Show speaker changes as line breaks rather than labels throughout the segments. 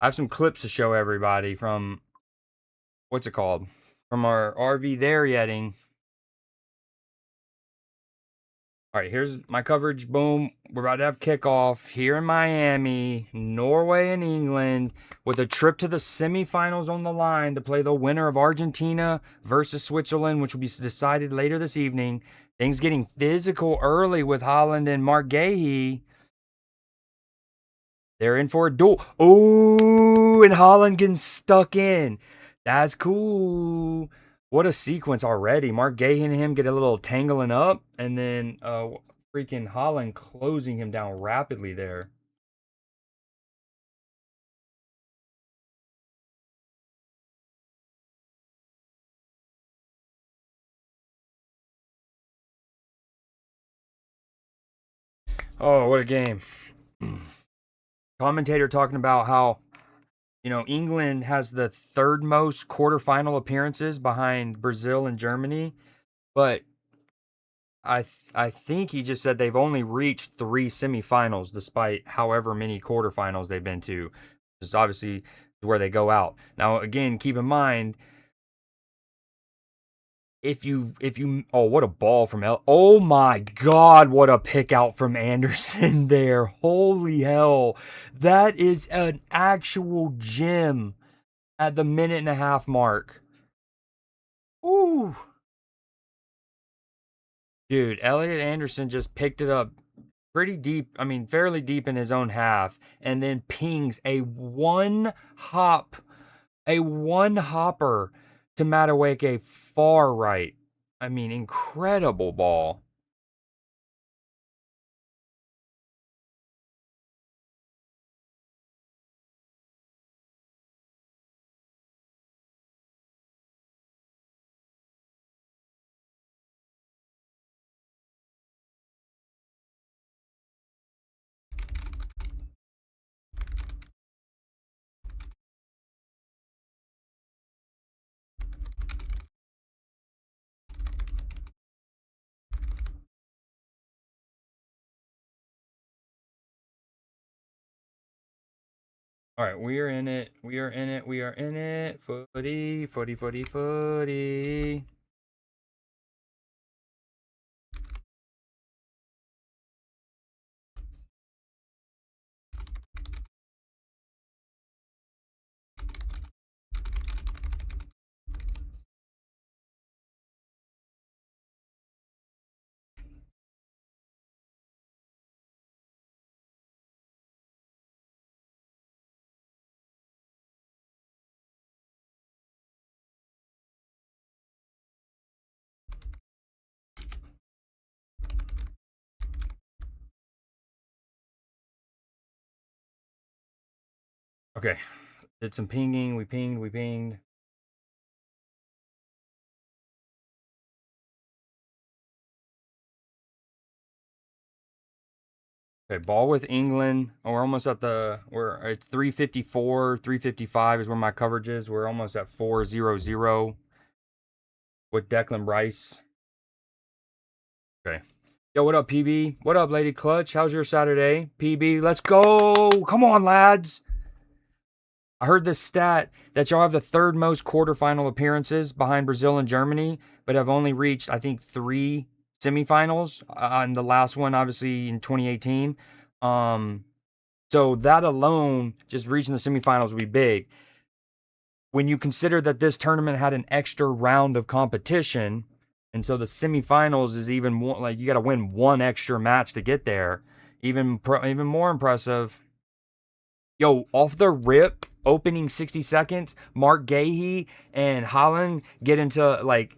I have some clips to show everybody from what's it called? From our RV there yetting. All right, here's my coverage. Boom. We're about to have kickoff here in Miami, Norway and England, with a trip to the semifinals on the line to play the winner of Argentina versus Switzerland, which will be decided later this evening. Things getting physical early with Holland and Mark Gahey. They're in for a duel. Oh, and Holland getting stuck in. That's cool. What a sequence already. Mark Gahey and him get a little tangling up, and then freaking Holland closing him down rapidly there. Oh, what a game. Commentator talking about how, England has the third most quarterfinal appearances behind Brazil and Germany, but I think he just said they've only reached three semifinals despite however many quarterfinals they've been to. This is obviously where they go out. Now again, keep in mind if you oh, what a ball from oh my god, what a pick out from Anderson there. Holy hell. That is an actual gem at the minute and a half mark. Ooh. Dude, Elliot Anderson just picked it up pretty deep, I mean, fairly deep in his own half, and then pings a one hopper to Madueke far right. I mean, incredible ball. All right, we are in it. We are in it. We are in it. Footy, footy, footy, footy. Okay, did some pinging. We pinged. We pinged. Okay, ball with England. We're almost at we're at 354, 355 is where my coverage is. We're almost at 400 with Declan Rice. Okay. Yo, what up, PB? What up, Lady Clutch? How's your Saturday? PB, let's go. Come on, lads. I heard this stat that y'all have the third most quarterfinal appearances behind Brazil and Germany, but have only reached, I think, three semifinals. And the last one, obviously, in 2018. So that alone, just reaching the semifinals, would be big. When you consider that this tournament had an extra round of competition, and so the semifinals is even more like you got to win one extra match to get there. Even more impressive. Yo, off the rip, opening 60 seconds, Mark Gahey and Holland get into like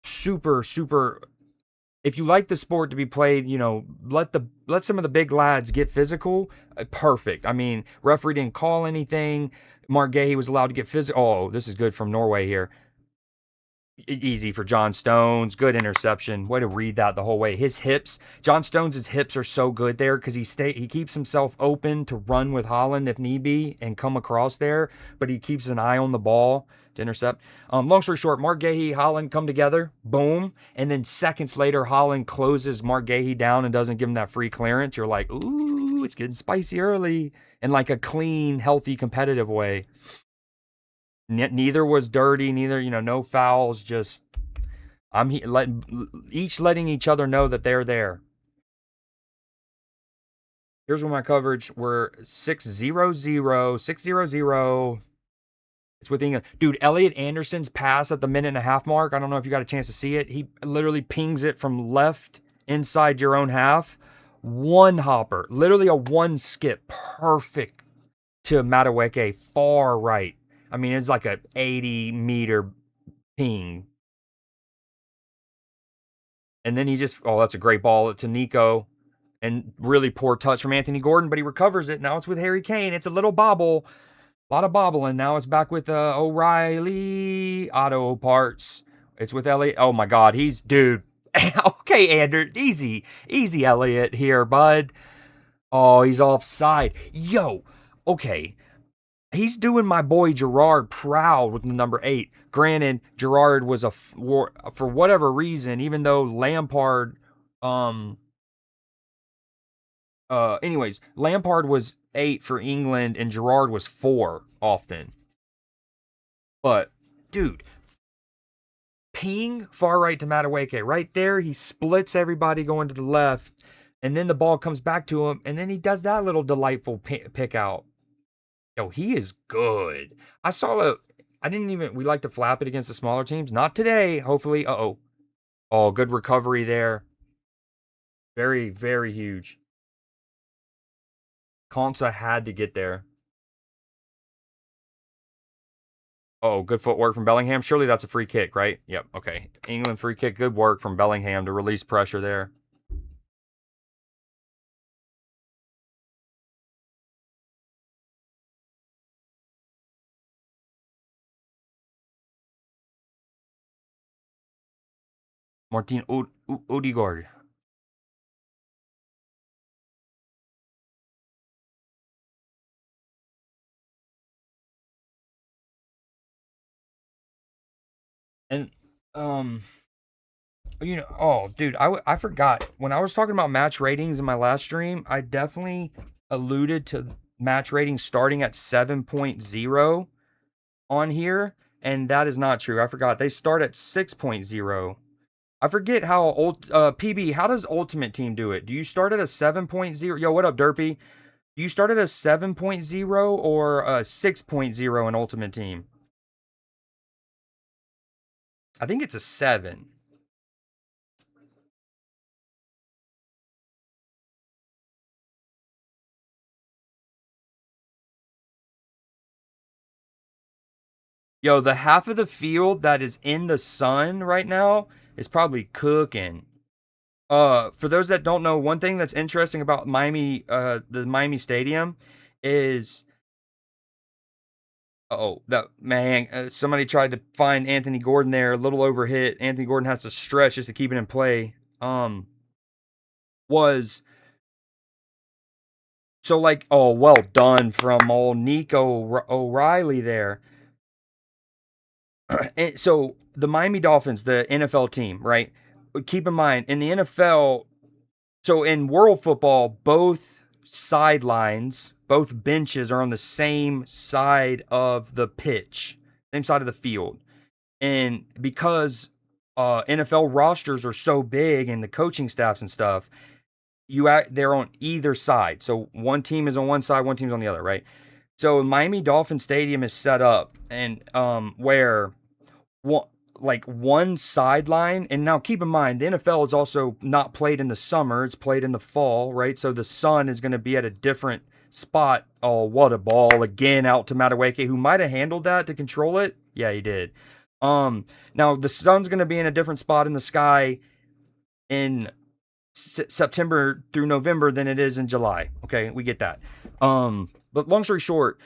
super, super. If you like the sport to be played, let some of the big lads get physical. Perfect. I mean, referee didn't call anything. Mark Gahey was allowed to get physical. Oh, this is good from Norway here. easy for John Stones. Good interception. Way to read that the whole way. His hips, John Stones' hips are so good there because he keeps himself open to run with Holland if need be and come across there, but he keeps an eye on the ball to intercept. Long story short, Mark Gahey, Holland come together, boom, and then seconds later, Holland closes Mark Gahey down and doesn't give him that free clearance. You're like, ooh, it's getting spicy early in like a clean, healthy, competitive way. Neither was dirty. Neither, no fouls. Just letting each other know that they're there. Here's where my coverage were 6-0-0, 6-0-0. It's with England. Dude, Elliot Anderson's pass at the minute and a half mark. I don't know if you got a chance to see it. He literally pings it from left inside your own half. One hopper. Literally a one skip. Perfect to Madueke, far right. I mean, it's like a 80-meter ping. And then that's a great ball to Nico. And really poor touch from Anthony Gordon, but he recovers it. Now it's with Harry Kane. It's a little bobble. A lot of bobbling. Now it's back with O'Reilly. Auto parts. It's with Elliott. Oh, my God. Dude. Okay, Andrew. Easy. Easy, Elliott here, bud. Oh, he's offside. Yo. Okay. He's doing my boy Gerard proud with the number 8. Granted, Gerard was for whatever reason, even though Lampard, anyways, Lampard was 8 for England and Gerard was 4 often. But, dude, ping far right to Madueke. Right there, he splits everybody going to the left, and then the ball comes back to him, and then he does that little delightful pick out. Yo, he is good. We like to flap it against the smaller teams. Not today, hopefully. Oh, good recovery there. Very, very huge. Konsa had to get there. Oh, good footwork from Bellingham. Surely that's a free kick, right? Yep, okay. England free kick. Good work from Bellingham to release pressure there. Martin Odegaard. And, dude, I forgot. When I was talking about match ratings in my last stream, I definitely alluded to match ratings starting at 7.0 on here, and that is not true. I forgot. They start at 6.0. I forget how PB, how does Ultimate Team do it? Do you start at a 7.0? Yo, what up, Derpy? Do you start at a 7.0 or a 6.0 in Ultimate Team? I think it's a 7. Yo, the half of the field that is in the sun right now is probably cooking. For those that don't know, one thing that's interesting about Miami, the Miami Stadium is, somebody tried to find Anthony Gordon there, a little overhit. Anthony Gordon has to stretch just to keep it in play. Was so like, oh, well done from old Nico O'Reilly there. And so the Miami Dolphins, the NFL team, right? Keep in mind, in the NFL, so in world football, both sidelines, both benches are on the same side of the pitch, same side of the field. And because NFL rosters are so big and the coaching staffs and stuff, they're on either side. So one team is on one side, one team's on the other, right? So Miami Dolphin Stadium is set up and where one sideline, and now keep in mind the NFL is also not played in the summer, it's played in the fall, right? So the sun is going to be at a different spot. Oh, what a ball again out to Madueke, who might have handled that to control it. Yeah, he did. Now the sun's going to be in a different spot in the sky in September through November than it is in July. Okay, we get that. But long story short,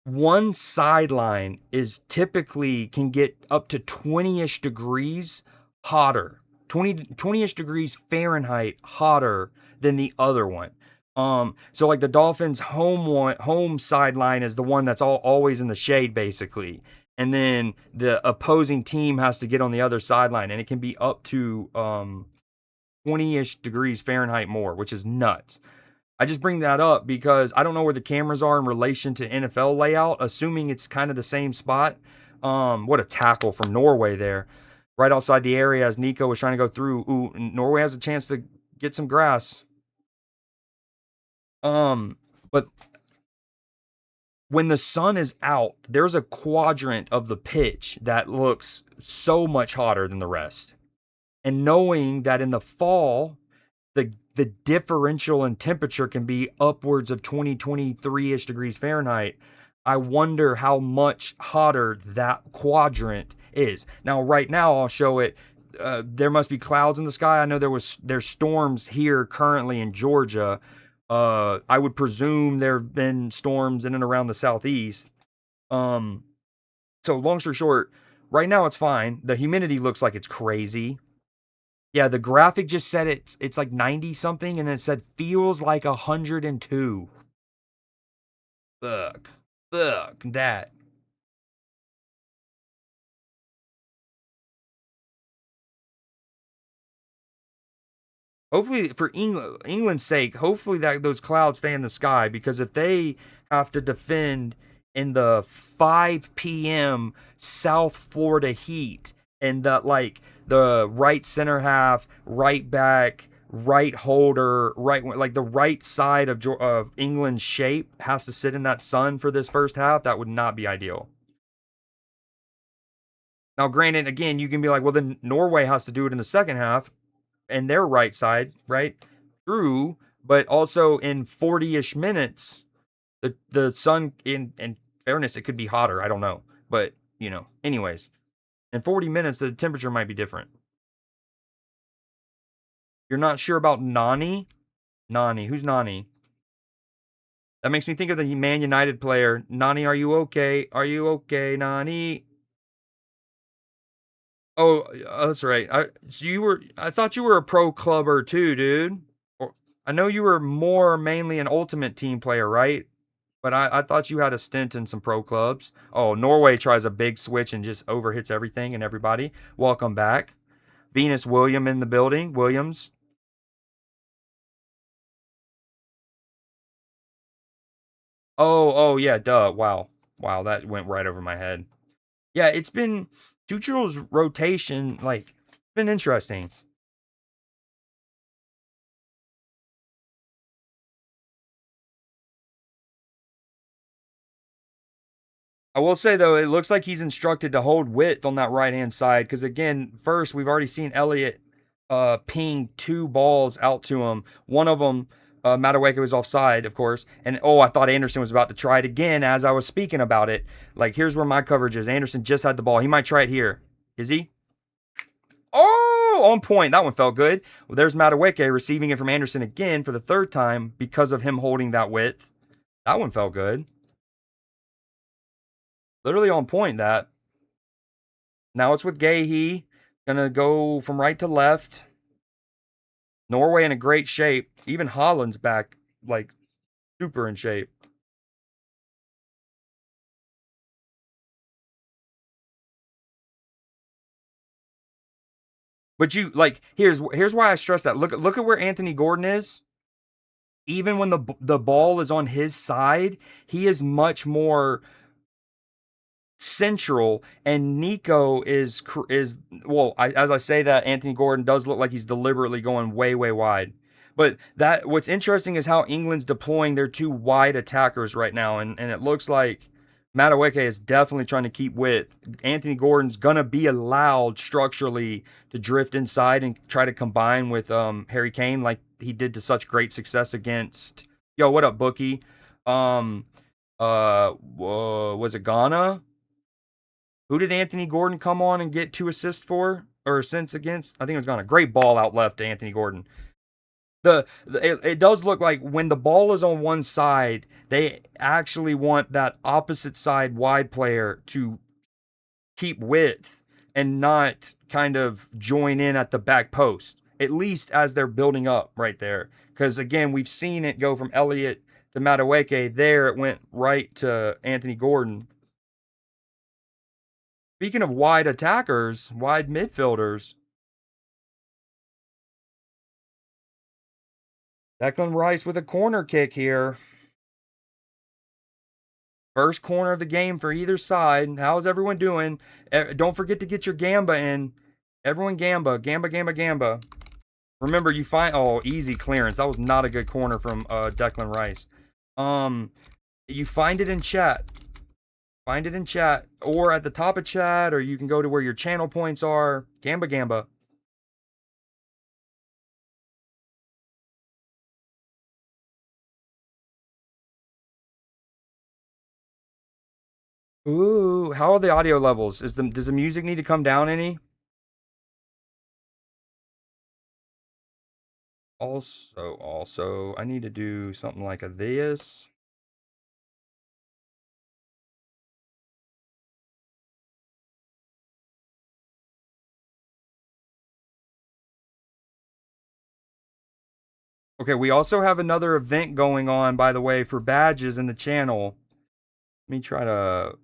one sideline is typically can get up to 20-ish degrees hotter. 20-ish degrees Fahrenheit hotter than the other one. So like the Dolphins home sideline is the one that's always in the shade basically. And then the opposing team has to get on the other sideline, and it can be up to 20-ish degrees Fahrenheit more, which is nuts. I just bring that up because I don't know where the cameras are in relation to NFL layout, assuming it's kind of the same spot. What a tackle from Norway there, right outside the area as Nico was trying to go through. Ooh, Norway has a chance to get some grass. Um, but when the sun is out, there's a quadrant of the pitch that looks so much hotter than the rest. And knowing that in the fall, the differential in temperature can be upwards of 23-ish degrees Fahrenheit. I wonder how much hotter that quadrant is. Now, right now, I'll show it. There must be clouds in the sky. I know there's storms here currently in Georgia. I would presume there have been storms in and around the southeast. Um, so long story short, right now it's fine. The humidity looks like it's crazy. Yeah, the graphic just said it's like 90 something, and then it said feels like 102. Fuck. Fuck that. Hopefully for England's sake, hopefully that those clouds stay in the sky, because if they have to defend in the 5 p.m. South Florida heat, and that like the right center half, right back, right holder, right like the right side of England's shape has to sit in that sun for this first half, that would not be ideal. Now, granted, again, you can be like, well, then Norway has to do it in the second half and their right side, right? True, but also in 40-ish minutes, the sun in fairness, it could be hotter. I don't know, but anyways, in 40 minutes, the temperature might be different. You're not sure about Nani? Nani, who's Nani? That makes me think of the Man United player. Nani, are you okay? Are you okay, Nani? Oh, that's right. I thought you were a pro clubber too, dude. I know you were more mainly an ultimate team player, right? But I thought you had a stint in some pro clubs. Oh, Norway tries a big switch and just overhits everything and everybody. Welcome back. Venus William in the building. Williams. Oh, yeah, duh. Wow. Wow, that went right over my head. Yeah, it's been Tuchel's rotation, like, been interesting. I will say though, it looks like he's instructed to hold width on that right hand side, because again, first we've already seen Elliott ping two balls out to him. One of them, Madueke was offside, of course, and oh, I thought Anderson was about to try it again as I was speaking about it. Like, here's where my coverage is. Anderson just had the ball. He might try it here. Is he? Oh, on point. That one felt good. Well, there's Madueke receiving it from Anderson again for the third time because of him holding that width. That one felt good. Literally on point. That. Now it's with Gahey. Gonna go from right to left. Norway in a great shape. Even Holland's back, like, super in shape. But you like here's why I stress that. Look at where Anthony Gordon is. Even when the ball is on his side, he is much more central, and Nico is well. As I say that, Anthony Gordon does look like he's deliberately going way wide. But that what's interesting is how England's deploying their two wide attackers right now, and it looks like Madueke is definitely trying to keep width. Anthony Gordon's gonna be allowed structurally to drift inside and try to combine with Harry Kane like he did to such great success against. Yo, what up, Bookie? Um, was it Ghana? Who did Anthony Gordon come on and get two assists for or assists against? I think it was Ghana. Great ball out left to Anthony Gordon. It does look like when the ball is on one side, they actually want that opposite side wide player to keep width and not kind of join in at the back post, at least as they're building up right there. Because again, we've seen it go from Elliott to Madueke. There, it went right to Anthony Gordon. Speaking of wide attackers, wide midfielders, Declan Rice with a corner kick here. First corner of the game for either side. How's everyone doing? Don't forget to get your gamba in. Everyone gamba, gamba, gamba, gamba. Remember, you find easy clearance. That was not a good corner from Declan Rice. You find it in chat. Find it in chat or at the top of chat, or you can go to where your channel points are. Gamba, gamba. Ooh, how are the audio levels? Does the music need to come down any? Also, I need to do something like this. Okay, we also have another event going on, by the way, for badges in the channel. Let me try to.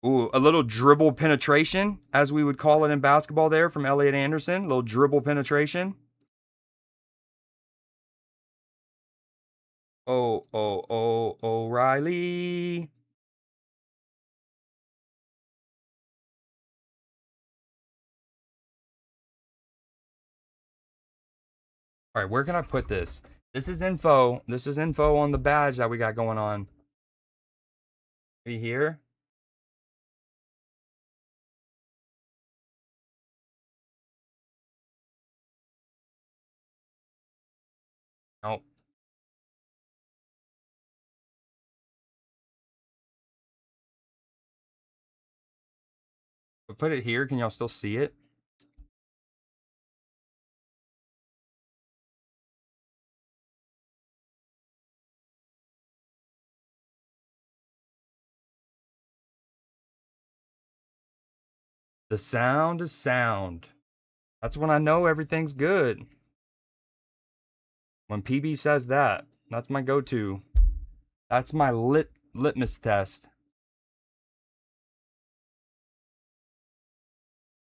Ooh, a little dribble penetration, as we would call it in basketball there from Elliot Anderson. A little dribble penetration. O'Reilly. All right, where can I put this? This is info. This is info on the badge that we got going on. Are you here? Oh. Put it here. Can y'all still see it? The sound is sound. That's when I know everything's good. When PB says that, that's my go-to. That's my litmus test.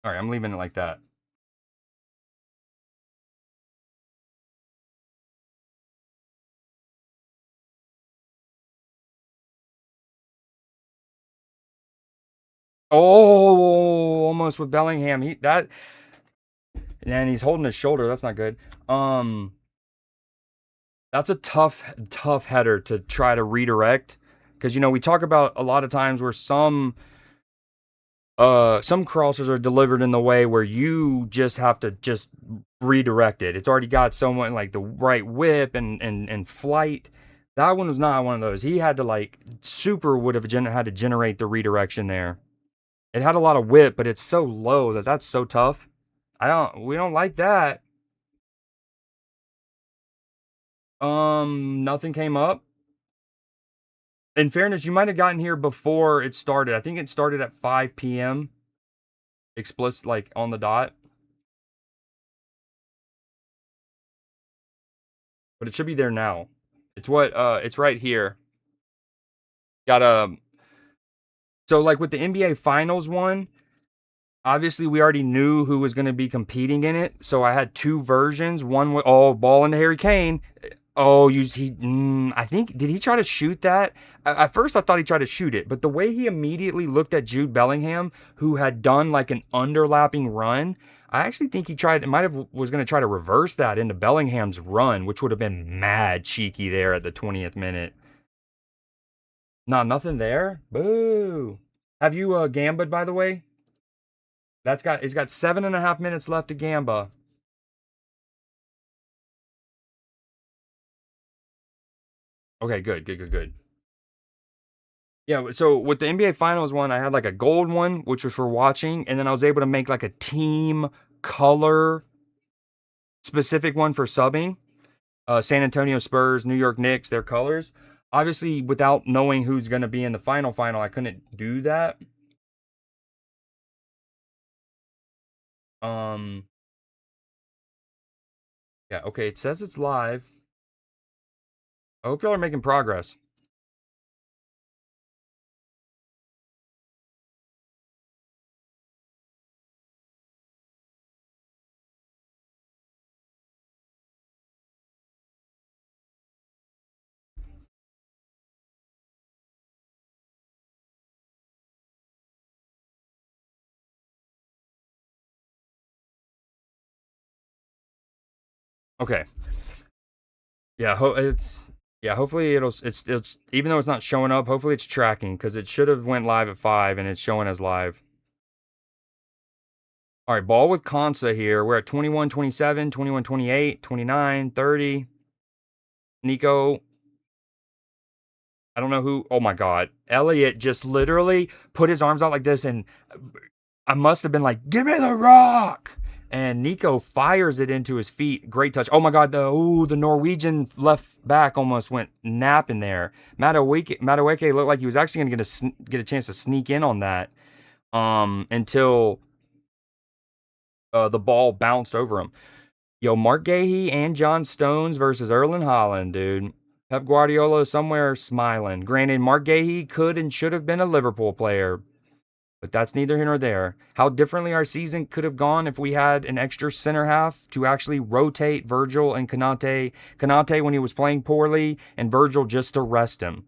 All right, I'm leaving it like that. Oh, almost with Bellingham. And he's holding his shoulder. That's not good. That's a tough header to try to redirect, because we talk about a lot of times where some crossers are delivered in the way where you just have to just redirect it. It's already got someone like the right whip and flight. That one was not one of those. He had to would have had to generate the redirection there. It had a lot of whip, but it's so low that's so tough. We don't like that. Nothing came up. In fairness, you might have gotten here before it started. I think it started at 5 p.m. explicit, like on the dot. But it should be there now. It's right here. Got a So like with the NBA Finals one, obviously we already knew who was going to be competing in it. So I had two versions. One with ball into Harry Kane. I think, did he try to shoot that? At first I thought he tried to shoot it, but the way he immediately looked at Jude Bellingham, who had done like an underlapping run, I actually think was going to try to reverse that into Bellingham's run, which would have been mad cheeky there at the 20th minute. Nah, nothing there. Boo. Have you gambed, by the way? It's got 7.5 minutes left to Gamba. Okay, good, good, good, good. Yeah, so with the NBA Finals one, I had like a gold one, which was for watching, and then I was able to make like a team color specific one for subbing. San Antonio Spurs, New York Knicks, their colors. Obviously, without knowing who's going to be in the final, I couldn't do that. Um, yeah, okay, it says it's live. I hope y'all are making progress. Okay, yeah, hopefully it's even though it's not showing up, hopefully it's tracking because it should have went live at 5 and it's showing as live. All right, ball with Consa here. We're at 21-27, 21-28, 29, 30. Nico, I don't know who. Oh my God. Elliott just literally put his arms out like this, and I must have been like, give me the rock. And Nico fires it into his feet. Great touch. Oh my God. The Norwegian left back almost went napping there. Madueke looked like he was actually going to get a chance to sneak in on that until the ball bounced over him. Yo, Mark Gahey and John Stones versus Erling Haaland, dude. Pep Guardiola is somewhere smiling. Granted, Mark Gahey could and should have been a Liverpool player, but that's neither here nor there. How differently our season could have gone if we had an extra center half to actually rotate Virgil and Kanate. Kanate when he was playing poorly, and Virgil just to rest him.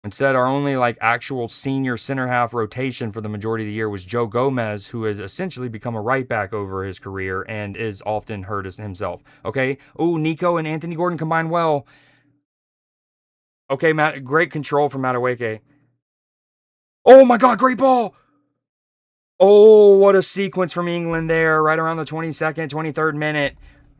Instead, our only like actual senior center half rotation for the majority of the year was Joe Gomez, who has essentially become a right back over his career and is often hurt as himself. Okay. Oh, Nico and Anthony Gordon combine well. Okay, Matt, great control from Madueke. Oh my God, great ball. Oh, what a sequence from England there, right around the 22nd, 23rd minute.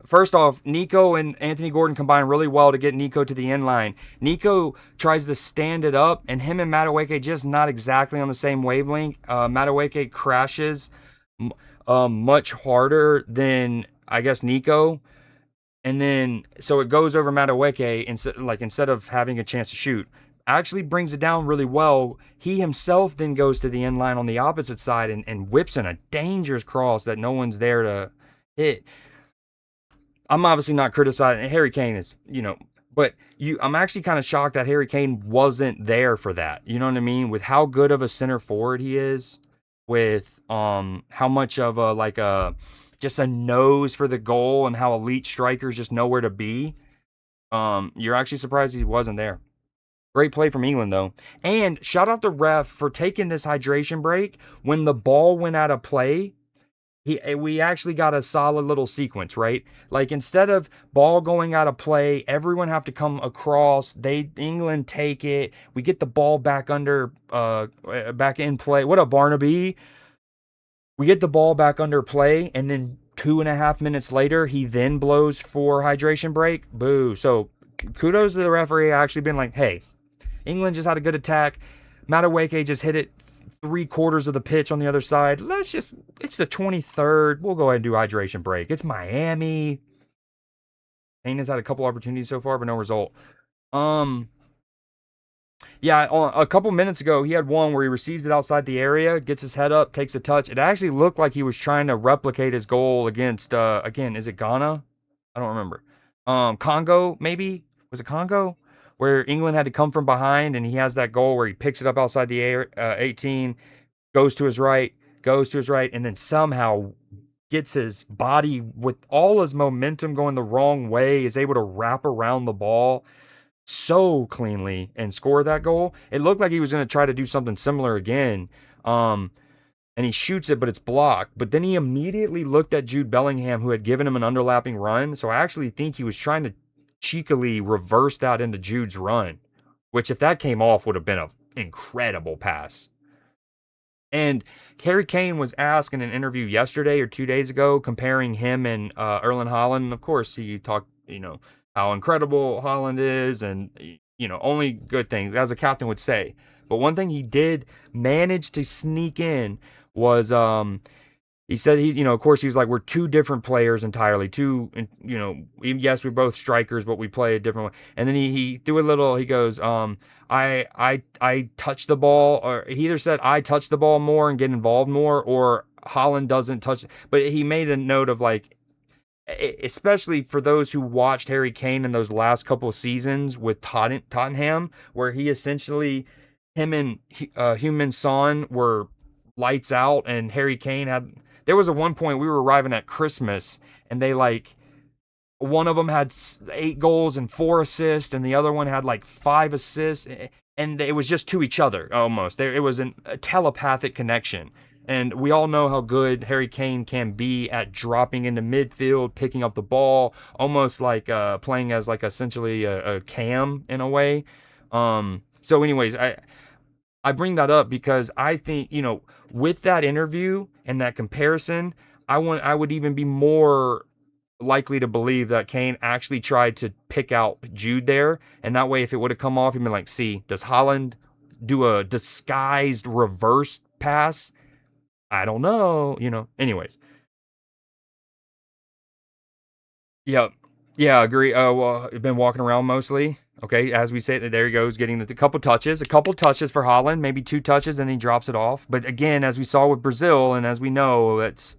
First off, Nico and Anthony Gordon combine really well to get Nico to the end line. Nico tries to stand it up, and him and Madueke just not exactly on the same wavelength. Madueke crashes much harder than, I guess, Nico. And then, so it goes over Madueke, instead of having a chance to shoot actually brings it down really well. He himself then goes to the end line on the opposite side and whips in a dangerous cross that no one's there to hit. I'm obviously not criticizing Harry Kane is, but I'm actually kind of shocked that Harry Kane wasn't there for that. You know what I mean? With how good of a center forward he is, with how much of a like a just a nose for the goal and how elite strikers just know where to be. You're actually surprised he wasn't there. Great play from England, though. And shout out the ref for taking this hydration break. When the ball went out of play, we actually got a solid little sequence, right? Like instead of ball going out of play, everyone have to come across. England take it. We get the ball back in play. What up, Barnaby? We get the ball back under play, and then 2.5 minutes later, he then blows for hydration break. Boo. So kudos to the referee actually being like, hey, England just had a good attack. Madueke just hit it 3/4 of the pitch on the other side. It's the 23rd. We'll go ahead and do hydration break. It's Miami. Kane has had a couple opportunities so far, but no result. Yeah, a couple minutes ago, he had one where he receives it outside the area, gets his head up, takes a touch. It actually looked like he was trying to replicate his goal against, again, is it Ghana? I don't remember. Congo, maybe? Was it Congo? Where England had to come from behind, and he has that goal where he picks it up outside the 18, goes to his right, and then somehow gets his body with all his momentum going the wrong way, is able to wrap around the ball so cleanly and score that goal. It looked like he was going to try to do something similar again. And he shoots it, but it's blocked. But then he immediately looked at Jude Bellingham, who had given him an underlapping run. So I actually think he was trying to cheekily reverse that into Jude's run, which if that came off would have been an incredible pass. And Harry Kane was asked in an interview yesterday or 2 days ago, comparing him and Erling Haaland. Of course, he talked, how incredible Haaland is, and only good things, as a captain would say. But one thing he did manage to sneak in was he said of course he was like, we're two different players entirely. Yes, we're both strikers, but we play a different way. And then he threw a little. He goes, I touch the ball, or he either said I touch the ball more and get involved more, or Holland doesn't touch. But he made a note of like, especially for those who watched Harry Kane in those last couple of seasons with Tottenham, where he essentially, him and Heung-min Son were lights out, and Harry Kane had. There was a one point we were arriving at Christmas, and they like, one of them had 8 goals and 4 assists, and the other one had like 5 assists, and it was just to each other almost. It was a telepathic connection. And we all know how good Harry Kane can be at dropping into midfield, picking up the ball, almost like playing as like essentially a cam in a way. So, anyways, I bring that up because I think, with that interview and that comparison, I would even be more likely to believe that Kane actually tried to pick out Jude there, and that way, if it would have come off, he'd been like, "See, does Holland do a disguised reverse pass? I don't know." Anyways, yeah, yeah, agree. Well, been walking around mostly. Okay, as we say, there he goes, getting a couple touches for Holland, maybe 2 touches, and he drops it off. But again, as we saw with Brazil, and as we know, that's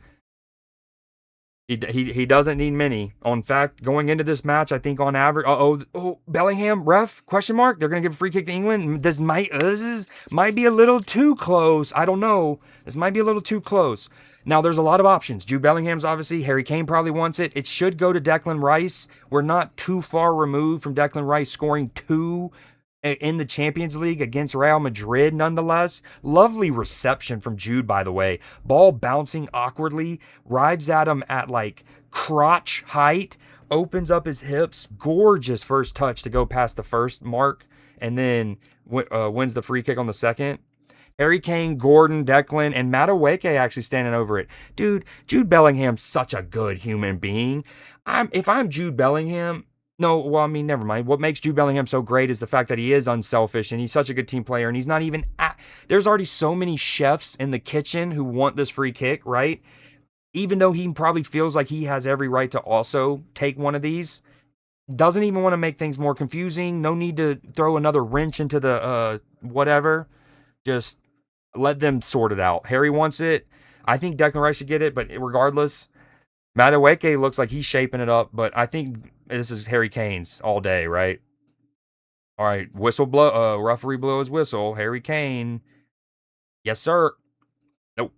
he doesn't need many. In fact, going into this match, I think on average, Bellingham ref question mark. They're gonna give a free kick to England. This might be a little too close. I don't know. This might be a little too close. Now there's a lot of options. Jude Bellingham's obviously. Harry Kane probably wants it. It should go to Declan Rice. We're not too far removed from Declan Rice scoring two in the Champions League against Real Madrid, nonetheless. Lovely reception from Jude, by the way. Ball bouncing awkwardly, rides at him at like crotch height, opens up his hips. Gorgeous first touch to go past the first mark, and then wins the free kick on the second. Harry Kane, Gordon, Declan, and Madueke actually standing over it. Dude, Jude Bellingham's such a good human being. If I'm Jude Bellingham, no, well, I mean, never mind. What makes Jude Bellingham so great is the fact that he is unselfish and he's such a good team player, and he's not even there's already so many chefs in the kitchen who want this free kick, right? Even though he probably feels like he has every right to also take one of these, doesn't even want to make things more confusing. No need to throw another wrench into the whatever. Just let them sort it out. Harry wants it. I think Declan Rice should get it, but regardless, Madueke looks like he's shaping it up, but I think this is Harry Kane's all day, right? All right, whistle blow. Referee blow his whistle. Harry Kane. Yes, sir. Nope.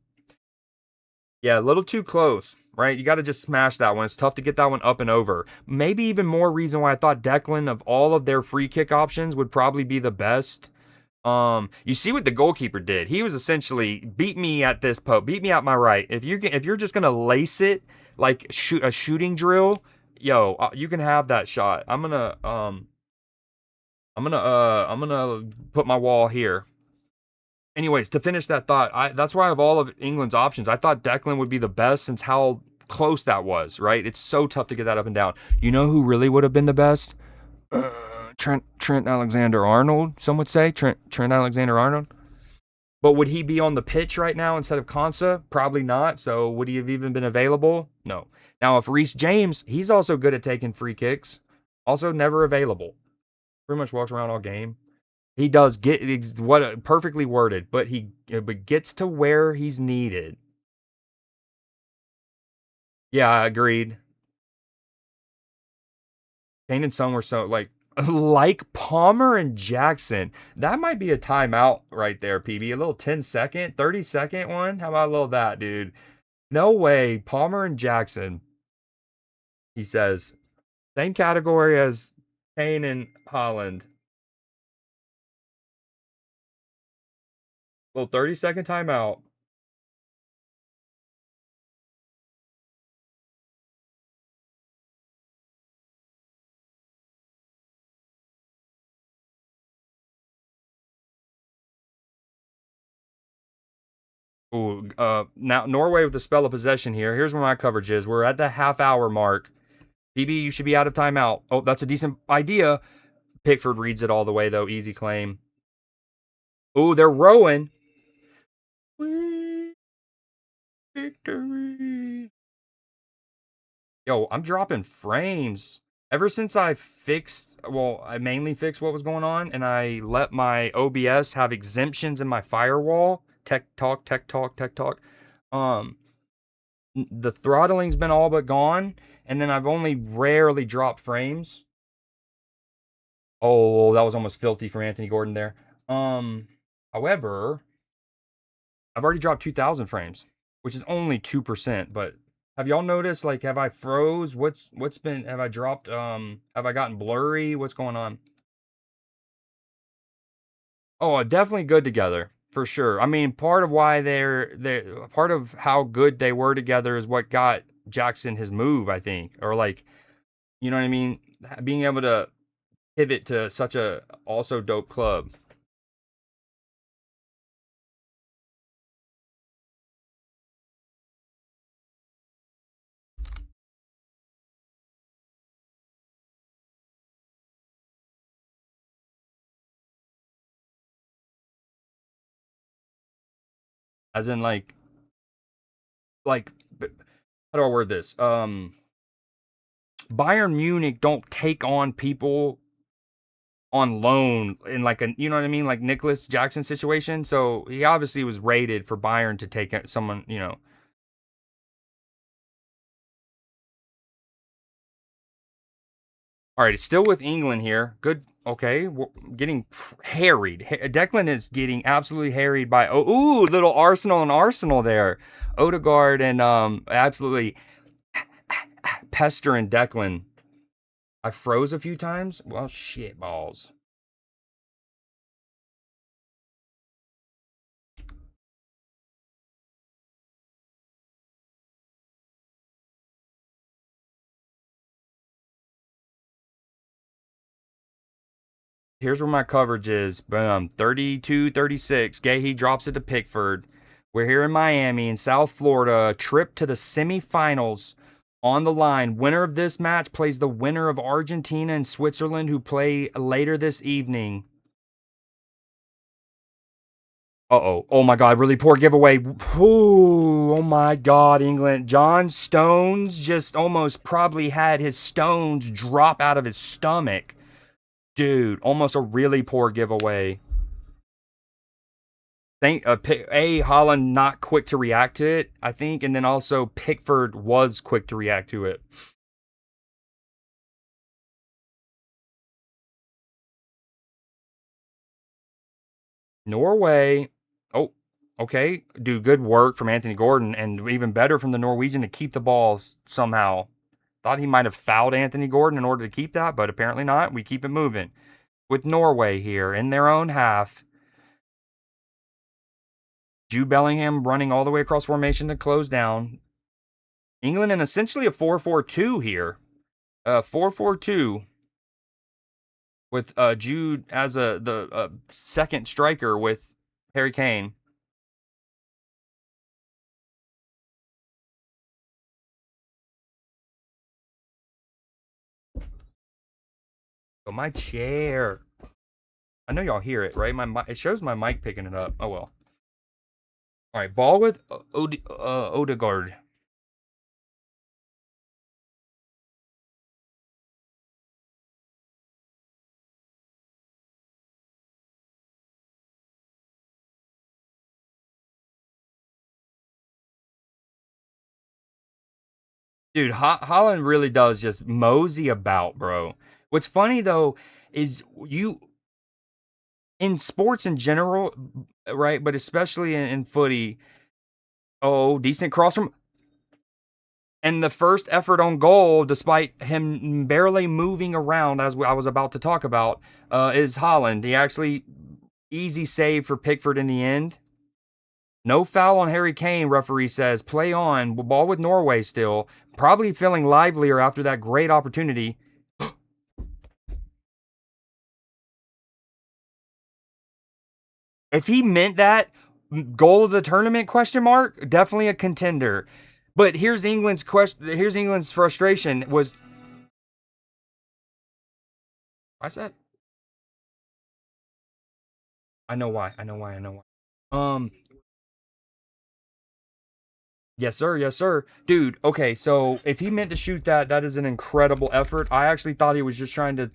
Yeah, a little too close, right? You got to just smash that one. It's tough to get that one up and over. Maybe even more reason why I thought Declan, of all of their free kick options, would probably be the best. You see what the goalkeeper did. He was essentially, beat me at this post, beat me at my right. If you're just gonna lace it like a shooting drill, yo, you can have that shot. I'm gonna put my wall here. Anyways, to finish that thought, that's why of all of England's options, I thought Declan would be the best since how close that was. Right? It's so tough to get that up and down. You know who really would have been the best? Trent Alexander Arnold. Some would say Trent Alexander Arnold. But would he be on the pitch right now instead of Konsa? Probably not. So would he have even been available? No. Now, if Reece James, he's also good at taking free kicks, also never available. Pretty much walks around all game. He does get what perfectly worded, but he gets to where he's needed. Yeah, I agreed. Kane and Son were so like Palmer and Jackson. That might be a timeout right there, PB. A little 10-second, 30-second one. How about a little that, dude? No way. Palmer and Jackson, he says. Same category as Kane and Holland. Little 30-second timeout. Ooh, now Norway with the spell of possession here. Here's where my coverage is. We're at the half-hour mark. BB, you should be out of timeout. Oh, that's a decent idea. Pickford reads it all the way, though. Easy claim. Ooh, they're rowing. Victory. Yo, I'm dropping frames. Ever since I fixed, well, I mainly fixed what was going on, and I let my OBS have exemptions in my firewall. Tech talk, tech talk, tech talk. Um, the throttling's been all but gone, and then I've only rarely dropped frames. Oh, that was almost filthy from Anthony Gordon there. However, I've already dropped 2,000 frames, which is only 2%. But have y'all noticed? Like, have I froze? What's been? Have I dropped? Have I gotten blurry? What's going on? Oh, definitely good together for sure. I mean, part of why they're part of how good they were together is what got Jackson his move, I think, or like, you know what I mean? Being able to pivot to such a also dope club. As in, like, how do I word this? Bayern Munich don't take on people on loan in like a, you know what I mean, like Nicholas Jackson situation. So he obviously was rated for Bayern to take someone, you know. All right, it's still with England here. Good. Okay, we're getting harried. Declan is getting absolutely harried by. Oh, ooh, little Arsenal and Arsenal there. Odegaard and absolutely pestering Declan. I froze a few times. Well, shit balls. Here's where my coverage is. Boom. 32, 36. Gahey drops it to Pickford. We're here in Miami, in South Florida. A trip to the semifinals on the line. Winner of this match plays the winner of Argentina and Switzerland, who play later this evening. Uh-oh. Oh, my God. Really poor giveaway. Ooh, oh, my God, England. John Stones just almost probably had his stones drop out of his stomach. Dude, almost a really poor giveaway. Holland not quick to react to it, I think, and then also Pickford was quick to react to it. Norway, oh, okay, do good work from Anthony Gordon, and even better from the Norwegian to keep the ball somehow. Thought he might have fouled Anthony Gordon in order to keep that, but apparently not. We keep it moving with Norway here in their own half. Jude Bellingham running all the way across formation to close down. England in essentially a 4-4-2 here. 4-4-2 with Jude as the second striker with Harry Kane. Oh, my chair. I know y'all hear it, right? It shows my mic picking it up. Oh well. All right, ball with Odegaard. Dude, Holland really does just mosey about, bro. What's funny though is you in sports in general, right? But especially in footy. Oh, decent cross from and the first effort on goal, despite him barely moving around, as I was about to talk about, is Holland. He actually easy save for Pickford in the end. No foul on Harry Kane, referee says. Play on. Ball with Norway still. Probably feeling livelier after that great opportunity. If he meant that, Goal of the tournament? Question mark. Definitely a contender. But here's England's question. Here's England's frustration was. Why's that? I know why. I know why. I know why. Yes, sir. Yes, sir. Dude, okay, so if he meant to shoot that, that is an incredible effort. I actually thought he was just trying to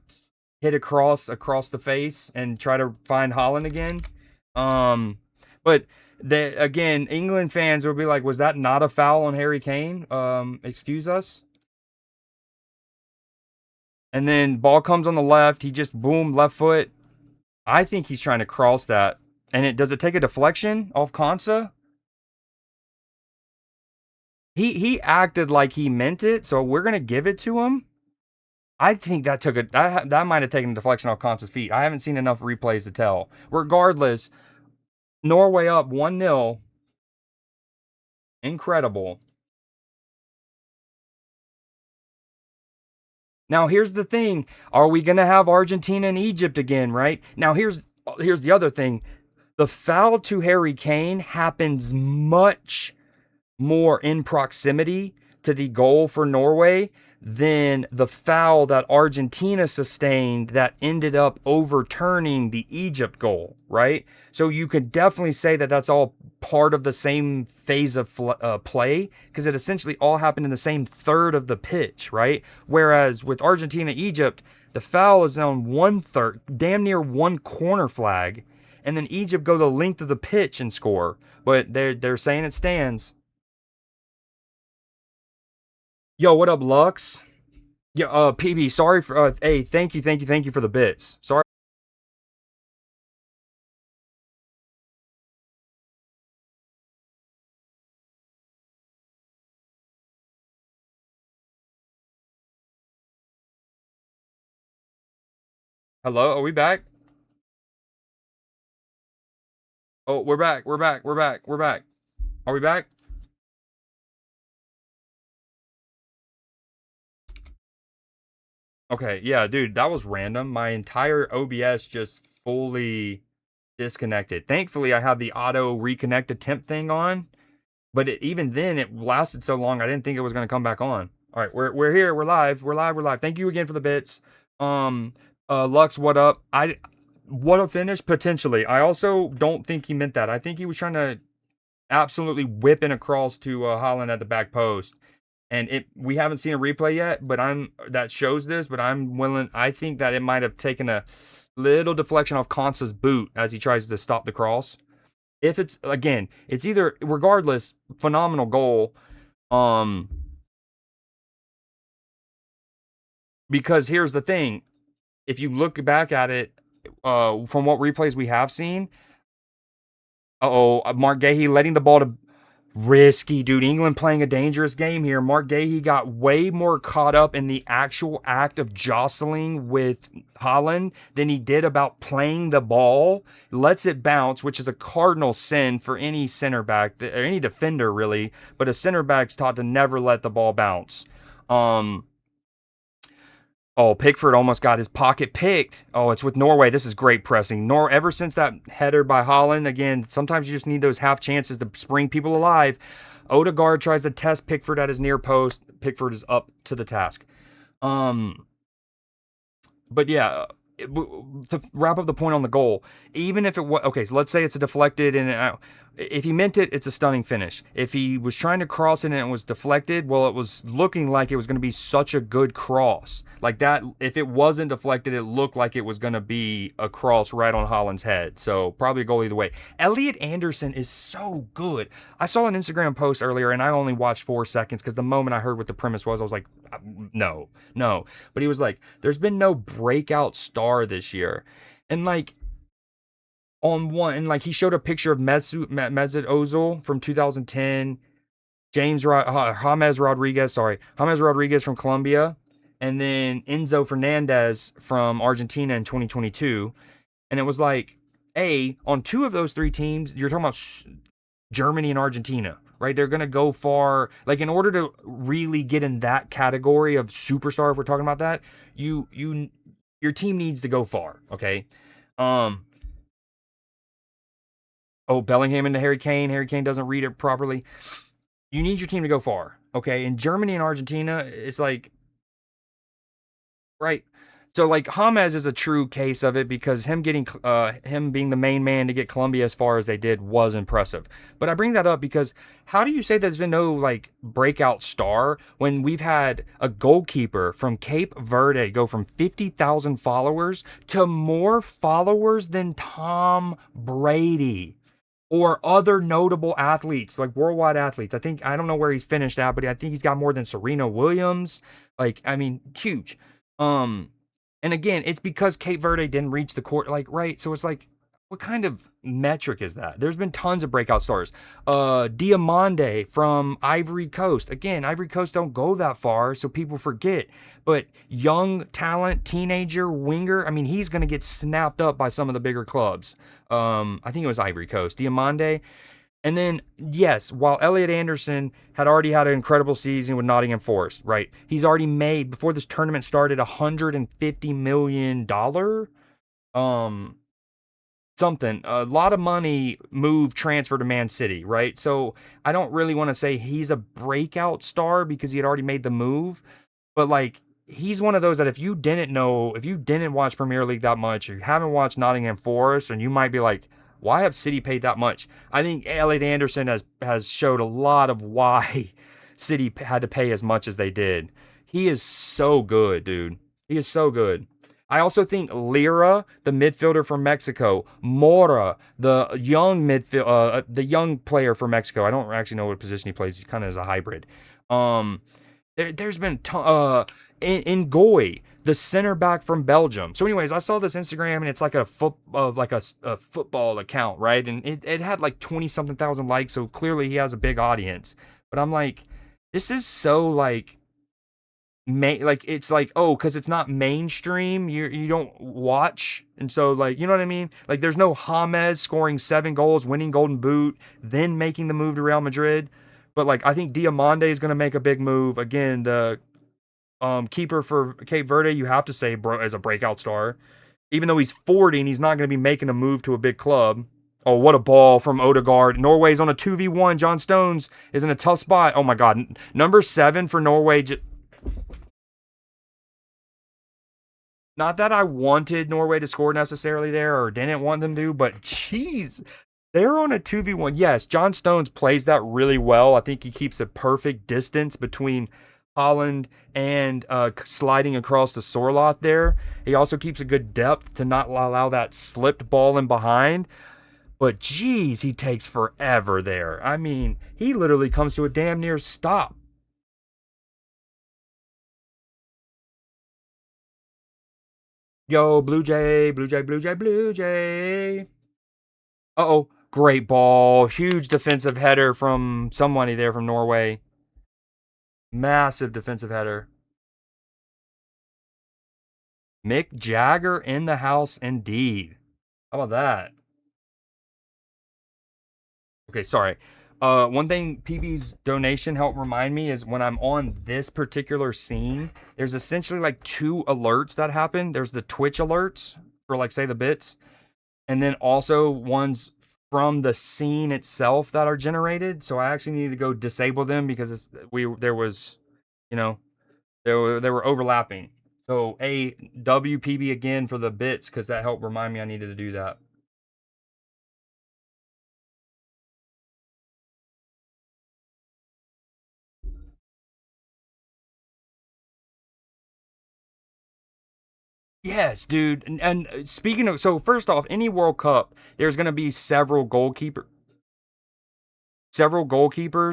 hit across the face and try to find Holland again. Um, but again, England fans will be like, was that not a foul on Harry Kane? Excuse us. And then ball comes on the left, he just boom, left foot. I think he's trying to cross that. And does it take a deflection off Konsa? He acted like he meant it, so we're gonna give it to him. I think that might have taken a deflection off Konsa's feet. I haven't seen enough replays to tell. Regardless, Norway up 1-0. Incredible. Now here's the thing. Are we gonna have Argentina and Egypt again, right? Now here's the other thing. The foul to Harry Kane happens much more in proximity to the goal for Norway than the foul that Argentina sustained that ended up overturning the Egypt goal, right? So you could definitely say that that's all part of the same phase of play because it essentially all happened in the same third of the pitch, right? Whereas with Argentina Egypt, the foul is on 1/3, damn near one corner flag, and then Egypt go the length of the pitch and score. But they're saying it stands. Yo, what up, Lux? Yeah, PB, sorry for, hey, thank you for the bits. Sorry. Hello, are we back? Oh, we're back, we're back. Are we back? Okay, yeah, dude, that was random. My entire OBS just fully disconnected. Thankfully, I have the auto reconnect attempt thing on, but even then, it lasted so long, I didn't think it was going to come back on. All right, we're here, we're live. Thank you again for the bits. Um, Lux, what up? What a finish potentially. I also don't think he meant that. I think he was trying to absolutely whipping across to Holland at the back post. And we haven't seen a replay yet, but that shows this. But I'm willing. I think that it might have taken a little deflection off Konsa's boot as he tries to stop the cross. If it's again, it's either regardless, phenomenal goal. Um, because here's the thing: if you look back at it, from what replays we have seen, Mark Gahey letting the ball to risky, dude. England playing a dangerous game here. Mark Gahey got way more caught up in the actual act of jostling with Holland than he did about playing the ball. Lets it bounce, which is a cardinal sin for any center back, or any defender really, but a center back's taught to never let the ball bounce. Um, Oh, Pickford almost got his pocket picked. Oh, it's with Norway. This is great pressing. Ever since that header by Holland, again, sometimes you just need those half chances to spring people alive. Odegaard tries to test Pickford at his near post. Pickford is up to the task. Um, but yeah, to wrap up the point on the goal, even if it was okay, so let's say it's a deflected and if he meant it, it's a stunning finish. If he was trying to cross it and it was deflected, well, it was looking like it was going to be such a good cross. Like that, if it wasn't deflected, it looked like it was going to be a cross right on Holland's head. So probably a goal either way. Elliot Anderson is so good. I saw an Instagram post earlier and I only watched 4 seconds because the moment I heard what the premise was, I was like, no. But he was like, there's been no breakout star this year. And like, on one, and like he showed a picture of Mesut Ozil from 2010, James James Rodriguez from Colombia, and then Enzo Fernandez from Argentina in 2022. And it was like, on two of those three teams, you're talking about Germany and Argentina, right? They're gonna go far. Like in order to really get in that category of superstar, if we're talking about that, your team needs to go far. Okay. Um, Oh, Bellingham into Harry Kane. Harry Kane doesn't read it properly. You need your team to go far. Okay. In Germany and Argentina, it's like, right. So like James is a true case of it because him being the main man to get Colombia as far as they did was impressive. But I bring that up because how do you say there's been no like breakout star when we've had a goalkeeper from Cape Verde go from 50,000 followers to more followers than Tom Brady? Or other notable athletes, like worldwide athletes. I don't know where he's finished at, but I think he's got more than Serena Williams. Like, I mean, huge. Um, and again, it's because Cape Verde didn't reach the court, like, right? So it's like, what kind of metric is that? There's been tons of breakout stars. Diamande from Ivory Coast. Again, Ivory Coast don't go that far, so people forget. But young talent, teenager, winger, I mean, he's going to get snapped up by some of the bigger clubs. I think it was Ivory Coast. Diamande. And then, yes, while Elliot Anderson had already had an incredible season with Nottingham Forest, right? He's already made, before this tournament started, $150 million. Um, something. A lot of money moved, transfer to Man City, right? So I don't really want to say he's a breakout star because he had already made the move. But like he's one of those that if you didn't watch Premier League that much, or you haven't watched Nottingham Forest, and you might be like, why have City paid that much? I think Elliot Anderson has showed a lot of why City had to pay as much as they did. He is so good, dude. He is so good. I also think Lira, the midfielder from Mexico, Mora, the young player for Mexico. I don't actually know what position he plays. He kind of is a hybrid. Um, there's been in Goy, the center back from Belgium. So, anyways, I saw this Instagram and it's like a football account, right? And it had like 20 something thousand likes. So clearly he has a big audience. But I'm like, this is so like like it's like because it's not mainstream, you don't watch, and so like you know what I mean, like there's no James scoring 7 goals, winning golden boot, then making the move to Real Madrid. But like I think Diamande is going to make a big move again. The keeper for Cape Verde, you have to say bro as a breakout star, even though he's 40 and he's not going to be making a move to a big club. Oh, what a ball from Odegaard. Norway's on a 2v1. John Stones is in a tough spot. Oh my god, number 7 for Norway. Not that I wanted Norway to score necessarily there or didn't want them to, but jeez, they're on a 2v1. Yes, John Stones plays that really well. I think he keeps a perfect distance between Holland and sliding across the Sorloth there. He also keeps a good depth to not allow that slipped ball in behind. But geez, he takes forever there. I mean, he literally comes to a damn near stop. Yo, Blue Jay, Blue Jay, Blue Jay, Blue Jay. Uh-oh. Great ball. Huge defensive header from somebody there from Norway. Massive defensive header. Mick Jagger in the house indeed. How about that? Okay, sorry. One thing PB's donation helped remind me is when I'm on this particular scene, there's essentially like 2 alerts that happen. There's the Twitch alerts for like say the bits, and then also ones from the scene itself that are generated. So I actually need to go disable them because there was, you know, they were overlapping. So a WPB again for the bits because that helped remind me I needed to do that. Yes, dude. And speaking of, so first off, any World Cup, there's going to be several goalkeepers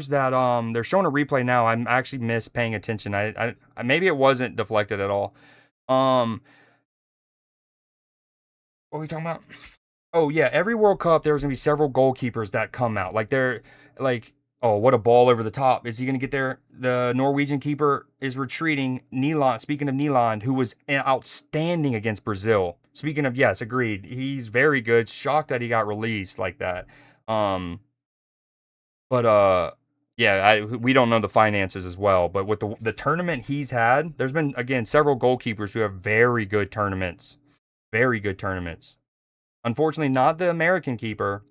that they're showing a replay now. I actually miss paying attention. Maybe it wasn't deflected at all. Um, what are we talking about? Oh yeah, every World Cup there's gonna be several goalkeepers that come out. Like they're like, oh, what a ball over the top. Is he gonna get there? The Norwegian keeper is retreating. Nyland, speaking of Nyland, who was outstanding against Brazil. Speaking of, yes, agreed. He's very good. Shocked that he got released like that. Um, but yeah, we don't know the finances as well. But with the tournament he's had, there's been again several goalkeepers who have very good tournaments. Very good tournaments. Unfortunately, not the American keeper.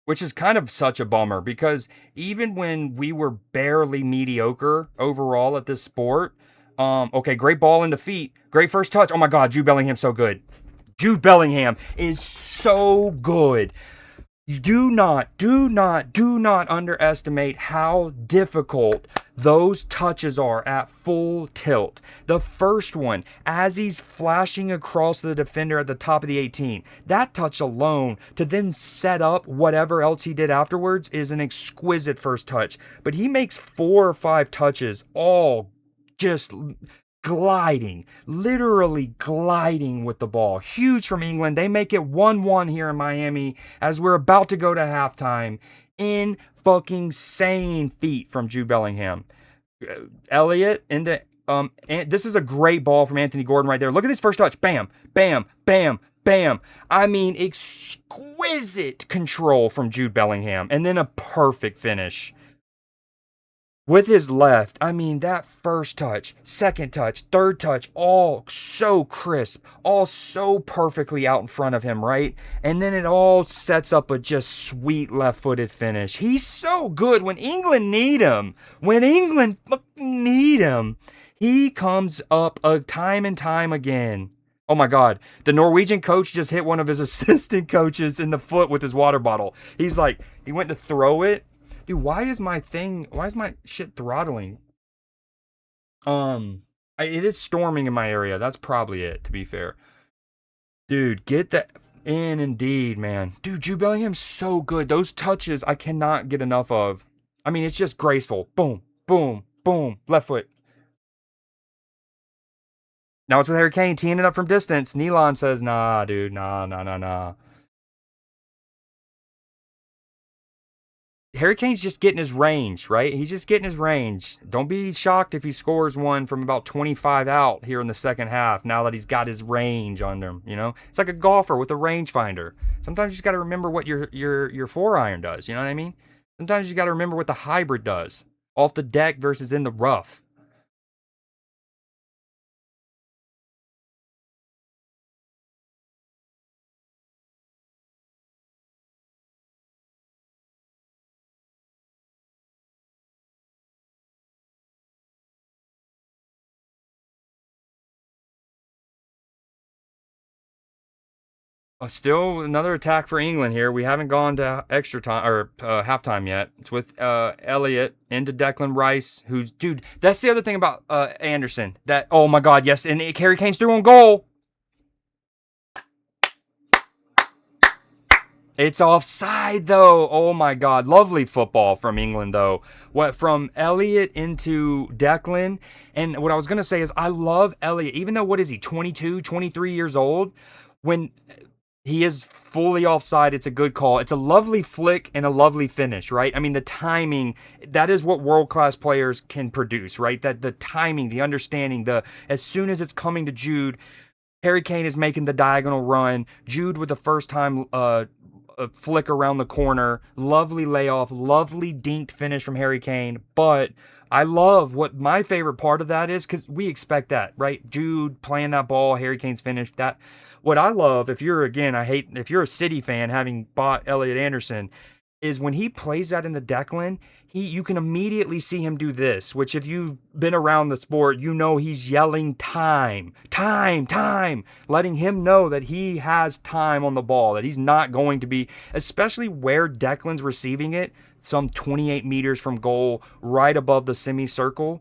which is kind of such a bummer because even when we were barely mediocre overall at this sport, okay, great ball in the feet, great first touch. Oh my God, Jude Bellingham's so good. Jude Bellingham is so good. You do not underestimate how difficult those touches are at full tilt. The first one, as he's flashing across the defender at the top of the 18, that touch alone to then set up whatever else he did afterwards is an exquisite first touch. But he makes 4 or 5 touches all just literally gliding with the ball. Huge from England. They make it 1-1 here in Miami as we're about to go to halftime. In fucking sane feet from Jude Bellingham. Elliott into and this is a great ball from Anthony Gordon right there. Look at this first touch. Bam, bam, bam, bam. I mean, exquisite control from Jude Bellingham, and then a perfect finish with his left. I mean, that first touch, second touch, third touch, all so crisp, all so perfectly out in front of him, right? And then it all sets up a just sweet left-footed finish. He's so good when England need him. When England fucking need him, he comes up time and time again. Oh my God, the Norwegian coach just hit one of his assistant coaches in the foot with his water bottle. He's like, he went to throw it. Dude, why is my shit throttling? It is storming in my area. That's probably it, to be fair. Dude, get that in indeed, man. Dude, Jude Bellingham's so good. Those touches I cannot get enough of. I mean, it's just graceful. Boom, boom, boom. Left foot. Now it's with Harry Kane teeing it up from distance. Nealon says, nah, dude, nah. Harry Kane's just getting his range, right? He's just getting his range. Don't be shocked if he scores one from about 25 out here in the second half now that he's got his range under him, you know? It's like a golfer with a rangefinder. Sometimes you just got to remember what your 4-iron does, you know what I mean? Sometimes you got to remember what the hybrid does. Off the deck versus in the rough. Still another attack for England here. We haven't gone to extra time or halftime yet. It's with Elliott into Declan Rice, who's, dude, that's the other thing about Anderson. That, oh my God, yes, and Harry Kane's through on goal. It's offside though. Oh my God, lovely football from England though. What from Elliott into Declan, and what I was gonna say is I love Elliott, even though what is he, 22, 23 years old, when he is fully offside, it's a good call. It's a lovely flick and a lovely finish, right? I mean, the timing, that is what world-class players can produce, right? That the timing, the understanding, as soon as it's coming to Jude, Harry Kane is making the diagonal run. Jude with the first time a flick around the corner. Lovely layoff, lovely dinked finish from Harry Kane. But I love what my favorite part of that is, because we expect that, right? Jude playing that ball, Harry Kane's finish, that. What I love, if you're a City fan having bought Elliot Anderson, is when he plays that in the Declan, you can immediately see him do this, which if you've been around the sport, you know he's yelling time, letting him know that he has time on the ball, that he's not going to be, especially where Declan's receiving it, some 28 meters from goal, right above the semicircle.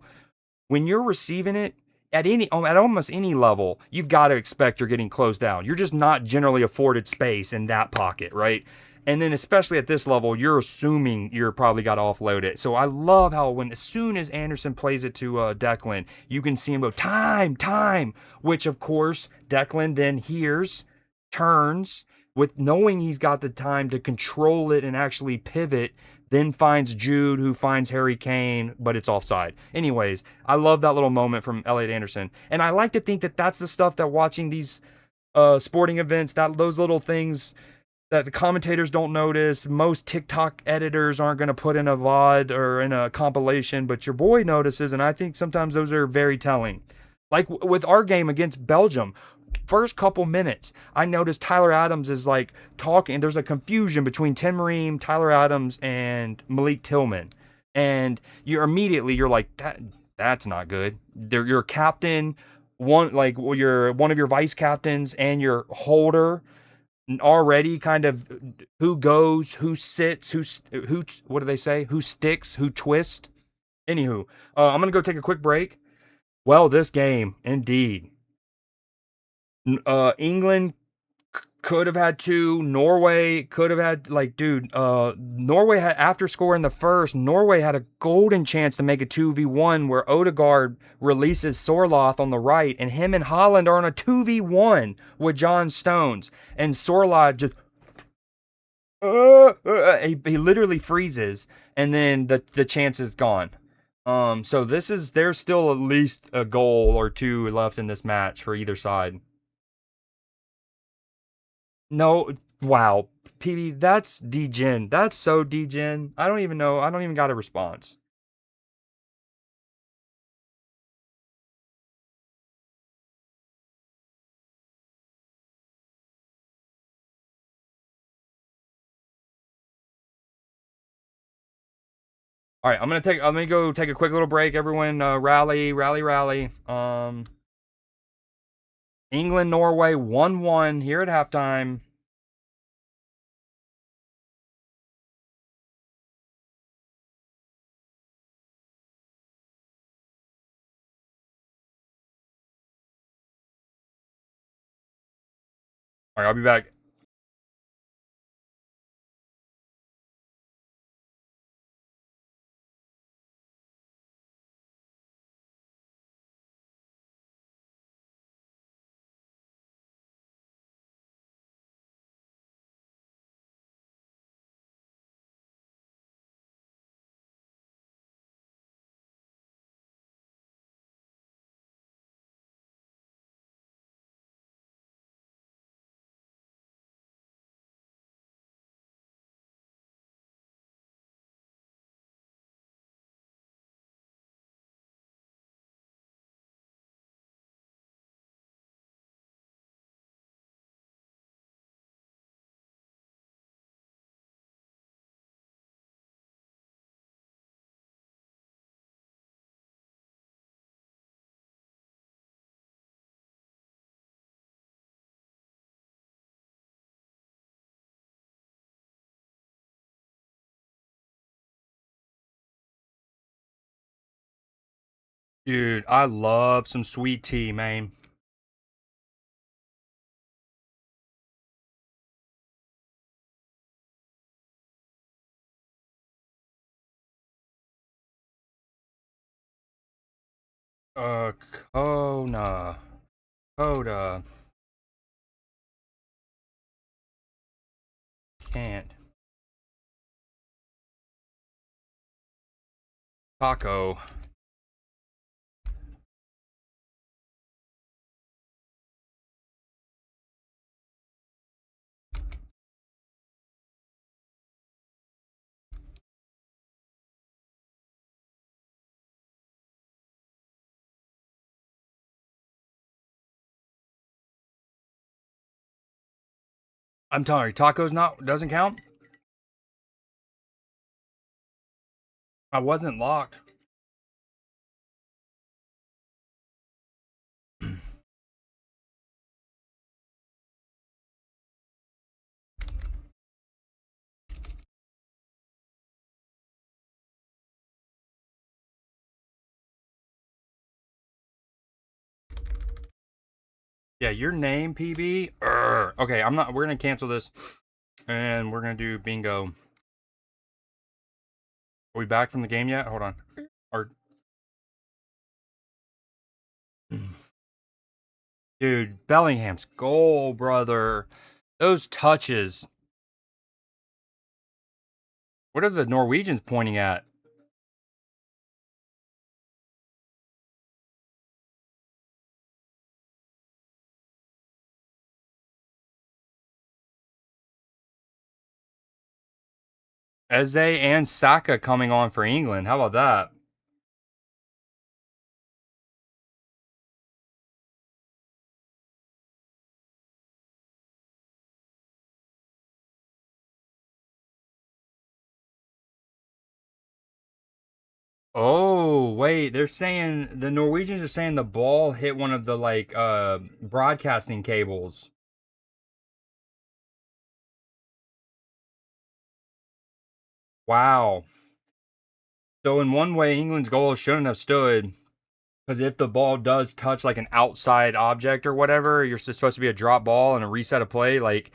When you're receiving it, at almost any level, you've got to expect you're getting closed down. You're just not generally afforded space in that pocket, right? And then especially at this level, you're assuming you're probably got to offload it. So I love how as soon as Anderson plays it to Declan, you can see him go, time, which of course Declan then hears, turns, with knowing he's got the time to control it and actually pivot, then finds Jude, who finds Harry Kane, but it's offside. Anyways, I love that little moment from Elliot Anderson. And I like to think that that's the stuff that watching these sporting events, that those little things that the commentators don't notice, most TikTok editors aren't going to put in a VOD or in a compilation, but your boy notices, and I think sometimes those are very telling. Like with our game against Belgium, first couple minutes, I noticed Tyler Adams is like talking. There's a confusion between Tim Ream, Tyler Adams, and Malik Tillman, and you're like that's not good. Your captain, one of your vice captains, and your holder already kind of who goes, who sits, who what do they say? Who sticks, who twists. Anywho, I'm gonna go take a quick break. Well, this game indeed. England could have had two. Norway could have had dude. Norway had after scoring the first. Norway had a golden chance to make a 2v1 where Odegaard releases Sorloth on the right, and him and Holland are on a 2v1 with John Stones, and Sorloth just he literally freezes, and then the chance is gone. So there's still at least a goal or two left in this match for either side. No, wow, PB, that's degen. That's so degen. I don't even know. I don't even got a response. All right, I'm gonna take. Let me go take a quick little break. Everyone, rally, rally, rally. England, Norway, 1-1 here at halftime. All right, I'll be back. Dude, I love some sweet tea, man. Uh, Kona, Coda, can't. Taco. I'm telling you, tacos not doesn't count. I wasn't locked. Yeah, your name, PB. Okay, I'm not. We're gonna cancel this, and we're gonna do bingo. Are we back from the game yet? Hold on. Or, dude, Bellingham's goal, brother. Those touches. What are the Norwegians pointing at? Eze and Saka coming on for England. How about that? Oh, wait, they're saying the Norwegians are saying the ball hit one of the like broadcasting cables. Wow. So in one way, England's goal shouldn't have stood because if the ball does touch like an outside object or whatever, you're supposed to be a drop ball and a reset of play. Like,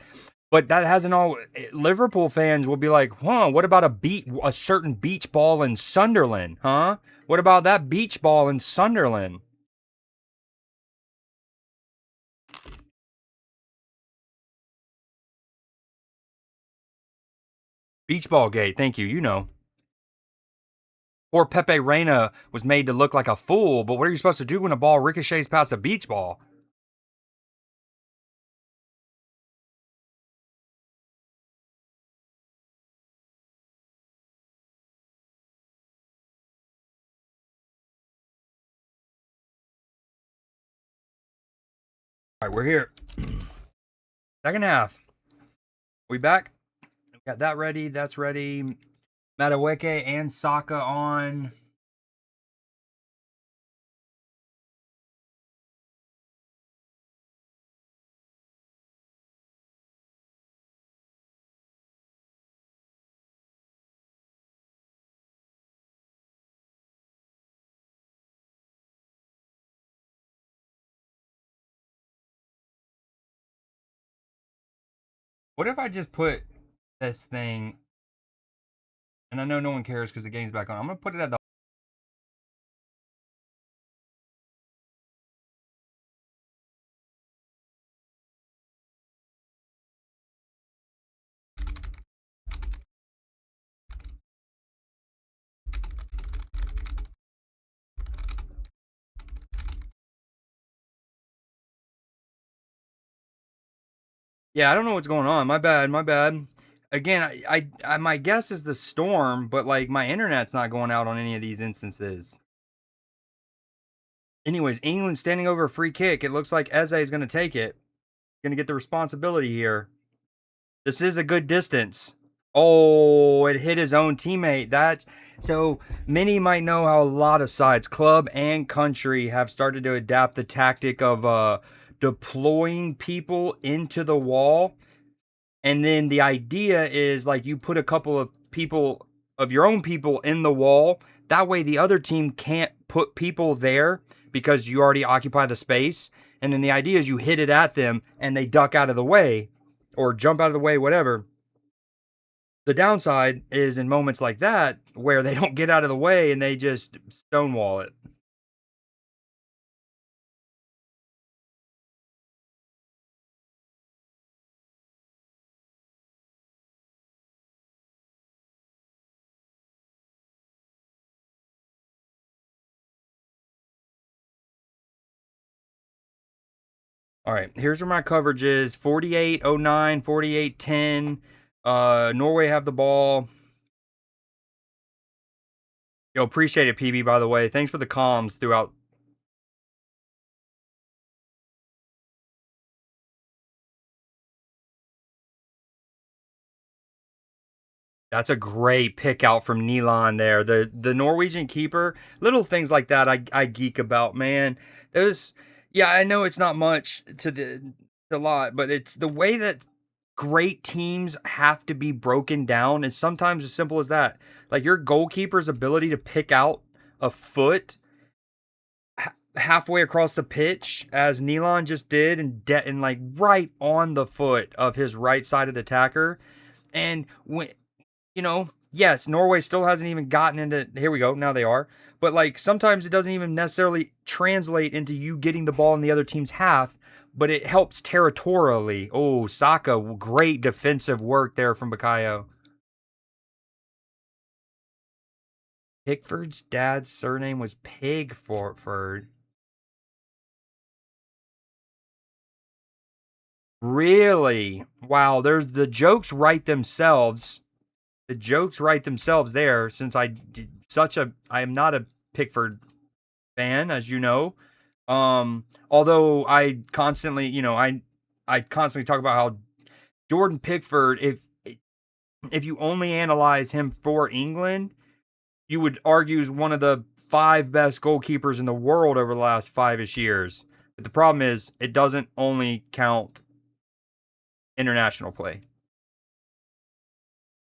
but that hasn't all. Liverpool fans will be like, "Huh? What about a certain beach ball in Sunderland? Huh? What about that beach ball in Sunderland? Beach ball gate. Thank you. You know." Poor Pepe Reina was made to look like a fool, but what are you supposed to do when a ball ricochets past a beach ball? All right, we're here. Second half. We back? Got that ready. That's ready. Madueke and Saka on. What if I just put this thing, and I know no one cares because the game's back on. I'm going to put it at the. Yeah, I don't know what's going on. My bad. My bad. Again, my guess is the storm, but like my internet's not going out on any of these instances. Anyways, England standing over a free kick. It looks like Eze is going to take it. Going to get the responsibility here. This is a good distance. Oh, it hit his own teammate. That so many might know how a lot of sides, club and country, have started to adapt the tactic of deploying people into the wall. And then the idea is like you put a couple of people of your own people in the wall. That way the other team can't put people there because you already occupy the space. And then the idea is you hit it at them and they duck out of the way or jump out of the way, whatever. The downside is in moments like that where they don't get out of the way and they just stonewall it. All right, here's where my coverage is 48-09, 48-10. Norway have the ball. Yo, appreciate it, PB, by the way. Thanks for the comms throughout. That's a great pick out from Nealon there. The Norwegian keeper, little things like that I geek about, man. There's yeah, I know it's not much to the a lot, but it's the way that great teams have to be broken down is sometimes as simple as that. Like your goalkeeper's ability to pick out a foot halfway across the pitch as Nealon just did and like right on the foot of his right-sided attacker. And when yes, Norway still hasn't even gotten into. Here we go. Now they are. But like sometimes it doesn't even necessarily translate into you getting the ball in the other team's half, but it helps territorially. Oh, Saka, great defensive work there from Bakayo. Pickford's dad's surname was Pigford. Really? Wow. There's the jokes write themselves. The jokes write themselves there. Since I am not a Pickford fan, as you know. Although I constantly talk about how Jordan Pickford, if you only analyze him for England, you would argue is one of the 5 best goalkeepers in the world over the last 5-ish years. But the problem is, it doesn't only count international play.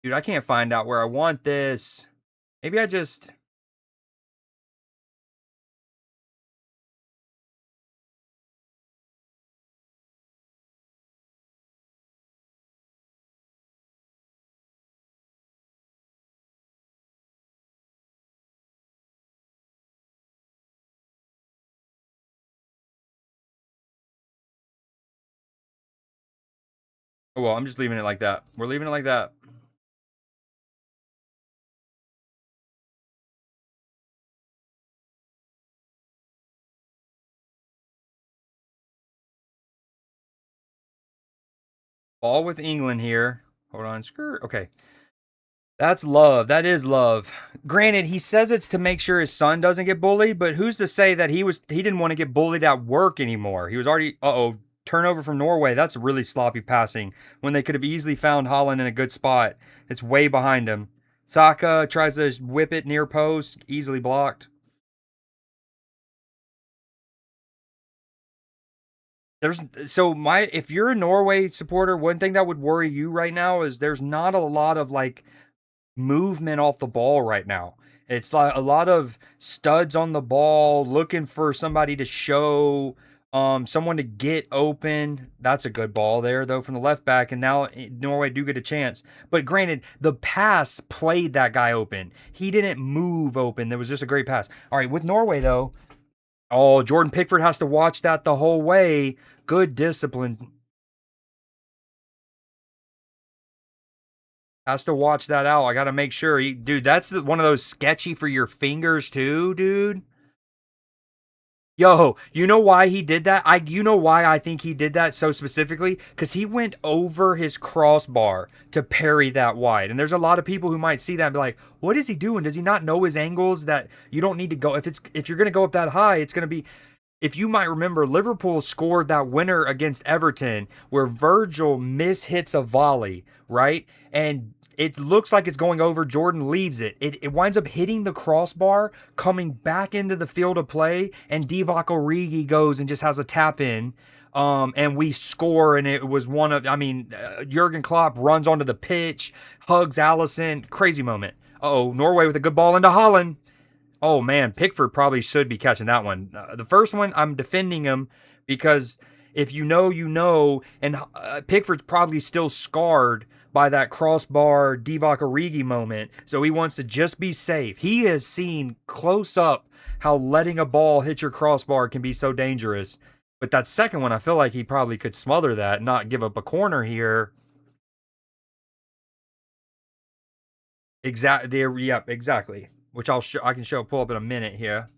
Dude, I can't find out where I want this. Maybe I just. Oh, well, I'm just leaving it like that. We're leaving it like that. Ball with England here. Hold on, skirt. Okay. That's love. That is love. Granted, he says it's to make sure his son doesn't get bullied, but who's to say that he didn't want to get bullied at work anymore? He was already turnover from Norway. That's really sloppy passing when they could have easily found Holland in a good spot. It's way behind him. Saka tries to whip it near post, easily blocked. There's so my if you're a Norway supporter, one thing that would worry you right now is there's not a lot of like movement off the ball right now. It's like a lot of studs on the ball looking for somebody to show someone to get open. That's a good ball there though from the left back, and now Norway do get a chance. But granted, the pass played that guy open. He didn't move open. There was just a great pass. All right, with Norway though, oh, Jordan Pickford has to watch that the whole way. Good discipline. Has to watch that out. I got to make sure. Dude, that's one of those sketchy for your fingers too, dude. Yo, you know why he did that? You know why I think he did that so specifically? Because he went over his crossbar to parry that wide. And there's a lot of people who might see that and be like, what is he doing? Does he not know his angles that you don't need to go if you're gonna go up that high, it's gonna be if you might remember, Liverpool scored that winner against Everton where Virgil mishits a volley, right? And it looks like it's going over. Jordan leaves it. It winds up hitting the crossbar, coming back into the field of play, and Divock Origi goes and just has a tap in. And we score, and it was Jurgen Klopp runs onto the pitch, hugs Allison. Crazy moment. Oh, Norway with a good ball into Holland. Oh man, Pickford probably should be catching that one. The first one, I'm defending him because if you know, you know, and Pickford's probably still scarred by that crossbar Divock Origi moment, so he wants to just be safe. He has seen close up how letting a ball hit your crossbar can be so dangerous. But that second one, I feel like he probably could smother that, not give up a corner here. Exactly. Yep. Exactly. Which I can pull up in a minute here.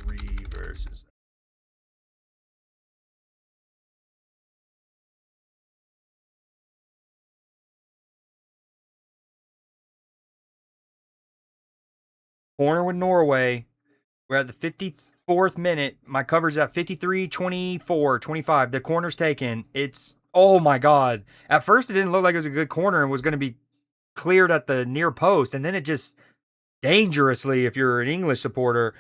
Three versus corner with Norway. We're at the 54th minute. My cover's at 53, 24, 25. The corner's taken. It's, oh my God. At first, it didn't look like it was a good corner and was going to be cleared at the near post. And then it just dangerously, if you're an English supporter,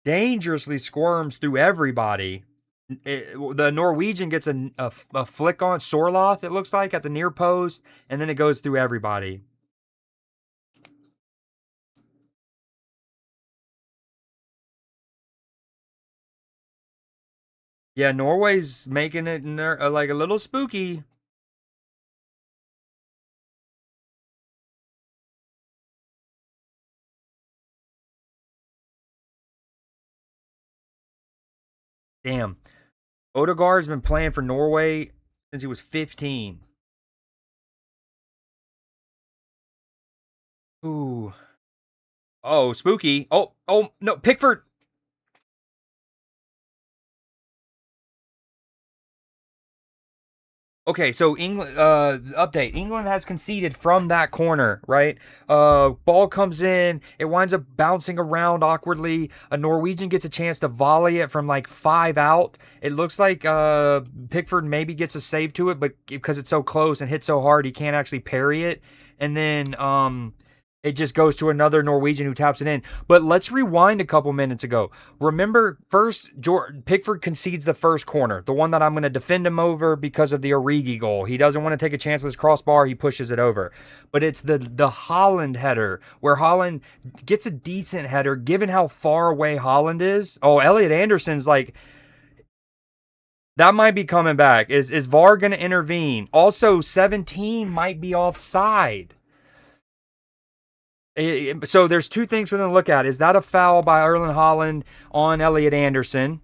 dangerously squirms through everybody. The Norwegian gets a flick on Sorloth, it looks like, at the near post, and then it goes through everybody. Yeah, Norway's making it like a little spooky. Damn. Odegaard's been playing for Norway since he was 15. Ooh. Oh, spooky. Oh, no. Pickford. Okay, so England update. England has conceded from that corner, right? Ball comes in, it winds up bouncing around awkwardly. A Norwegian gets a chance to volley it from like 5 out. It looks like Pickford maybe gets a save to it, but because it's so close and hit so hard, he can't actually parry it. And then it just goes to another Norwegian who taps it in. But let's rewind a couple minutes ago. Remember, first, Pickford concedes the first corner, the one that I'm going to defend him over because of the Origi goal. He doesn't want to take a chance with his crossbar. He pushes it over. But it's the Holland header where Holland gets a decent header given how far away Holland is. Oh, Elliot Anderson's like, that might be coming back. Is VAR going to intervene? Also, 17 might be offside. So there's two things for them to look at. Is that a foul by Erling Haaland on Elliot Anderson?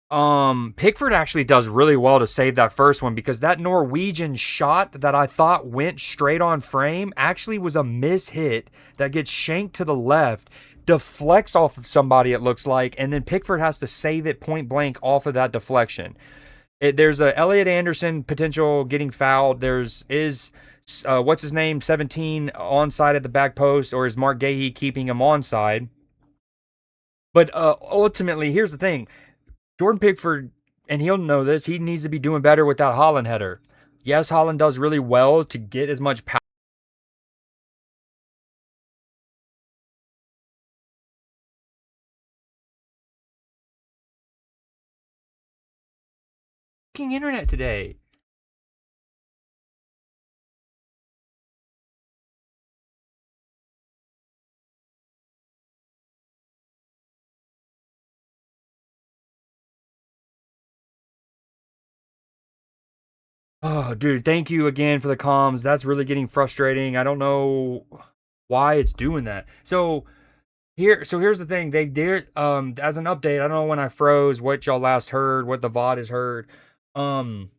Pickford actually does really well to save that first one because that Norwegian shot that I thought went straight on frame actually was a mishit that gets shanked to the left, deflects off of somebody, it looks like, and then Pickford has to save it point blank off of that deflection. There's a Elliot Anderson potential getting fouled. What's his name, 17 onside at the back post, or is Mark Gahey keeping him onside? But ultimately, here's the thing: Jordan Pickford, and he'll know this, he needs to be doing better with that Holland header. Yes, Holland does really well to get as much power. Internet today. Oh, dude, thank you again for the comms. That's really getting frustrating. I don't know why it's doing that. Here's the thing. They did as an update. I don't know when I froze, what y'all last heard, what the VOD has heard. Um,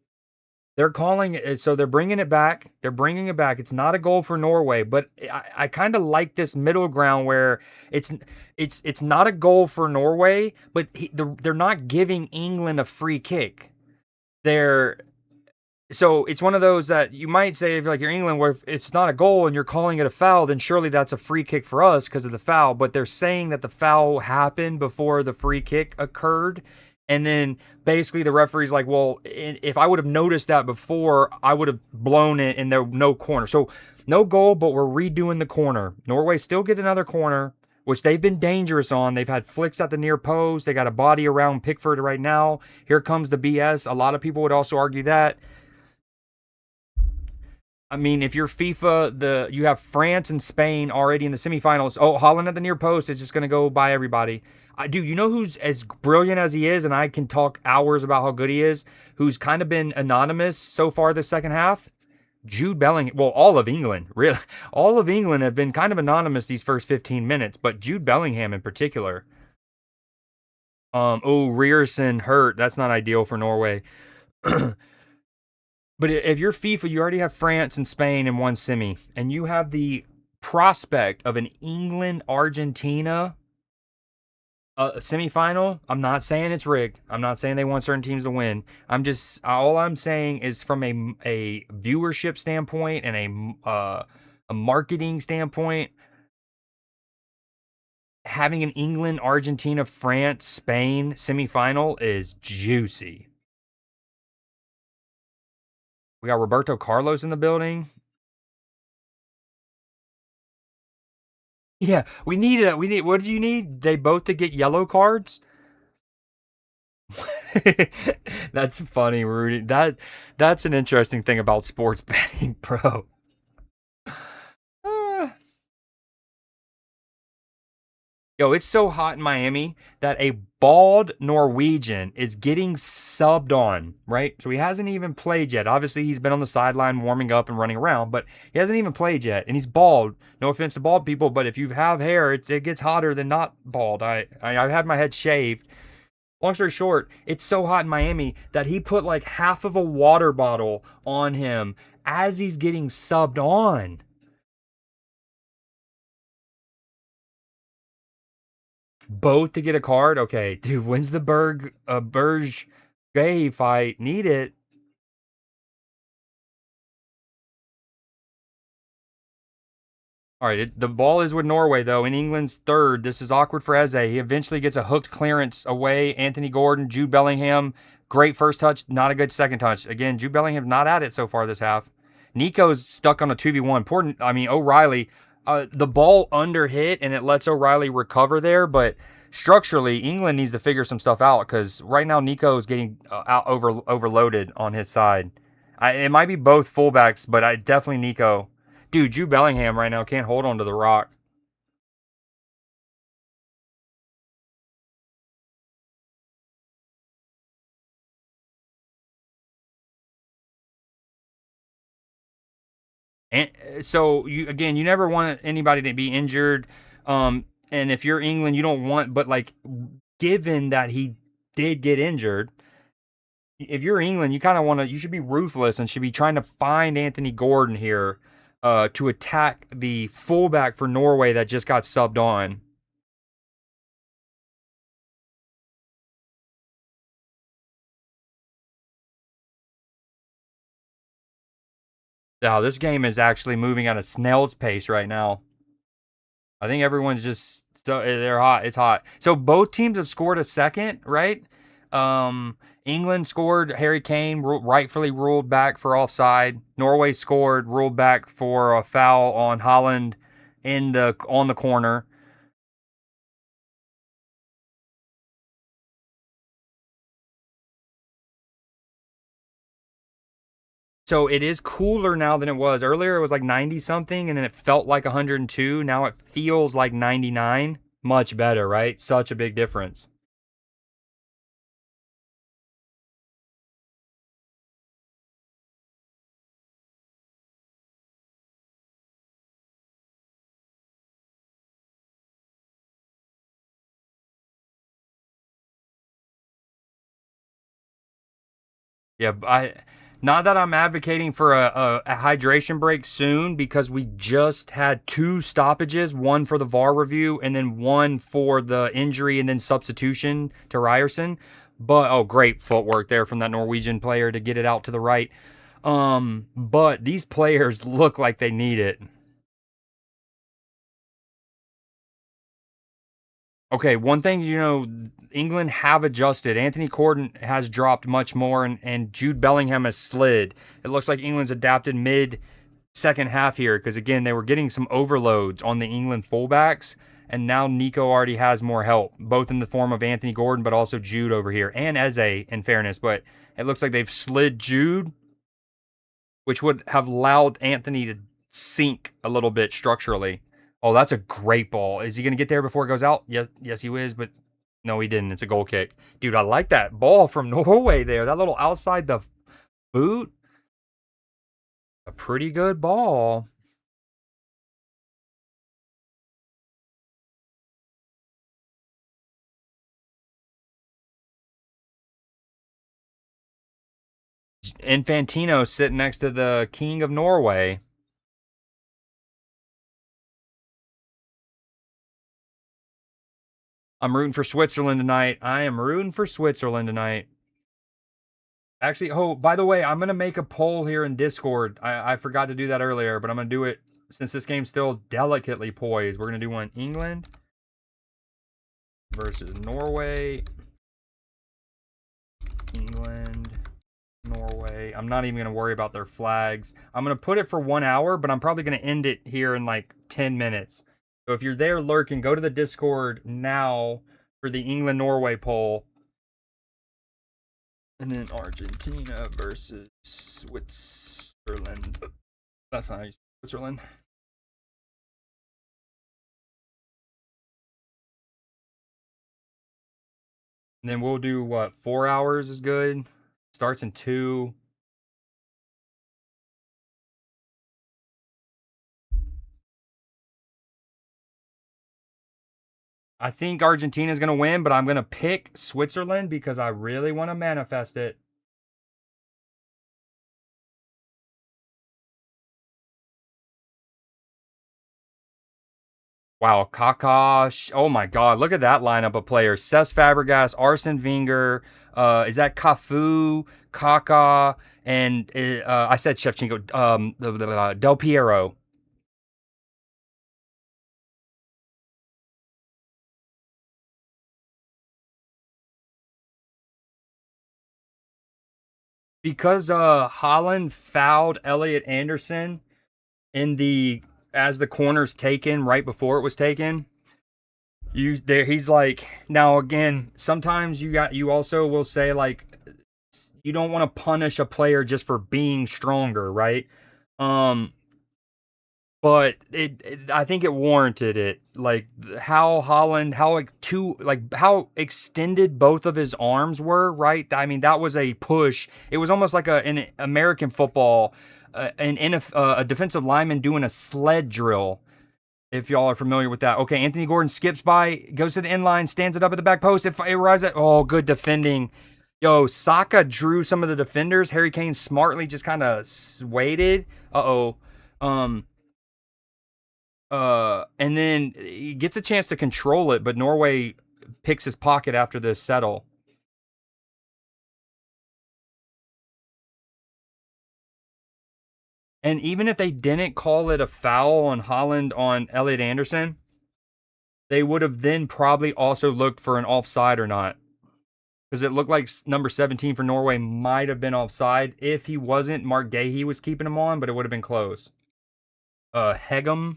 they're calling it, so they're bringing it back. They're bringing it back. It's not a goal for Norway, but I kind of like this middle ground where it's not a goal for Norway, but they're not giving England a free kick. They're so it's one of those that you might say if like you're England, where if it's not a goal and you're calling it a foul, then surely that's a free kick for us because of the foul. But they're saying that the foul happened before the free kick occurred, and then basically the referee's like, well, if I would have noticed that before, I would have blown it and there no corner. So no goal, but we're redoing the corner. Norway still gets another corner, which they've been dangerous on. They've had flicks at the near post. They got a body around Pickford right now. Here comes the BS. A lot of people would also argue that. I mean, if you're FIFA, you have France and Spain already in the semifinals. Oh, Holland at the near post is just going to go by everybody. Dude, you know who's as brilliant as he is, and I can talk hours about how good he is, who's kind of been anonymous so far this second half? Jude Bellingham. Well, all of England, really. All of England have been kind of anonymous these first 15 minutes, but Jude Bellingham in particular. Ryerson hurt. That's not ideal for Norway. But if you're FIFA, you already have France and Spain in one semi, and you have the prospect of an England Argentina semifinal. I'm not saying it's rigged. I'm not saying they want certain teams to win. All I'm saying is from a viewership standpoint and a marketing standpoint, having an England Argentina France Spain semifinal is juicy. We got Roberto Carlos in the building. Yeah, we need what do you need? They both to get yellow cards? That's funny, Rudy. That's an interesting thing about sports betting, bro. Ah. Yo, it's so hot in Miami that a bald Norwegian is getting subbed on, right? So he hasn't even played yet. Obviously, he's been on the sideline warming up and running around, but he hasn't even played yet. And he's bald. No offense to bald people, but if you have hair, it gets hotter than not bald. I've had my head shaved. Long story short, it's so hot in Miami that he put like half of a water bottle on him as he's getting subbed on. Both to get a card. Okay, dude, when's the Berge Gay fight? Need it. All right, the ball is with Norway, though, in England's third. This is awkward for Eze. He eventually gets a hooked clearance away. Anthony Gordon, Jude Bellingham. Great first touch, not a good second touch. Again, Jude Bellingham not at it so far this half. Nico's stuck on a 2v1. O'Reilly, the ball under hit, and it lets O'Reilly recover there, but structurally, England needs to figure some stuff out because right now Nico is getting overloaded on his side. It might be both fullbacks, but I definitely Nico. Dude, Jude Bellingham right now can't hold on to the rock. And so you never want anybody to be injured. And if you're England, you don't want, but like, given that he did get injured, if you're England, you kind of want to, you should be ruthless and should be trying to find Anthony Gordon here, to attack the fullback for Norway that just got subbed on. Now, this game is actually moving at a snail's pace right now. I think everyone's just they're hot. It's hot. So both teams have scored a second, right? England scored. Harry Kane rightfully ruled back for offside. Norway scored, ruled back for a foul on Holland on the corner. So it is cooler now than it was earlier. It was like 90 something, and then it felt like 102. Now it feels like 99. Much better, right? Such a big difference. Yeah, not that I'm advocating for a hydration break soon because we just had two stoppages, one for the VAR review and then one for the injury and then substitution to Ryerson. But oh, great footwork there from that Norwegian player to get it out to the right. But these players look like they need it. Okay, one thing England have adjusted. Anthony Gordon has dropped much more, and Jude Bellingham has slid. It looks like England's adapted mid second half here because again they were getting some overloads on the England fullbacks, and now Nico already has more help, both in the form of Anthony Gordon but also Jude over here and Eze. In fairness, but it looks like they've slid Jude, which would have allowed Anthony to sink a little bit structurally. Oh, that's a great ball. Is he going to get there before it goes out? Yes, he is, but no, he didn't. It's a goal kick. Dude, I like that ball from Norway there. That little outside the boot. A pretty good ball. Infantino sitting next to the King of Norway. I'm rooting for Switzerland tonight. I am rooting for Switzerland tonight. Actually, oh, by the way, I'm going to make a poll here in Discord. I forgot to do that earlier, but I'm going to do it since this game's still delicately poised. We're going to do one England versus Norway. England, Norway. I'm not even going to worry about their flags. I'm going to put it for 1 hour, but I'm probably going to end it here in like 10 minutes. So if you're there lurking, go to the Discord now for the England-Norway poll. And then Argentina versus Switzerland. That's not how you say Switzerland. And then we'll do what? 4 hours is good. Starts in 2. I think Argentina's going to win, but I'm going to pick Switzerland because I really want to manifest it. Wow, Kaká. Oh my God, look at that lineup of players. Cesc Fabregas, Arsene Wenger. Is that Cafu, Kaká, and I said Shevchenko. Del Piero. because Holland fouled Elliot Anderson in the as the corner's taken right before it was taken. You there he's like, now again, sometimes you also will say like, you don't want to punish a player just for being stronger, right? Um but I think it warranted it. Like how Holland, how like how extended both of his arms were, right? I mean, that was a push. It was almost like in American football, a defensive lineman doing a sled drill. If y'all are familiar with that. Okay, Anthony Gordon skips by, goes to the end line, stands it up at the back post. It arrives at, oh, good defending. Yo, Saka drew some of the defenders. Harry Kane smartly just kind of waited. Uh-oh. Um, and then he gets a chance to control it, but Norway picks his pocket after this settle. And even if they didn't call it a foul on Holland on Elliot Anderson, they would have then probably also looked for an offside or not. Because it looked like number 17 for Norway might have been offside. If he wasn't, Mark Gahey was keeping him on, but it would have been close. Hegem.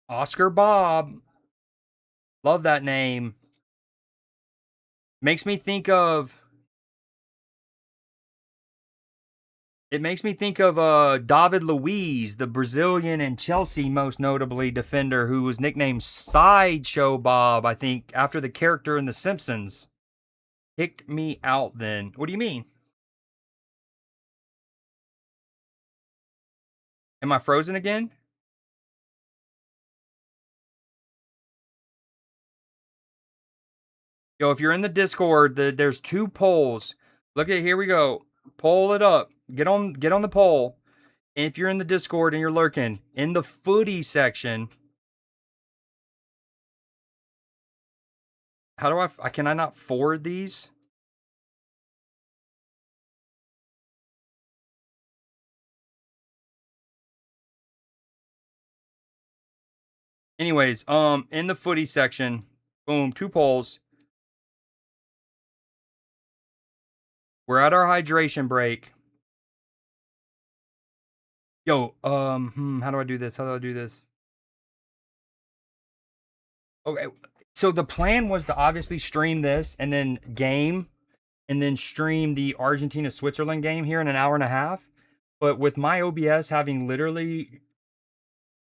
Oscar Bob. Love that name. Makes me think of David Luiz, the Brazilian and Chelsea most notably defender who was nicknamed Sideshow Bob, I think, after the character in The Simpsons. Kicked me out then. What do you mean? Am I frozen again? Yo, if you're in the Discord, there's two polls. Look at here we go. Poll it up. Get on the poll. And if you're in the Discord and you're lurking in the footy section, how do I can I not forward these? Anyways, in the footy section, boom, two polls. We're at our hydration break. Yo, how do I do this? How do I do this? Okay, so the plan was to obviously stream this and then game and then stream the Argentina Switzerland game here in an hour and a half. But with my OBS having literally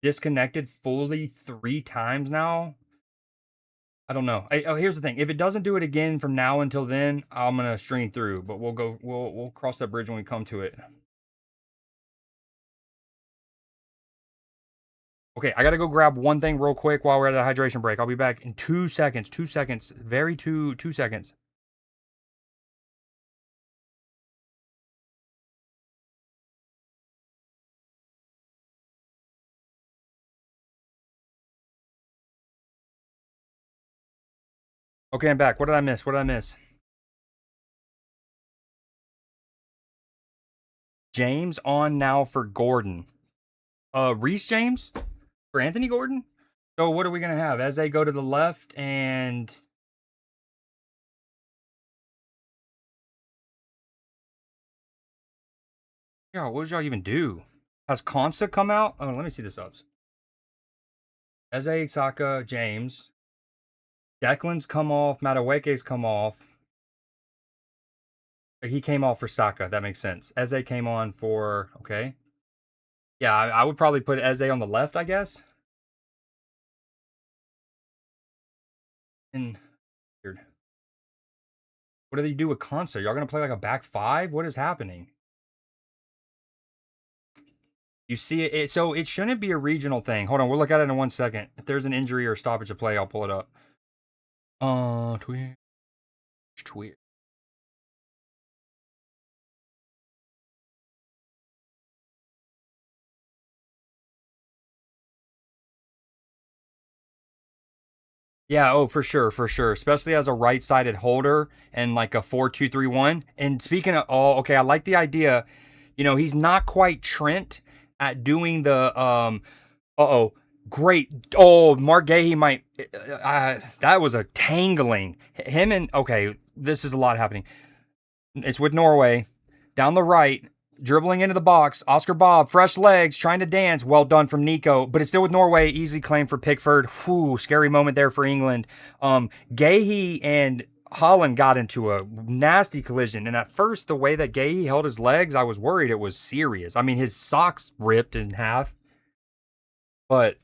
disconnected fully 3 times now, I don't know. Here's the thing: if it doesn't do it again from now until then, I'm gonna stream through. But we'll cross that bridge when we come to it. Okay, I gotta go grab one thing real quick while we're at the hydration break. I'll be back in 2 seconds. 2 seconds. Very 2 seconds. Okay, I'm back. What did I miss? What did I miss? James on now for Gordon. Reese James for Anthony Gordon. So what are we gonna have? As they go to the left and yeah, what did y'all even do? Has Konsa come out? Oh, let me see the subs. Eze, Saka, James. Declan's come off. Mataweke's come off. He came off for Saka. That makes sense. Eze came on for okay. Yeah, I would probably put Eze on the left, I guess. And weird. What do they do with Konsa? Y'all gonna play like a back five? What is happening? You see it, so it shouldn't be a regional thing. Hold on, we'll look at it in 1 second. If there's an injury or stoppage of play, I'll pull it up. Tweet. Yeah, oh, for sure, for sure. Especially as a right-sided holder and like a 4-2-3-1. And speaking of okay, I like the idea. He's not quite Trent at doing the uh-oh. Great. Oh, Mark Gahey might that was a tangling. Him and okay, this is a lot happening. It's with Norway. Down the right, dribbling into the box. Oscar Bob, fresh legs, trying to dance. Well done from Nico, but it's still with Norway. Easy claim for Pickford. Whew, scary moment there for England. Gahey and Holland got into a nasty collision, and at first, the way that Gahey held his legs, I was worried it was serious. I mean, his socks ripped in half, but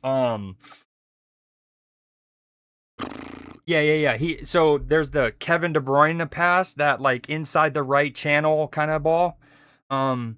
yeah. So there's the Kevin De Bruyne pass, that like inside the right channel kind of ball. Um,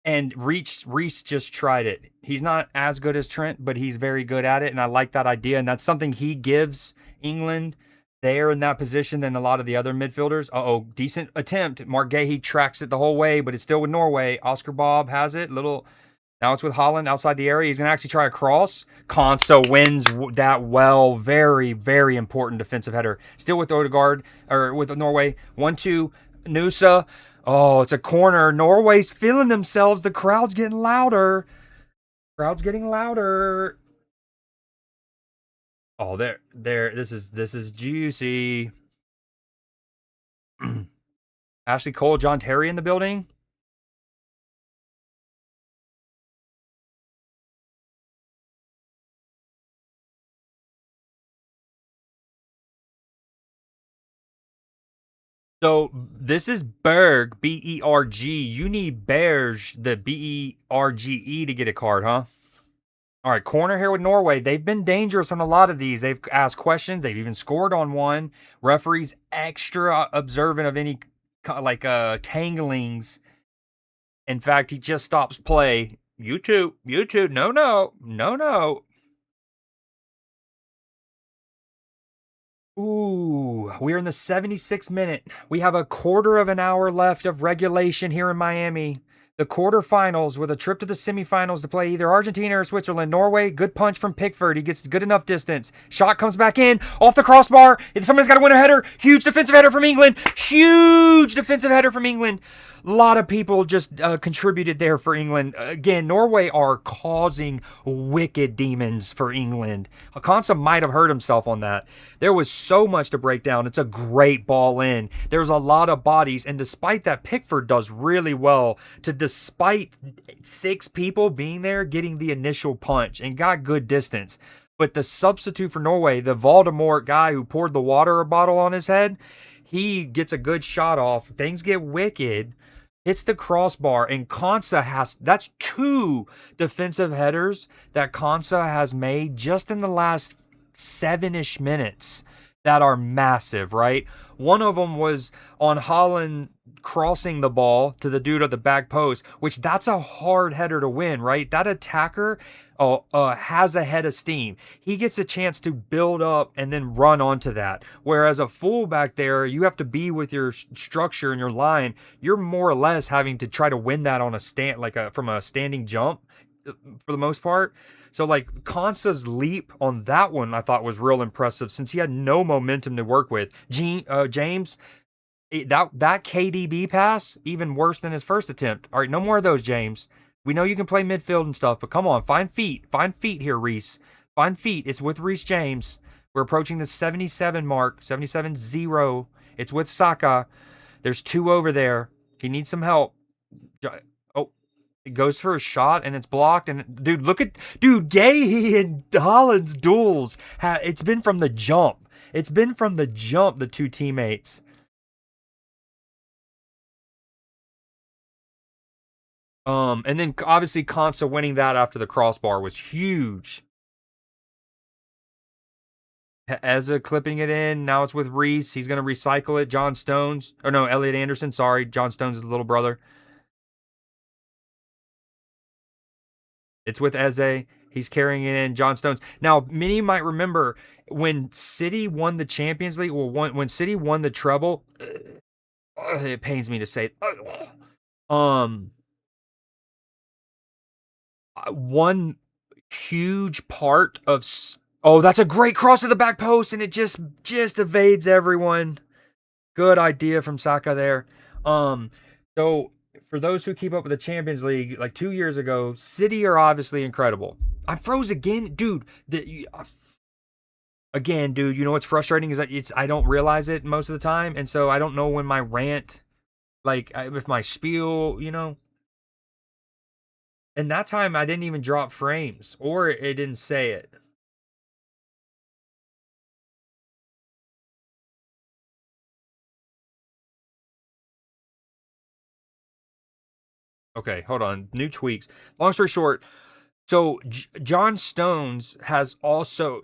And Reece just tried it. He's not as good as Trent, but he's very good at it, and I like that idea. And that's something he gives England there in that position than a lot of the other midfielders. Decent attempt. Mark Gahey tracks it the whole way, but it's still with Norway. Oscar Bob has it. Now it's with Holland outside the area. He's going to actually try a cross. Konsa wins that well. Very, very important defensive header. Still with Odegaard, or with Norway. 1-2. Nusa. Oh, it's a corner. Norway's feeling themselves. The crowd's getting louder. Crowd's getting louder. Oh, there. This is juicy. Ashley Cole, John Terry in the building. So this is Berg, Berg. You need Berge, the Berge to get a card, huh? All right, corner here with Norway. They've been dangerous on a lot of these. They've asked questions. They've even scored on one. Referees extra observant of any like tanglings. In fact, he just stops play. You two. No. Ooh, we're in the 76th minute. We have a quarter of an hour left of regulation here in Miami. The quarterfinals with a trip to the semifinals to play either Argentina or Switzerland. Norway, good punch from Pickford. He gets good enough distance. Shot comes back in, off the crossbar. Somebody's got to win a header. Huge defensive header from England. Huge defensive header from England. A lot of people just contributed there for England. Again, Norway are causing wicked demons for England. Konsa might have hurt himself on that. There was so much to break down. It's a great ball in. There's a lot of bodies, and despite that, Pickford does really well to, despite 6 people being there, getting the initial punch and got good distance. But the substitute for Norway, the Voldemort guy who poured the water bottle on his head, he gets a good shot off. Things get wicked. Hits the crossbar, and Konsa that's 2 defensive headers that Konsa has made just in the last 7-ish minutes that are massive, right? One of them was on Holland crossing the ball to the dude at the back post, which that's a hard header to win, right? That attacker has a head of steam. He gets a chance to build up and then run onto that. Whereas a fullback there, you have to be with your structure and your line. You're more or less having to try to win that on a stand, from a standing jump, for the most part. So like Konsa's leap on that one, I thought was real impressive since he had no momentum to work with. James, that KDB pass, even worse than his first attempt. All right, no more of those, James. We know you can play midfield and stuff, but come on, find feet. Find feet here, Reece. Find feet. It's with Reece James. We're approaching the 77 mark, 77-0. It's with Saka. There's 2 over there. He needs some help. Oh, it goes for a shot and it's blocked. And dude, Gahey and Holland's duels. It's been from the jump. The 2 teammates. And then obviously Konsa winning that after the crossbar was huge. Eza clipping it in. Now it's with Reece. He's going to recycle it. John Stones. Or no, Elliot Anderson. Sorry. John Stones is the little brother. It's with Eze. He's carrying it in. John Stones. Now, many might remember when City won the Champions League, when City won the treble, it pains me to say, um, one huge part of Oh, that's a great cross to the back post, and it just evades everyone. Good idea from Saka there. Um, so for those who keep up with the Champions League, like 2 years ago, City are obviously incredible. I froze again, dude. Again, dude. You know what's frustrating is that I don't realize it most of the time, and so I don't know when my rant, like if my spiel, And that time I didn't even drop frames, or it didn't say it. Okay, hold on. New tweaks. Long story short, so John Stones has also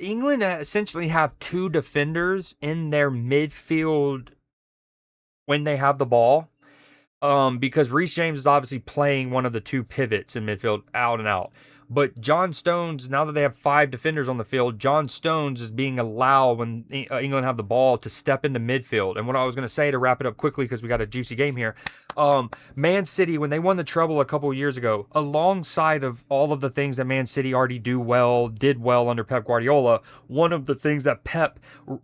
England essentially have two defenders in their midfield when they have the ball. Because Reece James is obviously playing one of the two pivots in midfield out and out. But John Stones, now that they have five defenders on the field, John Stones is being allowed when England have the ball to step into midfield. And what I was going to say to wrap it up quickly because we got a juicy game here, Man City, when they won the treble a couple of years ago, alongside of all of the things that Man City already did well under Pep Guardiola, one of the things that Pep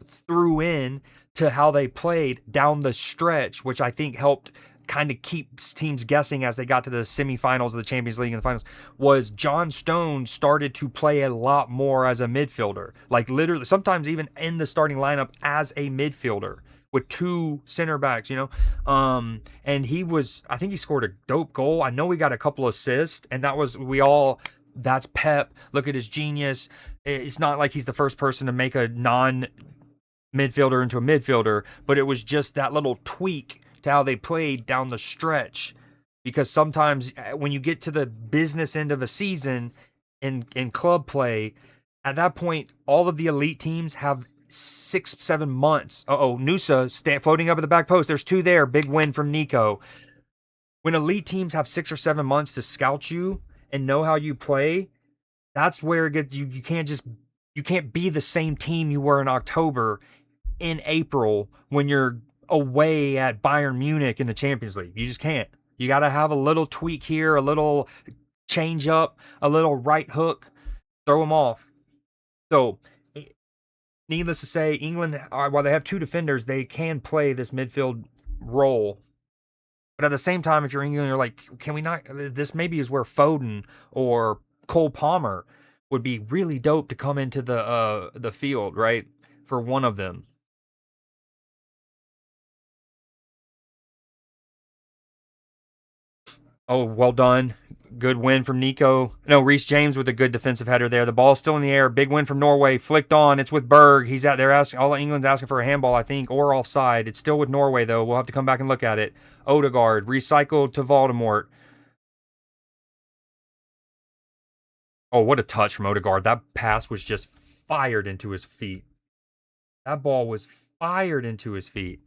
threw in to how they played down the stretch, which I think helped kind of keeps teams guessing as they got to the semifinals of the Champions League and the finals, was John Stones started to play a lot more as a midfielder. Like literally, sometimes even in the starting lineup as a midfielder with two center backs. And I think he scored a dope goal. I know he got a couple assists, and that's Pep. Look at his genius. It's not like he's the first person to make a non midfielder into a midfielder, but it was just that little tweak to how they played down the stretch. Because sometimes when you get to the business end of a season in club play, at that point, all of the elite teams have 6-7 months. Nusa floating up at the back post. There's two there. Big win from Nico. When elite teams have 6 or 7 months to scout you and know how you play, that's where you can't be the same team you were in October in April when you're away at Bayern Munich in the Champions League. You just can't. You got to have a little tweak here, a little change up, a little right hook, throw them off. So, needless to say, England, while they have two defenders, they can play this midfield role. But at the same time, if you're England, you're like, can we not? This maybe is where Foden or Cole Palmer would be really dope to come into the field, right? For one of them. Oh, well done. Good win from Nico. No, Reece James with a good defensive header there. The ball's still in the air. Big win from Norway. Flicked on. It's with Berg. He's out there asking. All England's asking for a handball, I think, or offside. It's still with Norway though. We'll have to come back and look at it. Odegaard recycled to Voldemort. Oh, what a touch from Odegaard. That pass was just fired into his feet. That ball was fired into his feet.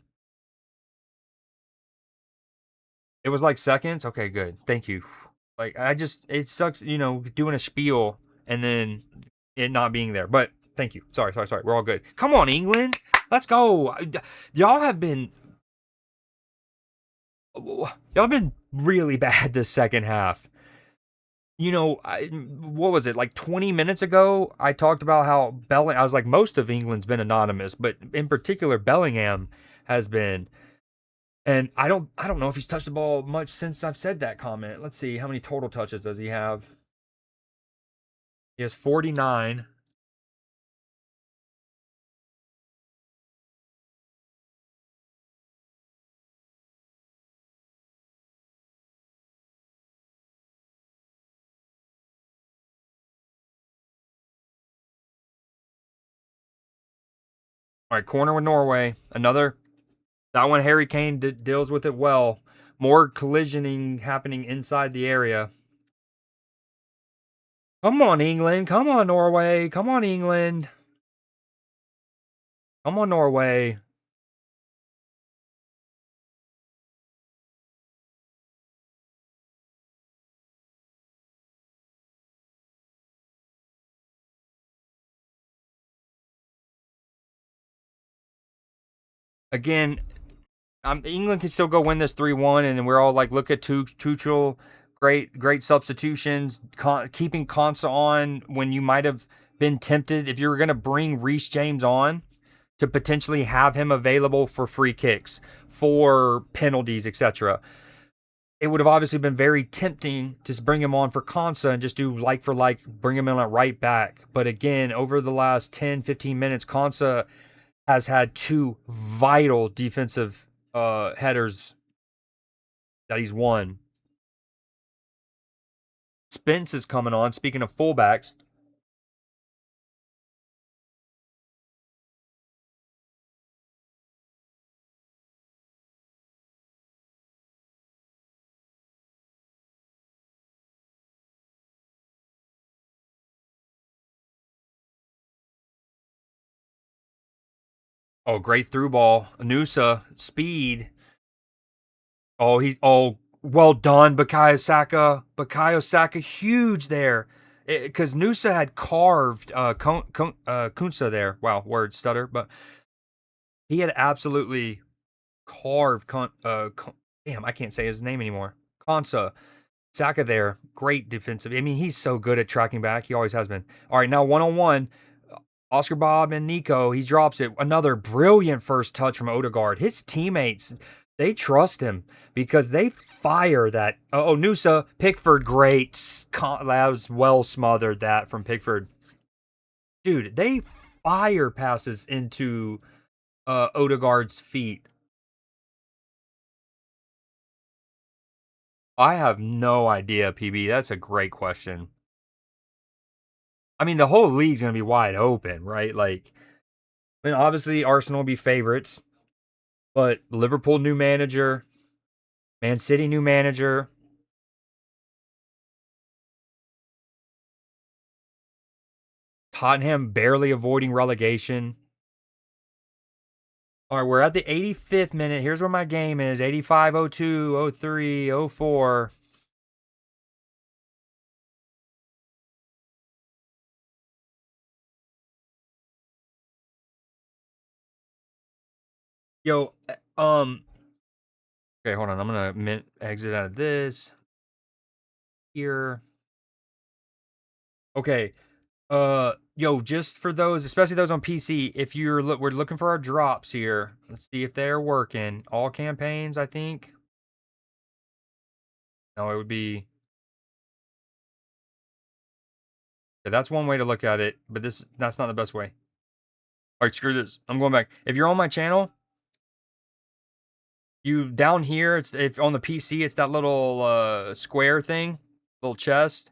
It was like seconds. Okay, good. Thank you. Like it sucks, doing a spiel and then it not being there. But thank you. Sorry. We're all good. Come on, England. Let's go. Y'all have been really bad this second half. What was it, like 20 minutes ago? I talked about how I was like, most of England's been anonymous, but in particular, Bellingham has been. And I don't know if he's touched the ball much since I've said that comment. Let's see, how many total touches does he have? He has 49. All right, corner with Norway. Another. That one, Harry Kane deals with it well. More collisioning happening inside the area. Come on, England. Come on, Norway. Come on, England. Come on, Norway. Again, England can still go win this 3-1, and we're all like, look at Tuchel. Great substitutions, keeping Konsa on when you might have been tempted, if you were going to bring Reece James on, to potentially have him available for free kicks, for penalties, etc., it would have obviously been very tempting to bring him on for Konsa and just do like for like, bring him in at right back. But again, over the last 10, 15 minutes, Konsa has had two vital defensive headers that he's won. Spence is coming on. Speaking of fullbacks, oh, great through ball. Anusa, speed. Well done, Bukayo Saka. Bukayo Saka, huge there. Because Nusa had carved Kunsa there. Wow, word stutter. But he had absolutely carved. Damn, I can't say his name anymore. Konsa. Saka there. Great defensive. I mean, he's so good at tracking back. He always has been. All right, now 1-on-1. Oscar Bob and Nico, he drops it. Another brilliant first touch from Odegaard. His teammates, they trust him because they fire that. Oh, Nusa, Pickford, great. That was well smothered, that from Pickford. Dude, they fire passes into Odegaard's feet. I have no idea, PB. That's a great question. I mean, the whole league's going to be wide open, right? Like, I mean, obviously, Arsenal will be favorites, but Liverpool new manager, Man City new manager. Tottenham barely avoiding relegation. All right, we're at the 85th minute. Here's where my game is. 85, 02, 03, 04. Yo, okay, hold on. I'm going to exit out of this here. Okay. Yo, just for those, especially those on PC, if we're looking for our drops here. Let's see if they're working. All campaigns, I think. No, it would be. Yeah, that's one way to look at it, but that's not the best way. All right, screw this. I'm going back. If you're on my channel, you down here, it's if on the PC, it's that little square thing, little chest.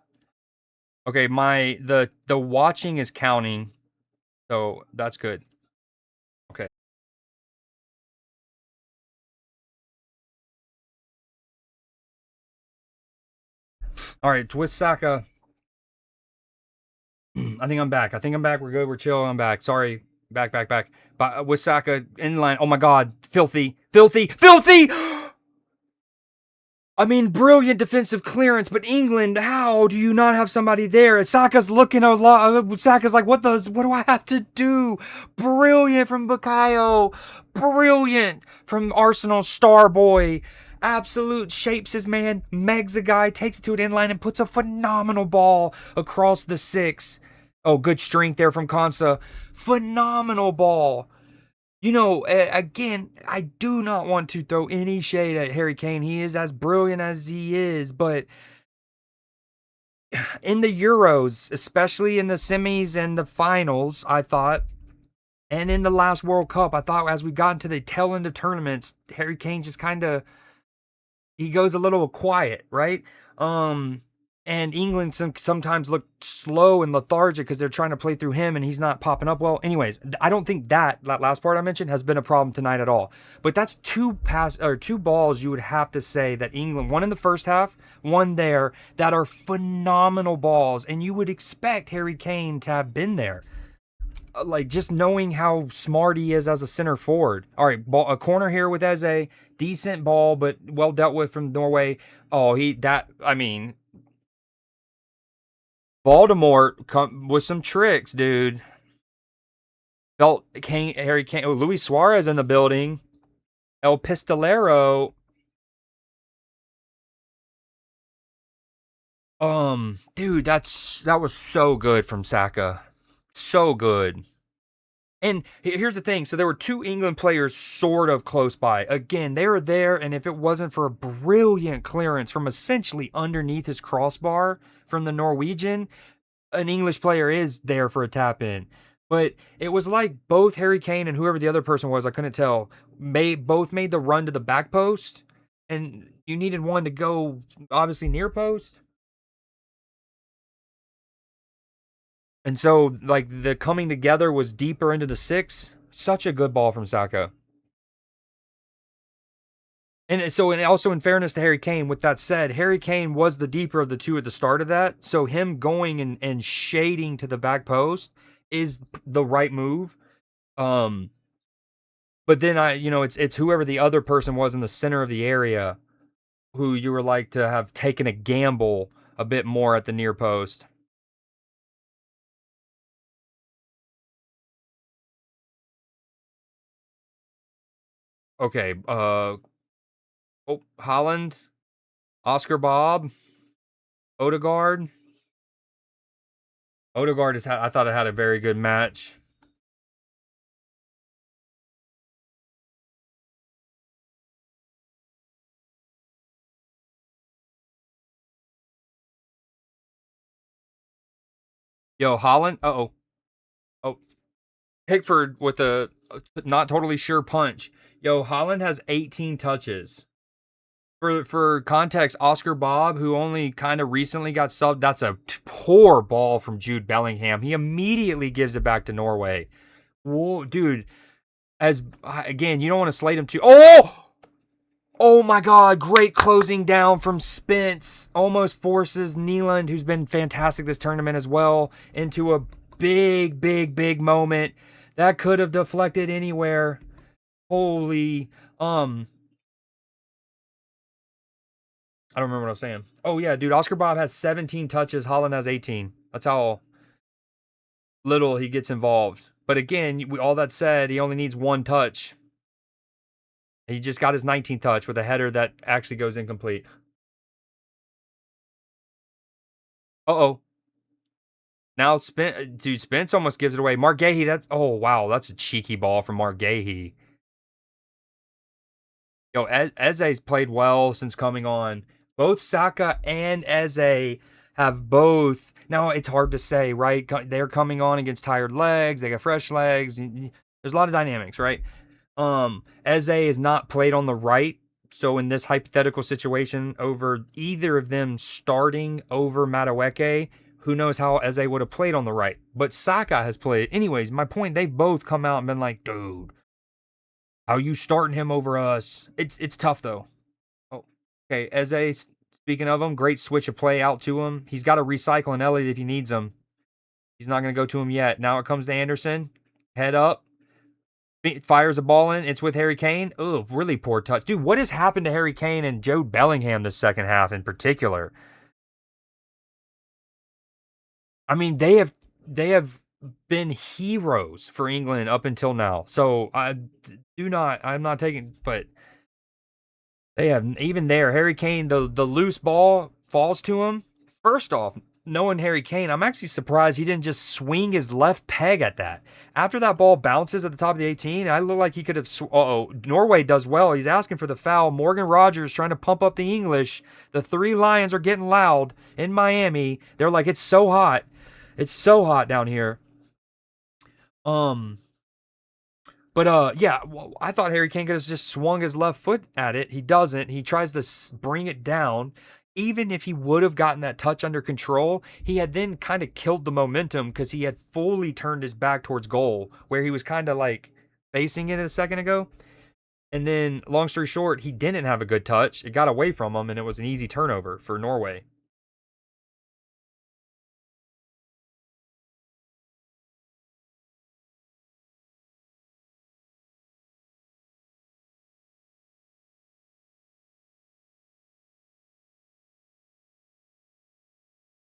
Okay, the watching is counting, so that's good. Okay. All right, with Saka. I think I'm back. We're good. We're chill. I'm back. Sorry. Back. But with Saka in line. Oh my God. Filthy. I mean, brilliant defensive clearance, but England, how do you not have somebody there? Saka's looking a lot. Saka's like, what do I have to do? Brilliant from Bukayo. Brilliant from Arsenal star boy. Absolute shapes his man, megs a guy, takes it to an inline and puts a phenomenal ball across the 6. Oh, good strength there from Konsa. Phenomenal ball. You know, again, I do not want to throw any shade at Harry Kane. He is as brilliant as he is, but in the Euros, especially in the semis and the finals, I thought, and in the last World Cup, I thought as we got into the tail end of tournaments, Harry Kane just kind of, he goes a little quiet, right? And England sometimes look slow and lethargic because they're trying to play through him and he's not popping up well. Anyways, I don't think that last part I mentioned has been a problem tonight at all. But that's two balls you would have to say that England, one in the first half, one there, that are phenomenal balls, and you would expect Harry Kane to have been there. Like, just knowing how smart he is as a center forward. All right, a corner here with Eze, decent ball, but well dealt with from Norway. Oh, I mean, Baltimore with some tricks, dude. Harry Kane, Luis Suarez in the building. El Pistolero. Dude, that was so good from Saka. So good. And here's the thing. So there were two England players sort of close by. Again, they were there, and if it wasn't for a brilliant clearance from essentially underneath his crossbar from the Norwegian, an English player is there for a tap in. But it was like both Harry Kane and whoever the other person was, I couldn't tell, both made the run to the back post, and you needed one to go obviously near post. And so, like, the coming together was deeper into the six. Such a good ball from Saka. And so, and also in fairness to Harry Kane, with that said, Harry Kane was the deeper of the two at the start of that. So him going and shading to the back post is the right move. Um, but then it's whoever the other person was in the center of the area who you were like to have taken a gamble a bit more at the near post. Okay, Holland, Oscar Bob, Odegaard. Odegaard I thought it had a very good match. Yo, Holland. Oh, Pickford with a not totally sure punch. Yo, Holland has 18 touches. For context, Oscar Bob, who only kind of recently got subbed, that's a poor ball from Jude Bellingham. He immediately gives it back to Norway. Whoa, dude. As again, you don't want to slate him too. Oh my God! Great closing down from Spence. Almost forces Nealand, who's been fantastic this tournament as well, into a big moment that could have deflected anywhere. Holy, I don't remember what I was saying. Oh yeah, dude, Oscar Bob has 17 touches. Holland has 18. That's how little he gets involved. But again, all that said, he only needs one touch. He just got his 19th touch with a header that actually goes incomplete. Uh-oh. Now, Spence almost gives it away. Mark Gahey, that's a cheeky ball from Mark Gahey. Yo, Eze's played well since coming on. Both Saka and Eze have both. Now, it's hard to say, right? They're coming on against tired legs. They got fresh legs. There's a lot of dynamics, right? Eze is not played on the right. So in this hypothetical situation, over either of them starting over Madueke, who knows how Eze would have played on the right. But Saka has played. Anyways, my point, they've both come out and been like, dude, how you starting him over us? It's tough though. Oh, okay. Eze, speaking of him, great switch of play out to him. He's got to recycle an Elliott if he needs him. He's not going to go to him yet. Now it comes to Anderson. Head up. Fires a ball in. It's with Harry Kane. Oh, really poor touch. Dude, what has happened to Harry Kane and Jude Bellingham this second half in particular? I mean, they have been heroes for England up until now. So I'm not taking, but they have even there. Harry Kane, the loose ball falls to him. First off, knowing Harry Kane, I'm actually surprised he didn't just swing his left peg at that. After that ball bounces at the top of the 18, I look like he could have. Norway does well. He's asking for the foul. Morgan Rogers trying to pump up the English. The three Lions are getting loud in Miami. They're like, it's so hot. It's so hot down here. Um, but yeah, I thought Harry Kane could have just swung his left foot at it. He doesn't. He tries to bring it down. Even if he would have gotten that touch under control, he had then kind of killed the momentum because he had fully turned his back towards goal, where he was kind of like facing it a second ago. And then, long story short, he didn't have a good touch. It got away from him, and it was an easy turnover for Norway.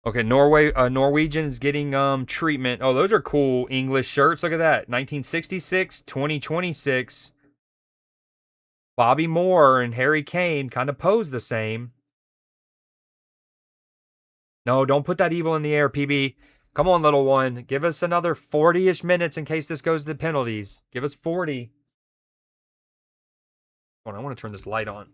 Okay, Norwegian is getting treatment. Oh, those are cool English shirts. Look at that. 1966, 2026. Bobby Moore and Harry Kane kind of pose the same. No, don't put that evil in the air, PB. Come on, little one. Give us another 40-ish minutes in case this goes to penalties. Give us 40. Hold on, I want to turn this light on.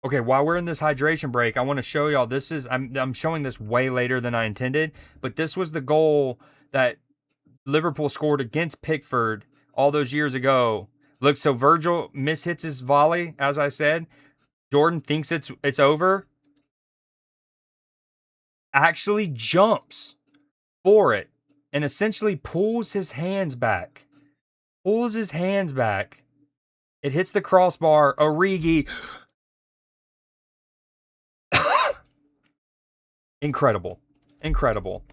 Okay, while we're in this hydration break, I want to show y'all this is I'm showing this way later than I intended, but this was the goal that Liverpool scored against Pickford all those years ago. Look, so Virgil mishits his volley, as I said. Jordan thinks it's over, actually jumps for it, and essentially pulls his hands back. Pulls his hands back. It hits the crossbar. Origi. Incredible. Incredible.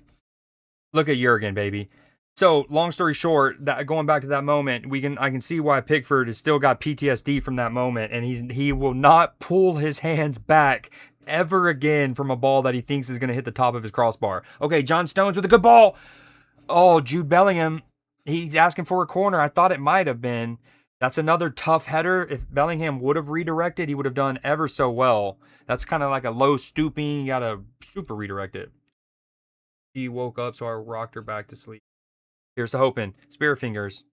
Look at Jurgen, baby. So, long story short, that going back to that moment, I can see why Pickford has still got PTSD from that moment, and he will not pull his hands back ever again from a ball that he thinks is going to hit the top of his crossbar. Okay, John Stones with a good ball. Oh, Jude Bellingham, he's asking for a corner. I thought it might have been. That's another tough header. If Bellingham would have redirected, he would have done ever so well. That's kind of like a low stooping. You got to super redirect it. She woke up, so I rocked her back to sleep. Here's to hoping. Spear fingers.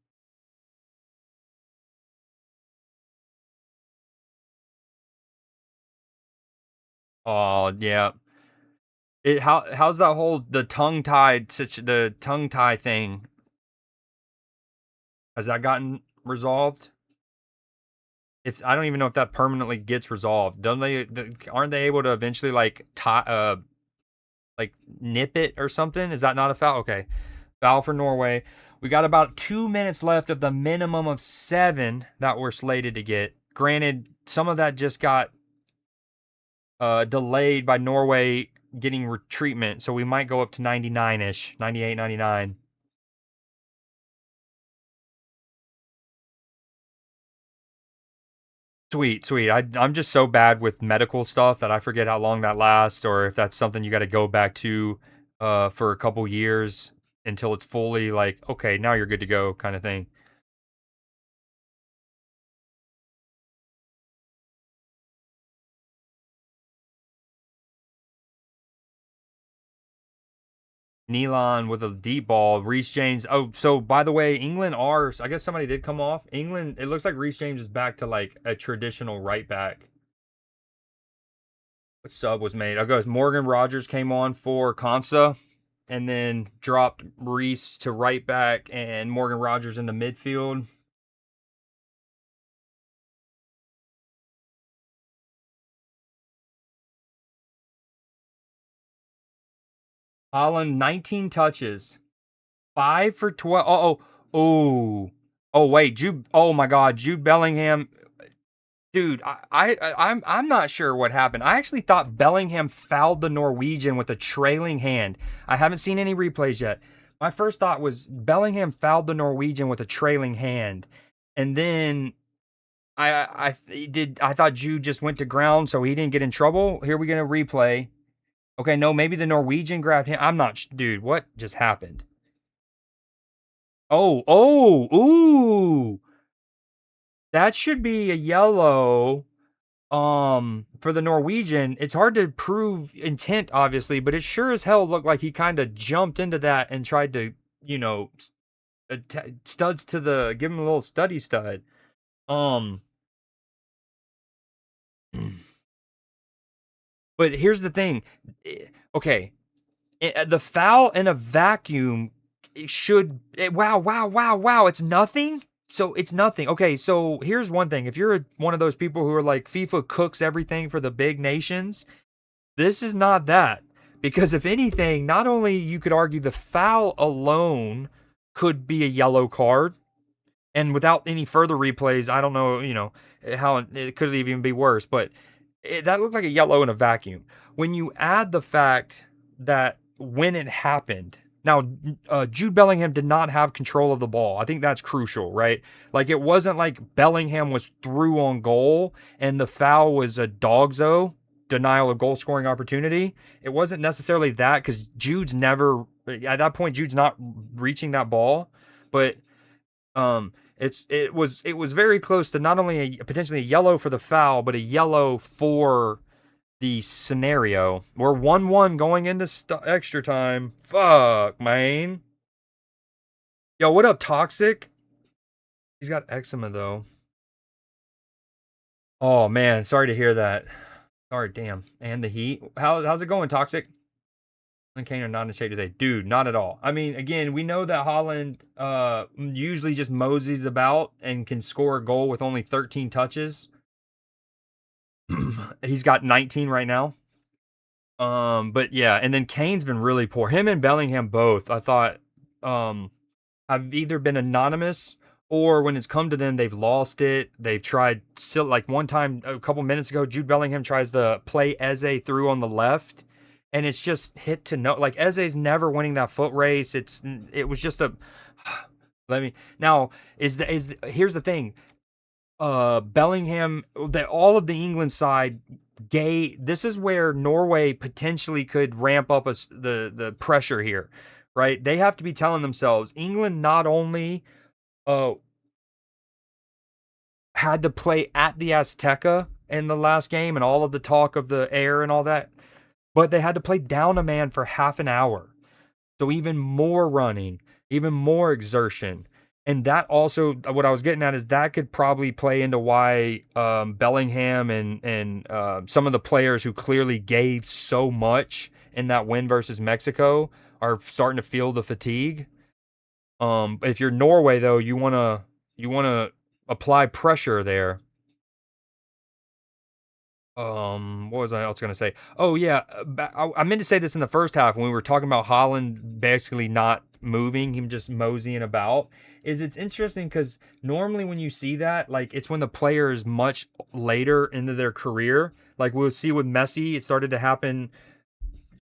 Oh yeah. How's that whole the tongue tie thing? Has that gotten resolved? If I don't even know if that permanently gets resolved. Don't they? Aren't they able to eventually like like nip it or something? Is that not a foul? Okay, foul for Norway. We got about 2 minutes left of the minimum of 7 that we're slated to get. Granted, some of that just got delayed by Norway getting retreatment, so we might go up to 99-ish, 98, 99. Sweet, sweet. I'm just so bad with medical stuff that I forget how long that lasts, or if that's something you got to go back to for a couple years until it's fully like, okay, now you're good to go kind of thing. Nealon with a deep ball. Reece James. Oh, so by the way, England are. I guess somebody did come off. England. It looks like Reece James is back to like a traditional right back. What sub was made? I guess Morgan Rogers came on for Konsa, and then dropped Reece to right back and Morgan Rogers in the midfield. Holland 19 touches, 5 for 12. Oh, wait, Jude. Oh my God, Jude Bellingham. Dude, I'm not sure what happened. I actually thought Bellingham fouled the Norwegian with a trailing hand. I haven't seen any replays yet. My first thought was Bellingham fouled the Norwegian with a trailing hand, and then I thought Jude just went to ground so he didn't get in trouble. Here we get a replay. Okay, no, maybe the Norwegian grabbed him. I'm not, dude. What just happened? Ooh, that should be a yellow. For the Norwegian, it's hard to prove intent, obviously, but it sure as hell looked like he kind of jumped into that and tried to, studs to the give him a little study stud. Um, but here's the thing. Okay, the foul in a vacuum should. Wow. It's nothing. So it's nothing. Okay, so here's one thing. If you're one of those people who are like FIFA cooks everything for the big nations, this is not that. Because if anything, not only you could argue the foul alone could be a yellow card, and without any further replays, I don't know, how it could even be worse, but that looked like a yellow in a vacuum. When you add the fact that when it happened, Now, Jude Bellingham did not have control of the ball. I think that's crucial, right? Like, it wasn't like Bellingham was through on goal and the foul was a dogzo, denial of goal scoring opportunity. It wasn't necessarily that because Jude's never, at that point, Jude's not reaching that ball. But it was very close to not only potentially a yellow for the foul, but a yellow for the scenario. We're 1-1 going into extra time. Fuck, man. Yo, what up, Toxic? He's got eczema, though. Oh, man. Sorry to hear that. Sorry, damn. And the heat. How's it going, Toxic? And Kane are not in shape today. Dude, not at all. I mean, again, we know that Holland usually just moseys about and can score a goal with only 13 touches. He's got 19 right now. But yeah, and then Kane's been really poor. Him and Bellingham both, I thought, have either been anonymous or when it's come to them, they've lost it. They've tried, like one time a couple minutes ago, Jude Bellingham tries to play Eze through on the left, and it's just hit to no. Like Eze's never winning that foot race. It was just a. Let me now here's the thing. Bellingham, that all of the England side this is where Norway potentially could ramp up the pressure here, right? They have to be telling themselves England not only uh had to play at the Azteca in the last game and all of the talk of the air and all that, but they had to play down a man for half an hour. So even more running, even more exertion. And that also, what I was getting at is that could probably play into why Bellingham and some of the players who clearly gave so much in that win versus Mexico are starting to feel the fatigue. If you're Norway though, you wanna apply pressure there. What was I else gonna say? Oh yeah, I meant to say this in the first half when we were talking about Holland basically not moving, him just moseying about. It's interesting because normally when you see that, like it's when the player is much later into their career. Like we'll see with Messi, it started to happen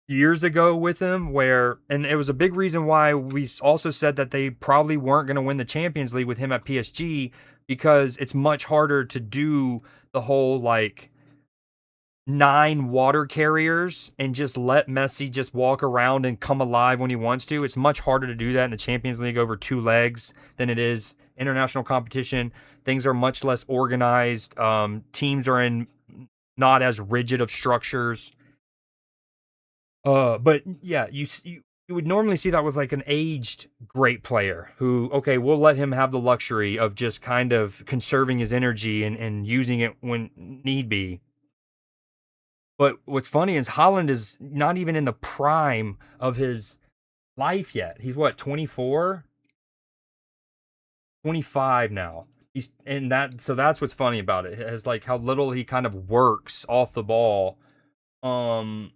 years ago with him, and it was a big reason why we also said that they probably weren't going to win the Champions League with him at PSG because it's much harder to do the whole like 9 water carriers and just let Messi just walk around and come alive when he wants to. It's much harder to do that in the Champions League over 2 legs than it is international competition. Things are much less organized. Teams are in not as rigid of structures. But yeah, you would normally see that with like an aged great player who, okay, we'll let him have the luxury of just kind of conserving his energy and using it when need be. But what's funny is Holland is not even in the prime of his life yet. He's what, 24, 25 now. He's and that so that's what's funny about it. Is like how little he kind of works off the ball. Um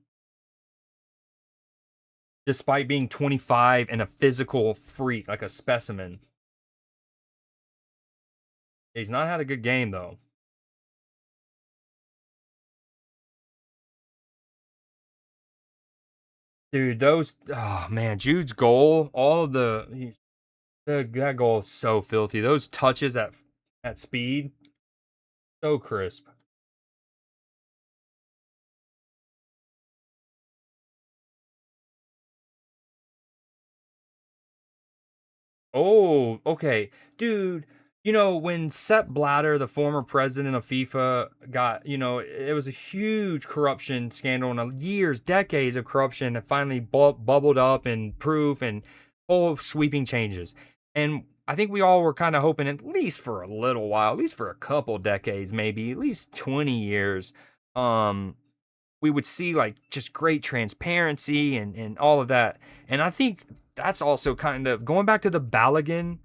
Despite being 25 and a physical freak, like a specimen. He's not had a good game though. Dude, oh man, Jude's goal, all of that goal is so filthy. Those touches at speed, so crisp. Oh, okay. Dude, when Sepp Blatter, the former president of FIFA, got, it was a huge corruption scandal and years, decades of corruption that finally bubbled up and proof and whole sweeping changes. And I think we all were kind of hoping, at least for a little while, at least for a couple decades, maybe, at least 20 years, um, we would see like just great transparency and all of that. And I think that's also kind of going back to the Balogun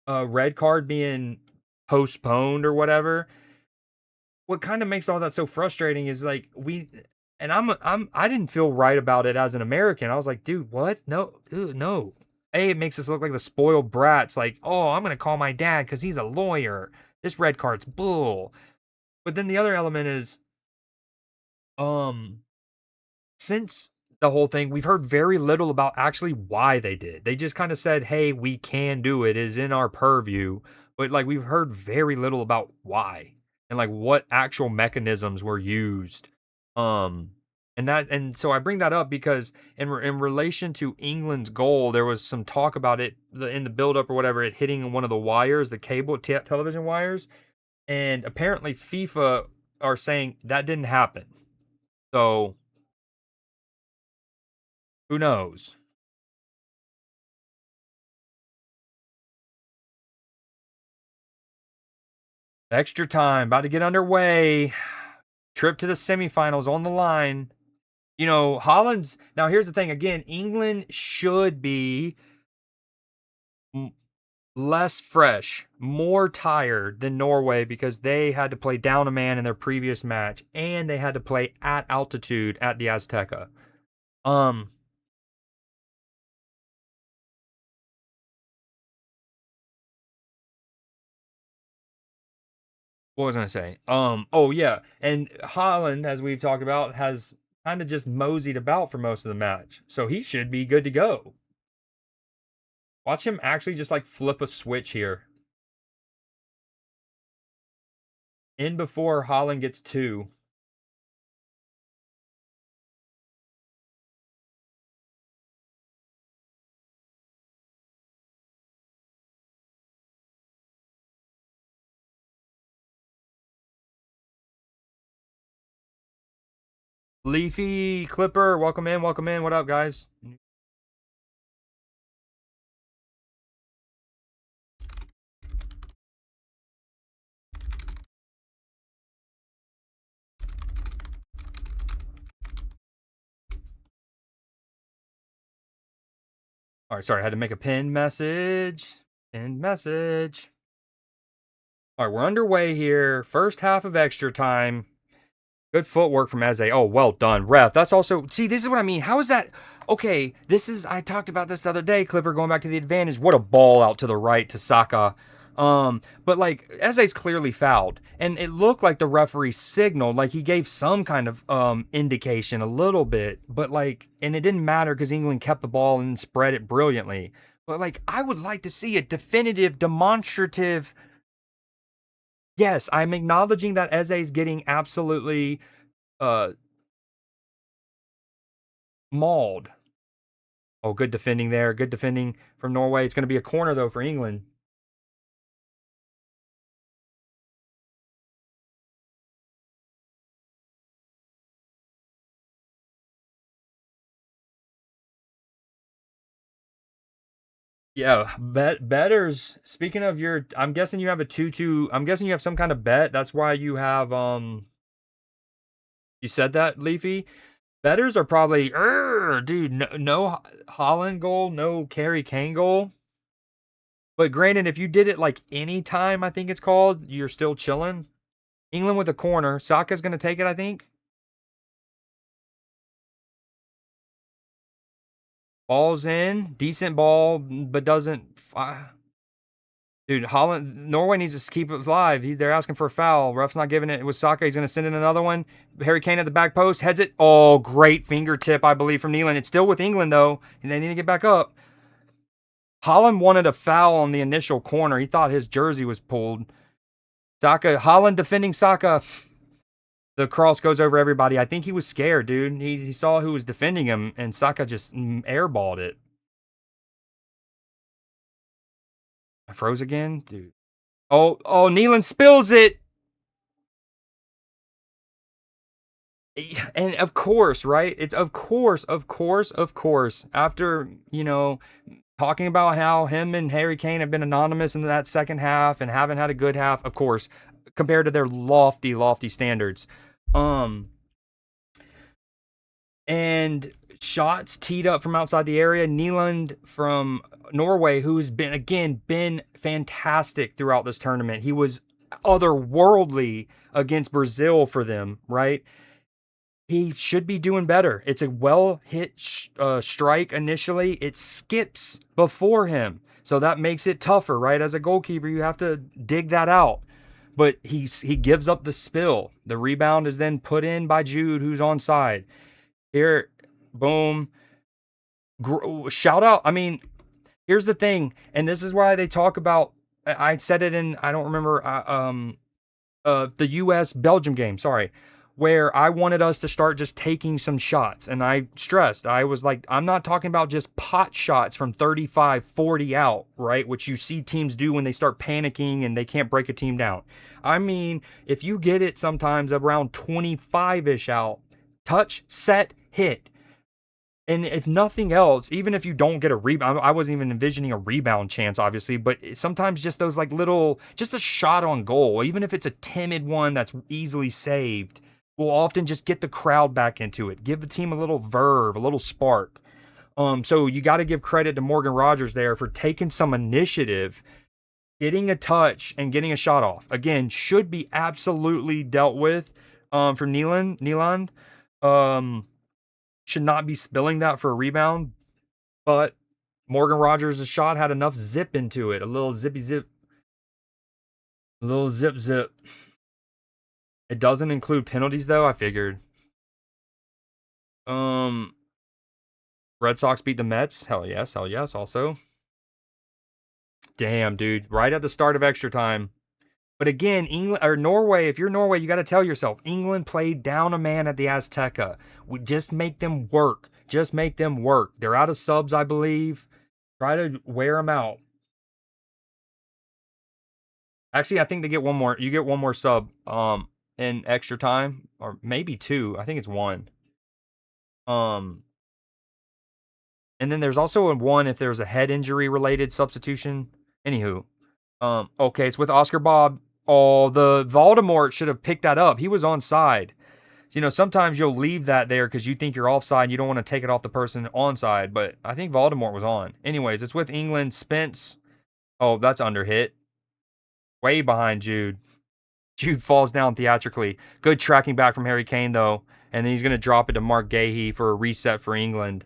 red card being postponed or whatever. What kind of makes all that so frustrating is like I didn't feel right about it as an American. I was like, dude, what? No, no. It makes us look like the spoiled brats. Like, oh, I'm gonna call my dad because he's a lawyer. This red card's bull. But then the other element is, um, since the whole thing. We've heard very little about actually why they did. They just kind of said, "Hey, we can do it. It is in our purview." But like we've heard very little about why and like what actual mechanisms were used. Um and so I bring that up because in relation to England's goal, there was some talk about it in the build up or whatever, it hitting one of the wires, the cable television wires, and apparently FIFA are saying that didn't happen. So who knows? Extra time, about to get underway. Trip to the semifinals on the line. You know, Holland's. Now, here's the thing again, England should be less fresh, more tired than Norway because they had to play down a man in their previous match and they had to play at altitude at the Azteca. Um, what was I gonna say? Oh yeah, and Holland, as we've talked about, has kind of just moseyed about for most of the match, so he should be good to go. Watch him actually just like flip a switch here. In before Holland gets two. Leafy Clipper, welcome in, welcome in. What up, guys? All right, sorry, I had to make a pinned message. Pinned message. All right, we're underway here. First half of extra time. Good footwork from Eze. Oh, well done, ref. That's also, see, this is what I mean. How is that? Okay, this is, I talked about this the other day, Clipper, going back to the advantage. What a ball out to the right to Saka. But like, Eze's clearly fouled. And it looked like the referee signaled, like he gave some kind of indication a little bit. But like, and it didn't matter because England kept the ball and spread it brilliantly. But like, I would like to see a definitive, demonstrative. Yes, I'm acknowledging that Eze is getting absolutely uh mauled. Oh, good defending there. Good defending from Norway. It's going to be a corner though for England. Yeah, betters. Speaking of your, I'm guessing you have a 2-2. I'm guessing you have some kind of bet. That's why you have you said that, Leafy. Betters are probably dude, no Holland goal, no Harry Kane goal. But granted, if you did it like any time, I think it's called, you're still chilling. England with a corner. Saka's going to take it, I think. Ball's in, decent ball, but doesn't. Dude, Holland, Norway needs to keep it alive. They're asking for a foul. Ref's not giving it with Saka. He's going to send in another one. Harry Kane at the back post, heads it. Oh, great fingertip, I believe, from Neelan. It's still with England, though, and they need to get back up. Holland wanted a foul on the initial corner. He thought his jersey was pulled. Saka, Holland defending Saka. The cross goes over everybody. I think he was scared, dude. He saw who was defending him, and Saka just airballed it. I froze again, dude. Oh, Neelan spills it. And of course, right? It's of course. After, talking about how him and Harry Kane have been anonymous in that second half and haven't had a good half, of course, compared to their lofty standards. And shots teed up from outside the area. Nyland from Norway, who's been fantastic throughout this tournament. He was otherworldly against Brazil for them, right? He should be doing better. It's a well hit strike initially. It skips before him. So that makes it tougher, right? As a goalkeeper, you have to dig that out. But he gives up the spill. The rebound is then put in by Jude, who's onside. Here, Boom. Shout out. I mean, here's the thing, and this is why they talk about. I said it in. I don't remember. The U.S. Belgium game. Sorry. Where I wanted us to start just taking some shots. And I stressed, I was like, I'm not talking about just pot shots from 35, 40 out, right? Which you see teams do when they start panicking and they can't break a team down. I mean, if you get it sometimes around 25 ish out, touch, set, hit. And if nothing else, even if you don't get a rebound, I wasn't even envisioning a rebound chance, obviously, but sometimes just those like little, just a shot on goal, even if it's a timid one that's easily saved, will often just get the crowd back into it, give the team a little verve, a little spark. So you got to give credit to Morgan Rogers there for taking some initiative, getting a touch, and getting a shot off. Again, should be absolutely dealt with for Nealand. Um, should not be spilling that for a rebound, but Morgan Rogers' shot had enough zip into it. A little zippy zip. A little zip zip. It doesn't include penalties though, I figured. Um Red Sox beat the Mets. Hell yes, also. Damn, dude. Right at the start of extra time. But again, England or Norway, if you're Norway, you got to tell yourself England played down a man at the Azteca. We just make them work. Just make them work. They're out of subs, I believe. Try to wear them out. Actually, I think they get one more. You get one more sub in extra time, or maybe two. I think it's one. Um and then there's also a one if there's a head injury related substitution. Anywho. Okay, it's with Oscar Bob. Oh, the Voldemort should have picked that up. He was onside. You know, sometimes you'll leave that there because you think you're offside and you don't want to take it off the person onside, but I think Voldemort was on. Anyways, it's with England. Spence. Oh, that's under hit. Way behind Jude. Jude falls down theatrically. Good tracking back from Harry Kane, though. And then he's going to drop it to Mark Gahey for a reset for England.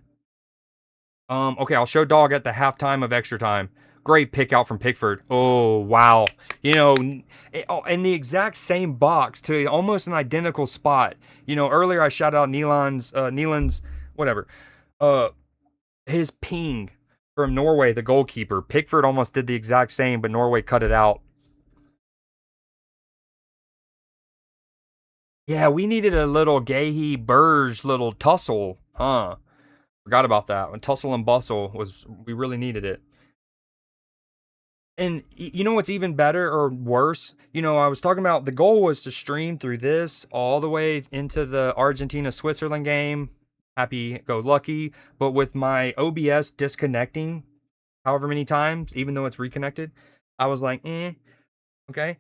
Okay, I'll show dog at the halftime of extra time. Great pick out from Pickford. Oh, wow. You know, in the exact same box to almost an identical spot. You know, earlier I shouted out Nealand's, whatever. His ping from Norway, the goalkeeper. Pickford almost did the exact same, but Norway cut it out. Yeah, we needed a little Gahey Burge little tussle, huh? Forgot about that. When tussle and bustle was, we really needed it. And you know what's even better or worse? You know, I was talking about the goal was to stream through this all the way into the Argentina Switzerland game. Happy go lucky. But with my OBS disconnecting however many times, even though it's reconnected, I was like, okay.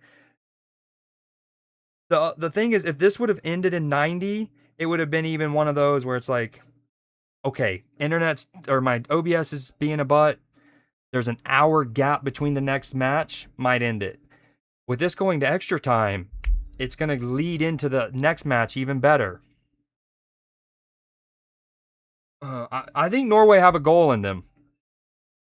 The thing is, if this would have ended in 90, it would have been even one of those where it's like, okay, internet's or my OBS is being a butt. There's an hour gap between the next match, might end it. With this going to extra time, it's going to lead into the next match even better. I think Norway have a goal in them.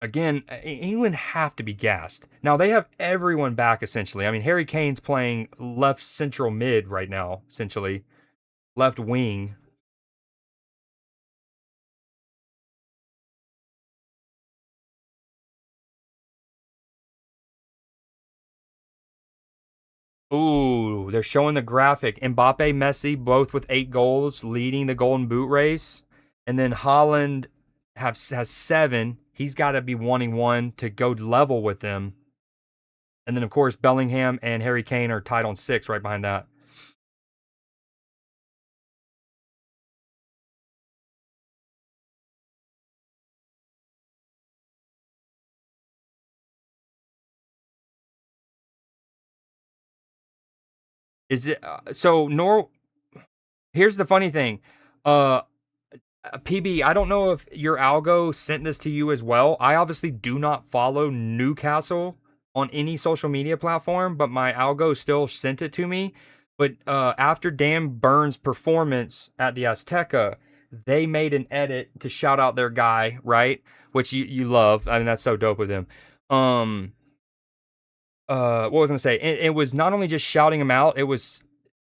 Again, England have to be gassed. Now, they have everyone back, essentially. I mean, Harry Kane's playing left central mid right now, essentially. Left wing. Ooh, they're showing the graphic. Mbappe, Messi, both with 8 goals, leading the Golden Boot race. And then Holland has 7. He's got to be wanting one to go level with them. And then, of course, Bellingham and Harry Kane are tied on 6 right behind that. Is it so? Here's the funny thing. Uh, PB, I don't know if your algo sent this to you as well. I obviously do not follow Newcastle on any social media platform, but my algo still sent it to me. But after Dan Burns' performance at the Azteca, they made an edit to shout out their guy, right? Which you love. I mean, that's so dope with him. What was I gonna say? It was not only just shouting him out, it was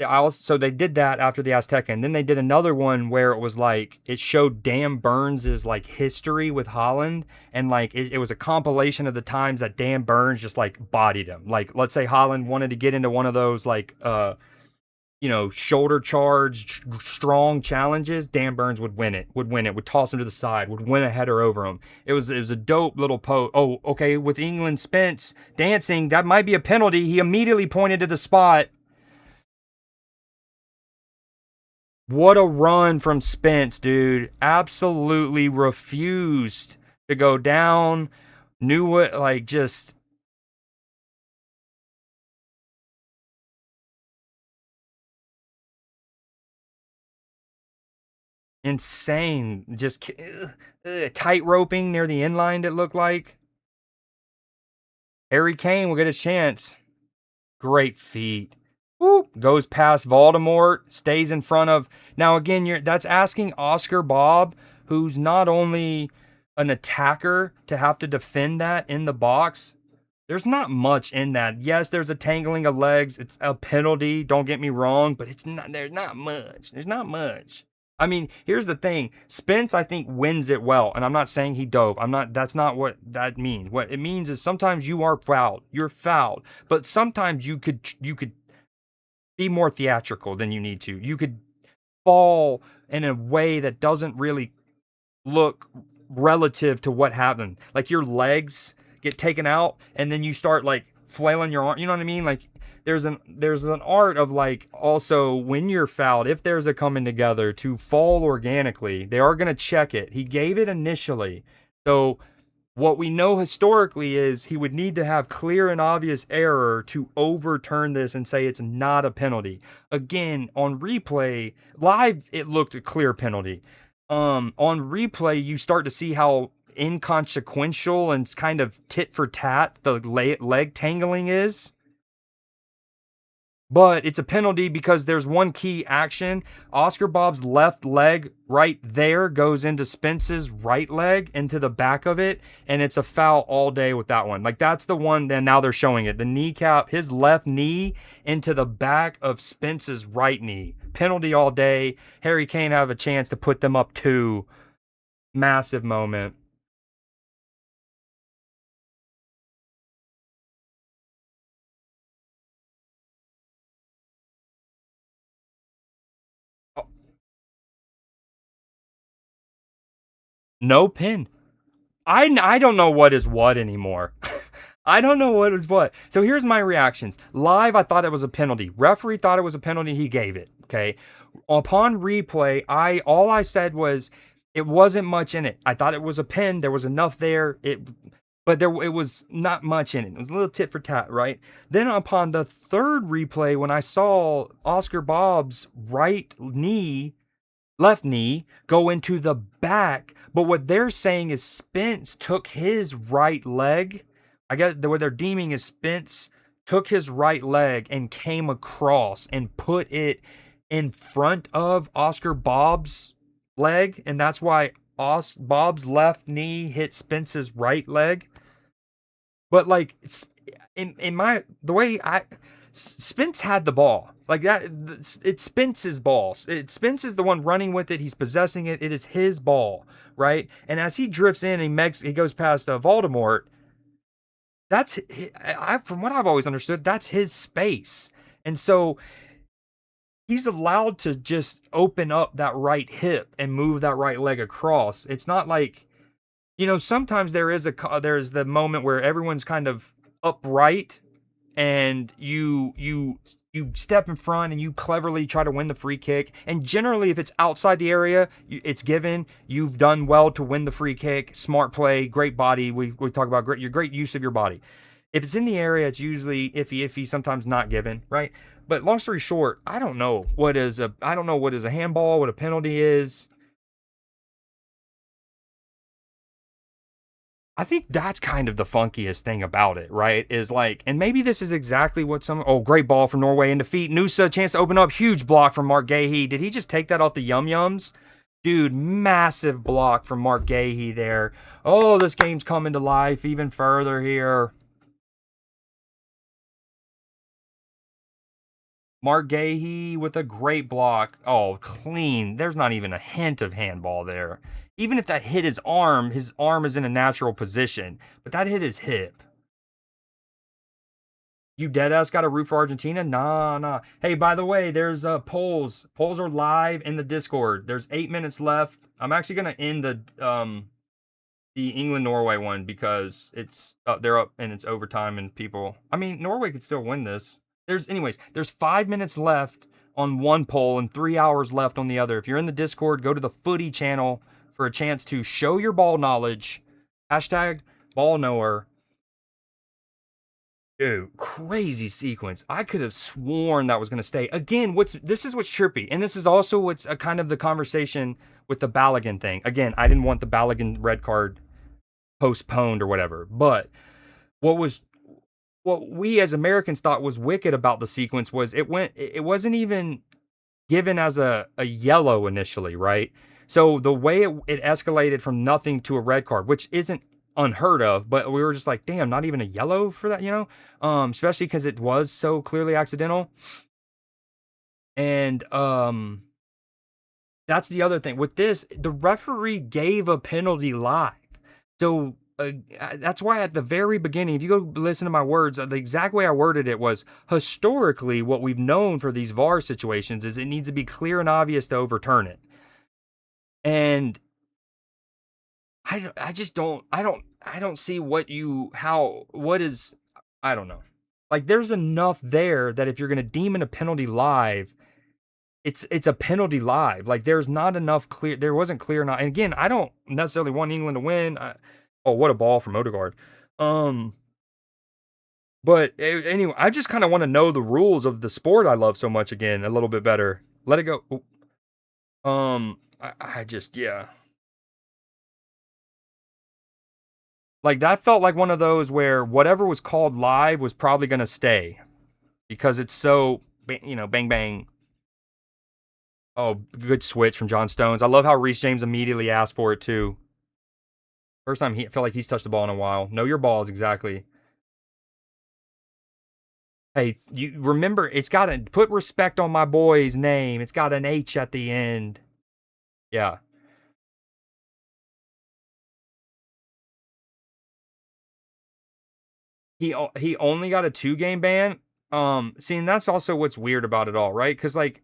So they did that after the Azteca, and then they did another one where it was like it showed Dan Burns' like history with Holland, and like it was a compilation of the times that Dan Burns just like bodied him. Like let's say Holland wanted to get into one of those like shoulder charge strong challenges, Dan Burns would win it, would toss him to the side, would win a header over him. It was a dope little Oh, okay, with England Spence dancing, that might be a penalty. He immediately pointed to the spot. What a run from Spence, dude. Absolutely refused to go down. Knew what, like, just insane. Just tight roping near the end line, it looked like. Harry Kane will get his chance. Great feet. Whoop, goes past Voldemort, stays in front of. Now again, that's asking Oscar Bob, who's not only an attacker, to have to defend that in the box. There's not much in that. Yes, there's a tangling of legs. It's a penalty. Don't get me wrong, but it's not. There's not much. There's not much. I mean, here's the thing. Spence, I think, wins it well, and I'm not saying he dove. I'm not. That's not what that means. What it means is sometimes you are fouled. You're fouled, but sometimes you could be more theatrical than you need to. You could fall in a way that doesn't really look relative to what happened. Like your legs get taken out and then you start like flailing your arm. You know what I mean? Like there's an art of like also when you're fouled, if there's a coming together to fall organically, they are gonna check it. He gave it initially. So what we know historically is he would need to have clear and obvious error to overturn this and say it's not a penalty. Again, on replay, live it looked a clear penalty. On replay, you start to see how inconsequential and kind of tit for tat the leg tangling is. But it's a penalty because there's one key action. Oscar Bob's left leg right there goes into Spence's right leg into the back of it, and it's a foul all day with that one. Like that's the one. Then now they're showing it. The kneecap, his left knee into the back of Spence's right knee. Penalty all day. Harry Kane have a chance to put them up 2. Massive moment. Oh, no pin. I don't know what is what anymore. I don't know what is what. So here's my reactions. Live, I thought it was a penalty. Referee thought it was a penalty. He gave it. Okay. Upon replay, all I said was it wasn't much in it. I thought it was a pin. There was enough there. But it was not much in it. It was a little tit for tat, right? Then upon the third replay, when I saw Oscar Bob's left knee go into the back. But what they're saying is Spence took his right leg. I guess what they're deeming is Spence took his right leg and came across and put it in front of Oscar Bob's leg. And that's why Bob's left knee hit Spence's right leg. But like it's in my the way I Spence had the ball. Like that it's Spence's ball. Spence is the one running with it. He's possessing it. It is his ball, right? And as he drifts in and he goes past Voldemort, that's from what I've always understood, that's his space. And so he's allowed to just open up that right hip and move that right leg across. It's not like sometimes there's the moment where everyone's kind of upright and you step in front and you cleverly try to win the free kick. And generally, if it's outside the area, it's given. You've done well to win the free kick. Smart play, great body. We talk about your great use of your body. If it's in the area, it's usually iffy, sometimes not given, right? But long story short, I don't know what is a handball, what a penalty is. I think that's kind of the funkiest thing about it, right? Is like, and maybe this is exactly what great ball from Norway into feet. Noosa, chance to open up, huge block from Mark Gahey. Did he just take that off the Yum Yums? Dude, massive block from Mark Gahey there. Oh, this game's coming to life even further here. Mark Gahey with a great block. Oh, clean. There's not even a hint of handball there. Even if that hit his arm is in a natural position, but that hit his hip. You deadass got a root for Argentina? Nah, nah. Hey, by the way, there's polls. Polls are live in the Discord. There's 8 minutes left. I'm actually gonna end the England Norway one because it's they're up and it's overtime and people. I mean, Norway could still win this. There's 5 minutes left on one poll and 3 hours left on the other. If you're in the Discord, go to the Footy channel for a chance to show your ball knowledge. Hashtag ball knower. Dude, crazy sequence. I could have sworn that was going to stay. Again, this is what's trippy, and this is also what's a kind of the conversation with the Balogun thing. Again, I didn't want the Balogun red card postponed or whatever, but what we as Americans thought was wicked about the sequence was it wasn't even given as a yellow initially, right? So the way it escalated from nothing to a red card, which isn't unheard of, but we were just like, damn, not even a yellow for that, especially because it was so clearly accidental. And that's the other thing with this. The referee gave a penalty live, so that's why at the very beginning, if you go listen to my words, the exact way I worded it was historically what we've known for these VAR situations is it needs to be clear and obvious to overturn it. And I just don't see what is, I don't know. Like there's enough there that if you're going to deem it a penalty live, it's a penalty live. Like there wasn't clear enough. And again, I don't necessarily want England to win. Oh, what a ball from Odegaard. But anyway, I just kind of want to know the rules of the sport I love so much again a little bit better. Let it go. I just, yeah. Like that felt like one of those where whatever was called live was probably going to stay because it's so, bang, bang. Oh, good switch from John Stones. I love how Reece James immediately asked for it too. First time he felt like he's touched the ball in a while. Know your balls, exactly. Hey, you remember, it's got to put respect on my boy's name. It's got an H at the end. Yeah. He only got a 2-game ban. Seeing that's also what's weird about it all, right? Because like,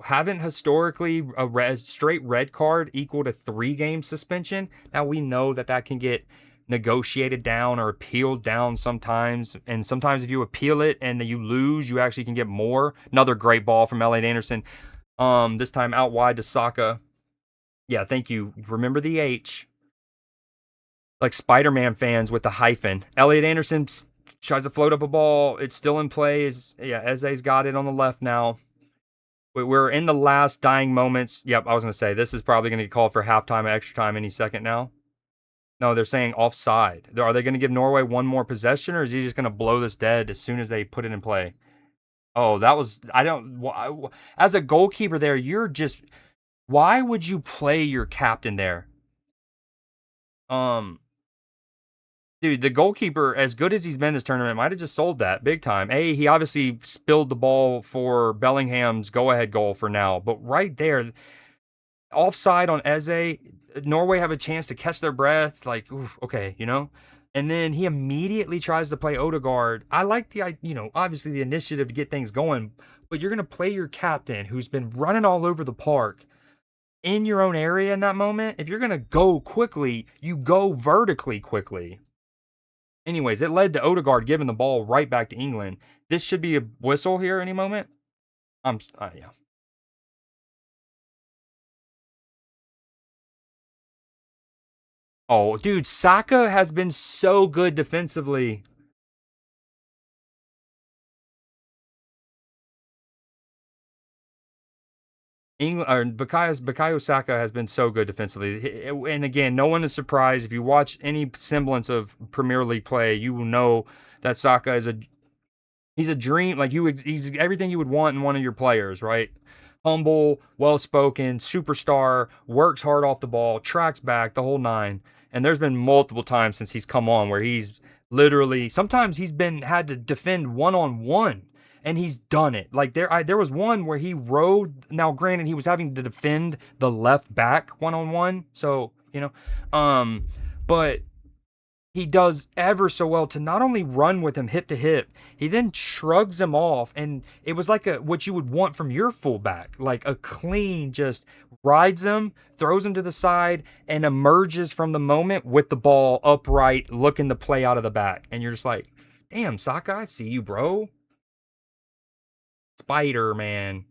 haven't historically a straight red card equaled a 3-game suspension? Now we know that can get negotiated down or appealed down sometimes, and sometimes if you appeal it and you lose, you actually can get more. Another great ball from Elliot Anderson. This time out wide to Saka. Yeah, thank you. Remember the H. Like Spider-Man fans with the hyphen. Elliot Anderson tries to float up a ball. It's still in play. Eze's got it on the left now. We're in the last dying moments. Yep, I was going to say, this is probably going to get called for halftime or extra time any second now. No, they're saying offside. Are they going to give Norway one more possession, or is he just going to blow this dead as soon as they put it in play? Oh, as a goalkeeper there, why would you play your captain there? Dude, the goalkeeper, as good as he's been this tournament, might have just sold that big time. He obviously spilled the ball for Bellingham's go-ahead goal for now, but right there, offside on Eze, Norway have a chance to catch their breath, like, oof, okay, And then he immediately tries to play Odegaard. I like obviously the initiative to get things going, but you're going to play your captain who's been running all over the park in your own area in that moment. If you're going to go quickly, you go vertically quickly. Anyways, it led to Odegaard giving the ball right back to England. This should be a whistle here any moment. Yeah. Oh, dude, Saka has been so good defensively. Bukayo Saka has been so good defensively. And again, no one is surprised. If you watch any semblance of Premier League play, you will know that Saka he's a dream. Like he's everything you would want in one of your players, right? Humble, well-spoken, superstar, works hard off the ball, tracks back, the whole nine. And there's been multiple times since he's come on where he's literally, sometimes he's had to defend one-on-one. and he's done it. Like there was one where he rode. Now, granted, he was having to defend the left back 1-on-1, so but he does ever so well to not only run with him hip to hip, he then shrugs him off, and it was like what you would want from your fullback, like a clean, just rides him, throws him to the side, and emerges from the moment with the ball upright, looking to play out of the back, and you're just like, damn, Saka, I see you, bro. Spider Man.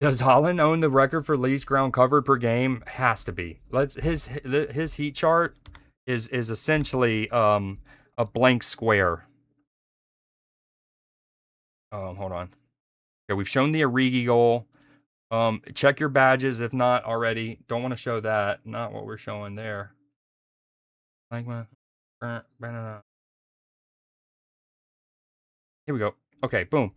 Does Holland own the record for least ground covered per game? Has to be. Let's his heat chart is essentially a blank square. Hold on. Okay, we've shown the Origi goal. Check your badges if not already. Don't want to show that. Not what we're showing there. Like here we go. Okay, boom.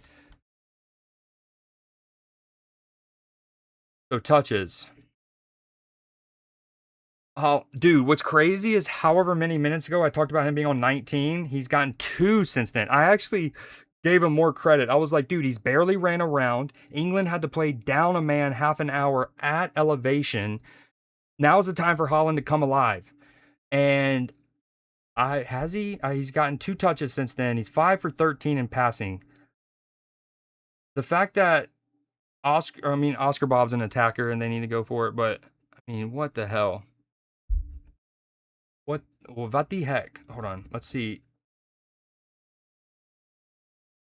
So touches. Oh, dude, what's crazy is however many minutes ago I talked about him being on 19, he's gotten 2 since then. I actually gave him more credit. I was like, dude, he's barely ran around. England had to play down a man half an hour at elevation. Now's the time for Holland to come alive. And he's gotten 2 touches since then. He's 5 for 13 in passing. The fact that Oscar Bob's an attacker and they need to go for it, but I mean, what the hell? What the heck? Hold on. Let's see.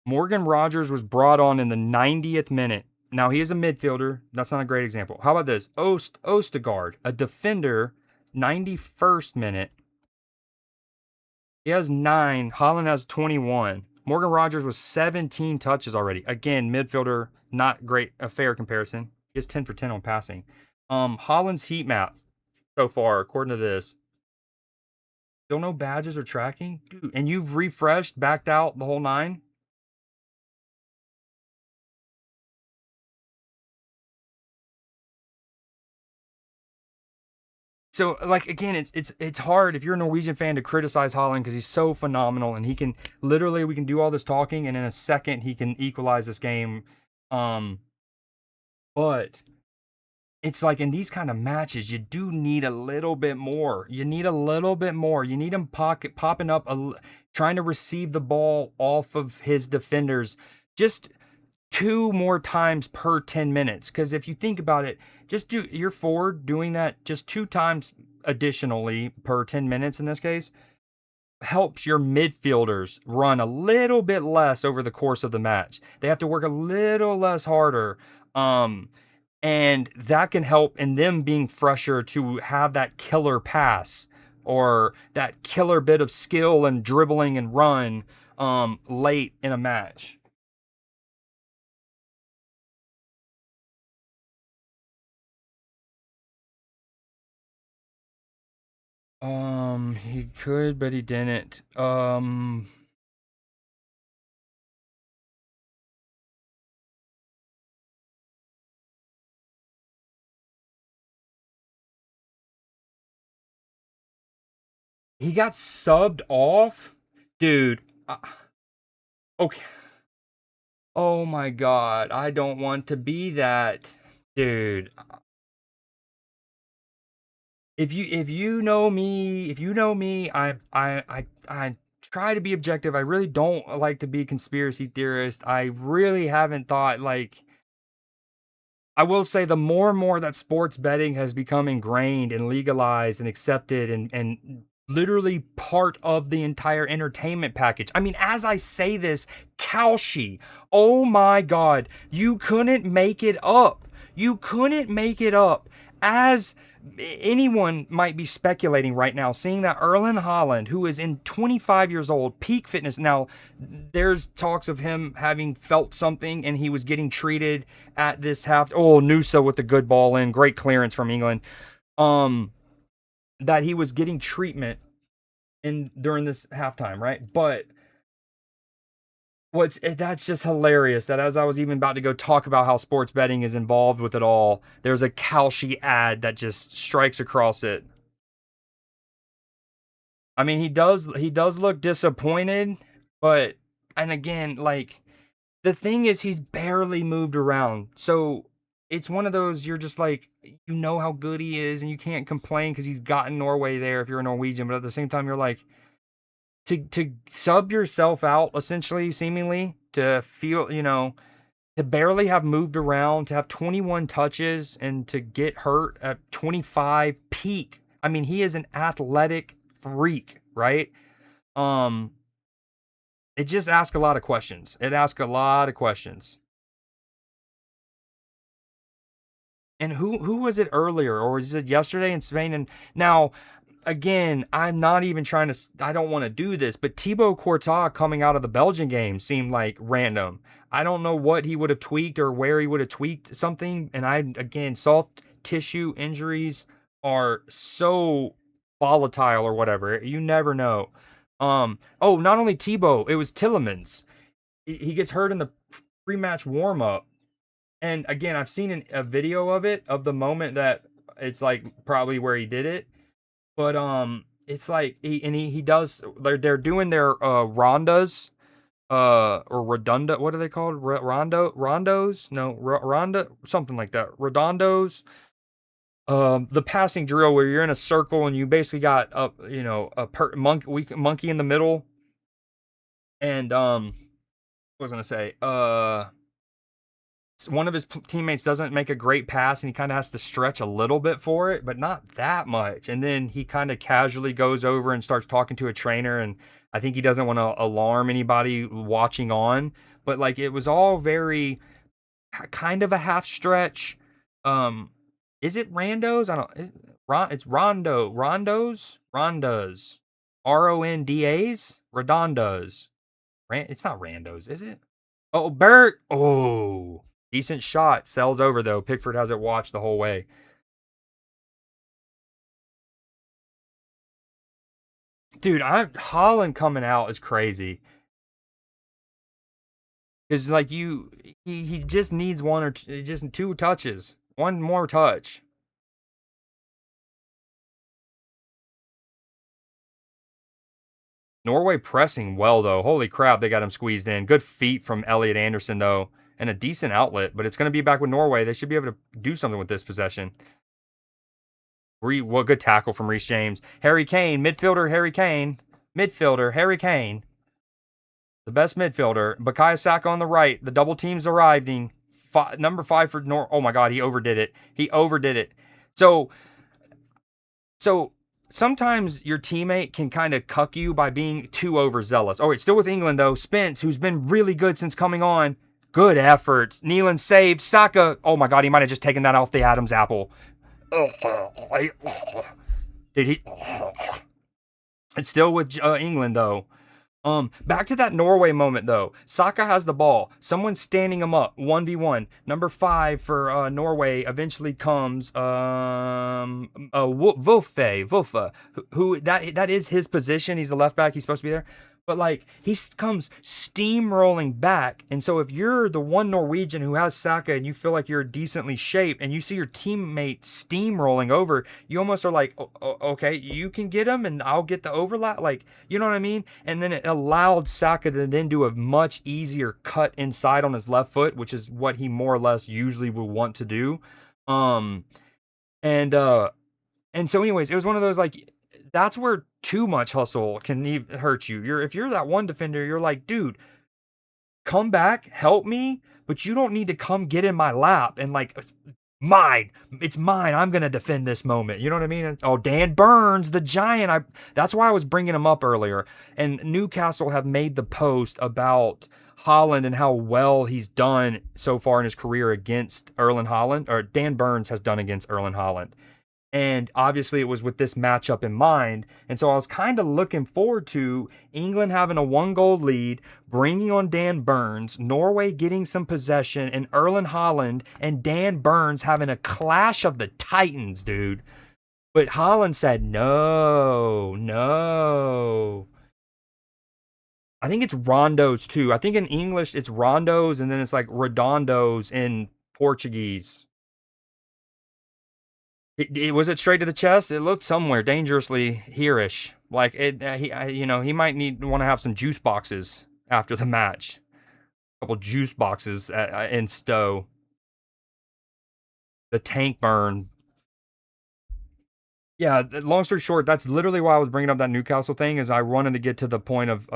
Morgan Rogers was brought on in the 90th minute. Now, he is a midfielder. That's not a great example. How about this? Ostergaard, a defender, 91st minute. He has 9. Holland has 21. Morgan Rogers was 17 touches already. Again, midfielder, not great, a fair comparison. He has 10 for 10 on passing. Holland's heat map so far, according to this. Still no badges or tracking? Dude, and you've refreshed, backed out the whole 9? So, like, again, it's hard if you're a Norwegian fan to criticize Holland because he's so phenomenal and he can literally, we can do all this talking and in a second he can equalize this game. But it's like in these kind of matches, you do need a little bit more. You need a little bit more. You need him popping up, trying to receive the ball off of his defenders. Just 2 more times per 10 minutes. Because if you think about it, just do your forward doing that just 2 times additionally per 10 minutes in this case helps your midfielders run a little bit less over the course of the match. They have to work a little less harder. And that can help in them being fresher to have that killer pass or that killer bit of skill and dribbling and run late in a match. He could, but he didn't. He got subbed off, dude. Okay. Oh my god, I don't want to be that, dude. If you know me, I try to be objective. I really don't like to be a conspiracy theorist. I really haven't thought like I will say the more and more that sports betting has become ingrained and legalized and accepted and literally part of the entire entertainment package. I mean, as I say this, Kalshi, oh my God, you couldn't make it up. You couldn't make it up. As anyone might be speculating right now, seeing that Erling Haaland, who is in 25 years old, peak fitness. Now, there's talks of him having felt something and he was getting treated at this half. Oh, Nusa with the good ball in, great clearance from England. That he was getting treatment in during this halftime, right? But That's just hilarious that as I was even about to go talk about how sports betting is involved with it all, there's a Kalshi ad that just strikes across it. I mean, he does look disappointed, but and again, like the thing is he's barely moved around. So it's one of those you're just like you know how good he is and you can't complain cuz he's gotten Norway there if you're a Norwegian, but at the same time you're like to sub yourself out essentially seemingly to feel, to barely have moved around, to have 21 touches and to get hurt at 25 peak. I mean, he is an athletic freak, right? Um, it just asks a lot of questions. It asks a lot of questions. And who was it earlier, or was it yesterday in Spain? And now, again, I'm not even trying to. I don't want to do this, but Thibaut Courtois coming out of the Belgian game seemed like random. I don't know what he would have tweaked or where he would have tweaked something. And again, soft tissue injuries are so volatile or whatever. You never know. Oh, not only Thibaut, it was Tillemans. He gets hurt in the pre-match warm-up. And again, I've seen a video of it, of the moment that it's like probably where he did it. But it's like he does. They're doing their rondas, or redunda. What are they called? Rondos? No, ronda, something like that. Redondos. The passing drill where you're in a circle and you basically got monkey in the middle. And what was I gonna say? One of his teammates doesn't make a great pass and he kind of has to stretch a little bit for it, but not that much. And then he kind of casually goes over and starts talking to a trainer. And I think he doesn't want to alarm anybody watching on, but like it was all very kind of a half stretch. Um, is it randos? I don't. It's rondos, rondas, redondas. It's not randos, is it? Oh, Bert. Oh, decent shot. Sells over though. Pickford has it watched the whole way. Dude, Holland coming out is crazy. Cause like he just needs one or two, just two touches, one more touch. Norway pressing well though. Holy crap, they got him squeezed in. Good feet from Elliot Anderson though, and a decent outlet. But it's going to be back with Norway. They should be able to do something with this possession. What good tackle from Reece James. Harry Kane, midfielder Harry Kane. Midfielder Harry Kane. The best midfielder. Bukayo Saka on the right. The double team's arriving. Number 5 for Oh my God, he overdid it. He overdid it. So sometimes your teammate can kind of cuck you by being too overzealous. All right, still with England though. Spence, who's been really good since coming on. Good efforts. Nealon saved. Saka. Oh my God, he might have just taken that off the Adam's apple. Did he? It's still with England though. Back to that Norway moment though. Saka has the ball. Someone's standing him up. 1v1. Number 5 for Norway eventually comes Wolfe, who that is his position. He's the left back. He's supposed to be there. But like he comes steamrolling back, and so if you're the one Norwegian who has Saka and you feel like you're decently shaped, and you see your teammate steamrolling over, you almost are like, okay, you can get him, and I'll get the overlap, like you know what I mean? And then it allowed Saka to then do a much easier cut inside on his left foot, which is what he more or less usually would want to do. Um, and so anyways, it was one of those like that's where too much hustle can hurt you. If you're that one defender, you're like, dude, come back, help me, but you don't need to come get in my lap and like mine. It's mine. I'm gonna defend this moment. You know what I mean? Oh, Dan Burns, the giant. That's why I was bringing him up earlier. And Newcastle have made the post about Holland and how well he's done so far in his career against Erling Haaland, or Dan Burns has done against Erling Haaland. And obviously, it was with this matchup in mind. And so I was kind of looking forward to England having a 1-goal lead, bringing on Dan Burns, Norway getting some possession, and Erling Haaland and Dan Burns having a clash of the titans, dude. But Haaland said, no. I think it's rondos too. I think in English it's rondos and then it's like redondos in Portuguese. Was it straight to the chest? It looked somewhere dangerously hereish. Like it, he might want to have some juice boxes after the match. A couple juice boxes in stow. The tank burn. Yeah, long story short, that's literally why I was bringing up that Newcastle thing. Is I wanted to get to the point of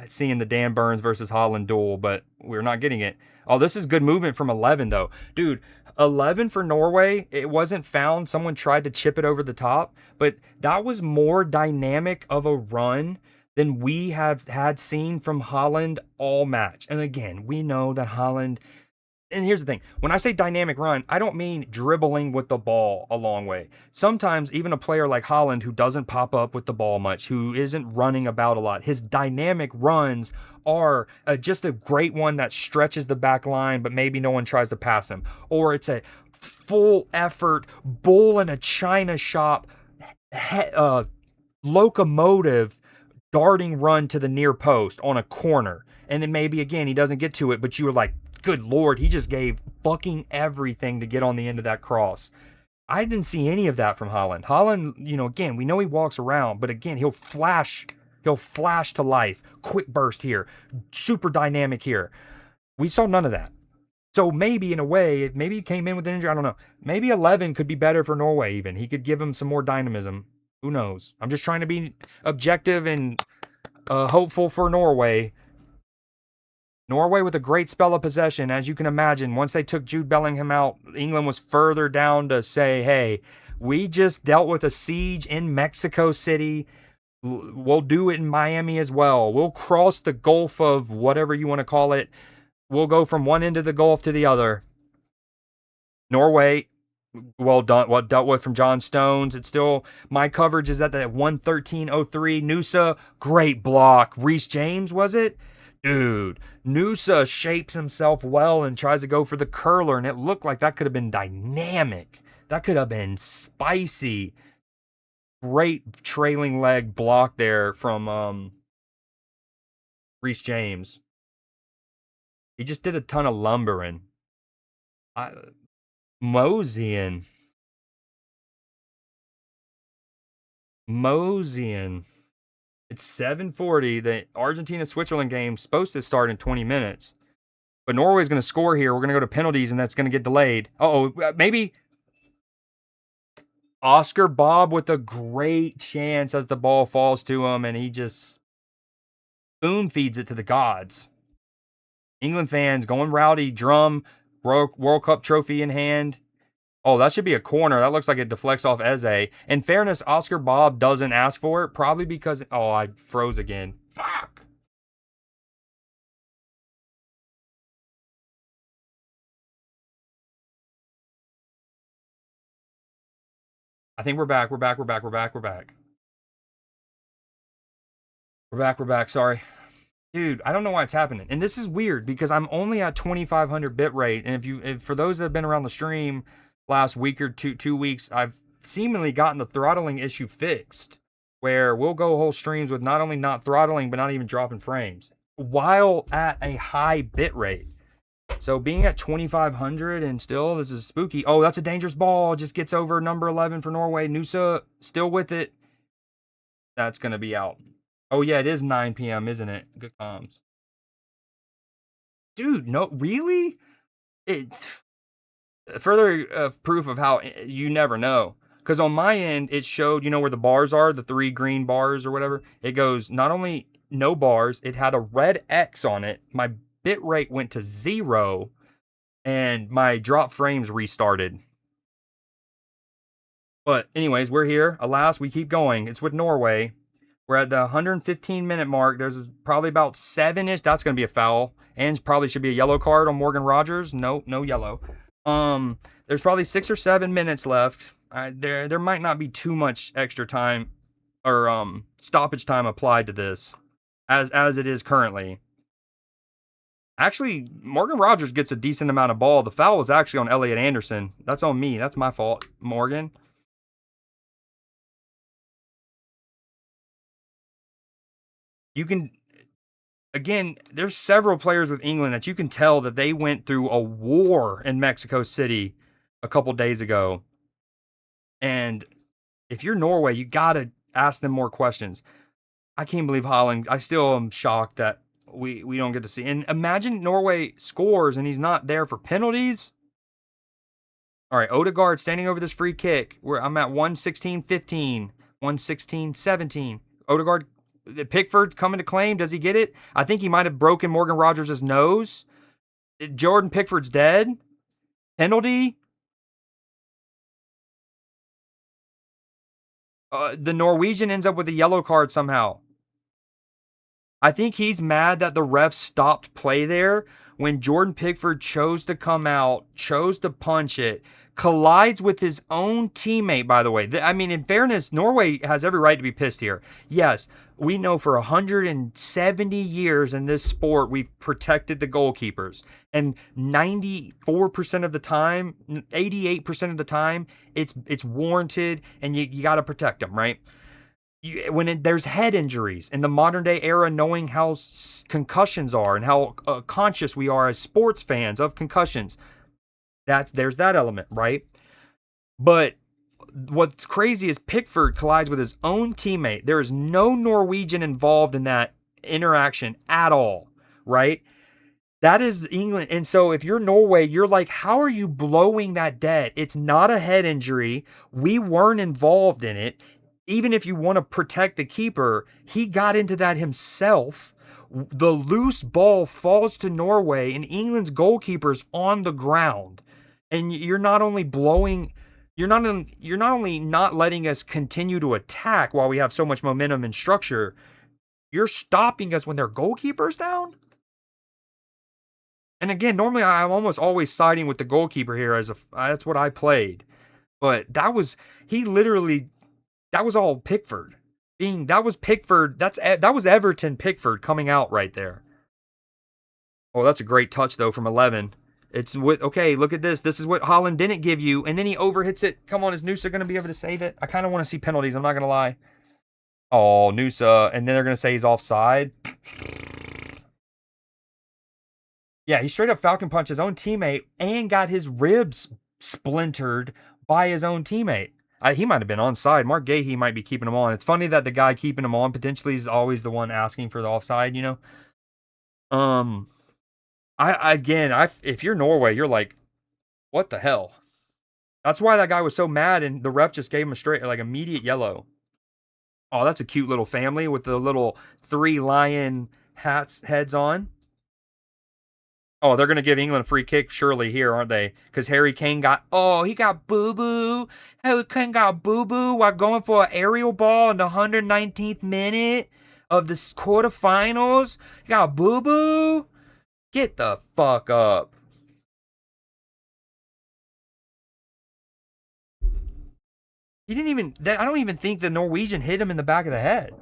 seeing the Dan Burns versus Holland duel, but we're not getting it. Oh, this is good movement from 11 though, dude. 11 for Norway. It wasn't found. Someone tried to chip it over the top, but that was more dynamic of a run than we have had seen from Holland all match. And again, we know that Holland, and here's the thing, when I say dynamic run, I don't mean dribbling with the ball a long way. Sometimes even a player like Holland, who doesn't pop up with the ball much, who isn't running about a lot, his dynamic runs are just a great one that stretches the back line, but maybe no one tries to pass him. Or it's a full effort bull in a china shop locomotive darting run to the near post on a corner. And then maybe again he doesn't get to it, but you were like, good Lord, he just gave fucking everything to get on the end of that cross. I didn't see any of that from Holland. Holland, again, we know he walks around, but again, he'll flash to life. Quick burst here, super dynamic here. We saw none of that. So maybe in a way, maybe he came in with an injury. I don't know. Maybe 11 could be better for Norway even. He could give him some more dynamism. Who knows? I'm just trying to be objective and hopeful for Norway. Norway with a great spell of possession. As you can imagine, once they took Jude Bellingham out, England was further down to say, hey, we just dealt with a siege in Mexico City. We'll do it in Miami as well. We'll cross the Gulf of whatever you want to call it. We'll go from one end of the Gulf to the other. Norway, well done. Well dealt with from John Stones. It's still, my coverage is at the 113.03. Noosa, great block. Reece James, was it? Dude, Noosa shapes himself well and tries to go for the curler, and it looked like that could have been dynamic. That could have been spicy. Great trailing leg block there from Reece James. He just did a ton of lumbering. Moseying. It's 7:40. The Argentina-Switzerland game's supposed to start in 20 minutes. But Norway's going to score here. We're going to go to penalties, and that's going to get delayed. Maybe Oscar Bob with a great chance as the ball falls to him, and he just spoon feeds it to the gods. England fans going rowdy, drum, World Cup trophy in hand. Oh, that should be a corner. That looks like it deflects off Eze. In fairness, Oscar Bob doesn't ask for it, probably because... Oh, I froze again. Fuck. I think we're back. We're back. Sorry. Dude, I don't know why it's happening. And this is weird because I'm only at 2500 bit rate. And if for those that have been around the stream last week or two weeks, I've seemingly gotten the throttling issue fixed, where we'll go whole streams with not only not throttling, but not even dropping frames while at a high bit rate. So being at 2500 and still, this is spooky. Oh, that's a dangerous ball. Just gets over number 11 for Norway. Noosa still with it. That's going to be out. Oh, yeah, it is 9 p.m., isn't it? Good comms. Dude, no, really? Further proof of how you never know. Because on my end, it showed, where the bars are, the 3 green bars or whatever. It goes, not only no bars, it had a red X on it. My bit rate went to 0, and my drop frames restarted. But anyways, we're here. Alas, we keep going. It's with Norway. We're at the 115-minute mark. There's probably about 7-ish. That's going to be a foul. And probably should be a yellow card on Morgan Rogers. No yellow. There's probably 6 or 7 minutes left. There might not be too much extra time or stoppage time applied to this as it is currently. Actually, Morgan Rogers gets a decent amount of ball. The foul was actually on Elliot Anderson. That's on me. That's my fault, Morgan. You can again, there's several players with England that you can tell that they went through a war in Mexico City a couple days ago. And if you're Norway, you gotta ask them more questions. I can't believe Holland. I still am shocked that we don't get to see. And imagine Norway scores and he's not there for penalties. All right, Odegaard standing over this free kick. Where I'm at 116-15, 116-17. Odegaard, Pickford coming to claim. Does he get it? I think he might have broken Morgan Rogers' nose. Jordan Pickford's dead. Penalty. The Norwegian ends up with a yellow card somehow. I think he's mad that the refs stopped play there when Jordan Pickford chose to come out, chose to punch it, collides with his own teammate, by the way. I mean, in fairness, Norway has every right to be pissed here. Yes, we know for 170 years in this sport, we've protected the goalkeepers. And 94% of the time, 88% of the time, it's warranted and you got to protect them, right? There's head injuries in the modern day era, knowing how concussions are and how conscious we are as sports fans of concussions, there's that element, right? But what's crazy is Pickford collides with his own teammate. There is no Norwegian involved in that interaction at all, right? That is England. And so if you're Norway, you're like, how are you blowing that dead? It's not a head injury. We weren't involved in it. Even if you want to protect the keeper, he got into that himself. The loose ball falls to Norway, and England's goalkeeper's on the ground. And you're not only not letting us continue to attack while we have so much momentum and structure, you're stopping us when their goalkeeper's down. And again, normally I'm almost always siding with the goalkeeper here that's what I played. But that was all Pickford. That was Pickford. That was Everton Pickford coming out right there. Oh, that's a great touch though from 11. Okay, look at this. This is what Holland didn't give you, and then he overhits it. Come on, is Noosa going to be able to save it? I kind of want to see penalties. I'm not going to lie. Oh, Noosa, and then they're going to say he's offside. Yeah, he straight up Falcon punched his own teammate and got his ribs splintered by his own teammate. He might have been onside. Mark Gahey might be keeping him on. It's funny that the guy keeping him on potentially is always the one asking for the offside, you know? If you're Norway, you're like, what the hell? That's why that guy was so mad, and the ref just gave him a straight, like, immediate yellow. Oh, that's a cute little family with the little 3 lion heads on. Oh, they're going to give England a free kick surely here, aren't they? Because Harry Kane he got boo-boo. Harry Kane got boo-boo while going for an aerial ball in the 119th minute of the quarterfinals. He got boo-boo. Get the fuck up. He didn't even, I don't even think the Norwegian hit him in the back of the head.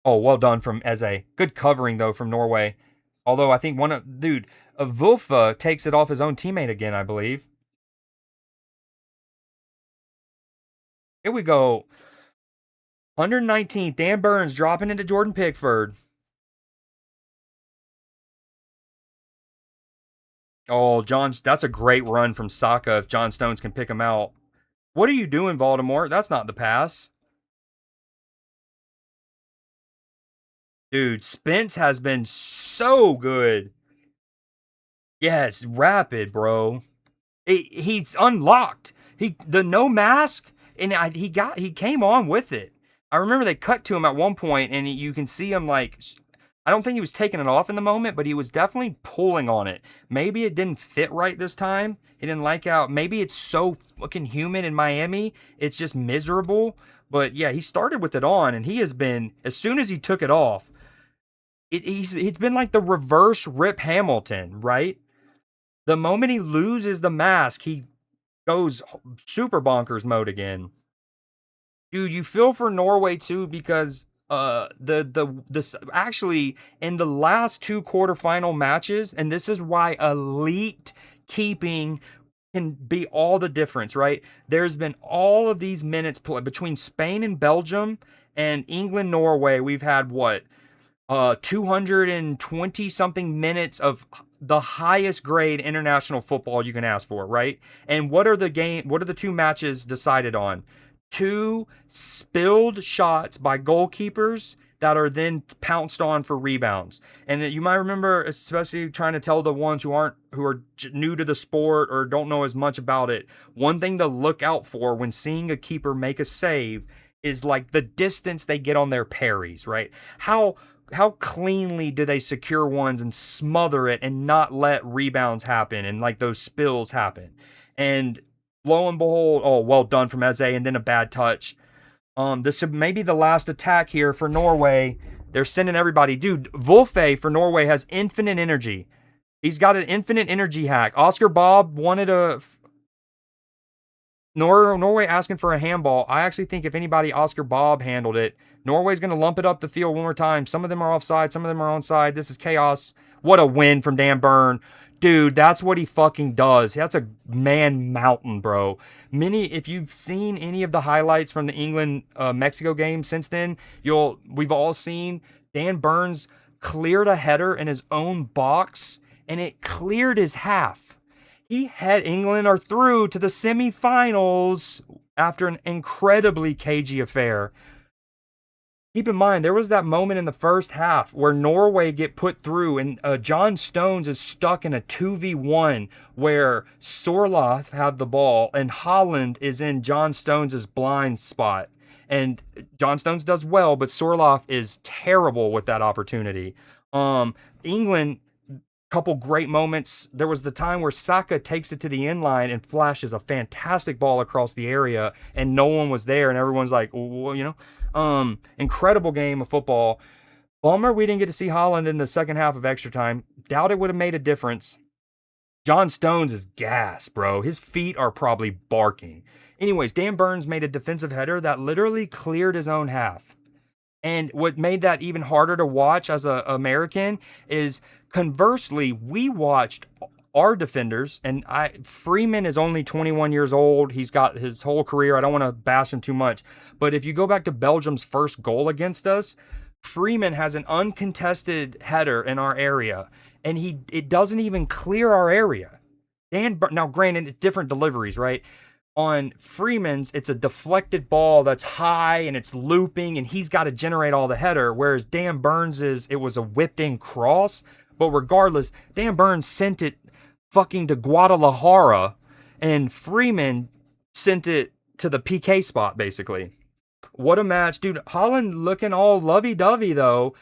Oh, well done from Eze. Good covering, though, from Norway. Although I think Wulfa takes it off his own teammate again, I believe. Here we go. 119th, Dan Burns dropping into Jordan Pickford. Oh, that's a great run from Saka if John Stones can pick him out. What are you doing, Voldemort? That's not the pass. Dude, Spence has been so good. Yes, rapid, bro. He's unlocked. The no mask, and he came on with it. I remember they cut to him at one point, and you can see him like, I don't think he was taking it off in the moment, but he was definitely pulling on it. Maybe it didn't fit right this time. He didn't like how, maybe it's so fucking humid in Miami, it's just miserable. But yeah, he started with it on, and he has been, as soon as he took it off, it's been like the reverse Rip Hamilton, right? The moment he loses the mask, he goes super bonkers mode again. Dude, you feel for Norway too because actually in the last 2 quarterfinal matches, and this is why elite keeping can be all the difference, right? There's been all of these minutes between Spain and Belgium and England, Norway. We've had what? 220 something minutes of the highest grade international football you can ask for, right? And what are the two matches decided on? Two spilled shots by goalkeepers that are then pounced on for rebounds. And you might remember, especially trying to tell the ones who are new to the sport or don't know as much about it, one thing to look out for when seeing a keeper make a save is like the distance they get on their parries, right? How cleanly do they secure ones and smother it and not let rebounds happen and like those spills happen? And lo and behold, oh, well done from Eze, and then a bad touch. This may be the last attack here for Norway. They're sending everybody. Dude, Wolfe for Norway has infinite energy. He's got an infinite energy hack. Oscar Bob wanted a Norway asking for a handball. I actually think if anybody, Oscar Bob handled it. Norway's going to lump it up the field one more time. Some of them are offside. Some of them are onside. This is chaos. What a win from Dan Burn. Dude, that's what he fucking does. That's a man mountain, bro. If you've seen any of the highlights from the England-Mexico game since then, we've all seen Dan Burns cleared a header in his own box, and it cleared his half. He had England are through to the semifinals after an incredibly cagey affair. Keep in mind, there was that moment in the first half where Norway get put through and John Stones is stuck in a 2v1 where Sorloth had the ball and Holland is in John Stones' blind spot. And John Stones does well, but Sorloth is terrible with that opportunity. England, couple great moments. There was the time where Saka takes it to the end line and flashes a fantastic ball across the area and no one was there and everyone's like, well, incredible game of football. Bummer we didn't get to see Holland in the second half of extra time. Doubt it would have made a difference. John Stones is gas, bro. His feet are probably barking. Anyways, Dan Burns made a defensive header that literally cleared his own half. And what made that even harder to watch as an American is, conversely, we watched our defenders, and Freeman is only 21 years old. He's got his whole career. I don't want to bash him too much. But if you go back to Belgium's first goal against us, Freeman has an uncontested header in our area, and it doesn't even clear our area. Now, granted, it's different deliveries, right? On Freeman's, it's a deflected ball that's high and it's looping and he's got to generate all the header, whereas Dan Burns's, it was a whipped in cross. But regardless, Dan Burns sent it fucking to Guadalajara and Freeman sent it to the PK spot, basically. What a match. Dude, Holland looking all lovey-dovey, though.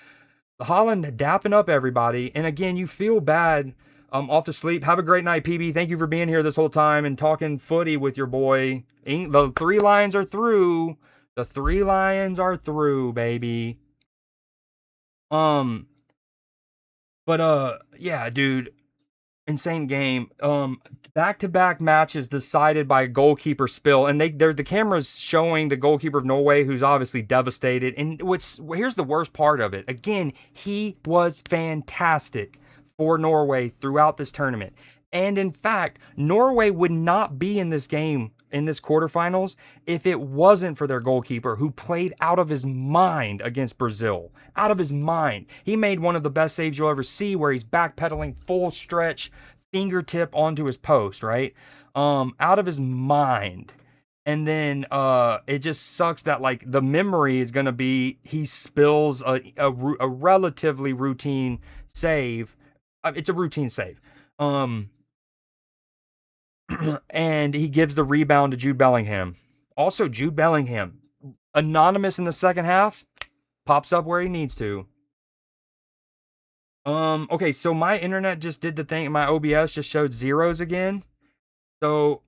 Holland dapping up everybody. And again, you feel bad off to sleep. Have a great night, PB. Thank you for being here this whole time and talking footy with your boy. The Three Lions are through. The Three Lions are through, baby. Yeah, dude. Insane game. Back-to-back matches decided by a goalkeeper spill, and the camera's showing the goalkeeper of Norway, who's obviously devastated. And here's the worst part of it. Again, he was fantastic for Norway throughout this tournament. And in fact, Norway would not be in this game, in this quarterfinals, if it wasn't for their goalkeeper, who played out of his mind against Brazil. Out of his mind. He made one of the best saves you'll ever see, where he's backpedaling full stretch, fingertip onto his post, right? Out of his mind. And then it just sucks that like the memory is going to be he spills a relatively routine save. It's a routine save. And he gives the rebound to Jude Bellingham. Also, Jude Bellingham, anonymous in the second half, pops up where he needs to. Okay, so my internet just did the thing. My OBS just showed zeros again. So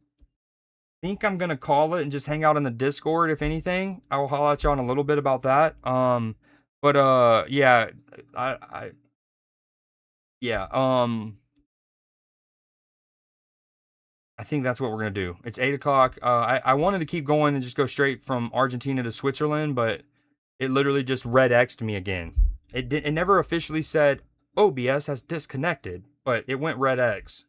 I think I'm gonna call it and just hang out in the Discord. If anything, I will holler at you on a little bit about that. Yeah, I think that's what we're going to do. It's 8 o'clock. I wanted to keep going and just go straight from Argentina to Switzerland, but it literally just red X'd me again. It never officially said OBS has disconnected, but it went red X.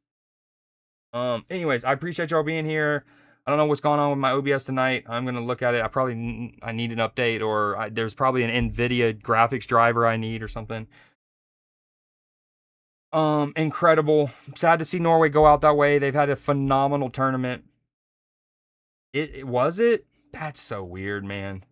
Anyways, I appreciate y'all being here. I don't know what's going on with my OBS tonight. I'm gonna look at it. I need an update, or there's probably an NVIDIA graphics driver I need or something. Incredible. Sad to see Norway go out that way. They've had a phenomenal tournament. It was it? That's so weird, man.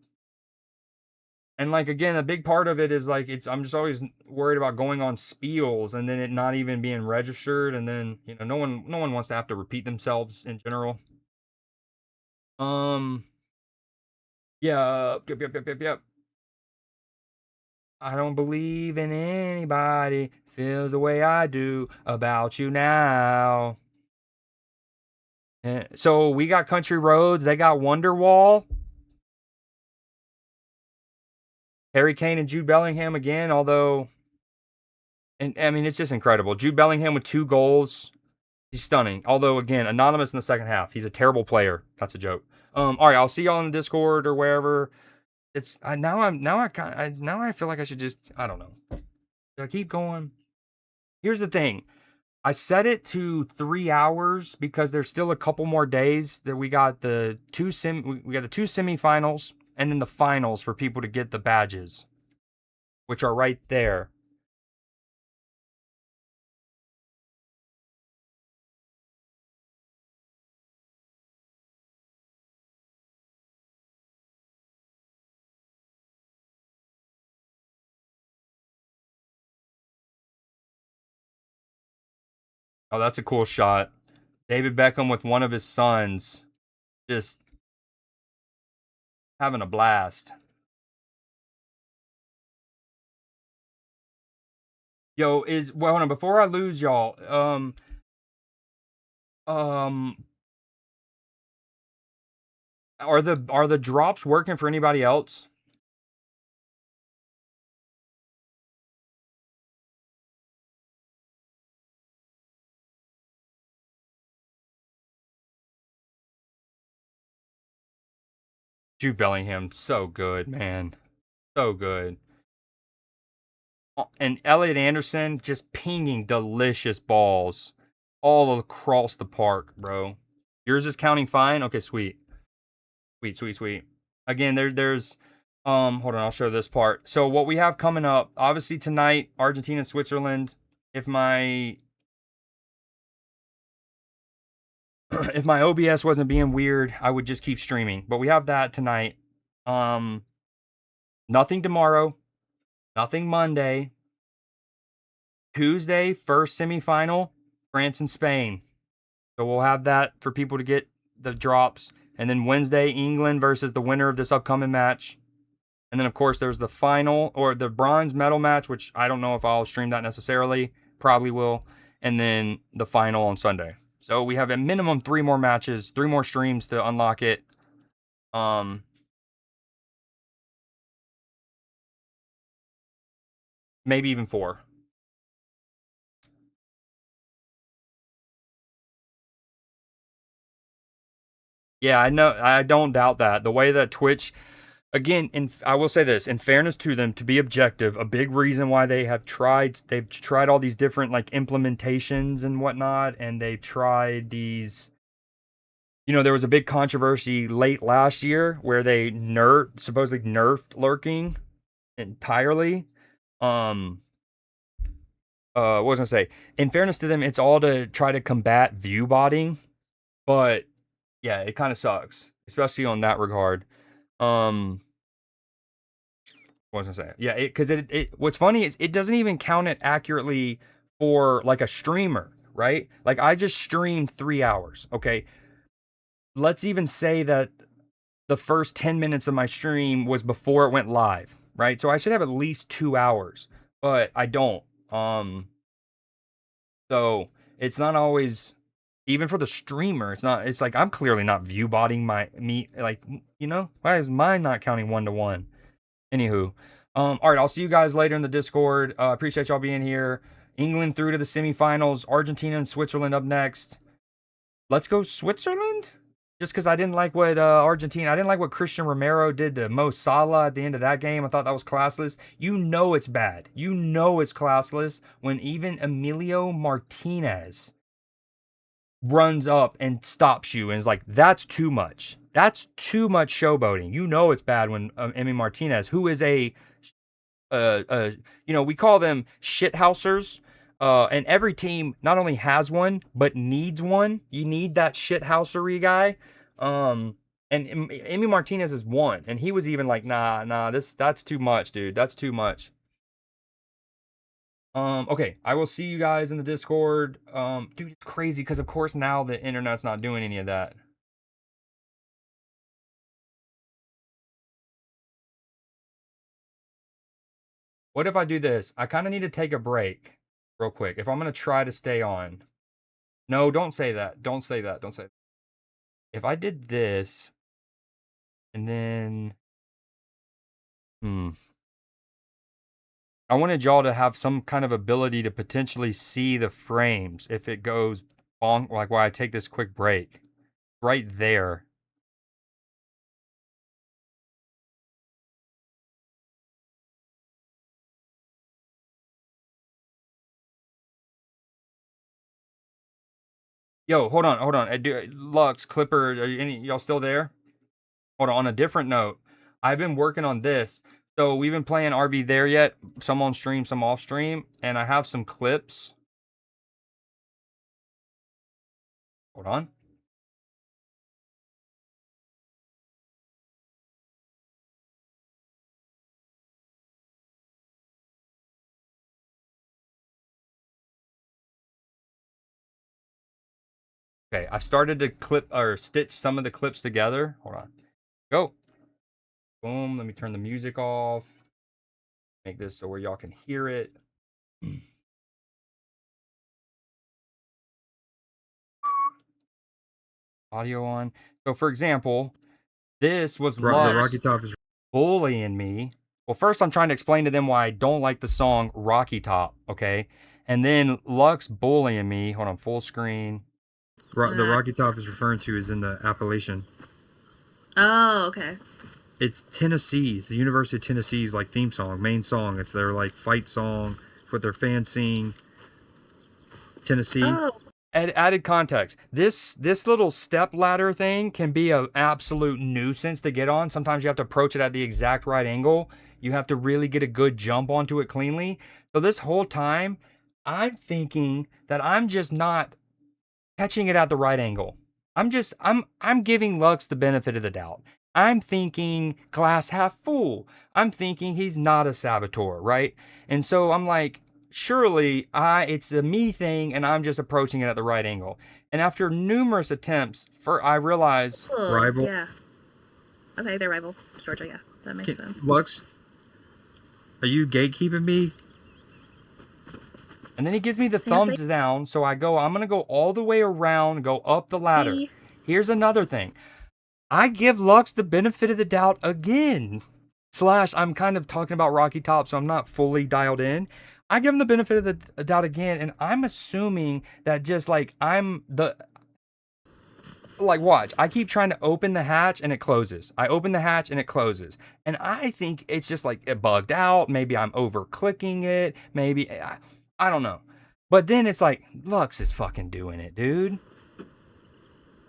And like again, a big part of it is like I'm just always worried about going on spiels and then it not even being registered, and then no one wants to have to repeat themselves in general. Um yeah, yep. I don't believe in anybody feels the way I do about you now. So we got Country Roads, they got Wonderwall. Harry Kane and Jude Bellingham again, although, and I mean, it's just incredible. Jude Bellingham with 2 goals. He's stunning. Although, again, anonymous in the second half. He's a terrible player. That's a joke. All right, I'll see y'all in the Discord or wherever. It's now I feel like I should just, I don't know. Should I keep going? Here's the thing. I set it to 3 hours because there's still a couple more days that we got the we got the 2 semifinals and then the finals for people to get the badges, which are right there. Oh, that's a cool shot. David Beckham with one of his sons, just having a blast. Yo, hold on, before I lose y'all, um are the drops working for anybody else? Jude Bellingham, so good, man. So good. And Elliot Anderson just pinging delicious balls all across the park, bro. Yours is counting fine? Okay, sweet. Sweet, sweet, sweet. Again, there's hold on, I'll show this part. So what we have coming up, obviously tonight, Argentina, Switzerland. If my if my OBS wasn't being weird, I would just keep streaming. But we have that tonight. Um Nothing tomorrow, nothing Monday. Tuesday, first semifinal, France and Spain. So we'll have that for people to get the drops. And then Wednesday, England versus the winner of this upcoming match. And then, of course, there's the final or the bronze medal match, which I don't know if I'll stream that necessarily. Probably will. And then the final on Sunday. So we have a minimum 3 more matches, 3 more streams to unlock it. Maybe even 4. Yeah, I know. I don't doubt that. The way that Twitch, again, I will say this, in fairness to them, to be objective, a big reason why they've tried all these different like implementations and whatnot, and they've tried these. There was a big controversy late last year where they supposedly nerfed lurking entirely. What was I gonna say? In fairness to them, it's all to try to combat view botting, but yeah, it kind of sucks, especially on that regard. What was I say? Yeah, because what's funny is it doesn't even count it accurately for like a streamer, right? Like I just streamed 3 hours. Okay, let's even say that the first 10 minutes of my stream was before it went live, right? So I should have at least 2 hours, but I don't. So it's not always, even for the streamer, it's not. It's like I'm clearly not view botting me. Like why is mine not counting 1-to-1? Anywho, all right, I'll see you guys later in the Discord. Appreciate y'all being here. England through to the semifinals. Argentina and Switzerland up next. Let's go Switzerland. Just because I didn't like what Argentina, I didn't like what Christian Romero did to Mo Salah at the end of that game. I thought that was classless. It's bad. It's classless when even Emilio Martinez runs up and stops you and is like, that's too much. That's too much showboating. You know it's bad when Emmy Martinez, who is we call them shithousers. And every team not only has one, but needs one. You need that shithousery guy. And Emmy Martinez is one. And he was even like, nah, that's too much, dude. That's too much. Okay, I will see you guys in the Discord. Dude, it's crazy because of course now the internet's not doing any of that. What if I do this? I kind of need to take a break real quick. If I'm going to try to stay on. No, don't say that. Don't say that. Don't say that. If I did this and then I wanted y'all to have some kind of ability to potentially see the frames if it goes bonk, like while I take this quick break. Right there. Yo, hold on. Lux, Clipper, are y'all still there? Hold on a different note. I've been working on this. So we've been playing RV there yet. Some on stream, some off stream. And I have some clips. Hold on. Okay, I started to clip or stitch some of the clips together. Hold on. Go. Boom. Let me turn the music off. Make this so where y'all can hear it. Audio on. So for example, this was Lux bullying me. Well, first I'm trying to explain to them why I don't like the song Rocky Top, okay? And then Lux bullying me. Hold on, full screen.
The Rocky Top is referring to is in the Appalachian.
Oh, okay.
It's Tennessee. It's the University of Tennessee's like theme song, main song. It's their like fight song, what their fans sing. Tennessee.
Oh.
Added context. This little step ladder thing can be an absolute nuisance to get on. Sometimes you have to approach it at the exact right angle. You have to really get a good jump onto it cleanly. So this whole time, I'm thinking that I'm just not catching it at the right angle. I'm giving Lux the benefit of the doubt. I'm thinking glass half full. I'm thinking he's not a saboteur, right? And so I'm like, surely it's a me thing and I'm just approaching it at the right angle. And after numerous attempts, I realize
rival.
Yeah. Okay, they're rival. Georgia, yeah. That makes sense.
Lux, are you gatekeeping me?
And then he gives me the thumbs down, so I'm going to go all the way around, go up the ladder.
Hey.
Here's another thing. I give Lux the benefit of the doubt again. / I'm kind of talking about Rocky Top, so I'm not fully dialed in. I give him the benefit of the doubt again, and I'm assuming that just like watch. I keep trying to open the hatch and it closes. I open the hatch and it closes. And I think it's just like it bugged out. Maybe I'm over clicking it. Maybe I don't know. But then it's like, Lux is fucking doing it, dude.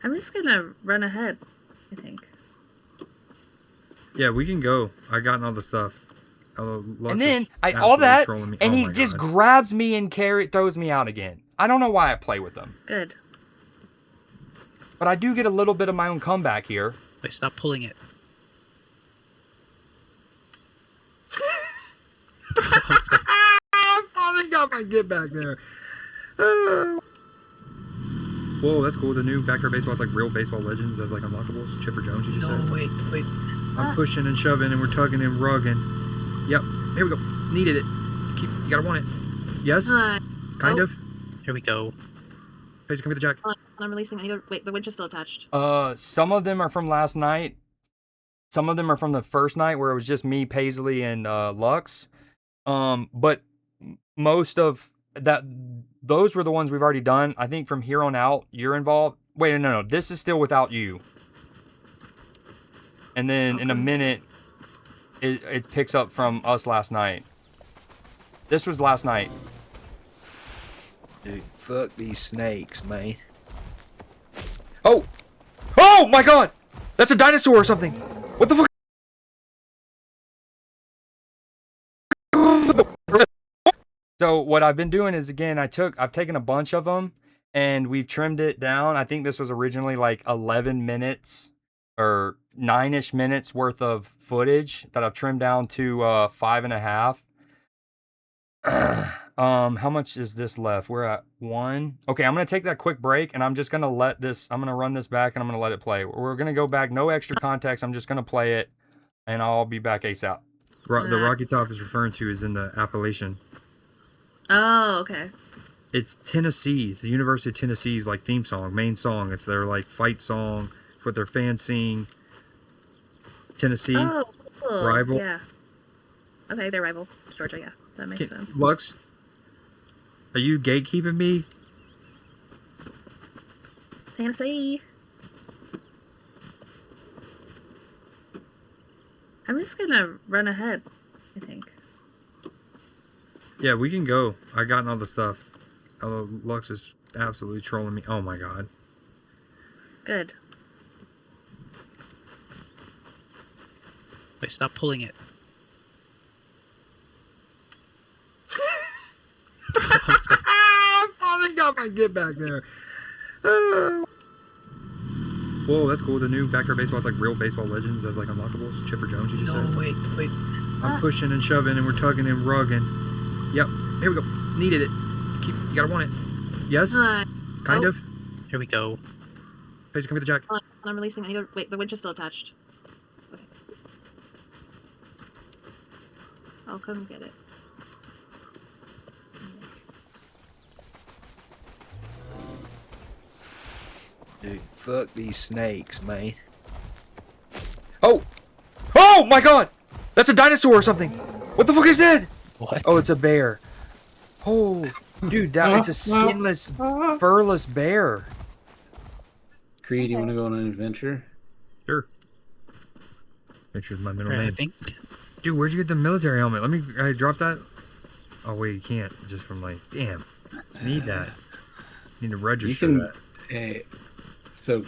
I'm just gonna run ahead, I think.
Yeah, we can go. I got all the stuff.
And then and he just grabs me and throws me out again. I don't know why I play with him.
Good.
But I do get a little bit of my own comeback here.
Wait, stop pulling it.
I finally got my get back there. Whoa, that's cool. The new Backyard Baseball is like real baseball legends. That's like unlockables. Chipper Jones, you just said.
Wait.
I'm pushing and shoving and we're tugging and rugging. Yep. Here we go. Needed it. You gotta want it. Yes? Kind of.
Here we go.
Hey, come get the jack.
I'm releasing. I need to wait. The winch is still attached.
Some of them are from last night. Some of them are from the first night where it was just me, Paisley, and Lux. But most of those were the ones we've already done. I think from here on out, you're involved. Wait, no. This is still without you. And then in a minute, it picks up from us last night. This was last night.
Dude, fuck these snakes, man.
Oh! Oh my god! That's a dinosaur or something! What the fuck? So what I've been doing is, again, I've taken a bunch of them and we've trimmed it down. I think this was originally like 11 minutes or 9-ish minutes worth of footage that I've trimmed down to 5.5. How much is this left? We're at 1. Okay, I'm gonna take that quick break and I'm just gonna I'm gonna run this back and I'm gonna let it play. We're gonna go back, no extra context. I'm just gonna play it and I'll be back ASAP.
The Rocky Top is referring to is in the Appalachian.
Oh, okay.
It's Tennessee's, the University of Tennessee's like theme song, main song. It's their like fight song. It's what their fans sing. Tennessee.
Oh, cool.
Rival.
Yeah. Okay, they're rival. Georgia, yeah. That makes sense.
Lux, are you gatekeeping me?
Tennessee. I'm just gonna run ahead, I think.
Yeah, we can go. I gotten all the stuff. Although Lux is absolutely trolling me. Oh my god.
Good.
Wait, stop pulling it.
Finally got my get back there. Whoa, that's cool. The new Backyard Baseball is like real baseball legends as like unlockables. Chipper Jones, you just
No,
said.
wait.
I'm pushing and shoving and we're tugging and rugging. Yep. Here we go. Needed it. You gotta want it. Yes? Kind of.
Here we go.
Please come get the jack.
I'm releasing. I need to wait. The winch is still attached. Okay. I'll come get it.
Dude, fuck these snakes, man.
Oh! Oh my god! That's a dinosaur or something! What the fuck is that?
What?
Oh, it's a bear. Oh, dude, it's a skinless, furless bear.
Creed, you want to go on an adventure?
Sure. Make sure it's my middle
I
name.
think.
Dude, where'd you get the military helmet? Let me drop that. Oh wait, you can't. Just from like, damn. Need that. Need to register
You can.
that.
Hey, so.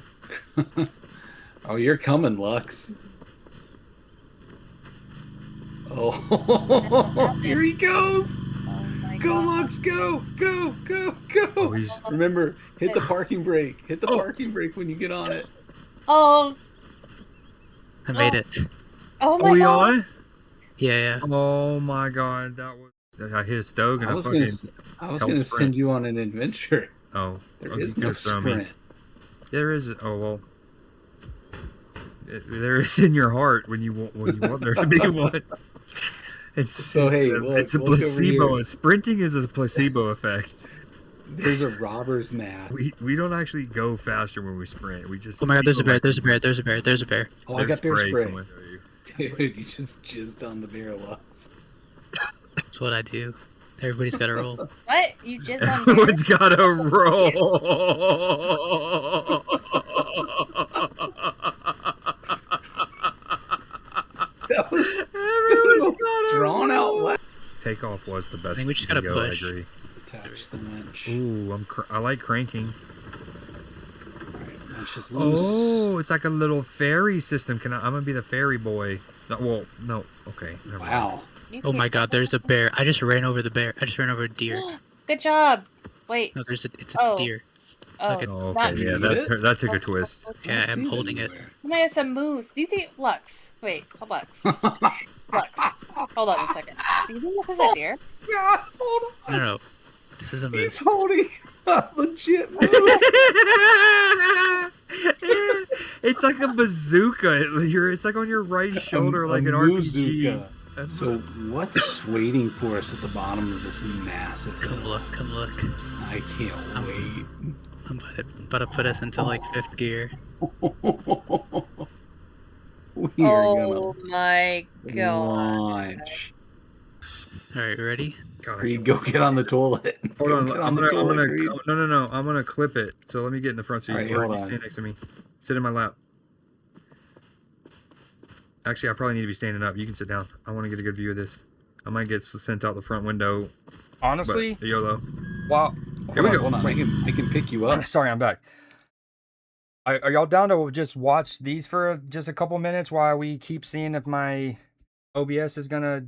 Oh, you're coming, Lux. Oh, here he goes.
Oh my
Go, Lux, go, go, go, go.
Oh, he's.
Remember, hit the parking brake. Hit the parking brake when you get on it.
Oh.
I made it.
Oh
Oh,
my
we
god.
on?
Yeah.
Oh my god, that was. I hit a stove and
I
I
was
fucking.
gonna
help
send
sprint.
you on an adventure.
Oh,
There
okay,
is
you
no
could've thrown me.
sprint.
There is. Oh well. There is in your heart when you want there to be one.
So, hey,
it's a
look over
placebo.
here.
Sprinting is a placebo effect.
There's a robber's map.
We don't actually go faster when we sprint. We just.
Oh my god, there's a
feel
bear,
like
there's a bear, there's a bear, there's a bear.
Oh, I
there's
got bear spray.
somewhere near you.
Dude, you just jizzed on the bear, Lux.
That's what I do. Everybody's got to roll.
What? You just on
Everyone's got to roll.
That was
Everyone's gotta
drawn out
roll.
loud.
Takeoff was the best.
think we just gotta
video,
push.
I agree.
Attach the winch.
Ooh, I like cranking.
Alright, winch is loose.
Oh, it's like a little ferry system. I'm gonna be the ferry boy. No. Okay. Never mind.
Wow.
Oh my god, there's a bear. I just ran over the bear. I just ran over a deer.
Good job. Wait.
No, it's a
Oh.
deer.
Oh.
Okay.
Oh,
Not-
okay. Yeah,
You get it?
that took a twist.
Yeah,
I don't
I'm
see
holding it.
anywhere.
Oh my god, it's a moose. Do you think Lux? Wait, Lux. Lux. Hold on a second. Do you think this is a deer?
God, hold on.
No. This is a
He's
moose.
holding a legit move.
It's like a bazooka. It's like on your right shoulder, like an RPG.
Bazooka.
That's
So what's waiting for us at the bottom of this massive
Come
hill?
look, come look.
I can't wait.
I'm about to put us into like 5th gear.
We are
Oh my
gonna
god.
launch.
Alright, ready?
God, I
Creed,
can't-
go get on the toilet.
Hold
Go
on,
get
I'm
the
gonna,
toilet, Creed.
no. I'm gonna clip it. So let me get in the front seat.
Alright,
Or
hold
you
on.
stand next to me. Sit in my lap. Actually, I probably need to be standing up. You can sit down. I want to get a good view of this. I might get sent out the front window.
Honestly,
But YOLO.
wow.
Here we go.
Hold on. I can pick you up.
Sorry, I'm back. Are y'all down to just watch these for just a couple minutes while we keep seeing if my OBS is gonna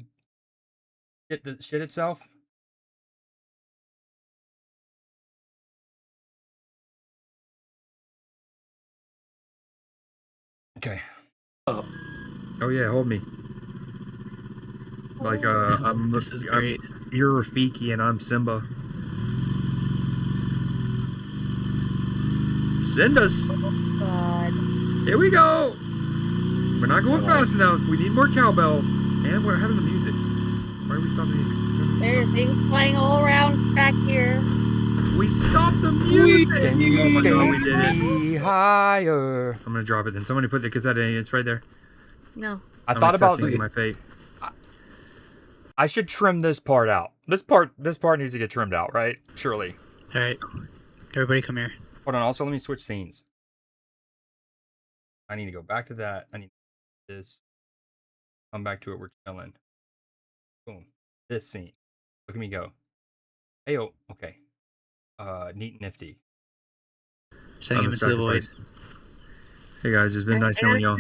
shit itself? Okay.
Oh yeah, hold me. Like
This is great.
You're Rafiki and I'm Simba. Send us.
God.
Here we go. We're not going fast enough. We need more cowbell. And we're having the music. Why are we stopping the music?
There are things flying all around back here.
We stopped the music. Oh my god, we did it.
Me higher.
I'm gonna drop it then. Somebody put the cassette in. It's right there.
No.
I thought about
accepting my fate.
I should trim this part out. This part needs to get trimmed out, right? Surely.
All right, everybody, come here.
Hold on. Also, let me switch scenes. I need to go back to that. I need this. Come back to it. We're chilling. Boom. This scene. Look at me go. Hey, oh, okay. Neat and nifty.
Sending him into the void.
Hey guys, it's been nice knowing y'all.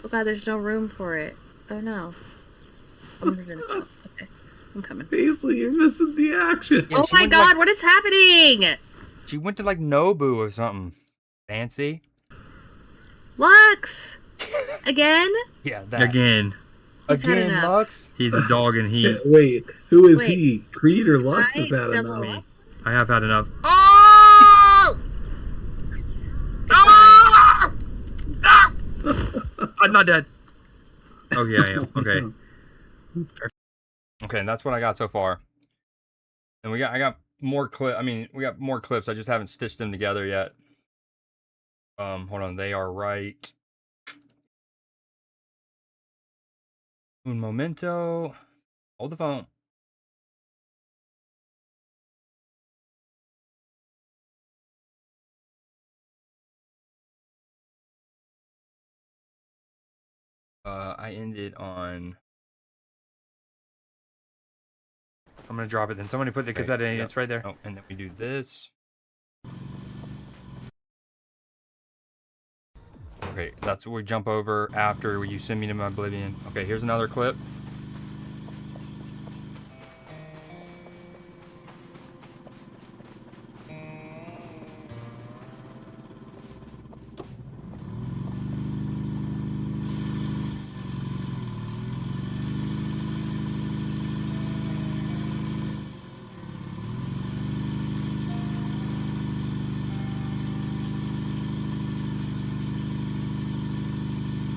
Oh god, there's no room for it. Oh no. Okay, I'm coming.
Paisley, you're missing the action.
Yeah,
Oh
she
my
went to,
god,
like-
what is happening?
She went to like Nobu or something. Fancy.
Lux! Again?
Yeah, that.
Again.
He's had
Again,
enough.
Lux.
He's a dog and he.
Wait, who is
Wait.
he? Creed or Lux has
Right?
had
Double
enough?
up?
I have had enough.
Oh! Oh!
I'm not dead. Okay, I am. Okay.
Okay, and that's what I got so far. And I got more clip. I mean, we got more clips. I just haven't stitched them together yet. Hold on. They are right. Un momento. Hold the phone. I ended on.
I'm gonna drop it then. Somebody put the cassette in. It's right there.
Oh, and then we do this. Okay, that's what we jump over after you send me to my oblivion. Okay, here's another clip.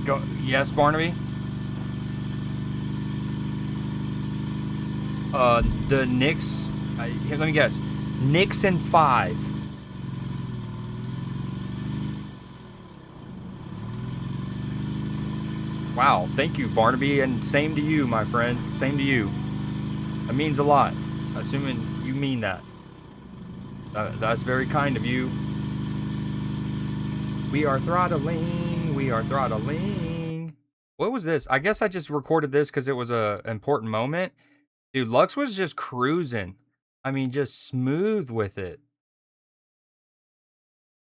Go. Yes, Barnaby. The Knicks. Here, let me guess. Knicks in 5. Wow, thank you, Barnaby, and same to you, my friend. Same to you. That means a lot. Assuming you mean that. That's very kind of you. We are throttling. We are throttling. What was this? I guess I just recorded this because it was a important moment. Dude, Lux was just cruising. I mean, just smooth with it.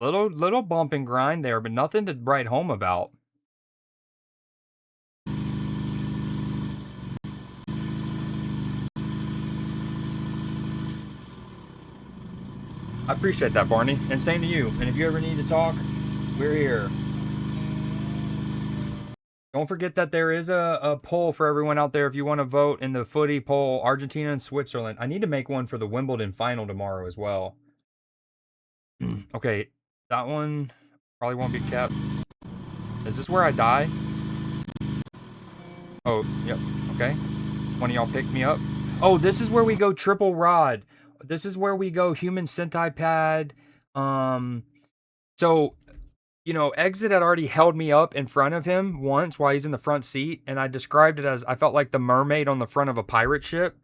Little bump and grind there, but nothing to write home about. I appreciate that, Barney. And same to you. And if you ever need to talk, we're here. Don't forget that there is a poll for everyone out there if you want to vote in the footy poll, Argentina and Switzerland. I need to make one for the Wimbledon final tomorrow as well. Okay, that one probably won't be kept. Is this where I die? Oh, yep. Okay. One of y'all pick me up. Oh, this is where we go triple rod. This is where we go human Sentai pad. So, you know, Exit had already held me up in front of him once while he's in the front seat, and I described it as I felt like the mermaid on the front of a pirate ship.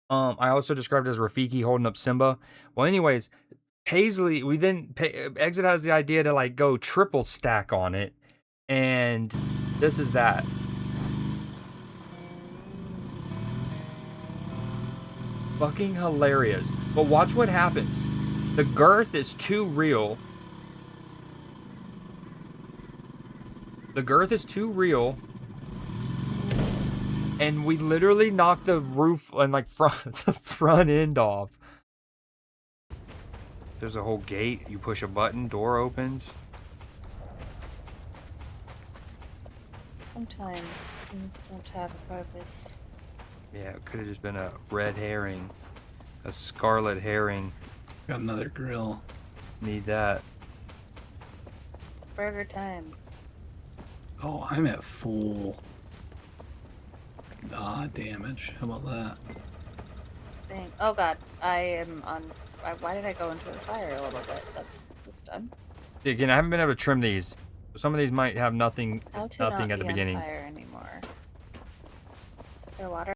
I also described it as Rafiki holding up Simba. Well, anyways, Paisley, Exit has the idea to like go triple stack on it, and this is that. Fucking hilarious. But watch what happens. The girth is too real. The girth is too real. And we literally knocked the roof and like the front end off. There's a whole gate. You push a button, door opens.
Sometimes things don't have a purpose.
Yeah, it could have just been a red herring. A scarlet herring.
Got another grill.
Need that.
Burger time.
Oh, I'm at full damage. How about that?
Dang. Oh god, I am on. Why did I go into the fire a little bit? That's dumb.
Again, I haven't been able to trim these. Some of these might have nothing
How to
nothing
not
at the
be
beginning.
on fire anymore? Is there water?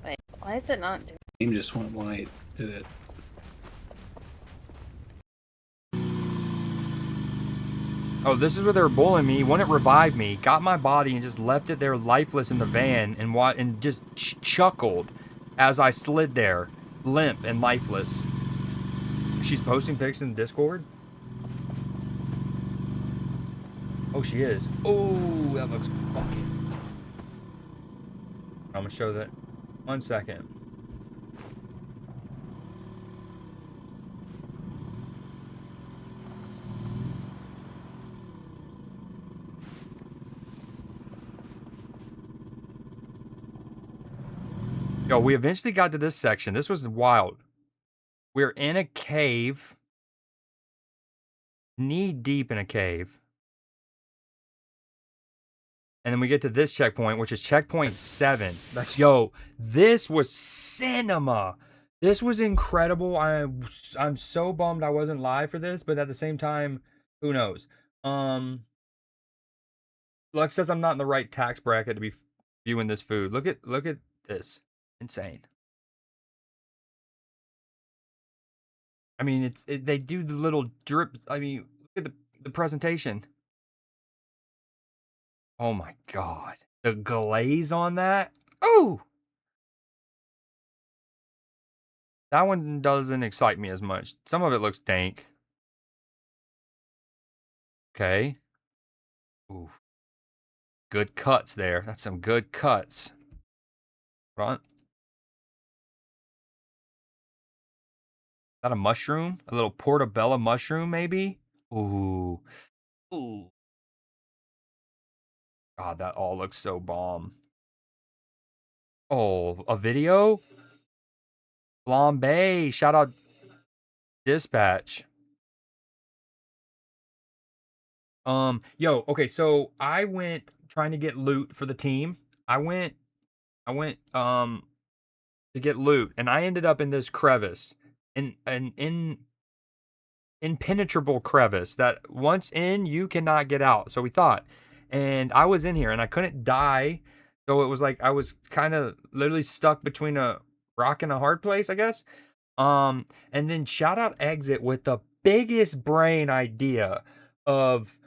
Wait, why is it not doing?
Game just went when I did it.
Oh, this is where they were bullying me. Wouldn't revive me. Got my body and just left it there lifeless in the van and just chuckled as I slid there, limp and lifeless. She's posting pics in Discord? Oh, she is. Oh, that looks fucking... I'm gonna show that. 1 second. Yo, we eventually got to this section. This was wild. We're in a cave. Knee deep in a cave. And then we get to this checkpoint, which is checkpoint 7. Yo, this was cinema. This was incredible. I'm so bummed I wasn't live for this, but at the same time, who knows? Lux says I'm not in the right tax bracket to be viewing this food. Look at this. Insane. I mean, they do the little drip. I mean, look at the presentation. Oh my god. The glaze on that. Ooh. That one doesn't excite me as much. Some of it looks dank. Okay. Ooh. Good cuts there. That's some good cuts. Right. Is that a mushroom? A little portobello mushroom, maybe? Ooh. Ooh. God, that all looks so bomb. Oh, a video? Flambe. Shout out Dispatch. Yo, okay, so I went trying to get loot for the team. I went to get loot, and I ended up in this crevice. An impenetrable crevice that once in you cannot get out. So we thought. And I was in here and I couldn't die. So it was like I was kind of literally stuck between a rock and a hard place, I guess. And then shout out Exit with the biggest brain idea of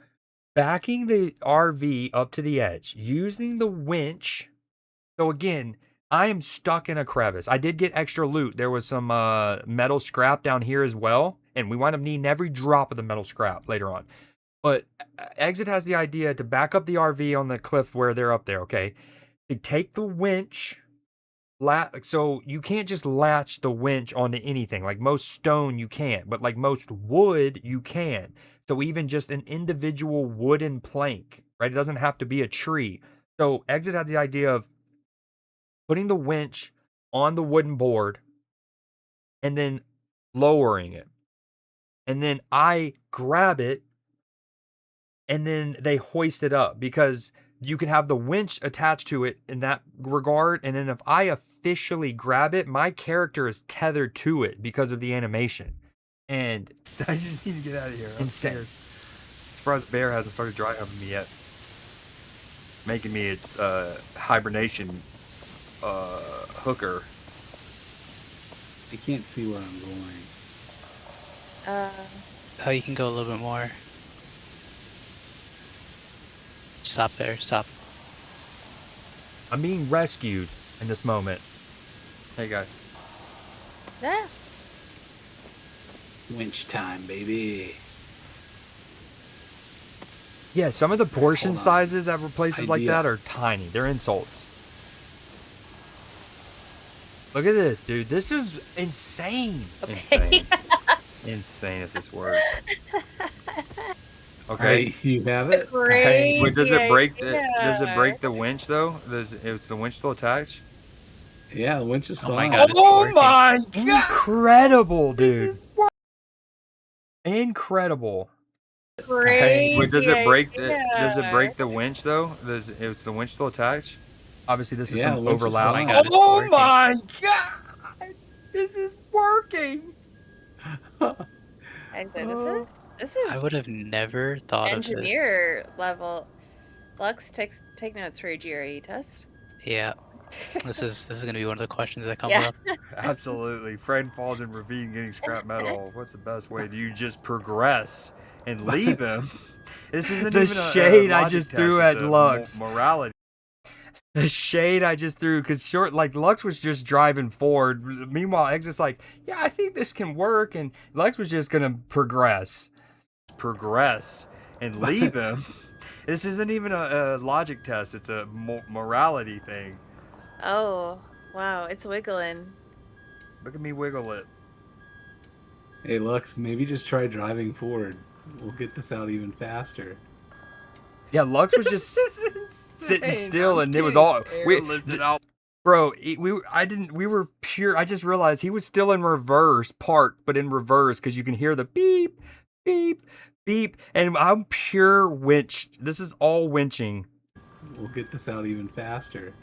backing the RV up to the edge, using the winch. So again, I am stuck in a crevice. I did get extra loot. There was some metal scrap down here as well, and we wind up needing every drop of the metal scrap later on. But Exit has the idea to back up the RV on the cliff where they're up there, okay? To take the winch, so you can't just latch the winch onto anything. Like most stone, you can't, but like most wood, you can. So even just an individual wooden plank, right? It doesn't have to be a tree. So Exit had the idea of putting the winch on the wooden board and then lowering it. And then I grab it and then they hoist it up because you can have the winch attached to it in that regard. And then if I officially grab it, my character is tethered to it because of the animation. And
I just need to get out of here. I'm
insane.
scared. Surprised Bear hasn't started dry humping me yet. Making me its hibernation hooker.
I can't see where I'm going.
Oh, you can go a little bit more. Stop there. Stop.
I'm being rescued in this moment.
Hey guys.
Yeah.
Winch time, baby.
Yeah, some of the portion
Hold on.
sizes at places like
Idea.
that are tiny. They're insults. Look at this, dude. This is insane.
Okay.
Insane. Insane if this works.
All
Okay.
right, you have it.
Crazy
Wait, does it break the
idea.
winch though? Is the winch still attached?
Yeah, the winch is
Oh my
fine.
God, it's working.
my
Incredible, dude.
is
Incredible.
Crazy
Wait, does it break the
idea.
winch though? Is the winch still attached?
Obviously, this is
Yeah, the
some
winch is
overlap.
Oh my
fine.
God, it's working.
my god! This is working.
I say
Oh.
this
I
is
would have never thought of this.
engineer level. Lux, take notes for your GRE test.
Yeah, this is gonna be one of the questions that comes
Yeah.
up.
Absolutely. Friend falls in ravine getting scrap metal. What's the best way? Do you just progress and leave him? This isn't
The
even a
shade I
logic
just
test,
threw
it's
at
a
Lux.
morality.
The shade I just threw, because Lux was just driving forward. Meanwhile, Exit's like, yeah, I think this can work, and Lux was just gonna progress.
Progress and leave him. This isn't even a logic test. It's a morality thing.
Oh, wow, it's wiggling.
Look at me wiggle it.
Hey, Lux, maybe just try driving forward. We'll get this out even faster.
Yeah, Lux was just
This is insane.
sitting still,
I'm
and it was
getting
all
airlifted out.
Bro, we were pure. I just realized he was still in reverse, parked, but in reverse because you can hear the beep, beep, beep, and I'm pure winched. This is all winching.
We'll get this out even faster.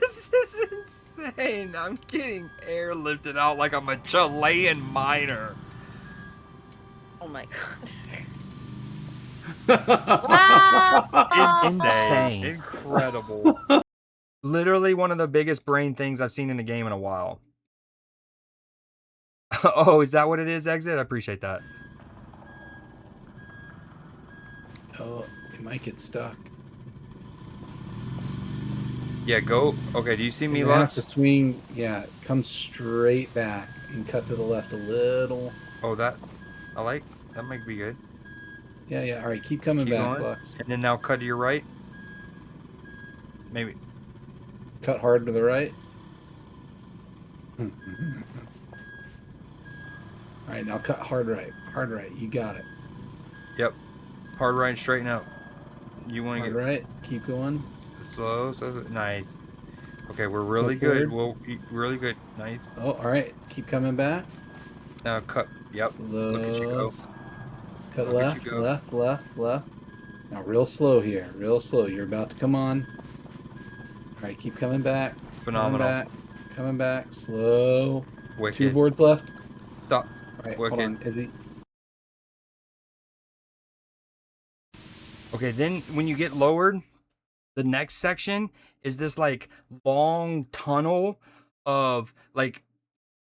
This is insane. I'm getting airlifted out like I'm a Chilean miner.
Oh my god. Wow.
Insane.
Incredible.
Literally one of the biggest brain things I've seen in a game in a while. Oh, is that what it is, Exit? I appreciate that.
Oh, it might get stuck.
Yeah, go. Okay, do you see me,
You have
Lux?
to swing. Yeah, come straight back and cut to the left a little.
Oh, that. I like. That might be good.
Yeah, yeah. All right, keep coming
Keep
back,
going.
Lux.
And then now cut to your right. Maybe.
Cut hard to the right. All right, now cut hard right. Hard right. You got it.
Yep. Hard right and straighten out. You want to
Hard
get
right. Keep going.
slow. Nice. Okay, we're really
Cut
good.
forward.
Really good. Nice.
Oh, all right. Keep coming back.
Now cut. Yep. Look at you go.
Close. Cut
Look at
left,
you go.
left, left, left. Now real slow here. Real slow. You're about to come on. All right, keep coming back.
Phenomenal.
Coming back. Coming back. Slow.
Wicked.
2 boards left.
Stop.
All right,
Wicked.
hold on. Is he?
Okay, then when you get lowered, the next section is this like long tunnel of like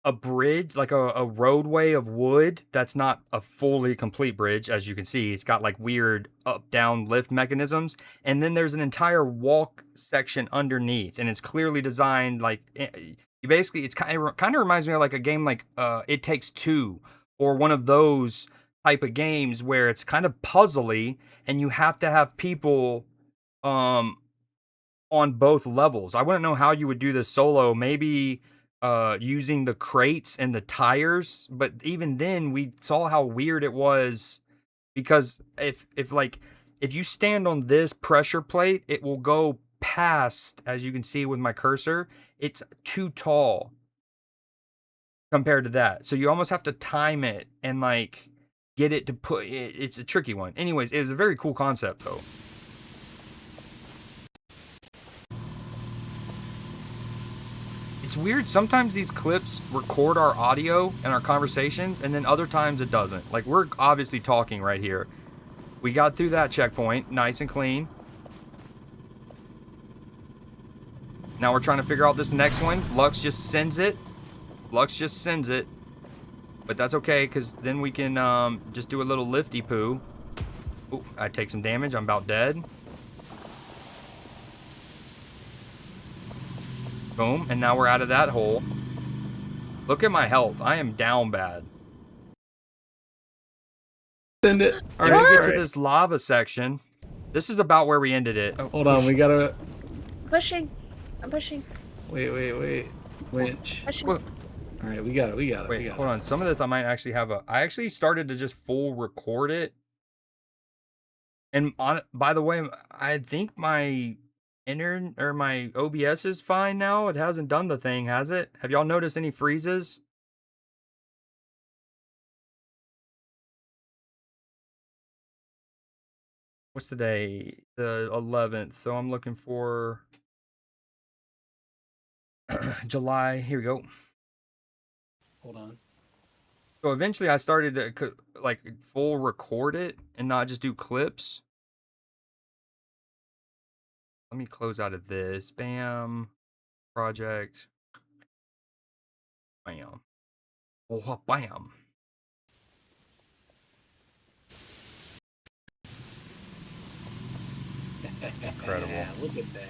a bridge, like a roadway of wood that's not a fully complete bridge, as you can see. It's got like weird up down lift mechanisms, and then there's an entire walk section underneath, and it's clearly designed like you basically. It's kind of reminds me of like a game like It Takes Two, or one of those type of games where it's kind of puzzly, and you have to have people um on both levels. I wouldn't know how you would do this solo. Maybe using the crates and the tires, but even then we saw how weird it was, because if you stand on this pressure plate, it will go past, as you can see with my cursor, it's too tall compared to that. So you almost have to time it and like get it to put it. It's a tricky one. Anyways, it was a very cool concept though. It's weird. Sometimes these clips record our audio and our conversations, and then other times it doesn't. Like, we're obviously talking right here. We got through that checkpoint, nice and clean. Now we're trying to figure out this next one. Lux just sends it. Lux just sends it. But that's okay, because then we can just do a little lifty poo. Ooh, I take some damage. I'm about dead. Boom, and now we're out of that hole. Look at my health. I am down bad.
Send it. All
If
right.
we get
all
to
right.
this lava section, this is about where we ended it. Oh,
Hold on.
push.
We gotta.
Pushing. I'm pushing.
Wait. Winch.
Pushing.
Well,
All right. We got it. We got it.
wait, hold on. Some of this I might actually have a. I actually started to just full record it. And by the way, I think my my OBS is fine now. It hasn't done the thing, has it? Have y'all noticed any freezes? What's today? The 11th. So I'm looking for July. Here we go.
Hold on.
So eventually I started to like full record it and not just do clips. Let me close out of this. Bam. Project. Bam. Oh, bam. Incredible.
Look at that.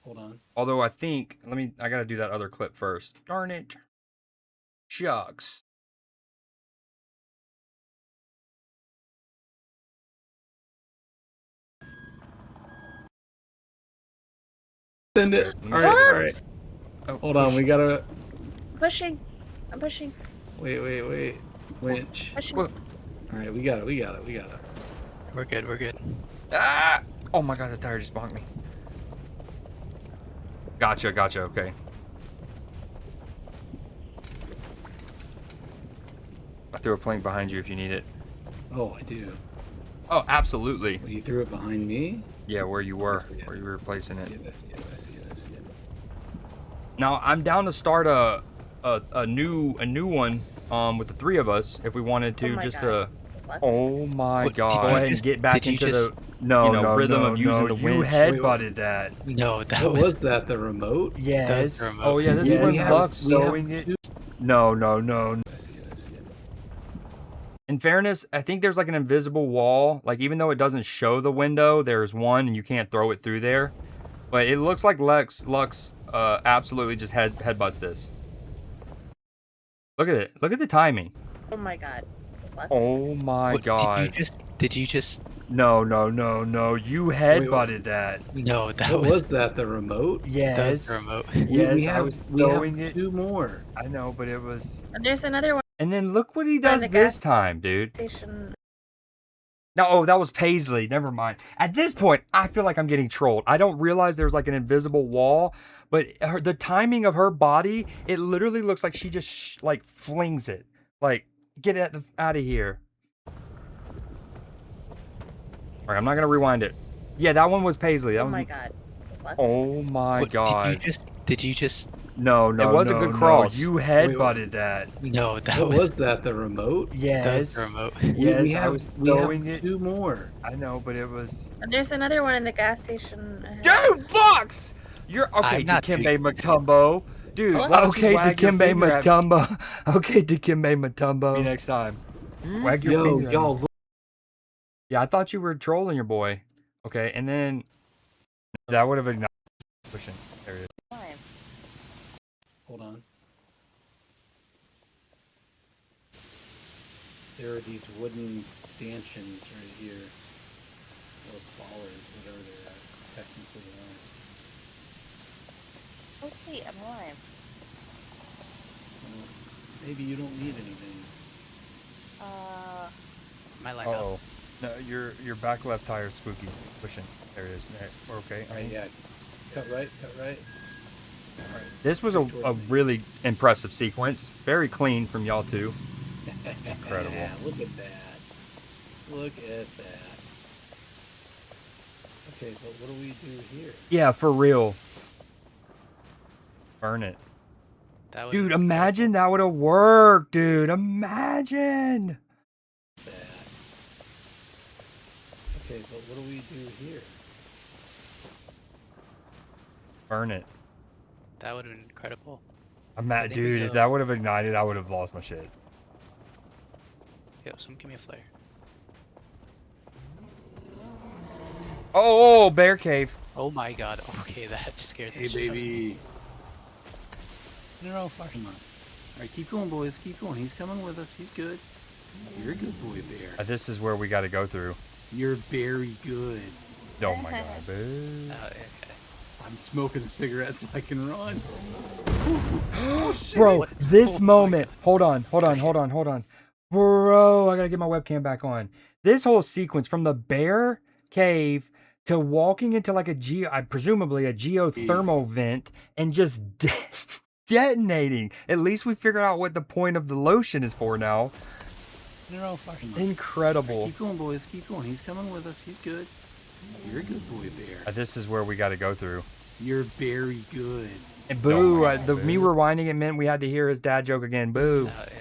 Hold on.
Although I think, I gotta do that other clip first. Darn it. Shucks.
Send it.
Let me
All
see.
right. All right.
Oh,
Hold on.
push.
We gotta.
Pushing. I'm pushing.
Wait. Winch.
Pushing.
Well,
All right. We got it. We got it.
We're good. We're good.
ah! Oh my god, the tire just bonked me. Gotcha, okay. I threw a plank behind you if you need it.
Oh, I do.
Oh, absolutely.
Well, you threw it behind me.
Yeah, where you were,
see it.
where you were placing
I
it.
see it.
Now I'm down to start a new one with the three of us if we wanted to
Oh my
just
God.
oh my
What,
god.
did
Go
you
ahead and
just-
get back
did you
into
just-
the
No,
rhythm of using the
you
winch.
headbutted that.
No, that
What
was,
was that? The remote?
that was
Yes.
the remote.
Oh yeah, this
Yes,
is when
I was
Lux.
throwing it. No.
I see it.
In fairness, I think there's like an invisible wall. Like even though it doesn't show the window, there's one and you can't throw it through there. But it looks like Lux absolutely just headbutts this. Look at it. Look at the timing.
Oh my God.
Oh my
What,
god.
Did you just?
No. You headbutted that.
No, that
What
was,
was that? The remote?
that was
Yes.
the remote.
Yes, I was throwing
have
it.
2 more.
I know, but it was.
And there's another one
And then look what he
in
does
the
this
gas
time, dude.
station.
No, oh, that was Paisley. Never mind. At this point, I feel like I'm getting trolled. I don't realize there's like an invisible wall, but the timing of her body, it literally looks like she just like flings it. Like, get it out of here. All right, I'm not gonna rewind it. Yeah, that one was Paisley. That
Oh
was.
my God.
Oh my
What,
god.
Did you just?
No.
It was a good cross.
You headbutted that.
No, that
What
was,
was that? The remote?
that was
Yes.
the remote.
Yes, I was throwing
have
it.
2 more.
I know, but it was.
And there's another one in the gas station. ahead.
Dude, Fox! You're okay,
I'm not
Dikembe
too-
Mutombo. Dude,
What?
why don't you
Okay,
wag your
Dikembe
finger at
Mutombo. Okay, Dikembe
me
Mutombo.
next time.
Wag your
Yo,
finger. at me.
y'all, look.
Yeah, I thought you were trolling your boy. Okay, and then that would have ignited. Pushing. There it is.
Fine.
Hold on. There are these wooden stanchions right here. Or bollards, whatever they're technically are.
Oh, sweet. I'm alive.
Well, maybe you don't need anything.
My leg
Oh, no, your back left tire is spooky. Pushing. There it is. There. We're okay.
Alright, yeah. Cut right. Alright.
This was a really impressive sequence. Very clean from y'all two. Incredible.
Yeah, look at that. Look at that. Okay, but what do we do here?
Yeah, for real. Burn it.
That would
Dude, imagine that would have worked, dude. Imagine.
That. Okay, but what do we do here?
Burn it.
That would have been incredible.
I'm
I
mad,
think we
dude.
go-
If that would have ignited, I would have lost my shit.
Yo, someone give me a flare.
Oh, bear cave.
Oh my god. Okay, that scared the
Hey,
shit out of me.
baby. No, come on. Alright, keep going, boys. Keep going. He's coming with us. He's good. You're a good boy, Bear.
This is where we got to go through.
You're very good.
Oh my god, boo.
Okay.
I'm smoking a cigarette so I can run.
Bro,
What?
this
Oh my
moment.
God.
Hold on. Bro, I gotta get my webcam back on. This whole sequence from the bear cave to walking into like presumably a geothermal vent and just detonating. At least we figured out what the point of the lotion is for now.
No, fucking.
Incredible.
Keep going, boys. Keep going. He's coming with us. He's good. You're a good boy, Bear.
This is where we got to go through.
You're very good.
And boo,
my
the me rewinding it meant we had to hear his dad joke again. Boo.
Okay.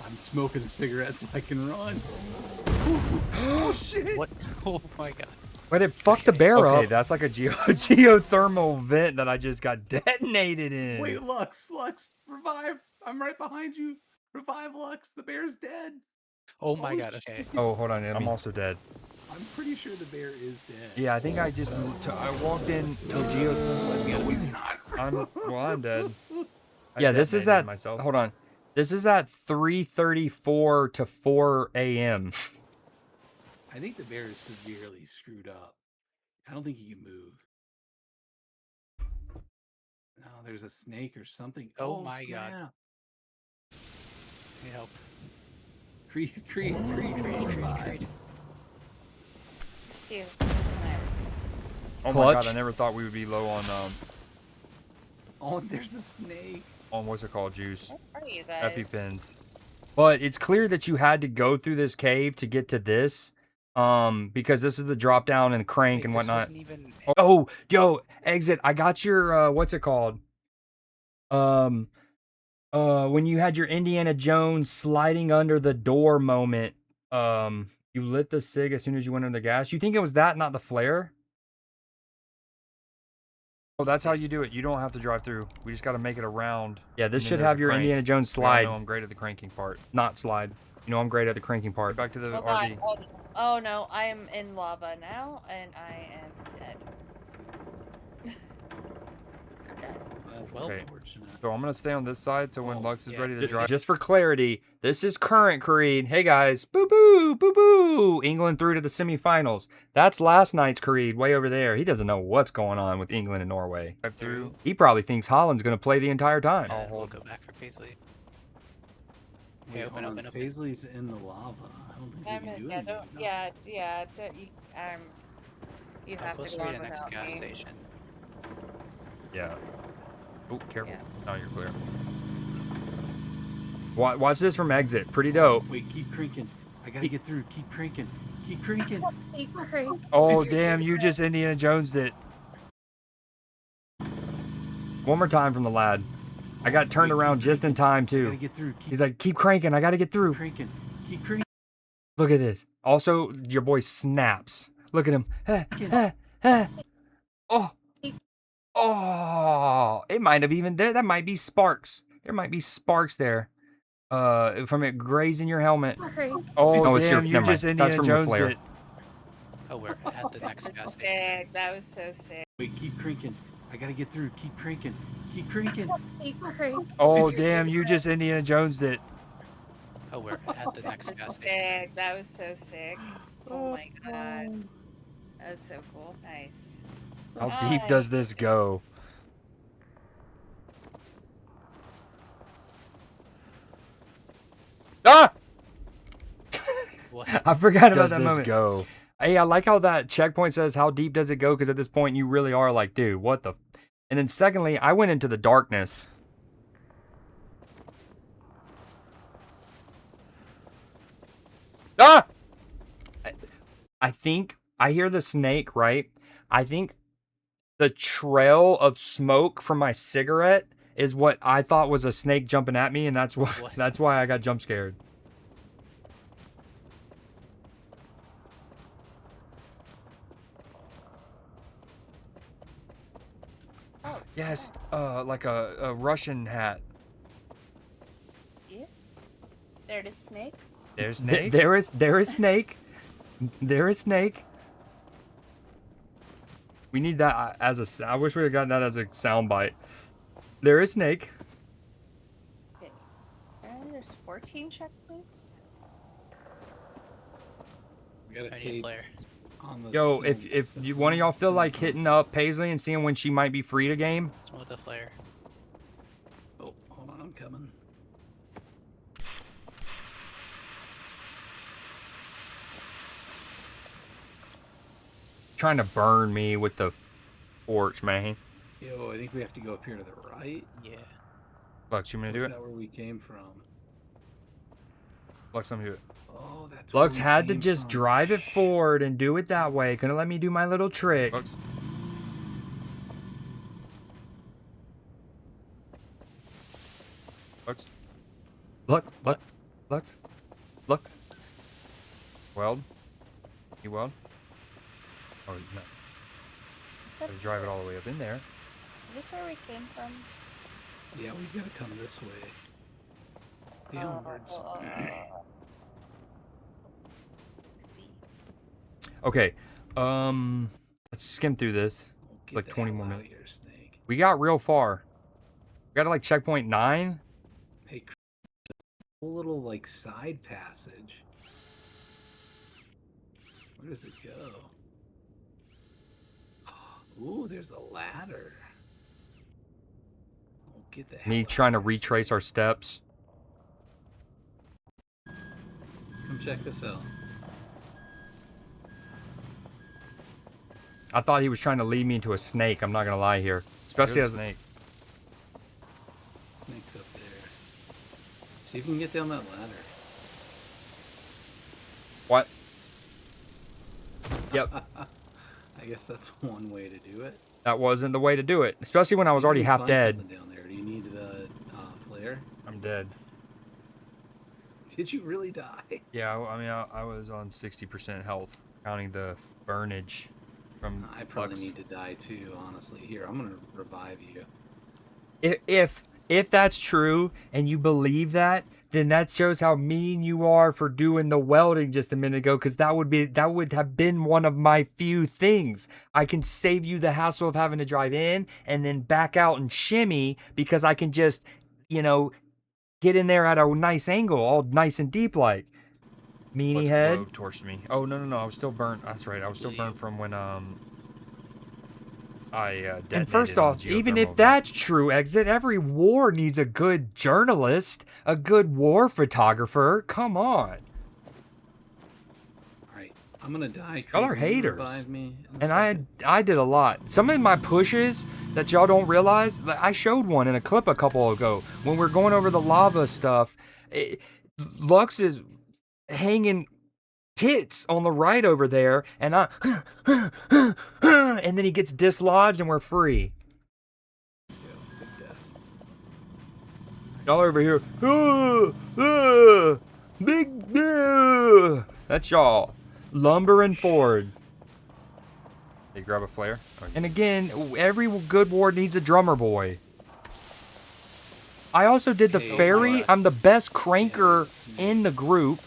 I'm smoking a cigarette so I can run. Oh shit!
What? Oh my god.
But it fucked the bear up.
Okay,
That's like a geothermal vent that I just got detonated in.
Wait, Lux, revive! I'm right behind you. Revive, Lux. The bear's dead.
Oh my
Oh,
god. Okay.
shit.
Oh, hold on. I'm also dead.
I'm pretty sure the bear is dead.
Yeah, I think I just I walked in to a
He's still swimming.
No, he's not.
I'm dead.
I
Yeah, this is
detonated
at
myself.
hold on. This is at 3:34 to 4 a.m.
I think the bear is severely screwed up. I don't think he can move. No, there's a snake or something.
Oh my God.
snap.
Need help.
Creed.
Creed.
See you.
Oh my
Clutch.
god, I never thought we would be low
Oh, there's a snake.
on what's it called, juice.
Where are you guys?
EpiPens.
But it's clear that you had to go through this cave to get to this. Because this is the drop down and crank
Wait,
and
this
whatnot.
wasn't even.
Oh, yo, exit. I got your what's it called? When you had your Indiana Jones sliding under the door moment, you lit the cig as soon as you went under the gas. You think it was that, not the flare?
Oh, that's how you do it. You don't have to drive through. We just got to make it around.
Yeah, this
And then
should
there's
have
a
your
crank.
Indiana Jones
Yeah,
slide,
I know I'm great at the cranking part.
not slide. You know I'm great at the cranking part.
Back to the
Hold
RV.
on. Oh no, I am in lava now, and I am dead. I'm dead.
That's
Well,
unfortunate.
So I'm gonna stay on this side. So when
Oh,
Lux is
yeah.
ready to drive,
Just for clarity, this is current Creed. Hey guys, boo boo, boo boo. England through to the semifinals. That's last night's Creed, way over there. He doesn't know what's going on with England and Norway.
drive through.
He probably thinks Holland's going to play the entire time.
I'll
And we'll
hold.
go back for Paisley.
Wait,
Okay, open,
hold on.
open.
Paisley's in the lava. I don't think we
I'm
can
in,
do
yeah,
anything.
don't,
No.
yeah, don't, you
I'm
have
supposed
to
to
go
be
on
the next
without
gas
me.
station.
Yeah. Oh, careful.
Yeah.
Now you're clear.
Watch this from exit. Pretty dope.
Wait, keep cranking. I gotta get through. Keep cranking. Keep cranking.
Oh,
Did you
damn,
see
you just Indiana Jones it. One more time from the lad. I got turned
Wait,
around
keep
just in
cranking.
time,
I gotta
too.
get through.
He's like, keep cranking. I got to get through.
Keep cranking. Keep cranking.
Look at this. Also, your boy snaps. Look at him. Oh. Oh. It might have even there. That might be sparks. There might be sparks there. From it grazing your helmet. Oh,
it's your-
damn, you
never mind.
just
That's
Indiana
from your
Jones
flare.
it.
Oh, we're at the next
That
gas
was
station.
sick. That was so sick.
Wait, keep cranking. I gotta get through. Keep cranking. Keep cranking.
Oh,
Did you
damn,
see
you just Indiana Jones it.
Oh, we're at the next
That
gas
was
station.
sick. That was so sick. Oh my god. That was so cool. Nice.
How deep does this go? Ah!
What?
I forgot about
Does
that
this
moment.
go?
Hey, I like how that checkpoint says how deep does it go, because at this point you really are like, dude, what the? And then secondly, I went into the darkness. Ah! I think I hear the snake, right? I think the trail of smoke from my cigarette is what I thought was a snake jumping at me, and that's why
What?
that's why I got jump scared.
Oh,
Yes, like a Russian hat.
yes. There's a snake.
There's
Th-
Snake.
there is snake. There is snake. We need that as a. I wish we had gotten that as a sound bite. There is snake.
Okay. There's 14 checkpoints.
I got a
I need a
tape
player.
on the.
Yo, if
ceiling.
if you, one of y'all feel like hitting up Paisley and seeing when she might be free to game,
Smoke the flare.
Oh, hold on, I'm coming.
trying to burn me with the torch, man.
Yo, I think we have to go up here to the right.
Yeah.
Lux, you want me to
Was
do it?
that where we came from?
Lux, let me do it.
Oh, that's
Lux
where we
had to
came
just
from.
drive it forward and do it that way. Couldn't let me do my little trick.
Lux. Lux.
Lux.
Weld. You weld? Oh, no.
That's
Gotta drive it all the way up in there.
Is this where we came from?
Yeah, we've got to come this way. Downwards.
See.
Okay. Let's skim through this.
Oh, get
Like
the
20
hell
more
out
minutes.
of here, Snake.
We got real far. We got to like checkpoint 9.
Hey, a little like side passage. Where does it go? Ooh, there's a ladder. Oh, get the hell
Me
out
trying to
of here,
retrace our steps.
Snake. Come check this out.
I thought he was trying to lead me into a snake. I'm not gonna lie here, especially
There's
as
a snake.
Snake's up there. See if you can get down that ladder.
what? Yep,
I guess that's one way to do it.
that wasn't the way to do it. Especially when I
See
was
if you
already
can
half
find
dead.
something down there. Do you need the flare?
I'm dead.
Did you really die?
Yeah, I mean, I was on 60% health, counting the burnage from
I probably
Lux.
need to die too, honestly. Here, I'm gonna revive you.
If that's true and you believe that, then that shows how mean you are for doing the welding just a minute ago. Because that would have been one of my few things. I can save you the hassle of having to drive in and then back out and shimmy because I can just, get in there at a nice angle, all nice and deep like. Meanie
Lux
head.
blow torched me. Oh, no, I was still burnt. That's right, I was still
Believe.
burnt from when I detonated
And first
on
off,
the
even
geothermal
if
vent.
that's true, Exit, every war needs a good journalist, a good war photographer. Come on.
Alright, I'm gonna die.
Y'all are
Craig, will you
haters.
revive me in a
And
second?
I did a lot. Some of my pushes that y'all don't realize, I showed one in a clip a couple ago when we're going over the lava stuff. Lux is hanging tits on the right over there, and and then he gets dislodged and we're free.
Yo, big death.
Y'all are over here, big, that's y'all, lumbering forward.
They grab a flare. Oh,
And again, every good war needs a drummer boy. I also did the
Hey,
ferry.
West.
I'm the best cranker
Yeah,
in the group.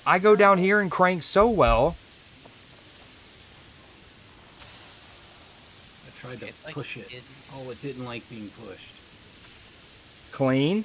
I go down here and crank so well.
I tried to
It's like
push it.
it-
Oh, it didn't like being pushed.
Clean.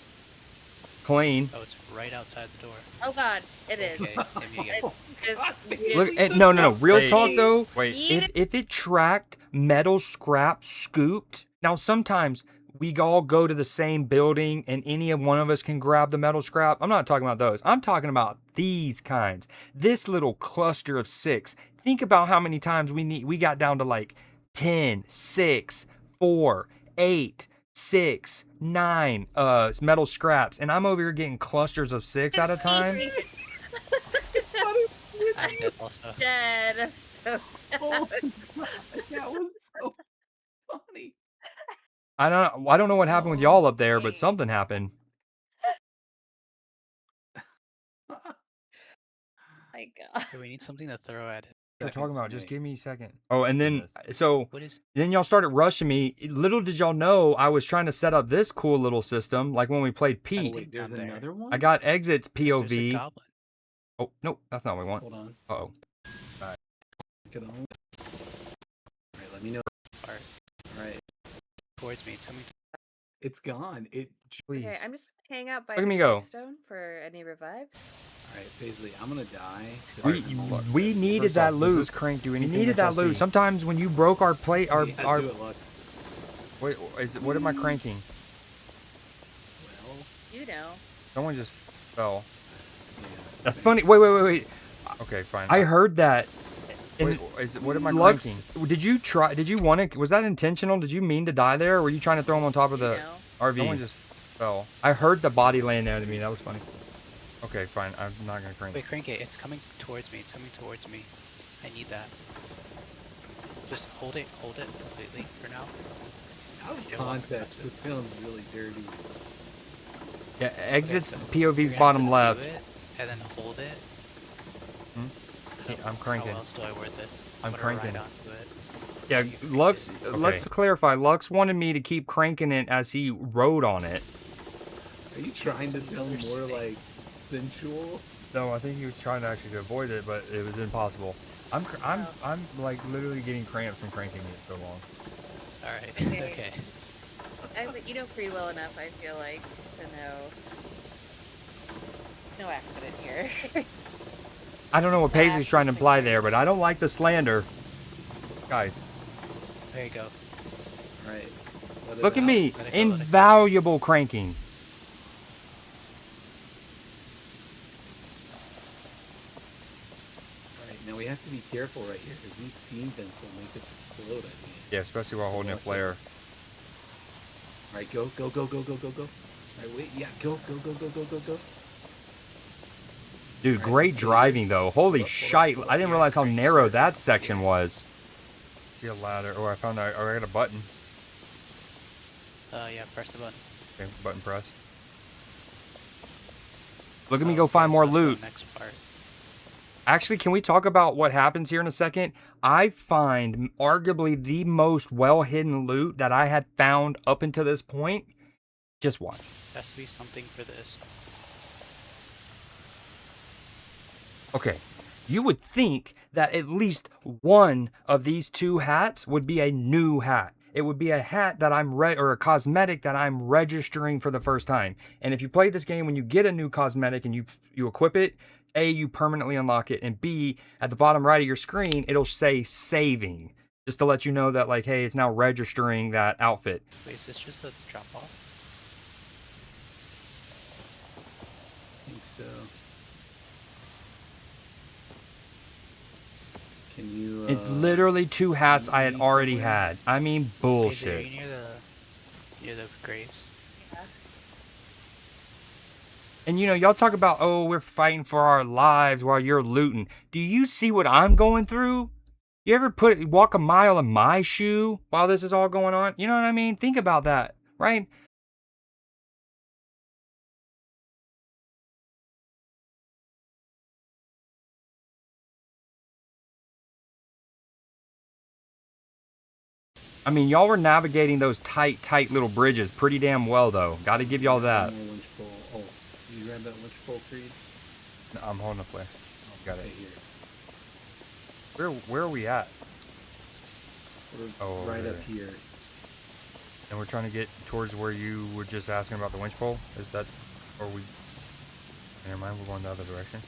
Oh, it's right outside the door.
Oh god, it is.
Okay, hit me again.
Look, no. Real
Hey.
talk though.
Wait,
If it tracked metal scrap scooped, now sometimes we all go to the same building and any of one of us can grab the metal scrap. I'm not talking about those. I'm talking about these kinds. This little cluster of 6. Think about how many times we got down to like 10, 6, 4, 8, 6, 9 metal scraps, and I'm over here getting clusters of 6 at a time.
I'm dead also.
Dead. So
Oh, that was so funny.
I don't know what happened with y'all up there, but something happened.
my god.
Okay, we need something to throw at it.
What you're talking about? Just
Snake.
give me a second. Oh, and then
Goodness.
so
What is?
then y'all started rushing me. Little did y'all know I was trying to set up this cool little system, like when we played
Oh,
Pete.
wait, there's
Down there.
another one?
I got exits
There's a
POV.
goblin.
Oh no, that's not what we want.
Hold on.
Uh-oh.
Get on. Alright, let me know.
Alright,
Alright.
towards me. Tell me.
It's gone. It
Please.
Okay, I'm just gonna hang out by
Look at
the
me go.
gravestone for any revives.
Alright, Paisley, I'm gonna die.
We needed
First
that
off,
loot.
Does this crank do
We
anything?
needed that loot. Sometimes when you broke our plate, our
Yeah,
our
do it, Lux.
wait, what am I cranking?
Well,
You know.
Someone just fell.
yeah.
That's funny. Wait.
Okay, fine.
I heard that.
Wait,
And
what am I
Lux,
cranking?
did you try? Did you want to? Was that intentional? Did you mean to die there, or were you trying to throw him on top of
You
the
know.
RV?
Someone just fell.
I heard the body laying there to me. That was funny. Okay, fine. I'm not gonna crank.
Wait, crank it. It's coming towards me. It's coming towards me. I need that. Just hold it completely for now.
Out of
Yeah,
context,
well,
this sounds really dirty.
Yeah, exits
Okay, so
POV's
you're gonna
bottom
have to do
left.
it, and then hold it.
I'm cranking.
How else do I word this?
I'm
gonna
cranking.
Ride onto it.
Yeah,
You crank
Lux.
it.
Let's clarify. Lux wanted me to keep cranking it as he rode on it.
Are you trying to sound more
Snake.
like sensual?
No, I think he was trying to actually avoid it, but it was impossible. I'm like literally getting cramps from cranking it so long.
All right.
Okay.
Okay.
You know Creed well enough, I feel like, to know. No accident here.
I don't know what Paisley's trying to imply there, but I don't like the slander.
Guys,
There you go.
Alright.
Look at me,
Let it go, let it go.
invaluable cranking.
Alright, now we have to be careful right here, because these steam vents will make us explode, I think.
yeah, especially while holding a
Watch
flare.
Alright, go. Alright, wait, yeah, go.
Dude,
Alright,
great
let's see.
driving though. Holy
Hold up,
shite!
hold up.
I didn't
Yeah,
realize how
crank
narrow
start.
that section was.
See a ladder. Oh, I found I got a button.
Yeah, press the button.
Okay, button press.
Look at me
Oh,
go find
okay,
more
so that's the
loot.
Next part.
Actually, can we talk about what happens here in a second? I find arguably the most well-hidden loot that I had found up until this point. Just watch.
Has to be something for this.
Okay, you would think that at least one of these two hats would be a new hat. It would be a hat that or a cosmetic that I'm registering for the first time. And if you play this game, when you get a new cosmetic and you equip it, A, you permanently unlock it, and B, at the bottom right of your screen, it'll say saving. Just to let you know that, like, hey, it's now registering that outfit.
Wait, is this just a drop off?
I think so. Can you,
It's literally two hats I had already
somewhere?
had. I mean,
Is
bullshit.
it near the graves?
Yeah.
And y'all talk about, oh, we're fighting for our lives while you're looting. Do you see what I'm going through? You ever walk a mile in my shoe while this is all going on? You know what I mean? Think about that, right? I mean, y'all were navigating those tight little bridges pretty damn well, though. Got to give y'all that.
One more winch pole. Oh, you grab that winch pole, Creed?
No, I'm holding a flare. Got
Okay,
it.
here.
Where are we at?
We're
Oh,
right
over
up
there.
here.
And we're trying to get towards where you were just asking about the winch pole? Is that, or we, never mind, we're going the other direction.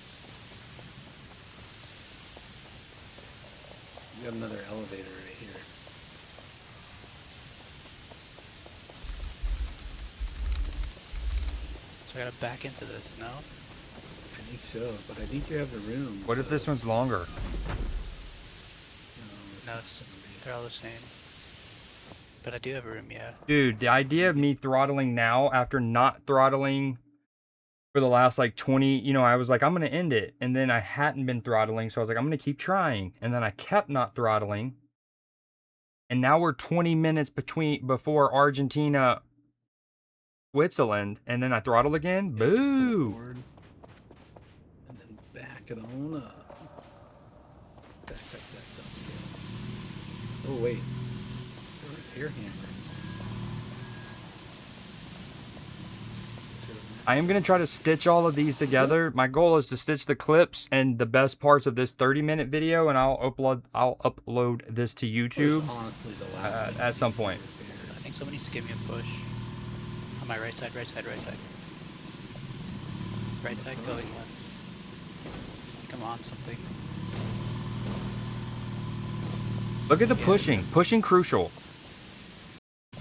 You got another elevator right here.
So I gotta back into this, no?
I think so, but I think you have the room.
What if this one's longer?
No, they're all the same. But I do have a room, yeah.
Dude, the idea of me throttling now after not throttling for the last like 20, I was like, I'm going to end it. And then I hadn't been throttling. So I was like, I'm going to keep trying. And then I kept not throttling. And now we're 20 minutes before Argentina, Switzerland. And then I throttle again.
Yeah, just pull
Boo.
forward, and then back it on up. Back. Oh wait, air hammer.
I am going to try to stitch all of these together. My goal is to stitch the clips and the best parts of this 30-minute video, and I'll upload this to YouTube
Honestly, the last thing
at some point.
I think someone needs to give me a push. On my right side. Right side going left. Come on, something.
Look at the
Yeah,
pushing. Pushing crucial.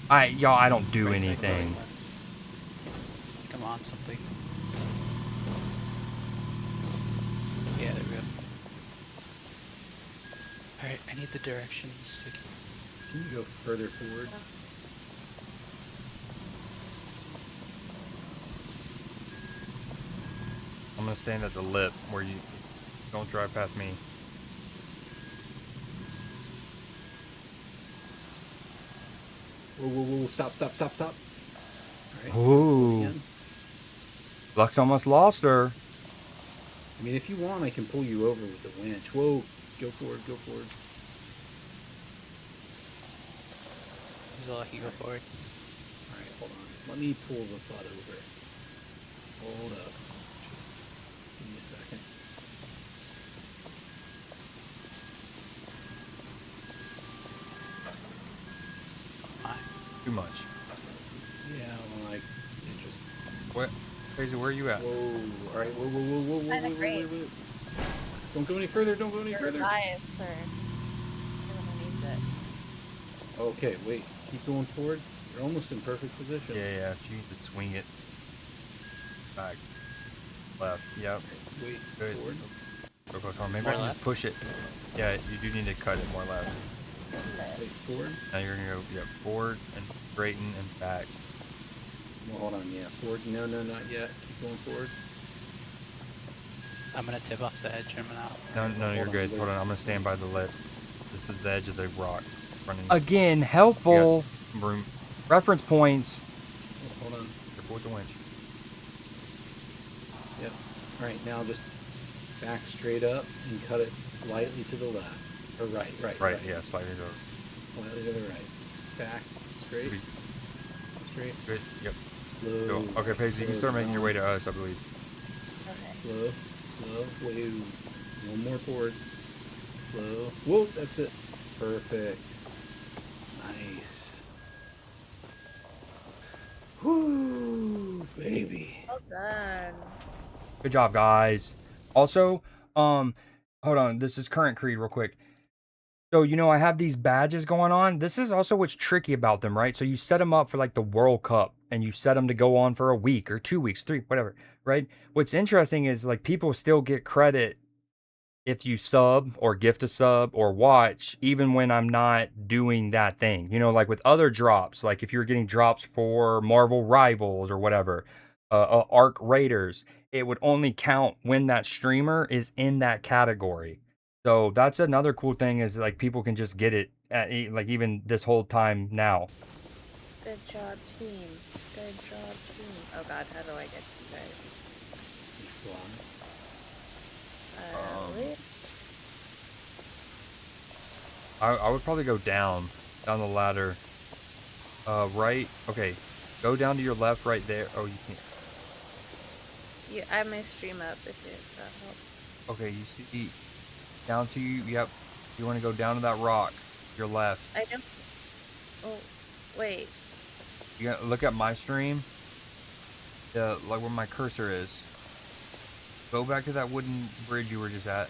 Y'all, I don't do
Right side,
anything.
Come on, something. Yeah, there we go. Alright, I need the directions.
Can you go further forward?
I'm gonna stand at the lip where you don't drive past me.
Whoa, whoa, whoa, stop. All right, go
Ooh.
forward again.
Lux almost lost her.
I mean, if you want, I can pull you over with the winch. Whoa, go forward.
This is all I can go forward.
All right, hold on. Let me pull the butt over. Hold up. Just give me a second.
Too much.
Yeah, well, it just...
What? Crazy, where are you at?
Whoa, all right, whoa, wait. Don't go any further,
Revive for. You're gonna need it.
Okay, wait, keep going forward. You're almost in perfect position.
Yeah, if you need to swing it. Back. Left, yep.
Wait,
Good.
forward.
Go. Maybe
More
I can
left?
just push it. Yeah, you do need to cut it more left.
Wait, forward.
Now you're gonna go, forward and straighten and back.
Well, hold on, yeah, forward. No, not yet. Keep going forward.
I'm gonna tip off the edge and I'm out.
No, you're
Hold on,
good.
wait.
Hold on, I'm gonna stand by the lip. This is the edge of the rock. Running. Again, helpful. Room. Reference points.
Oh, hold on.
Careful with the winch.
Yep. All right, now just back straight up and cut it slightly to the left. Or right.
Right, yeah, slightly to
Slightly to the right. Back, straight. Straight.
good. Yep.
Slow.
Go. Okay, Paisley, you can start making your way to us, I believe.
Okay.
Slow. Wait. One more forward. Slow. Whoa, that's it. Perfect. Nice. Whoo, baby.
Well done.
Good job, guys. Also, hold on. This is current creed real quick. So, I have these badges going on. This is also what's tricky about them, right? So you set them up for like the World Cup and you set them to go on for a week or 2 weeks, 3, whatever, right? What's interesting is like people still get credit if you sub or gift a sub or watch, even when I'm not doing that thing. Like with other drops, like if you're getting drops for Marvel Rivals or whatever, Arc Raiders, it would only count when that streamer is in that category. So that's another cool thing is like people can just get it at like even this whole time now.
Good job, team. Good job, team. Oh god, how do I get to you guys? Wait.
I would probably go down the ladder. Right. Okay. Go down to your left right there. Oh, you can't.
I may stream up if that helps.
Okay, you see down to you. Yep. You want to go down to that rock. Your left.
I don't. Oh, wait.
You gotta look at my stream. Like where my cursor is. Go back to that wooden bridge you were just at.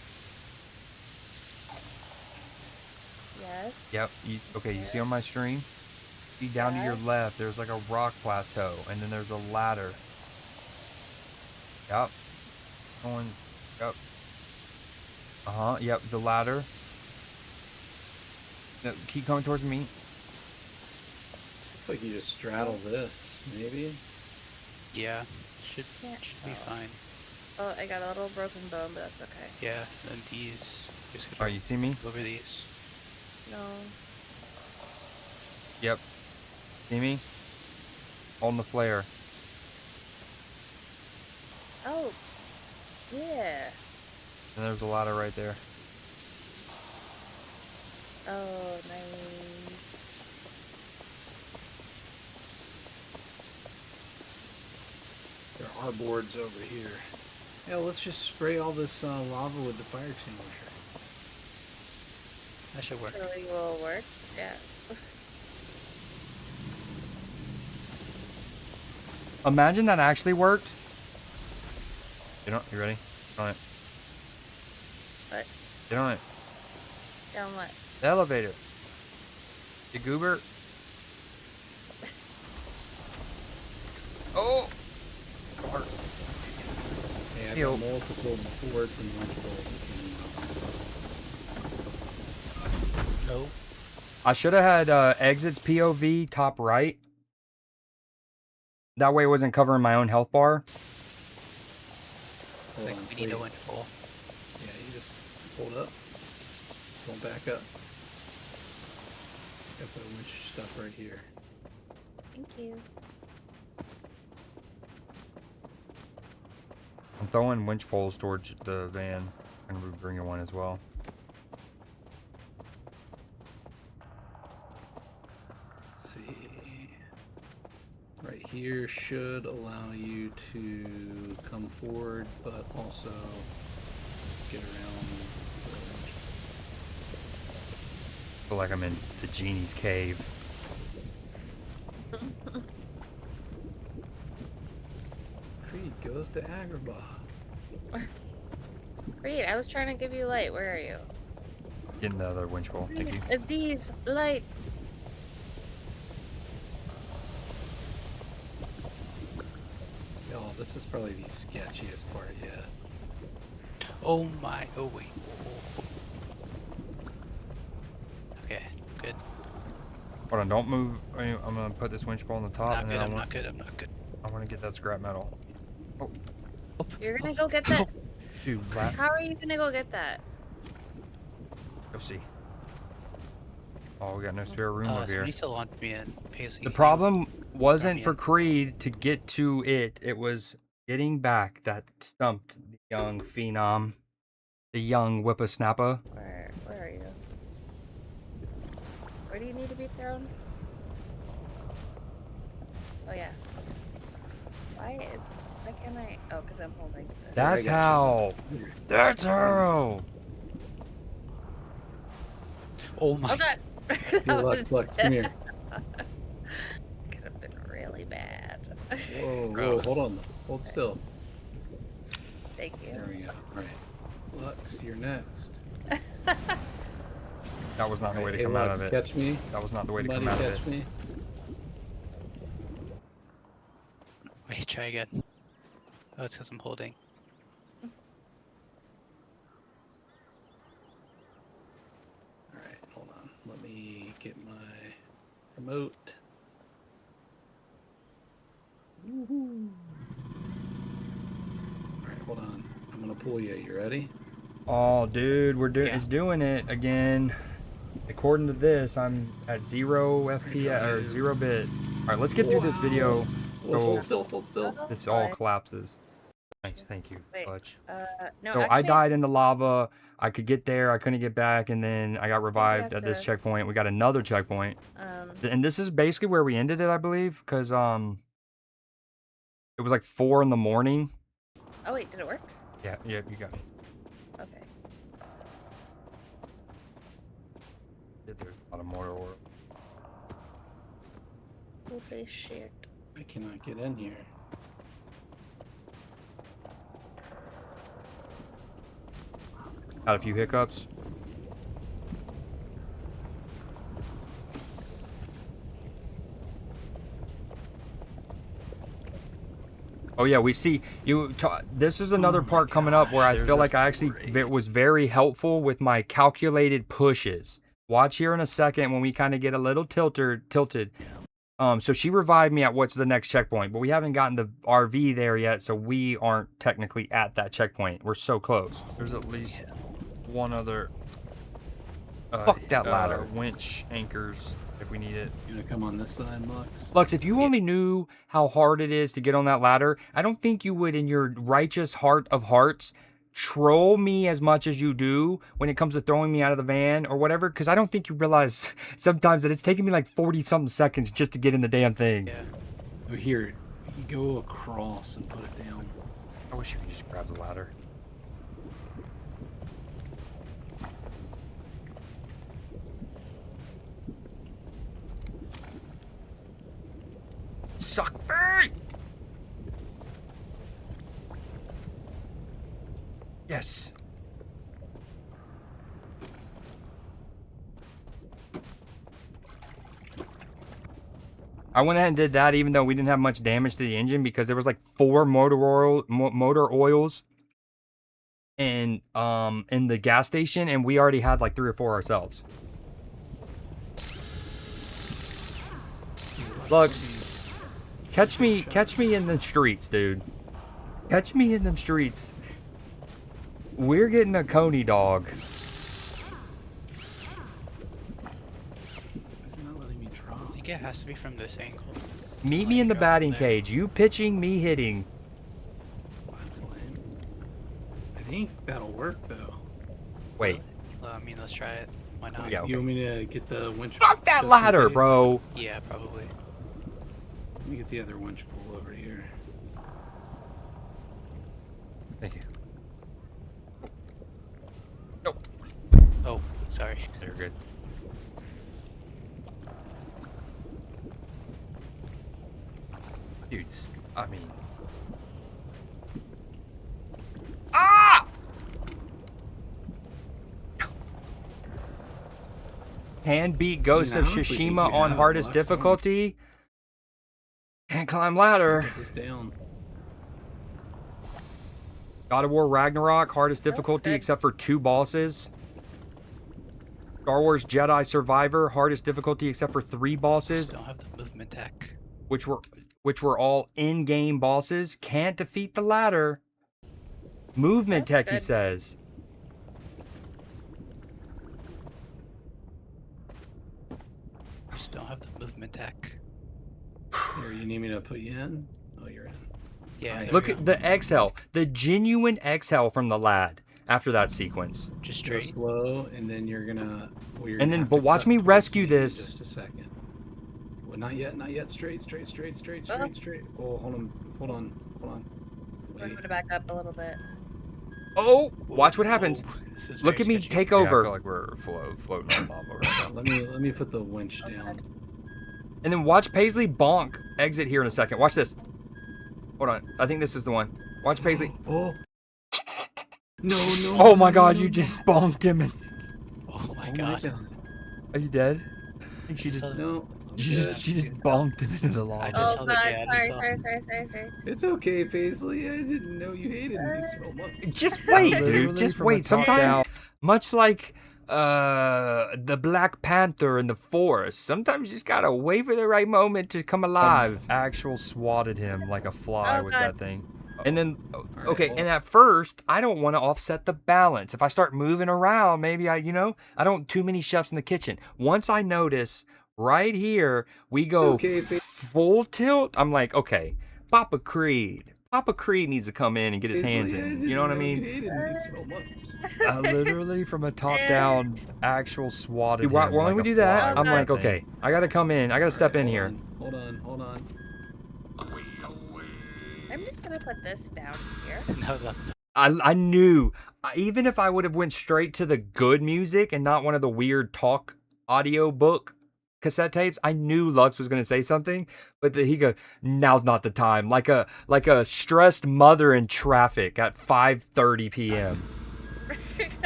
Yes.
Yep. Okay, you see on my stream? See down to your left, there's like a rock plateau, and then there's a ladder. Yep. Yep. Yep, the ladder. No, keep coming towards me.
Looks like you just straddle this, maybe?
Yeah, should
Yeah.
be fine.
Oh, I got a little broken bone, but that's okay.
Yeah, and these.
Alright, you see me?
Over these.
No.
Yep. See me? Holding the flare.
Oh. Yeah.
And there's a ladder right there.
Oh, nice.
There are boards over here. Yeah, let's just spray all this lava with the fire extinguisher.
That should work.
Really will work. Yeah.
Imagine that actually worked. You ready? On it. Get on it.
Down what?
The elevator. You goober. Oh! Hard.
Hey, I've
Yo.
got multiple boards and multiple.
No.
I should have had exits POV top right. That way it wasn't covering my own health bar.
It's like we need a windfall.
Yeah, you just hold up. Don't back up. Got the winch stuff right here.
Thank you.
I'm throwing winch poles towards the van. I'm gonna be bringing one as well.
Let's see. Right here should allow you to come forward, but also get around the winch.
Feel like I'm in the genie's cave.
Creed goes to Agrabah.
Reed, I was trying to give you light. Where are you?
Getting the other winch pole. Thank you.
These light.
Oh, this is probably the sketchiest part yet.
Oh my. Oh wait. Okay. Good.
Hold on, don't move. I'm gonna put this winch pole on the top,
Not
and
good.
then
I'm not good. I'm not good.
I want to get that scrap metal.
You're gonna go get that.
Dude, lap.
How are you gonna go get that?
Go see. Oh, we got no spare room over here.
Somebody still launched me in. Paisley.
The problem wasn't
me
for
in.
Creed to get to it. It was getting back that stumped the young phenom, the young whippersnapper.
Where are you? Where do you need to be thrown? Oh yeah. Why can't I? Oh, because I'm holding.
That's
I got
how.
you.
That's how.
Oh my.
Oh god.
Here,
That
Lux,
was
Lux, come here.
Could have been really bad.
Whoa,
Bro.
whoa, hold on. Hold still.
Thank you.
There we go. Alright. Lux, you're next.
That was not the way to
Hey,
come out
Lux,
of it.
catch me.
That was not the way to
Somebody
come out of
catch
it.
me.
Wait. Try again. Oh, it's because I'm holding.
Alright, hold on. Let me get my remote. Woohoo. Alright, hold on. I'm gonna pull you. You ready?
Oh, dude,
Yeah.
it's doing it again. According to this, I'm at 0 FPS or
Drive.
0 bit. All right, let's get through this video.
Let's
Go.
hold still, hold still.
Oh,
This all
boy.
collapses. Nice, thank you,
Wait.
Clutch.
No,
So I
actually,
died in the lava. I could get there. I couldn't get back, and then I got revived
have
at this
to-
checkpoint. We got another checkpoint, and this is basically where we ended it, I believe, because it was like 4 in the morning.
Oh wait, did it work?
Yeah, you got me.
Okay.
There's a lot of mortar work.
Holy shit.
I cannot get in here.
Had a few hiccups. Oh yeah, we see you. This is another part coming up where I feel like I actually was very helpful with my calculated pushes. Watch here in a second when we kind of get a little tilted. So she revived me at what's the next checkpoint, but we haven't gotten the RV there yet, so we aren't technically at that checkpoint. We're so close. There's at least one other. Fuck that ladder. Winch anchors if we need it.
You gonna come on this side, Lux?
Lux, if you only knew how hard it is to get on that ladder, I don't think you would, in your righteous heart of hearts, troll me as much as you do when it comes to throwing me out of the van or whatever, because I don't think you realize sometimes that it's taking me like 40-something seconds just to get in the damn thing.
Yeah.
Oh, here. You go across and put it down.
I wish you could just grab the ladder. Suck me! Yes. I went ahead and did that even though we didn't have much damage to the engine because there was like 4 motor oils and in the gas station, and we already had like 3 or 4 ourselves. Lux, catch me in the streets, dude. Catch me in them streets. We're getting a coney dog.
It's not letting me
I
drop.
think it has to be from this angle.
Meet
Let
me
you
in the
drop
batting
there.
cage. You pitching, me hitting.
That's lame. I think that'll work though.
Wait.
Well, I mean, let's try it. Why not?
Yeah.
You want me to get the winch?
Fuck that
just in
ladder,
case?
bro.
Yeah, probably.
Let me get the other winch pull over here.
Thank you.
Oh, sorry.
You're good. Dude, I mean... Ah! Can beat Ghost
I
of
honestly think
Tsushima
you
on
have
hardest
Lux on.
difficulty. Can't climb ladder.
Put this down.
God of War Ragnarok, hardest
Looks
difficulty
good.
except for 2 bosses. Star Wars Jedi Survivor, hardest difficulty except for 3 bosses,
Just don't have the movement tech.
which were all in-game bosses. Can't defeat the ladder. Movement
That's
tech, he
good.
says.
Just don't have the movement tech.
Here, you need me to put you in? Oh, you're in.
Yeah.
Alright.
there
Look
we
at
go.
the exhale, the genuine exhale from the lad after that sequence.
Just
Go
straight.
slow, and then you're gonna. Well, you're
And
gonna
then,
have
but
to
watch
cut
me
towards
rescue
me in
this.
Just a second. Well, not yet. Not yet. Straight.
Oh.
Straight. Oh, hold on.
We're
Wait.
gonna back up a little bit.
Oh, watch what happens.
Whoa, this is
Look
very
at me
sketchy.
take
Yeah, I
over.
feel like we're floating on lava right now.
Let me put the winch down.
And then watch Paisley bonk exit here in a second. Watch this. Hold on. I think this is the one. Watch Paisley.
Oh. No.
Oh my god, you just bonked him.
Oh my
Oh
god.
my god.
Are you dead? I think she just
No. I'm
she
good.
just bonked him into the
I
lava.
just
Oh
saw
god,
the dad, I
sorry.
It's okay, Paisley. I didn't know you hated me so much.
Just wait,
Literally
dude. Just
from a
wait.
top
Sometimes,
down.
much like the Black Panther in the forest, sometimes you just gotta wait for the right moment to come alive. Actual swatted him like a fly
Oh,
with
God.
that thing. And then,
Alright,
okay,
hold
and
on.
at first, I don't want to offset the balance. If I start moving around, maybe I don't too many chefs in the kitchen. Once I notice right here, we go
Okay,
full tilt, I'm like, okay, Papa Creed needs to come in and get his hands
Paisley, I
in.
didn't
You know what I
You
mean?
hated me so much.
Literally from a top down, actual swatted
Dude, why
him
don't
like
we
a
do that?
fly
Oh,
I'm
with
like,
that thing.
okay, I gotta come in. I gotta step in here.
Hold on.
I'm just gonna put this down here.
That was not the
I knew, even if I would have went straight to the good music and not one of the weird talk audio book cassette tapes, I knew Lux was gonna say something, but he go, now's not the time. Like a stressed mother in traffic at 5:30 p.m.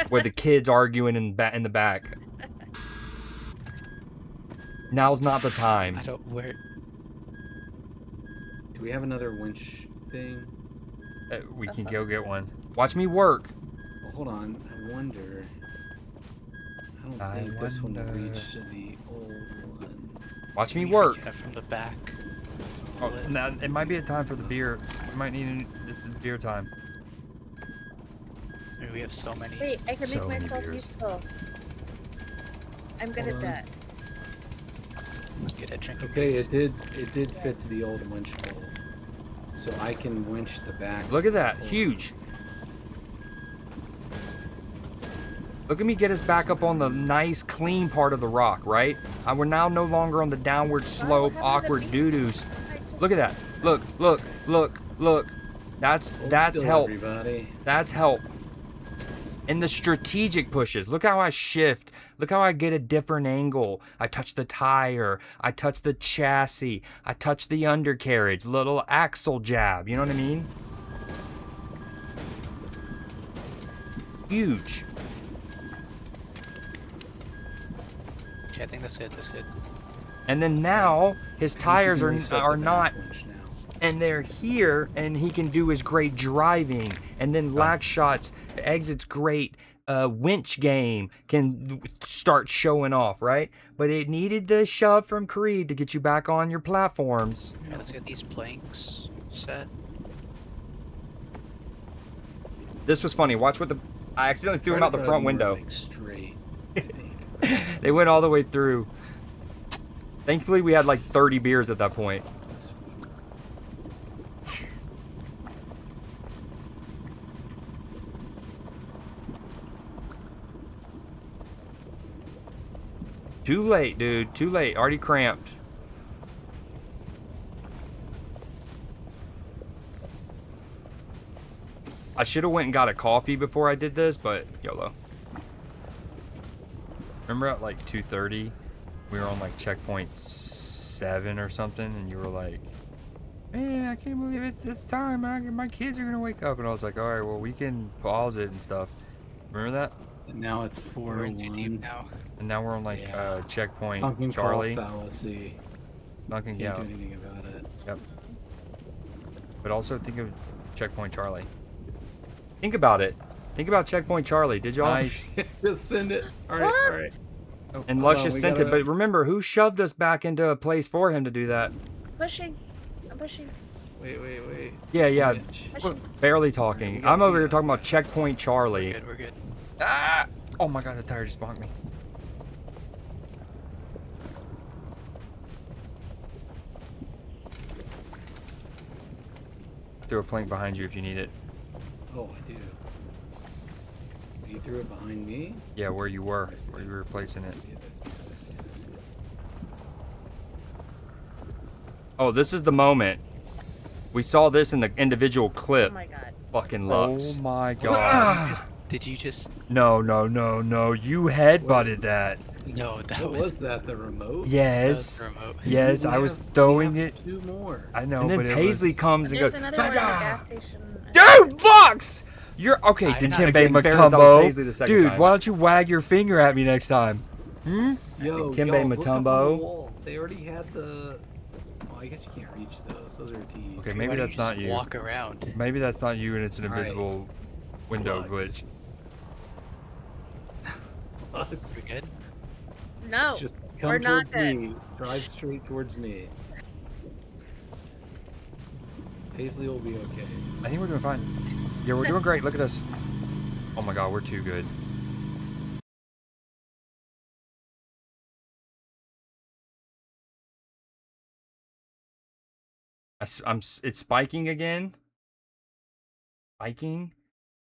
where the kids arguing in the back. Now's not the time.
I don't where.
Do we have another winch thing?
We can go get one. Watch me work.
Well, hold on. I wonder. I don't think this one will reach the old one.
Watch me
Maybe if we
work.
get it from the back.
Oh,
Pull it.
Now, it might be a time for the beer. We might need this is beer time.
I mean, we have so many.
Wait, I can
So
make
many
myself
beers.
useful. I'm good
Hold
at
on.
that.
Get a drink. of
Okay,
beers.
it did fit to the old winch hole. So I can winch the back.
Look at that.
Hold on.
Huge. Look at me get us back up on the nice, clean part of the rock, right? We're now no longer on the downward slope,
happened to
awkward
me?
doo-doos. Look at that. Look. That's
Hold still,
help.
Everybody.
That's help. And the strategic pushes. Look how I shift. Look how I get a different angle. I touch the tire. I touch the chassis. I touch the undercarriage. Little axle jab. You know what I mean? Huge.
Okay, I think that's good. That's good.
And then now his tires
You
are
can reset
are
the
not,
back winch now.
and they're here, and he can do his great driving, and then lack shots, exits great. Winch game can start showing off, right? But it needed the shove from Creed to get you back on your platforms.
Alright, let's get these planks set.
This was funny. Watch what I accidentally threw
Try
him
to
out the
drive
front
more,
window.
like, straight, I think.
They went all the way through. Thankfully, we had like 30 beers at that point. Too late, dude. Too late. Already cramped. I should have went and got a coffee before I did this, but YOLO. Remember at like 2:30, we were on like checkpoint 7 or something, and you were like, "Man, I can't believe it's this time. My kids are gonna wake up." And I was like, "All right, well, we can pause it and stuff." Remember that?
And now it's
We're in too deep
4:01.
now.
And now we're on like
Yeah.
checkpoint
Sunken
Charlie.
cost fallacy.
Sunken,
Can't
yeah.
do anything about it.
Yep. But also think of checkpoint Charlie. Think about it. Think about checkpoint Charlie. Did y'all? Nice.
Just send it. All right, all right.
And
Hold
Luscious
on, we
sent it,
gotta-
but remember, who shoved us back into a place for him to do that?
Pushing. I'm pushing.
Wait.
Yeah.
Winch.
Pushing.
Barely talking.
We gotta
I'm over
be-
here talking about checkpoint Charlie.
We're good.
Ah! Oh my god, the tire just bonked me. I threw a plank behind you if you need it.
Oh, I do. You threw it behind me?
Yeah, where you were placing it.
I see it.
Oh, this is the moment. We saw this in the individual
Oh
clip.
my god.
Fucking Lux. Oh my
Did
god.
you just- Did you just?
No. You headbutted that.
No, that
What
was.
was that, the remote?
That was
Yes.
the remote.
Yes,
We
I was
have-
throwing
we have
it.
2 more.
I know,
And then
but it
Paisley
was...
comes and
There's
goes,
another one at the
"Bah!"
gas station.
Dude, Lux! You're okay,
I'm not
Dikembe
getting
Paisley
Mutombo.
the second
Dude,
time.
why don't you wag your finger at me next time? Hmm?
Yo,
Dikembe
y'all, look up on the
Mutombo.
wall. They already had the... Oh, I guess you can't reach those. Those are T's.
Okay,
Why
maybe
don't
that's
you
not
just
you.
Walk around.
Maybe that's not you, and it's an
All right.
invisible window
Lux.
glitch.
Lux,
We good?
No.
just
we're
come
not
towards me. Drive straight towards me. Paisley will be okay.
I think we're doing fine. Yeah, we're doing great. Look at us. Oh my god, we're too good. It's spiking again. Spiking.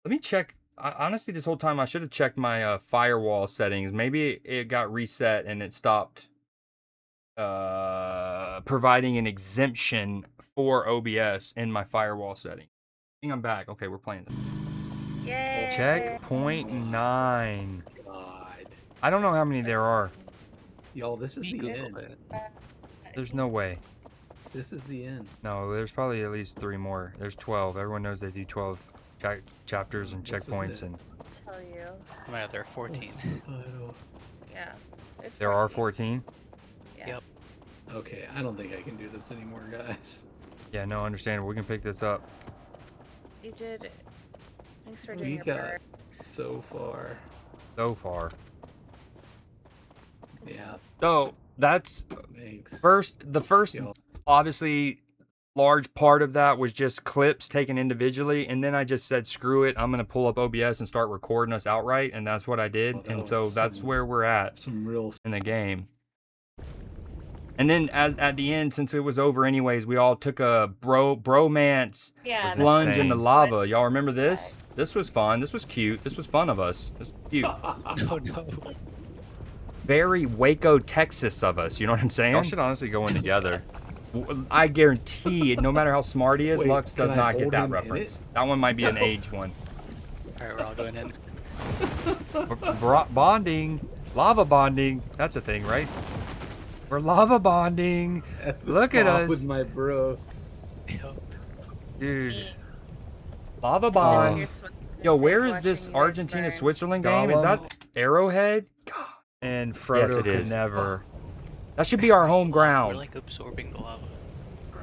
Let me check. Honestly, this whole time I should have checked my firewall settings. Maybe it got reset and it stopped providing an exemption for OBS in my firewall setting. I think I'm back. Okay, we're playing this.
Yay.
Checkpoint 9.
God.
I don't know how many there are.
Y'all, this is
We
the
Googled
end.
it.
There's no way.
This is the end.
No, there's probably at least 3 more. There's 12. Everyone knows they do 12 chapters and
This is
checkpoints,
it.
and
I'll tell you.
Oh my god, there are 14.
Yeah. There's
there are
14.
14.
Yeah.
Yep.
Okay, I don't think I can do this anymore, guys.
Yeah, no, understandable. We can pick this up.
You did. Thanks for
We
doing your
got
part.
so far.
So far.
Yeah,
So that's
thanks.
the first
Yeah.
obviously large part of that was just clips taken individually, and then I just said screw it, I'm gonna pull up OBS and start recording us outright, and that's what I did.
Well, that
And so
was
that's
some-
where we're at
Some real.
in the game. And then as at the end, since it was over anyways, we all took a bromance
Yeah.
was
that's
plunge into
insane.
lava. Y'all remember this? This was fun. This was cute. This was fun of us. This was cute.
Oh no.
Very Waco, Texas of us. You know what I'm saying? Y'all should honestly go in together. I guarantee, no matter how smart he is,
Wait,
Lux does
can I
not get
hold
that
him in
reference.
it?
That one might be an age one.
Alright, we're all going in.
Bonding, lava bonding. That's a thing, right? We're lava bonding,
At the
Look at
spot
us.
with my bros.
Yep.
dude. Lava
Oh,
bond.
you're sw-
Yo,
sick
where is
watching
this
you guys
Argentina
burn.
Switzerland game? Is
Gollum.
that Arrowhead?
And Frodo
Yes, it
could
is.
never.
That should be our home
We're
ground.
like absorbing the lava.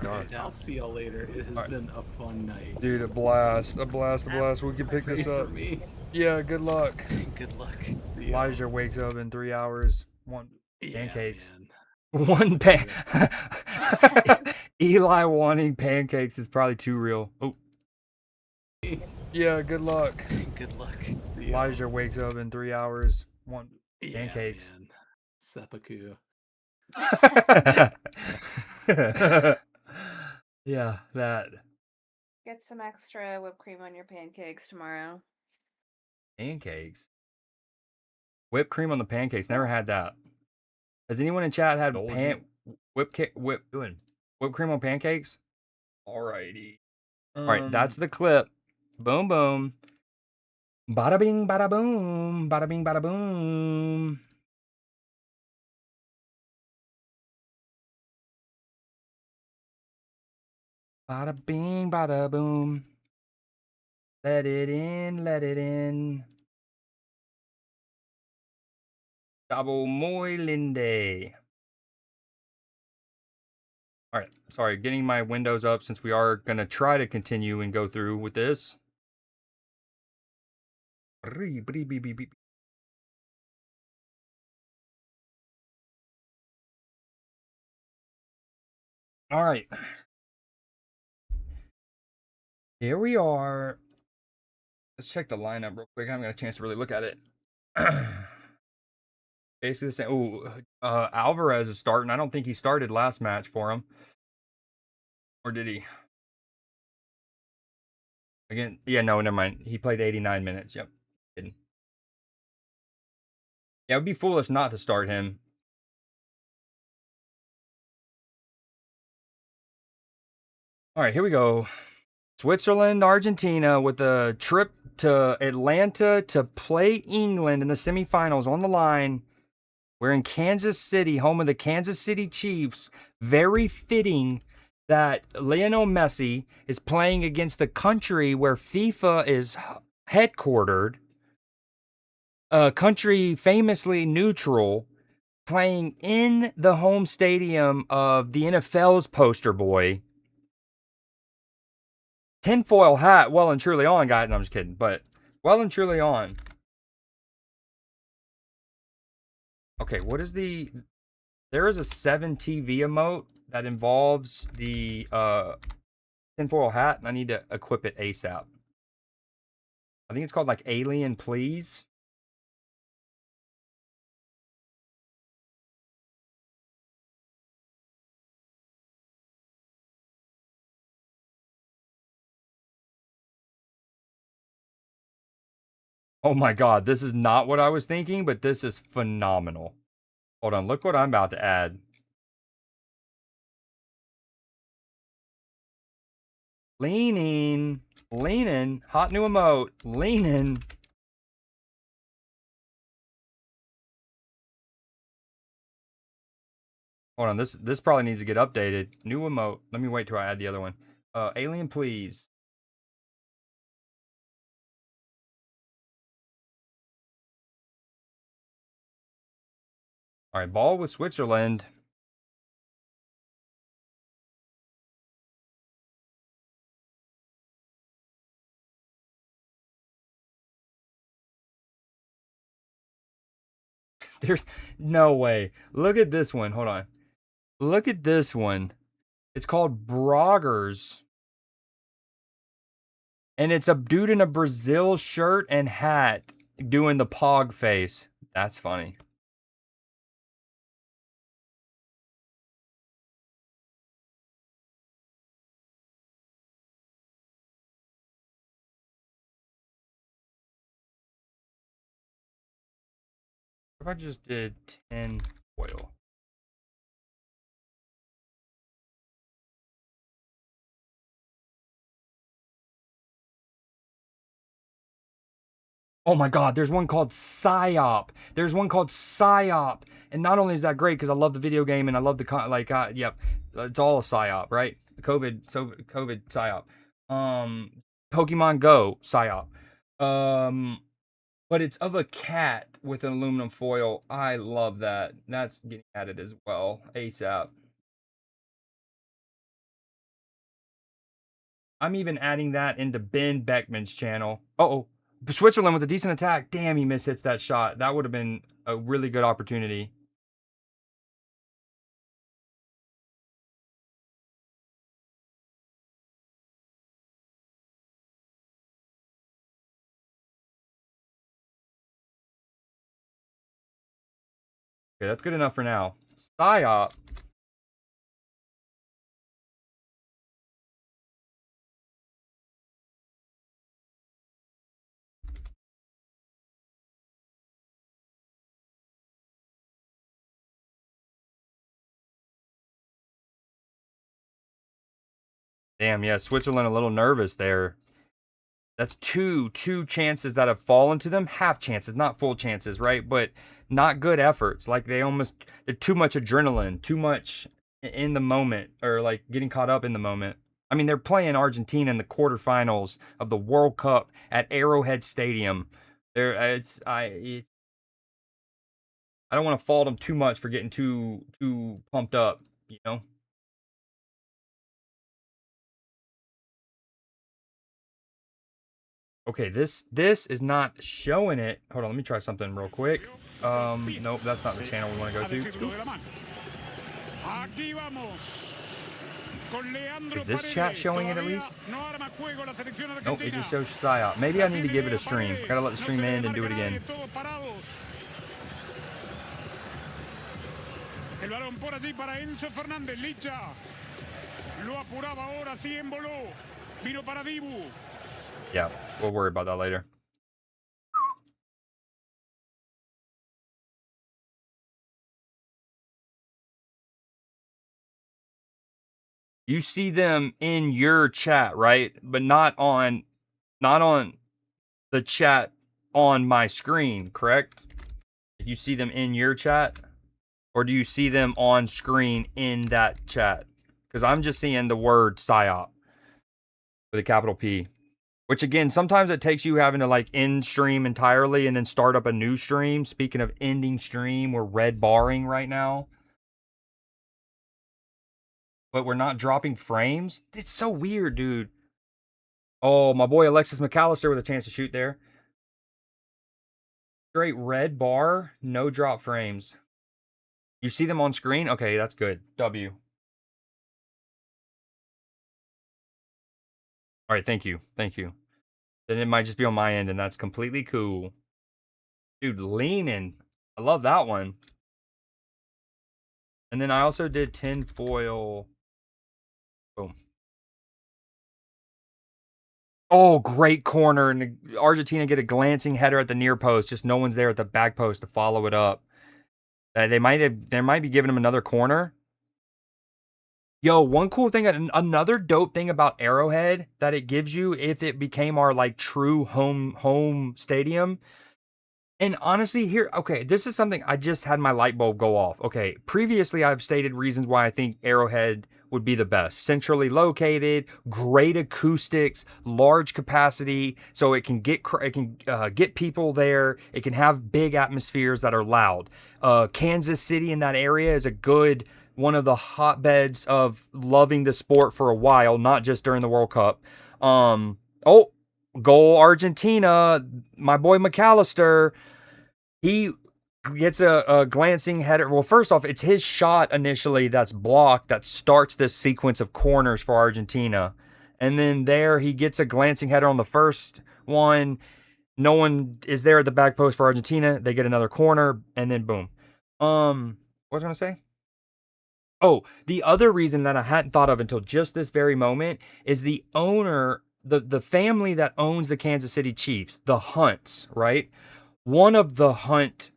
Alright,
down.
I'll see y'all later. It has
Alright.
been a fun night.
Dude, a blast. A blast, a blast. We can pick
Pray
this
for
up.
me.
Yeah, good luck.
Good luck.
See y'all.
Elijah wakes up in 3 hours. One
Yeah,
pancakes.
man.
One pan. Eli wanting pancakes is probably too real. Oh. Yeah, good luck.
Good luck.
See y'all.
Elijah wakes up in 3 hours. One
Yeah,
pancakes.
man. Seppuku.
Yeah, that.
Get some extra whipped cream on your pancakes tomorrow.
Pancakes. Whipped cream on the pancakes. Never had that. Has anyone in chat had whipped cream on pancakes? Alrighty. Alright, that's the clip. Boom boom. Bada bing bada boom. Bada bing bada boom. Bada bing bada boom. Let it in, let it in. Double muy linde. All right, sorry, getting my windows up since we are going to try to continue and go through with this. All right. Here we are. Let's check the lineup real quick. I haven't got a chance to really look at it. Basically the same. Ooh, Alvarez is starting. I don't think he started last match for him. Or did he? Again, yeah, no, never mind. He played 89 minutes. Yep. Didn't. Yeah, it would be foolish not to start him. All right, here we go. Switzerland, Argentina with a trip to Atlanta to play England in the semifinals on the line. We're in Kansas City, home of the Kansas City Chiefs. Very fitting that Lionel Messi is playing against the country where FIFA is headquartered, a country famously neutral, playing in the home stadium of the NFL's poster boy. Tinfoil hat, well and truly on, guys. No, I'm just kidding, but well and truly on. Okay, what is the... There is a 7 TV emote that involves the tinfoil hat, and I need to equip it ASAP. I think it's called like Alien Please. Oh my god, this is not what I was thinking, but this is phenomenal. Hold on, look what I'm about to add. Leaning, hot new emote, leaning. Hold on, this probably needs to get updated. New emote. Let me wait till I add the other one. Alien Please. All right, ball with Switzerland. There's no way. Look at this one. Hold on. Look at this one. It's called Broggers. And it's a dude in a Brazil shirt and hat doing the pog face. That's funny. What if I just did 10 foil? Oh my god, there's one called Psyop. There's one called Psyop. And not only is that great because I love the video game and I love the yep, it's all a Psyop, right? COVID Psyop. Pokemon Go Psyop. But it's of a cat with an aluminum foil. I love that. That's getting added as well. ASAP. I'm even adding that into Ben Beckman's channel. Oh, Switzerland with a decent attack. Damn, he mishits that shot. That would have been a really good opportunity. Okay, that's good enough for now. Psyop. Damn, yeah, Switzerland a little nervous there. That's two chances that have fallen to them. Half chances, not full chances, right? But not good efforts. Like they're too much adrenaline, too much in the moment, or like getting caught up in the moment. I mean, they're playing Argentina in the quarterfinals of the World Cup at Arrowhead Stadium. I don't want to fault them too much for getting too pumped up, you know. Okay, this is not showing it. Hold on, let me try something real quick. Nope, that's not the channel we want to go to. Is this chat showing it at least? Nope, it just shows psyop. Maybe I need to give it a stream. Gotta let the stream end and do it again.
El balón por allí para Enzo Fernández, Licha. Lo apuraba ahora, sí emboló. Vino para Dibu.
Yeah, we'll worry about that later. You see them in your chat, right? But not on the chat on my screen, correct? You see them in your chat? Or do you see them on screen in that chat? Because I'm just seeing the word PSYOP with a capital P. Which again, sometimes it takes you having to like end stream entirely and then start up a new stream. Speaking of ending stream, we're red barring right now. But we're not dropping frames. It's so weird, dude. Oh, my boy Alexis McAllister with a chance to shoot there. Straight red bar, no drop frames. You see them on screen? Okay, that's good. W. All right, thank you. Thank you. Then it might just be on my end, and that's completely cool. Dude, leaning. I love that one. And then I also did tin foil. Boom. Oh, great corner. And Argentina get a glancing header at the near post. Just no one's there at the back post to follow it up. They might be giving him another corner. Yo, one cool thing, another dope thing about Arrowhead that it gives you if it became our like true home stadium. And honestly, here, okay, this is something I just had my light bulb go off. Okay, previously I've stated reasons why I think Arrowhead would be the best. Centrally located, great acoustics, large capacity, so it can get people there. It can have big atmospheres that are loud. Kansas City in that area is a good one of the hotbeds of loving the sport for a while, not just during the World Cup. Goal Argentina, my boy McAllister. He gets a glancing header. Well, first off, it's his shot initially that's blocked that starts this sequence of corners for Argentina. And then there he gets a glancing header on the first one. No one is there at the back post for Argentina. They get another corner, and then boom. What was I going to say? Oh, the other reason that I hadn't thought of until just this very moment is the owner, the family that owns the Kansas City Chiefs, the Hunts, right? One of the Hunt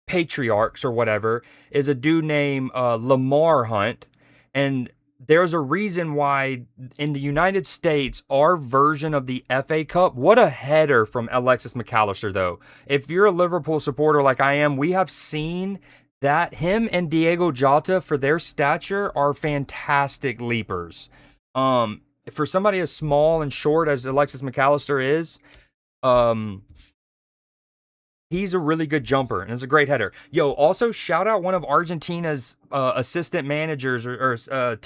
patriarchs or whatever is a dude named Lamar Hunt. And there's a reason why in the United States, our version of the FA Cup, what a header from Alexis McAllister, though. If you're a Liverpool supporter like I am, we have seen that him and Diego Jota, for their stature, are fantastic leapers. For somebody as small and short as Alexis McAllister is, He's a really good jumper, and it's a great header. Yo, also shout out one of Argentina's assistant managers or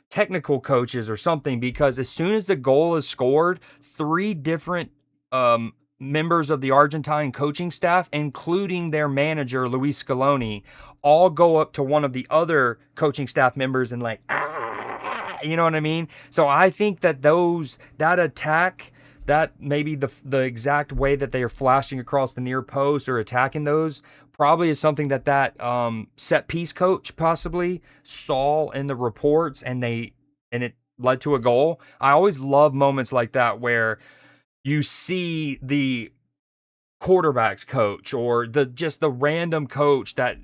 technical coaches or something, because as soon as the goal is scored, 3 different members of the Argentine coaching staff, including their manager Luis Scaloni, all go up to one of the other coaching staff members and like, you know what I mean? So I think that that attack, that maybe the exact way that they are flashing across the near post or attacking those, probably is something that set piece coach possibly saw in the reports, and it led to a goal. I always love moments like that where you see the quarterbacks coach or the random coach that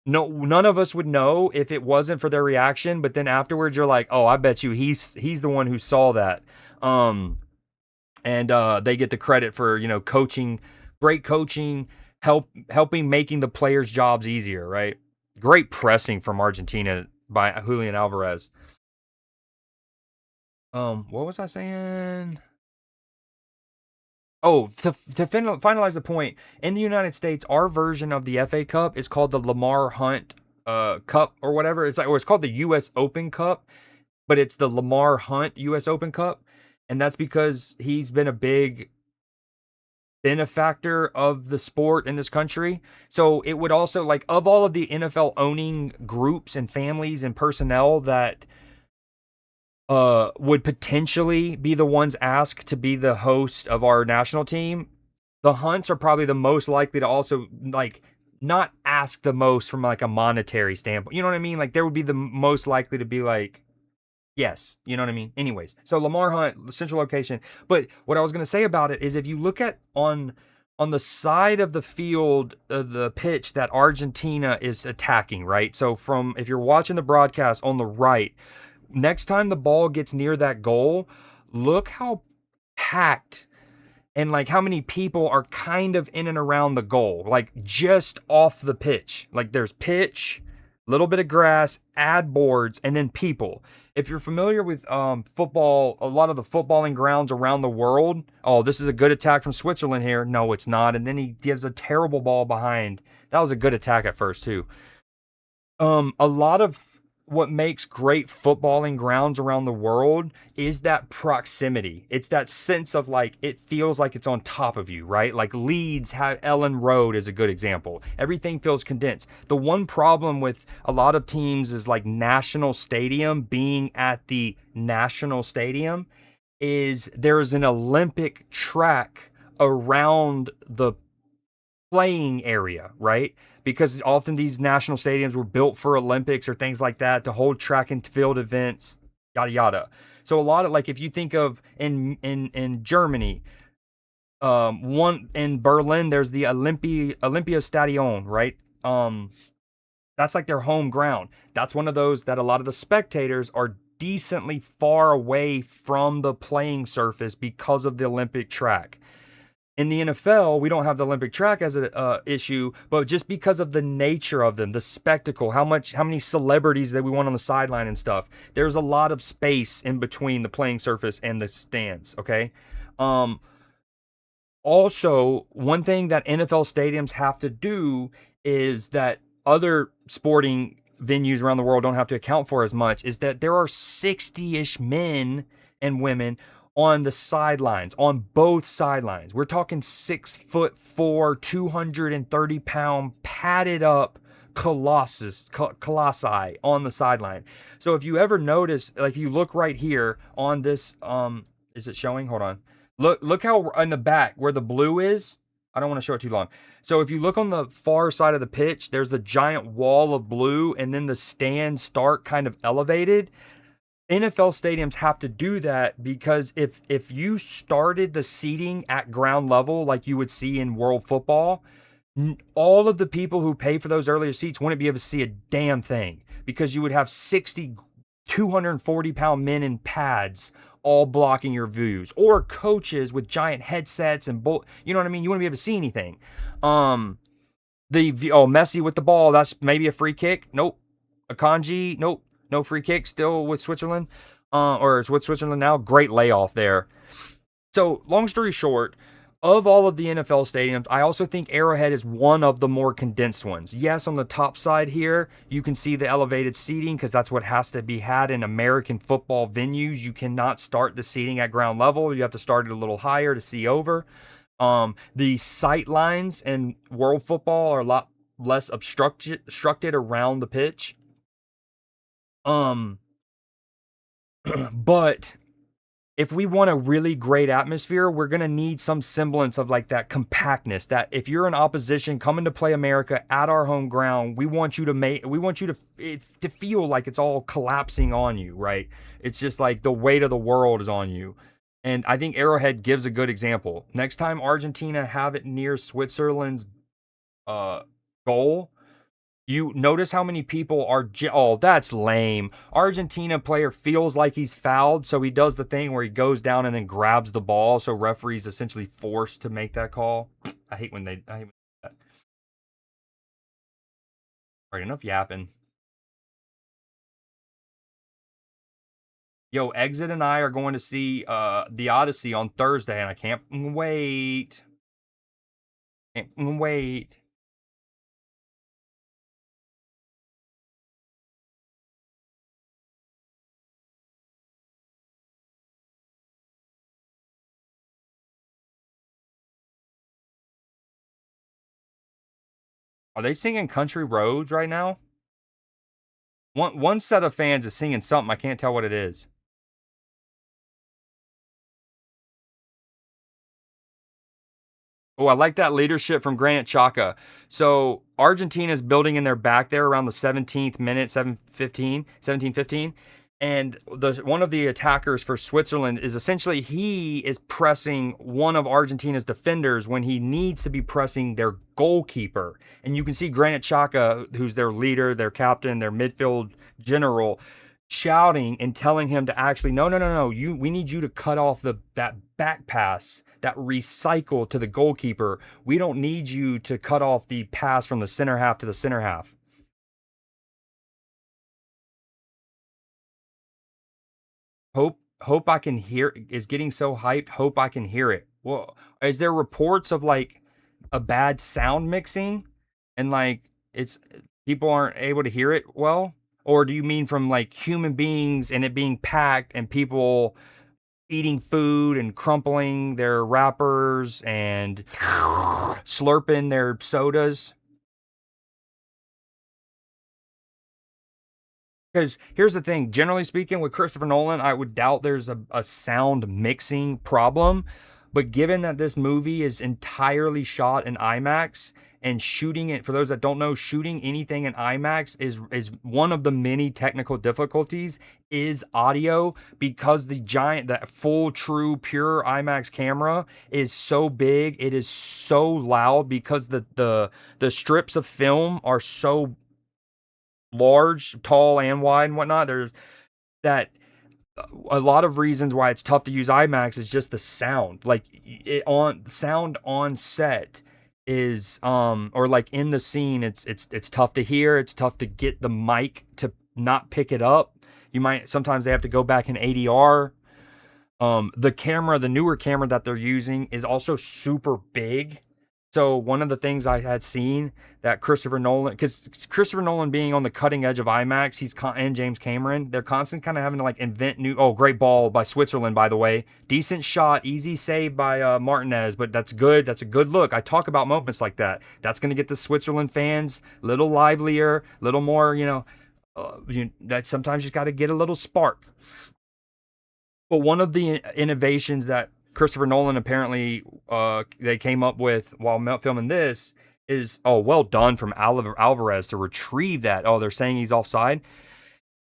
none of us would know if it wasn't for their reaction, but then afterwards you're like, oh, I bet you he's the one who saw that. And they get the credit for, coaching, great coaching, helping making the players' jobs easier, right? Great pressing from Argentina by Julian Alvarez. What was I saying? Oh, to finalize the point, in the United States, our version of the FA Cup is called the Lamar Hunt Cup or whatever. It's called the U.S. Open Cup, but it's the Lamar Hunt U.S. Open Cup, and that's because he's been a big benefactor of the sport in this country. So it would also, like, of all of the NFL owning groups and families and personnel that would potentially be the ones asked to be the host of our national team, the Hunts are probably the most likely to also, like, not ask the most from like a monetary standpoint. You know what I mean? Like, there would be the most likely to be like, yes, you know what I mean? Anyways, so Lamar Hunt, central location. But what I was going to say about it is, if you look at on the side of the field, the pitch that Argentina is attacking, right? So if you're watching the broadcast on the right, next time the ball gets near that goal, look how packed and like how many people are kind of in and around the goal, like just off the pitch. Like there's pitch, a little bit of grass, ad boards, and then people. If you're familiar with football, a lot of the footballing grounds around the world, oh, this is a good attack from Switzerland here. No, it's not. And then he gives a terrible ball behind. That was a good attack at first too. A lot of what makes great footballing grounds around the world is that proximity. It's that sense of like, it feels like it's on top of you, right? Like Leeds have Ellen Road is a good example. Everything feels condensed. The one problem with a lot of teams is like National Stadium being at the National Stadium is there is an Olympic track around the playing area, right? Because often these national stadiums were built for Olympics or things like that to hold track and field events, yada yada. So a lot of, like, if you think of in Germany, one in Berlin, there's the Olympia Stadion, right? That's like their home ground. That's one of those that a lot of the spectators are decently far away from the playing surface because of the Olympic track. In the NFL, we don't have the Olympic track as an issue, but just because of the nature of them, the spectacle, how many celebrities that we want on the sideline and stuff, there's a lot of space in between the playing surface and the stands, okay? Also, one thing that NFL stadiums have to do is that other sporting venues around the world don't have to account for as much, is that there are 60-ish men and women on the sidelines, on both sidelines. We're talking 6'4", 230-pound, padded up colossi on the sideline. So if you ever notice, like, you look right here on this, is it showing? Hold on. Look how in the back where the blue is. I don't want to show it too long. So if you look on the far side of the pitch, there's the giant wall of blue, and then the stands start kind of elevated. NFL stadiums have to do that because if you started the seating at ground level like you would see in world football, all of the people who pay for those earlier seats wouldn't be able to see a damn thing, because you would have 60 240-pound men in pads all blocking your views, or coaches with giant headsets and you know what I mean? You wouldn't be able to see anything. Messi with the ball, that's maybe a free kick. Nope. Akanji, nope. No free kick, still with Switzerland. Or it's with Switzerland now. Great layoff there. So, long story short, of all of the NFL stadiums, I also think Arrowhead is one of the more condensed ones. Yes, on the top side here, you can see the elevated seating because that's what has to be had in American football venues. You cannot start the seating at ground level. You have to start it a little higher to see over. The sight lines in world football are a lot less obstructed around the pitch. But if we want a really great atmosphere, we're going to need some semblance of like that compactness, that if you're an opposition coming to play America at our home ground, we want you to feel like it's all collapsing on you, right? It's just like the weight of the world is on you. And I think Arrowhead gives a good example. Next time Argentina have it near Switzerland's goal, you notice how many people are, oh, that's lame. Argentina player feels like he's fouled, so he does the thing where he goes down and then grabs the ball, so referee's essentially forced to make that call. I hate when that. All right, enough yapping. Yo, Exit and I are going to see The Odyssey on Thursday, and I can't wait. Can't wait. Are they singing Country Roads right now? One set of fans is singing something. I can't tell what it is. Oh, I like that leadership from Granit Xhaka. So Argentina is building in their back there around the 17th minute, 17:15. And one of the attackers for Switzerland is essentially he is pressing one of Argentina's defenders when he needs to be pressing their goalkeeper. And you can see Granit Xhaka, who's their leader, their captain, their midfield general, shouting and telling him to actually, no, we need you to cut off that back pass, that recycle to the goalkeeper. We don't need you to cut off the pass from the center half to the center half. Hope I can hear is getting so hyped. Hope I can hear it. Well, is there reports of like a bad sound mixing and like it's people aren't able to hear it well? Or do you mean from like human beings and it being packed and people eating food and crumpling their wrappers and slurping their sodas? Because here's the thing, generally speaking, with Christopher Nolan, I would doubt there's a sound mixing problem. But given that this movie is entirely shot in IMAX and shooting it, for those that don't know, shooting anything in IMAX is one of the many technical difficulties is audio, because that full, true, pure IMAX camera is so big, it is so loud because the strips of film are so large, tall, and wide and whatnot. There's that a lot of reasons why it's tough to use IMAX is just the sound. Like sound on set is or like in the scene, it's tough to hear. It's tough to get the mic to not pick it up. Sometimes they have to go back in ADR. The newer camera that they're using is also super big. So one of the things I had seen that Christopher Nolan being on the cutting edge of IMAX, and James Cameron, they're constantly kind of having to like invent new. Oh, great ball by Switzerland, by the way. Decent shot, easy save by Martinez, but that's good. That's a good look. I talk about moments like that. That's going to get the Switzerland fans a little livelier, a little more, that sometimes you got to get a little spark. But one of the innovations that Christopher Nolan apparently they came up with while filming this is, well done from Alvarez to retrieve that. Oh, they're saying he's offside.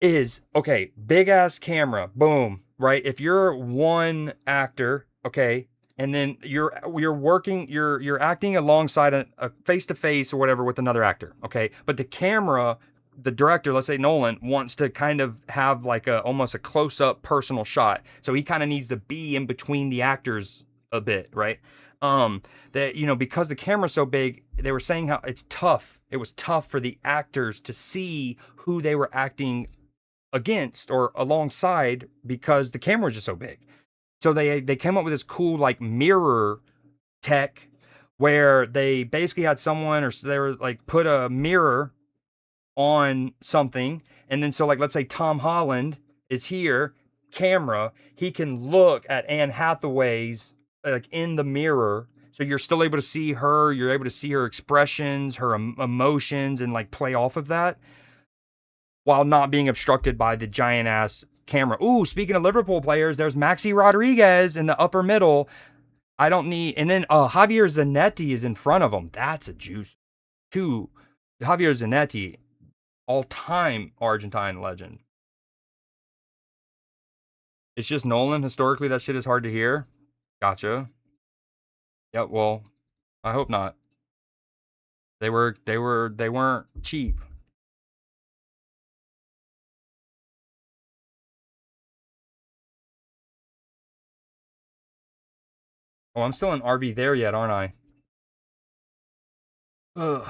Is, okay, big ass camera, boom, right? If you're one actor, okay, and then you're acting alongside a face to face or whatever with another actor, okay, but the director, let's say Nolan, wants to kind of have like almost a close-up personal shot. So he kind of needs to be in between the actors a bit, right? Because the camera's so big, they were saying how it's tough. It was tough for the actors to see who they were acting against or alongside because the camera was just so big. So they came up with this cool like mirror tech where they basically had someone or they were like put a mirror on something, and then so like let's say Tom Holland is here, camera, he can look at Anne Hathaway's like in the mirror, so you're still able to see her, you're able to see her expressions, her emotions, and like play off of that while not being obstructed by the giant ass camera. Ooh, speaking of Liverpool players, there's Maxi Rodriguez in the upper middle. I don't need, and then Javier Zanetti is in front of him. That's a juice. Two, Javier Zanetti, all-time Argentine legend. It's just Nolan. Historically, that shit is hard to hear. Gotcha. Yeah, well, I hope not. They weren't cheap. Oh, I'm still in RV there yet, aren't I? Ugh.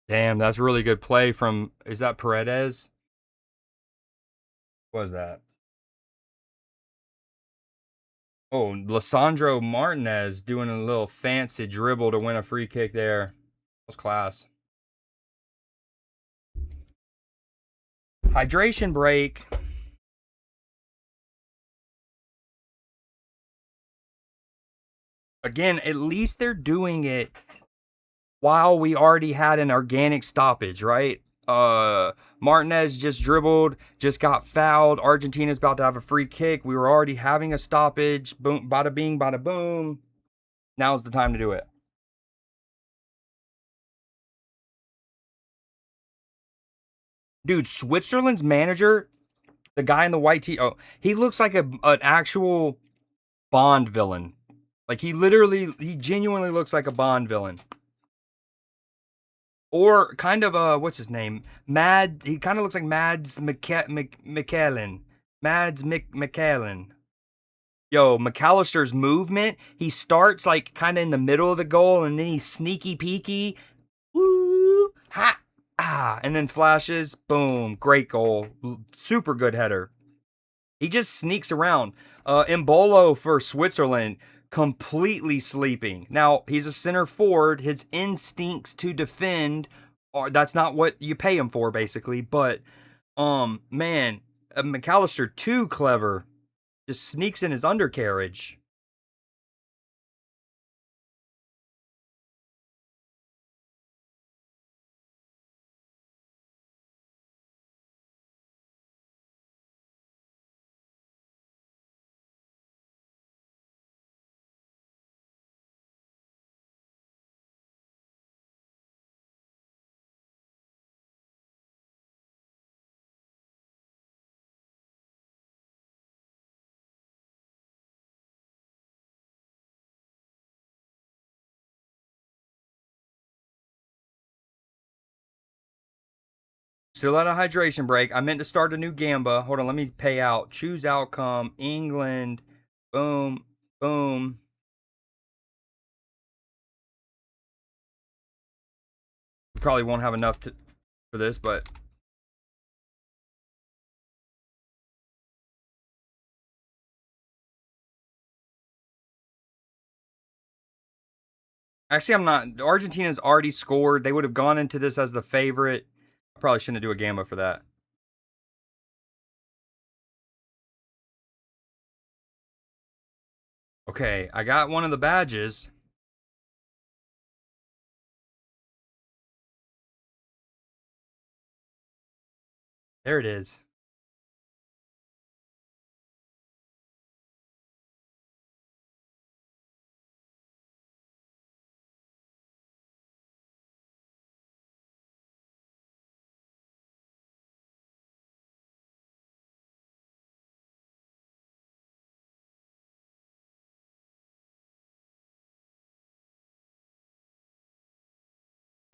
Damn, that's really good play from, is that Paredes? What was that? Oh, Lissandro Martinez doing a little fancy dribble to win a free kick there. That was class. Hydration break. Again, at least they're doing it while we already had an organic stoppage, right? Martinez just dribbled, just got fouled. Argentina's about to have a free kick. We were already having a stoppage. Boom, bada bing, bada boom. Now's the time to do it. Dude, Switzerland's manager, the guy in the white tee, oh, he looks like an actual Bond villain. Like he genuinely looks like a Bond villain. Or kind of what's his name? He kind of looks like Mads McKellen. Mads McKellen. Yo, McAllister's movement, he starts like kind of in the middle of the goal and then he's sneaky peeky. Ooh, ha, and then flashes, boom, great goal. Super good header. He just sneaks around. Embolo for Switzerland, completely sleeping. Now, he's a center forward. His instincts to defend that's not what you pay him for, basically. But, man, McAllister, too clever. Just sneaks in his undercarriage. Still at a hydration break. I meant to start a new Gamba. Hold on, let me pay out. Choose outcome. England. Boom. Boom. We probably won't have enough for this, but actually, I'm not. Argentina's already scored. They would have gone into this as the favorite. I probably shouldn't do a Gamba for that. Okay, I got one of the badges. There it is.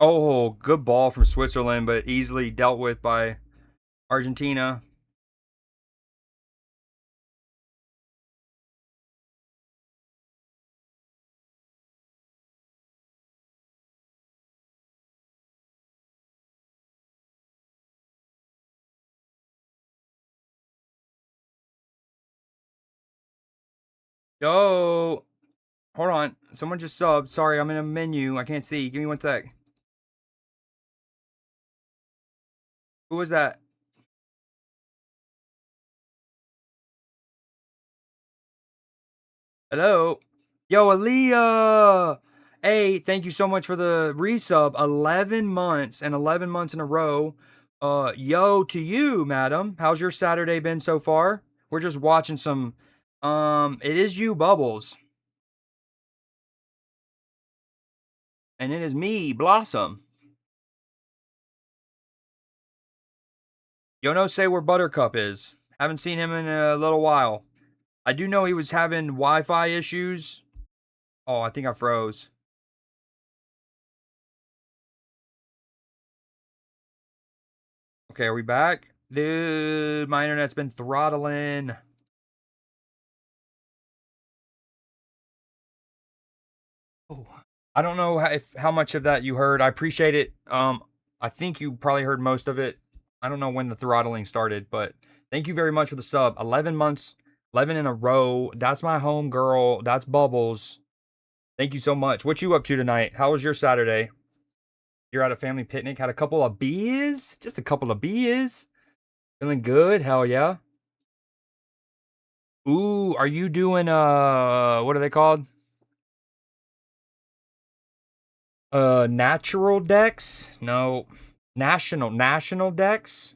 Oh, good ball from Switzerland, but easily dealt with by Argentina. Yo, hold on. Someone just subbed. Sorry, I'm in a menu. I can't see. Give me one sec. Who was that? Hello? Yo, Aaliyah! Hey, thank you so much for the resub. 11 months and 11 months in a row. Yo to you, madam. How's your Saturday been so far? We're just watching some, it is you, Bubbles. And it is me, Blossom. Yo, no, say where Buttercup is. Haven't seen him in a little while. I do know he was having Wi-Fi issues. Oh, I think I froze. Okay, are we back? Dude, my internet's been throttling. Oh, I don't know how much of that you heard. I appreciate it. I think you probably heard most of it. I don't know when the throttling started, but thank you very much for the sub. 11 months, 11 in a row. That's my home girl. That's Bubbles. Thank you so much. What you up to tonight? How was your Saturday? You're at a family picnic. Had a couple of beers? Just a couple of beers? Feeling good? Hell yeah. Ooh, are you doing what are they called? Natural decks? No. National decks?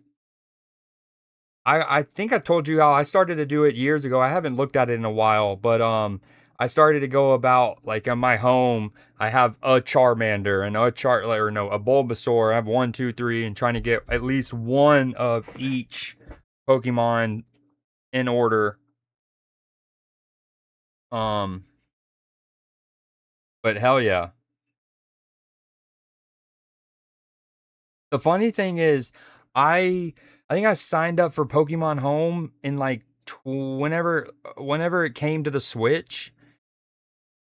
I think I told you how I started to do it years ago. I haven't looked at it in a while, but I started to go about like in my home. I have a Charmander and a Bulbasaur. I have 1, 2, 3, and trying to get at least one of each Pokemon in order. Um, but hell yeah. The funny thing is, I think I signed up for Pokemon Home in like whenever it came to the Switch,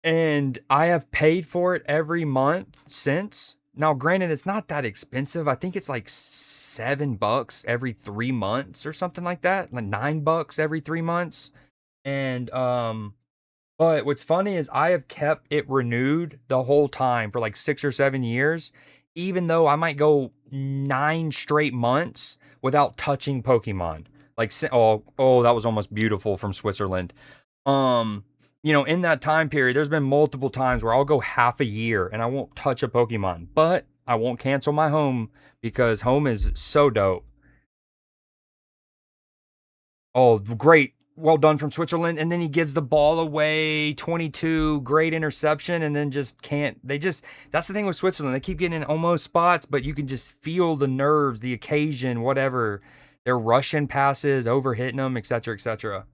and I have paid for it every month since. Now, granted, it's not that expensive. I think it's like $7 every 3 months or something like that, like $9 every 3 months. And but what's funny is I have kept it renewed the whole time for like 6 or 7 years, even though I might go 9 straight months without touching Pokemon. Like, oh, that was almost beautiful from Switzerland. Um, in that time period, there's been multiple times where I'll go half a year and I won't touch a Pokemon, but I won't cancel my home because home is so dope. Oh, great. Well done from Switzerland. And then he gives the ball away, 22, great interception, and then just can't. That's the thing with Switzerland. They keep getting in almost spots, but you can just feel the nerves, the occasion, whatever. They're rushing passes, overhitting them, etc., etc.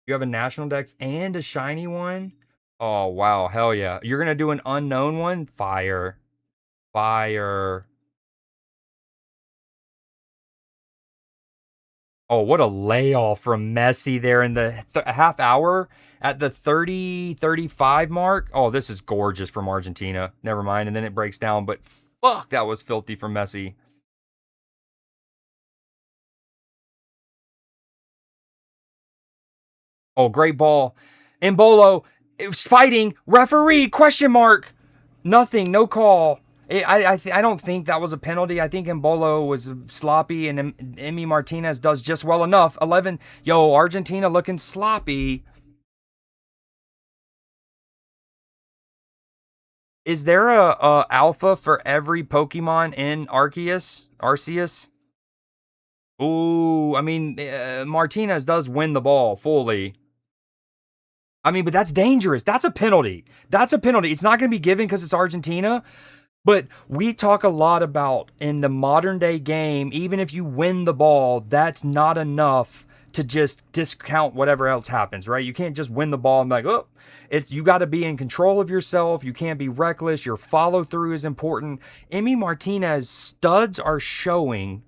You have a national dex and a shiny one? Oh, wow. Hell yeah. You're going to do an unknown one? Fire. Fire. Oh, what a layoff from Messi there in the half hour at the 30-35 mark. Oh, this is gorgeous from Argentina. Never mind. And then it breaks down, but fuck, that was filthy from Messi. Oh, great ball. Embolo, it was fighting. Referee, question mark. Nothing, no call. I don't think that was a penalty. I think Embolo was sloppy, and Emi Martinez does just well enough. 11. Yo, Argentina looking sloppy. Is there a alpha for every Pokemon in Arceus? Ooh, I mean, Martinez does win the ball fully. I mean, but that's dangerous. That's a penalty. That's a penalty. It's not going to be given because it's Argentina. But we talk a lot about in the modern day game, even if you win the ball, that's not enough to just discount whatever else happens, right? You can't just win the ball and be like, oh, you got to be in control of yourself. You can't be reckless. Your follow through is important. Emi Martinez studs are showing.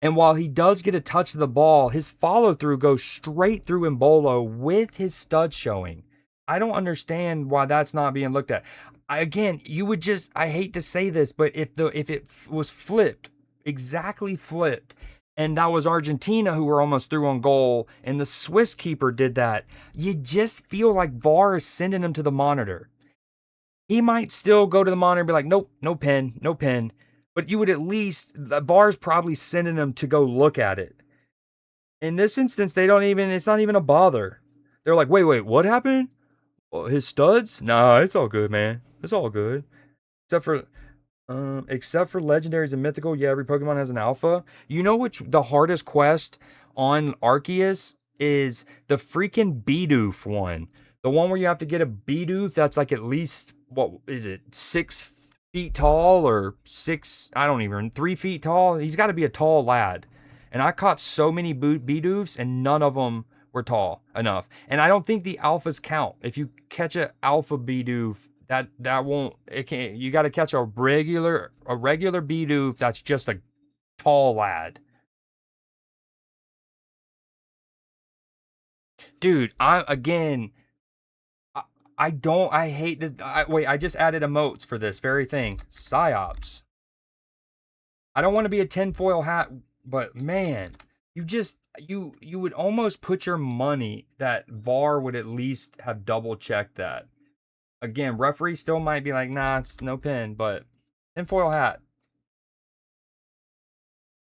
And while he does get a touch of the ball, his follow through goes straight through Embolo with his stud showing. I don't understand why that's not being looked at. Again, you would just, I hate to say this, but if it was flipped, exactly flipped, and that was Argentina who were almost through on goal, and the Swiss keeper did that, you just feel like VAR is sending him to the monitor. He might still go to the monitor and be like, nope, no pen, no pen. But you would at least, the VAR's probably sending them to go look at it. In this instance, it's not even a bother. They're like, wait, what happened? Well, his studs? Nah, it's all good, man. It's all good. Except for legendaries and mythical, yeah, every Pokemon has an alpha. You know which the hardest quest on Arceus is? The freaking Bidoof one. The one where you have to get a Bidoof that's like at least, what is it, 6 feet tall or 3 feet tall. He's got to be a tall lad. And I caught so many Bidoofs and none of them were tall enough. And I don't think the alphas count. If you catch an alpha Bidoof, that won't, it can't, you got to catch a regular Bidoof that's just a tall lad. Dude, I hate to, wait, I just added emotes for this very thing. Psyops. I don't want to be a tinfoil hat, but man, you would almost put your money that VAR would at least have double checked that. Again, referee still might be like, nah, it's no pin, but tinfoil hat.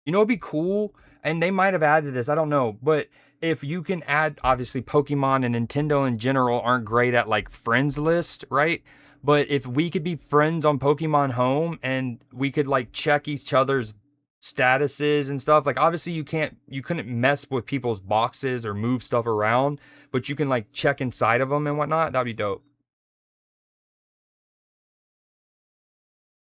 You know, it'd be cool, and they might have added this, I don't know, but if you can add, obviously Pokemon and Nintendo in general aren't great at like friends list, right? But if we could be friends on Pokemon Home and we could like check each other's statuses and stuff, like obviously you couldn't mess with people's boxes or move stuff around, but you can like check inside of them and whatnot. That'd be dope.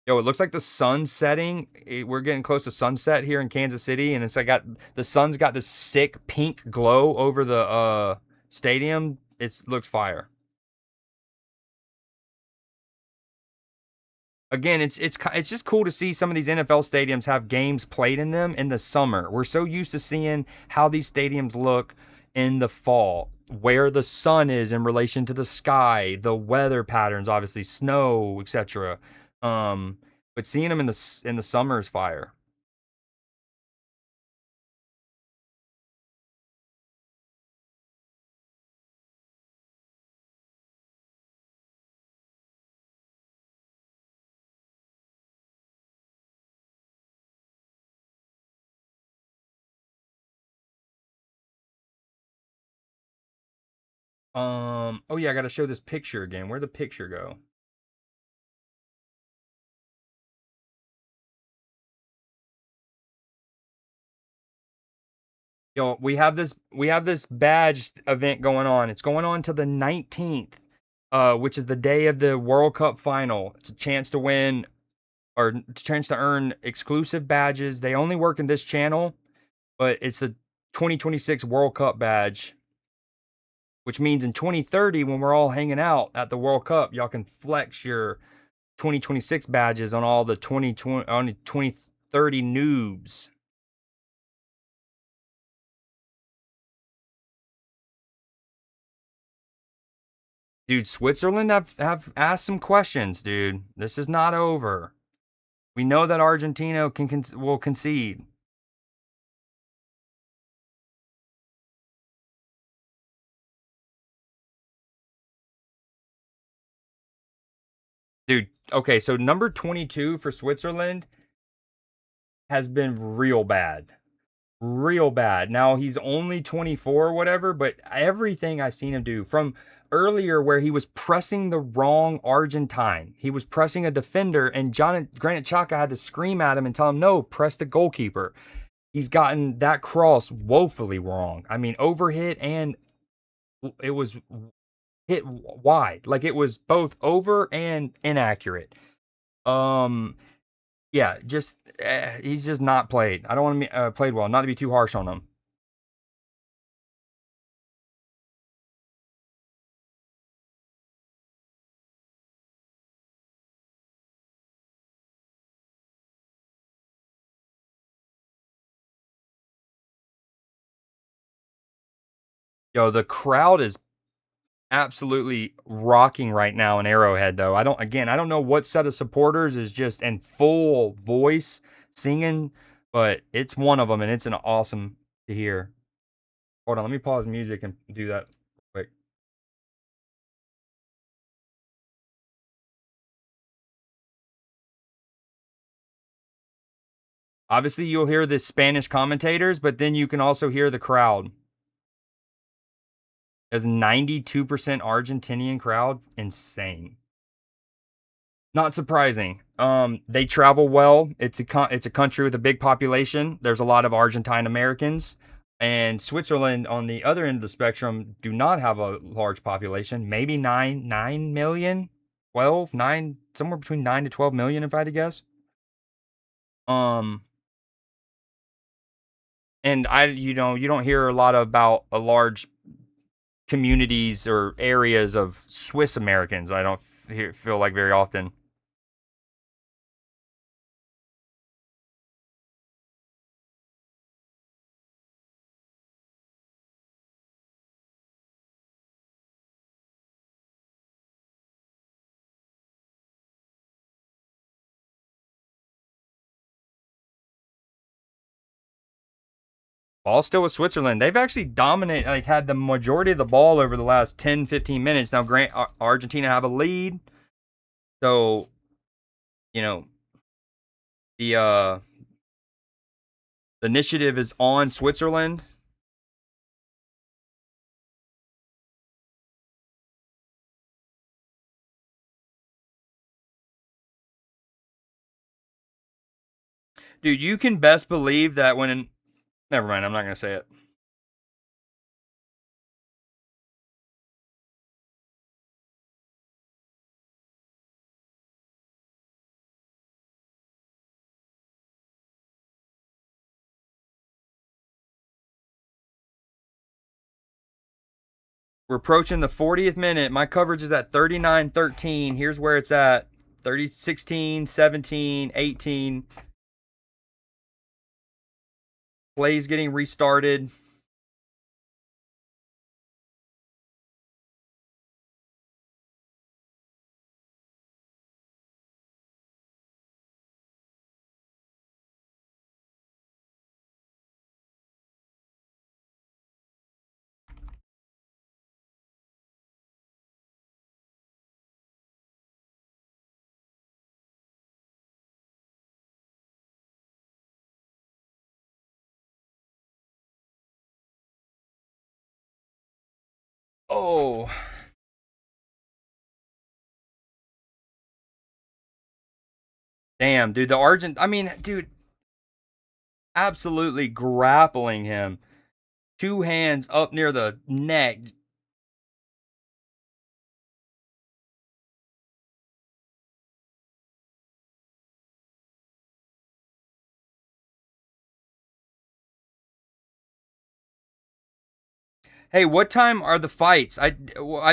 Yo, it looks like the sun's setting. We're getting close to sunset here in Kansas City, and it's like the sun's got this sick pink glow over the stadium. It looks fire. Again, it's just cool to see some of these NFL stadiums have games played in them in the summer. We're so used to seeing how these stadiums look in the fall, where the sun is in relation to the sky, the weather patterns, obviously snow, etc. But seeing them in the summer is fire. Oh yeah, I gotta show this picture again. Where'd the picture go? Yo, we have this badge event going on. It's going on till the 19th, which is the day of the World Cup final. It's a chance to win or a chance to earn exclusive badges. They only work in this channel, but it's a 2026 World Cup badge, which means in 2030 when we're all hanging out at the World Cup, y'all can flex your 2026 badges on all the 2030 noobs. Dude, Switzerland have asked some questions, dude. This is not over. We know that Argentina will concede. Dude, okay, so number 22 for Switzerland has been real bad. Real bad. Now he's only 24 or whatever, but everything I've seen him do from earlier where he was pressing the wrong Argentine. He was pressing a defender and Granit Xhaka had to scream at him and tell him, no, press the goalkeeper. He's gotten that cross woefully wrong. I mean, overhit and it was hit wide. Like it was both over and inaccurate. Yeah, just he's just not played. I don't want to played well. Not to be too harsh on him. Yo, the crowd is absolutely rocking right now in Arrowhead, though. I don't know what set of supporters is just in full voice singing, but it's one of them, and it's an awesome to hear. Hold on, let me pause music and do that quick. Obviously, you'll hear the Spanish commentators, but then you can also hear the crowd. There's 92% Argentinian crowd. Insane. Not surprising. They travel well. It's a country with a big population. There's a lot of Argentine Americans, and Switzerland on the other end of the spectrum do not have a large population. Maybe 9 million, 12, 9, somewhere between 9 to 12 million, if I had to guess. Um, and you don't hear a lot about a large communities or areas of Swiss Americans. I don't feel like very often. Ball still with Switzerland. They've actually dominated, like had the majority of the ball over the last 10, 15 minutes. Now, Argentina have a lead. So, you know, the initiative is on Switzerland. Dude, you can best believe that never mind, I'm not going to say it. We're approaching the 40th minute. My coverage is at 39-13. Here's where it's at. 30-16, 17, 18. Plays getting restarted. Oh. Damn, dude, dude, absolutely grappling him. Two hands up near the neck. Hey, what time are the fights? I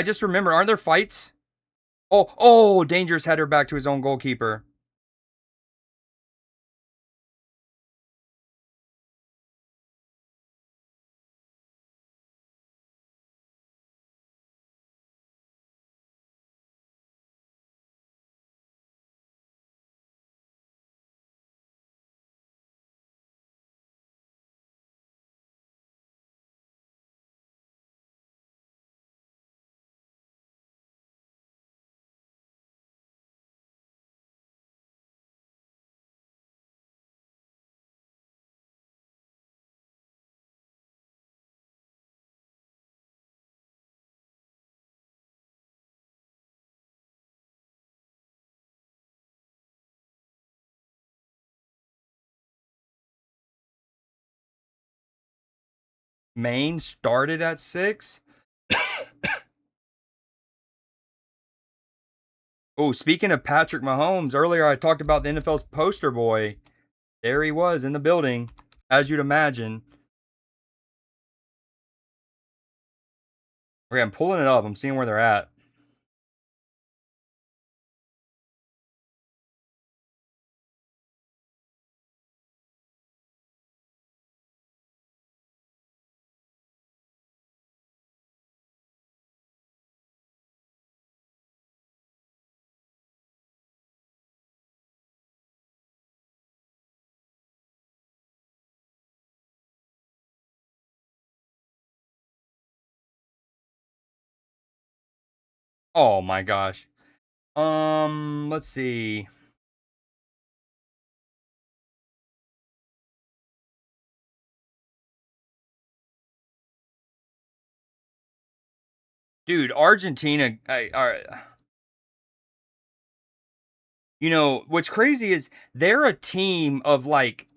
just remember, are there fights? Oh, dangerous header back to his own goalkeeper. Maine started at 6. Oh, speaking of Patrick Mahomes, earlier I talked about the NFL's poster boy. There he was in the building, as you'd imagine. Okay, I'm pulling it up. I'm seeing where they're at. Oh my gosh. Let's see. Dude, Argentina, you know, what's crazy is they're a team of like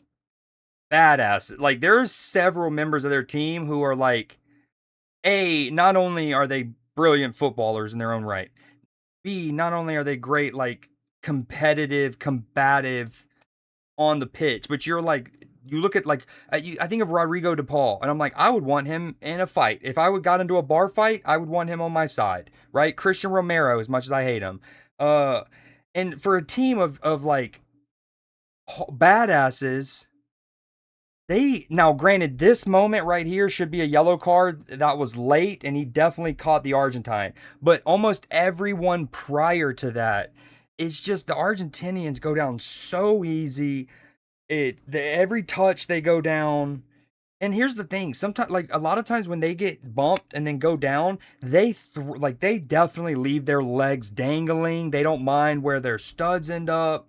badass. Like there's several members of their team who are like, A, not only are they brilliant footballers in their own right, B, not only are they great, like competitive, combative on the pitch, but you're like, you look at like, I think of Rodrigo De Paul, and I'm like, I would want him in a fight. If I would got into a bar fight, I would want him on my side, right? Christian Romero, as much as I hate him, uh, and for a team of like badasses, they now granted this moment right here should be a yellow card that was late, and he definitely caught the Argentine. But almost everyone prior to that, it's just the Argentinians go down so easy. Every touch they go down. And here's the thing: sometimes, like a lot of times, when they get bumped and then go down, like they definitely leave their legs dangling. They don't mind where their studs end up.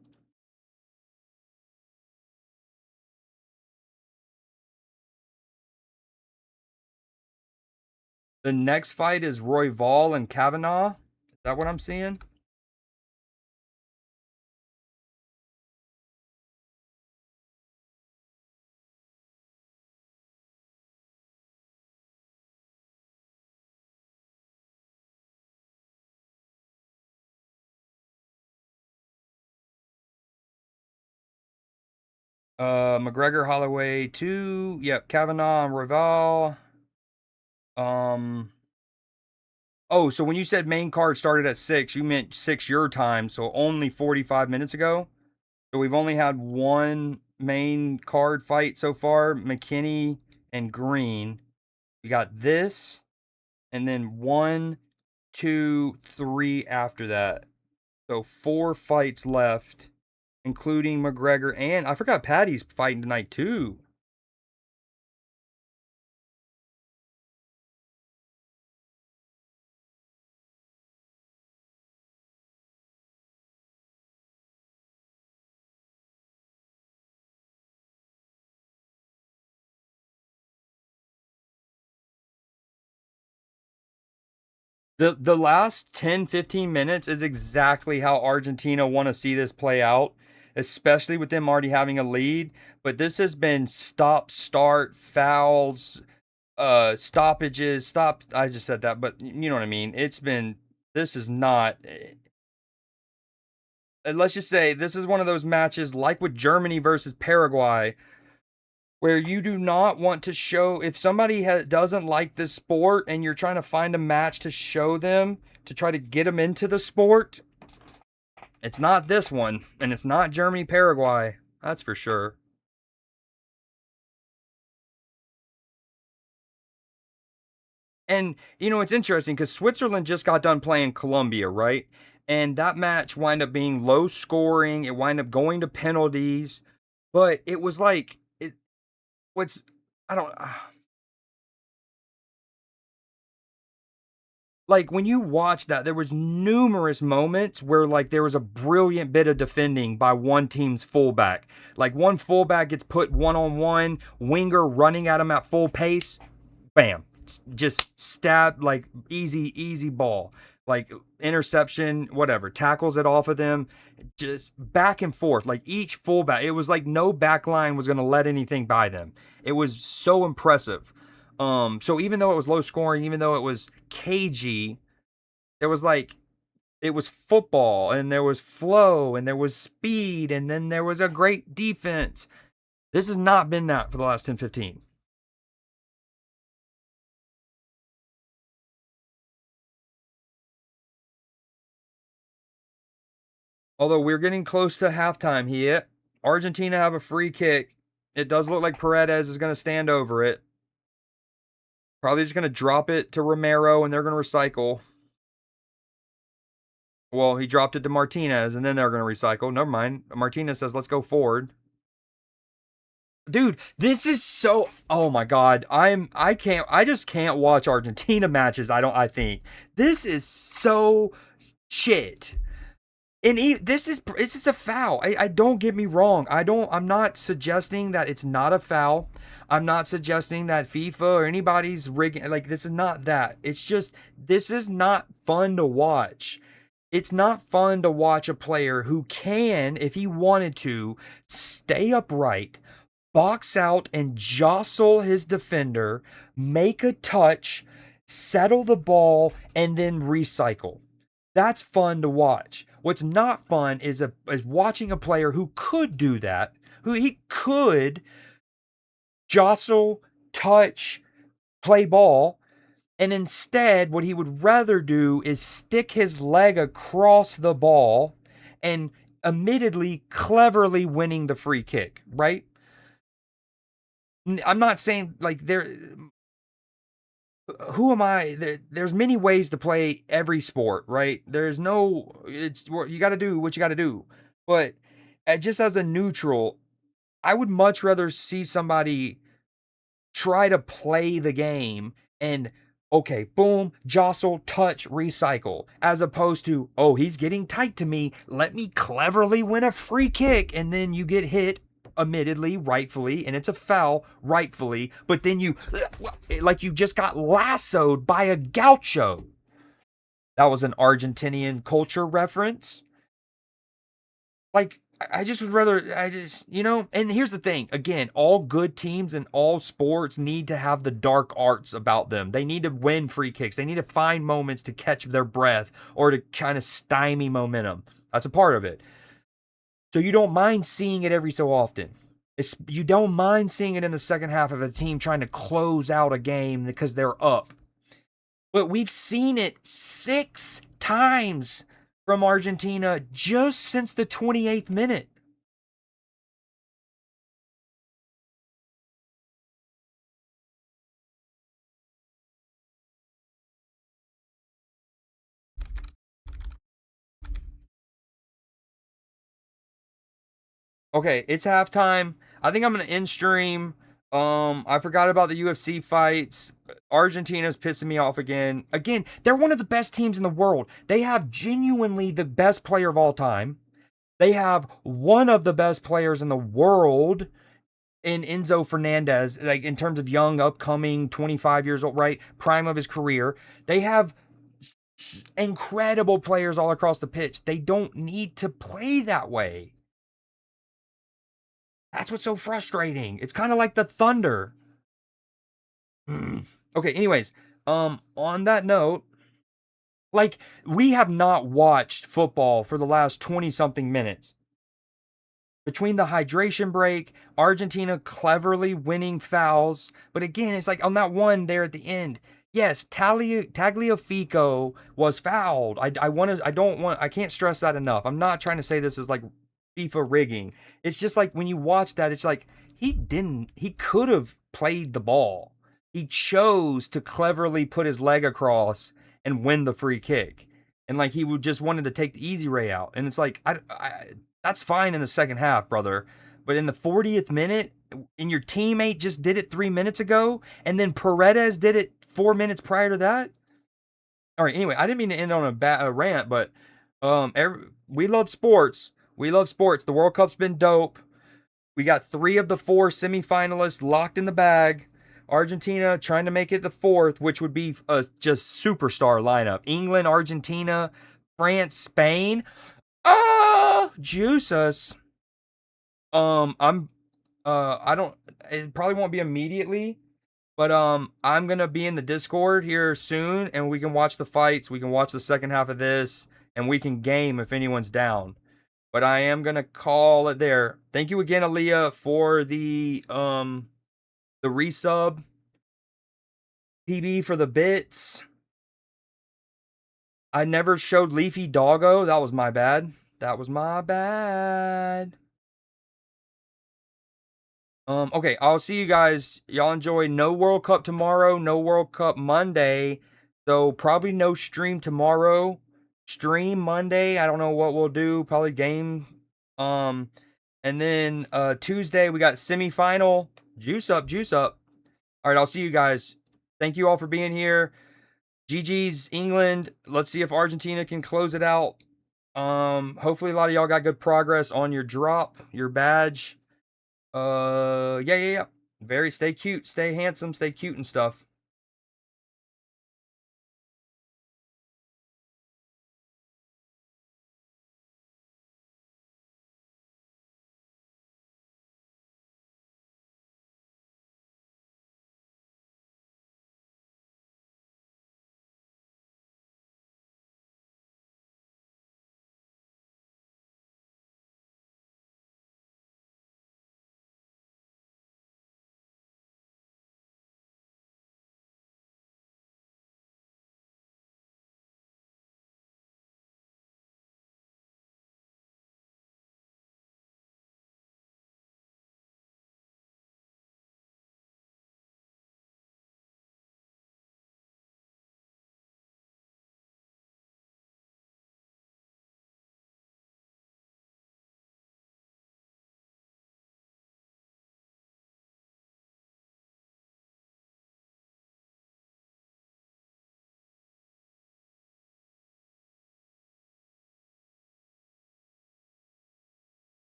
The next fight is Royval and Kavanaugh. Is that what I'm seeing? McGregor, Holloway, 2. Yep, Kavanaugh and Royval. Um. Oh, so when you said main card started at 6, you meant 6 your time, so only 45 minutes ago. So we've only had one main card fight so far, McKinney and Green. We got this, and then 1, 2, 3 after that. So 4 fights left, including McGregor, and I forgot Patty's fighting tonight too. The last 10, 15 minutes is exactly how Argentina want to see this play out, especially with them already having a lead. But this has been stop, start, fouls, stoppages, stop. I just said that, but you know what I mean. This is not, let's just say this is one of those matches like with Germany versus Paraguay, where you do not want to show, if somebody doesn't like this sport and you're trying to find a match to show them to try to get them into the sport, it's not this one, and it's not Germany Paraguay, that's for sure. And you know, it's interesting because Switzerland just got done playing Colombia, right? And that match wound up being low scoring. It wound up going to penalties, but it was like it. What's I don't like when you watch that. There was numerous moments where like there was a brilliant bit of defending by one team's fullback. Like one fullback gets put one on one, winger running at him at full pace, bam, just stab, like easy ball, like interception, whatever, tackles it off of them, just back and forth, like each fullback. It was like no back line was going to let anything by them. It was so impressive. So even though it was low scoring, even though it was cagey, there was like, it was football, and there was flow, and there was speed, and then there was a great defense. This has not been that for the last 10-15. Although we're getting close to halftime here. Argentina have a free kick. It does look like Paredes is going to stand over it. Probably just going to drop it to Romero, and they're going to recycle. Well, he dropped it to Martinez, and then they're going to recycle. Never mind. Martinez says, let's go forward. Dude, this is so, oh my god. I just can't watch Argentina matches. I think. This is so shit. And this is it's just a foul. I don't get me wrong. I'm not suggesting that it's not a foul. I'm not suggesting that FIFA or anybody's rigging, like, this is not that. It's just this is not fun to watch. It's not fun to watch a player who can, if he wanted to, stay upright, box out and jostle his defender, make a touch, settle the ball, and then recycle. That's fun to watch. What's not fun is watching a player who could do that, who he could jostle, touch, play ball, and instead what he would rather do is stick his leg across the ball and admittedly cleverly winning the free kick, right? I'm not saying like who am I? There's many ways to play every sport, right? There's no, it's, you got to do what you got to do. But just as a neutral, I would much rather see somebody try to play the game and, okay, boom, jostle, touch, recycle, as opposed to, oh, he's getting tight to me, let me cleverly win a free kick, and then you get hit, admittedly, rightfully, and it's a foul, rightfully, but then you, like you just got lassoed by a gaucho. That was an Argentinian culture reference. Like, I just would rather, and here's the thing. Again, all good teams in all sports need to have the dark arts about them. They need to win free kicks. They need to find moments to catch their breath or to kind of stymie momentum. That's a part of it. So you don't mind seeing it every so often. You don't mind seeing it in the second half of a team trying to close out a game because they're up. But we've seen it 6 times from Argentina just since the 28th minute. Okay, it's halftime. I think I'm gonna end stream. I forgot about the UFC fights. Argentina's pissing me off again. Again, they're one of the best teams in the world. They have genuinely the best player of all time. They have one of the best players in the world in Enzo Fernandez, like in terms of young, upcoming, 25 years old, right? Prime of his career. They have incredible players all across the pitch. They don't need to play that way. That's what's so frustrating. It's kind of like the Thunder. Okay, anyways, on that note, like, we have not watched football for the last 20 something minutes. Between the hydration break, Argentina cleverly winning fouls, but again, it's like on that one there at the end. Yes, Tagliafico was fouled. I can't stress that enough. I'm not trying to say this is like FIFA rigging. It's just like when you watch that, it's like he could have played the ball. He chose to cleverly put his leg across and win the free kick. And like he would just wanted to take the easy way out. And it's like, that's fine in the second half, brother. But in the 40th minute, and your teammate just did it 3 minutes ago, and then Paredes did it 4 minutes prior to that. All right, anyway, I didn't mean to end on a rant, but we love sports. We love sports. The World Cup's been dope. We got 3 of the 4 semifinalists locked in the bag. Argentina trying to make it the 4th, which would be a just superstar lineup. England, Argentina, France, Spain. Juice us. I don't, it probably won't be immediately, but I'm gonna be in the Discord here soon, and we can watch the fights. We can watch the second half of this, and we can game if anyone's down. But I am gonna call it there. Thank you again, Aaliyah, for the resub. PB for the bits. I never showed Leafy Doggo. That was my bad. That was my bad. Okay, I'll see you guys. Y'all enjoy. No World Cup tomorrow, no World Cup Monday. So probably no stream tomorrow. Stream Monday. I don't know what we'll do. Probably game. And then Tuesday we got semifinal. Juice up, juice up. All right, I'll see you guys. Thank you all for being here. GG's England. Let's see if Argentina can close it out. Hopefully a lot of y'all got good progress on your drop, your badge. Yeah. Very stay cute, stay handsome, stay cute and stuff.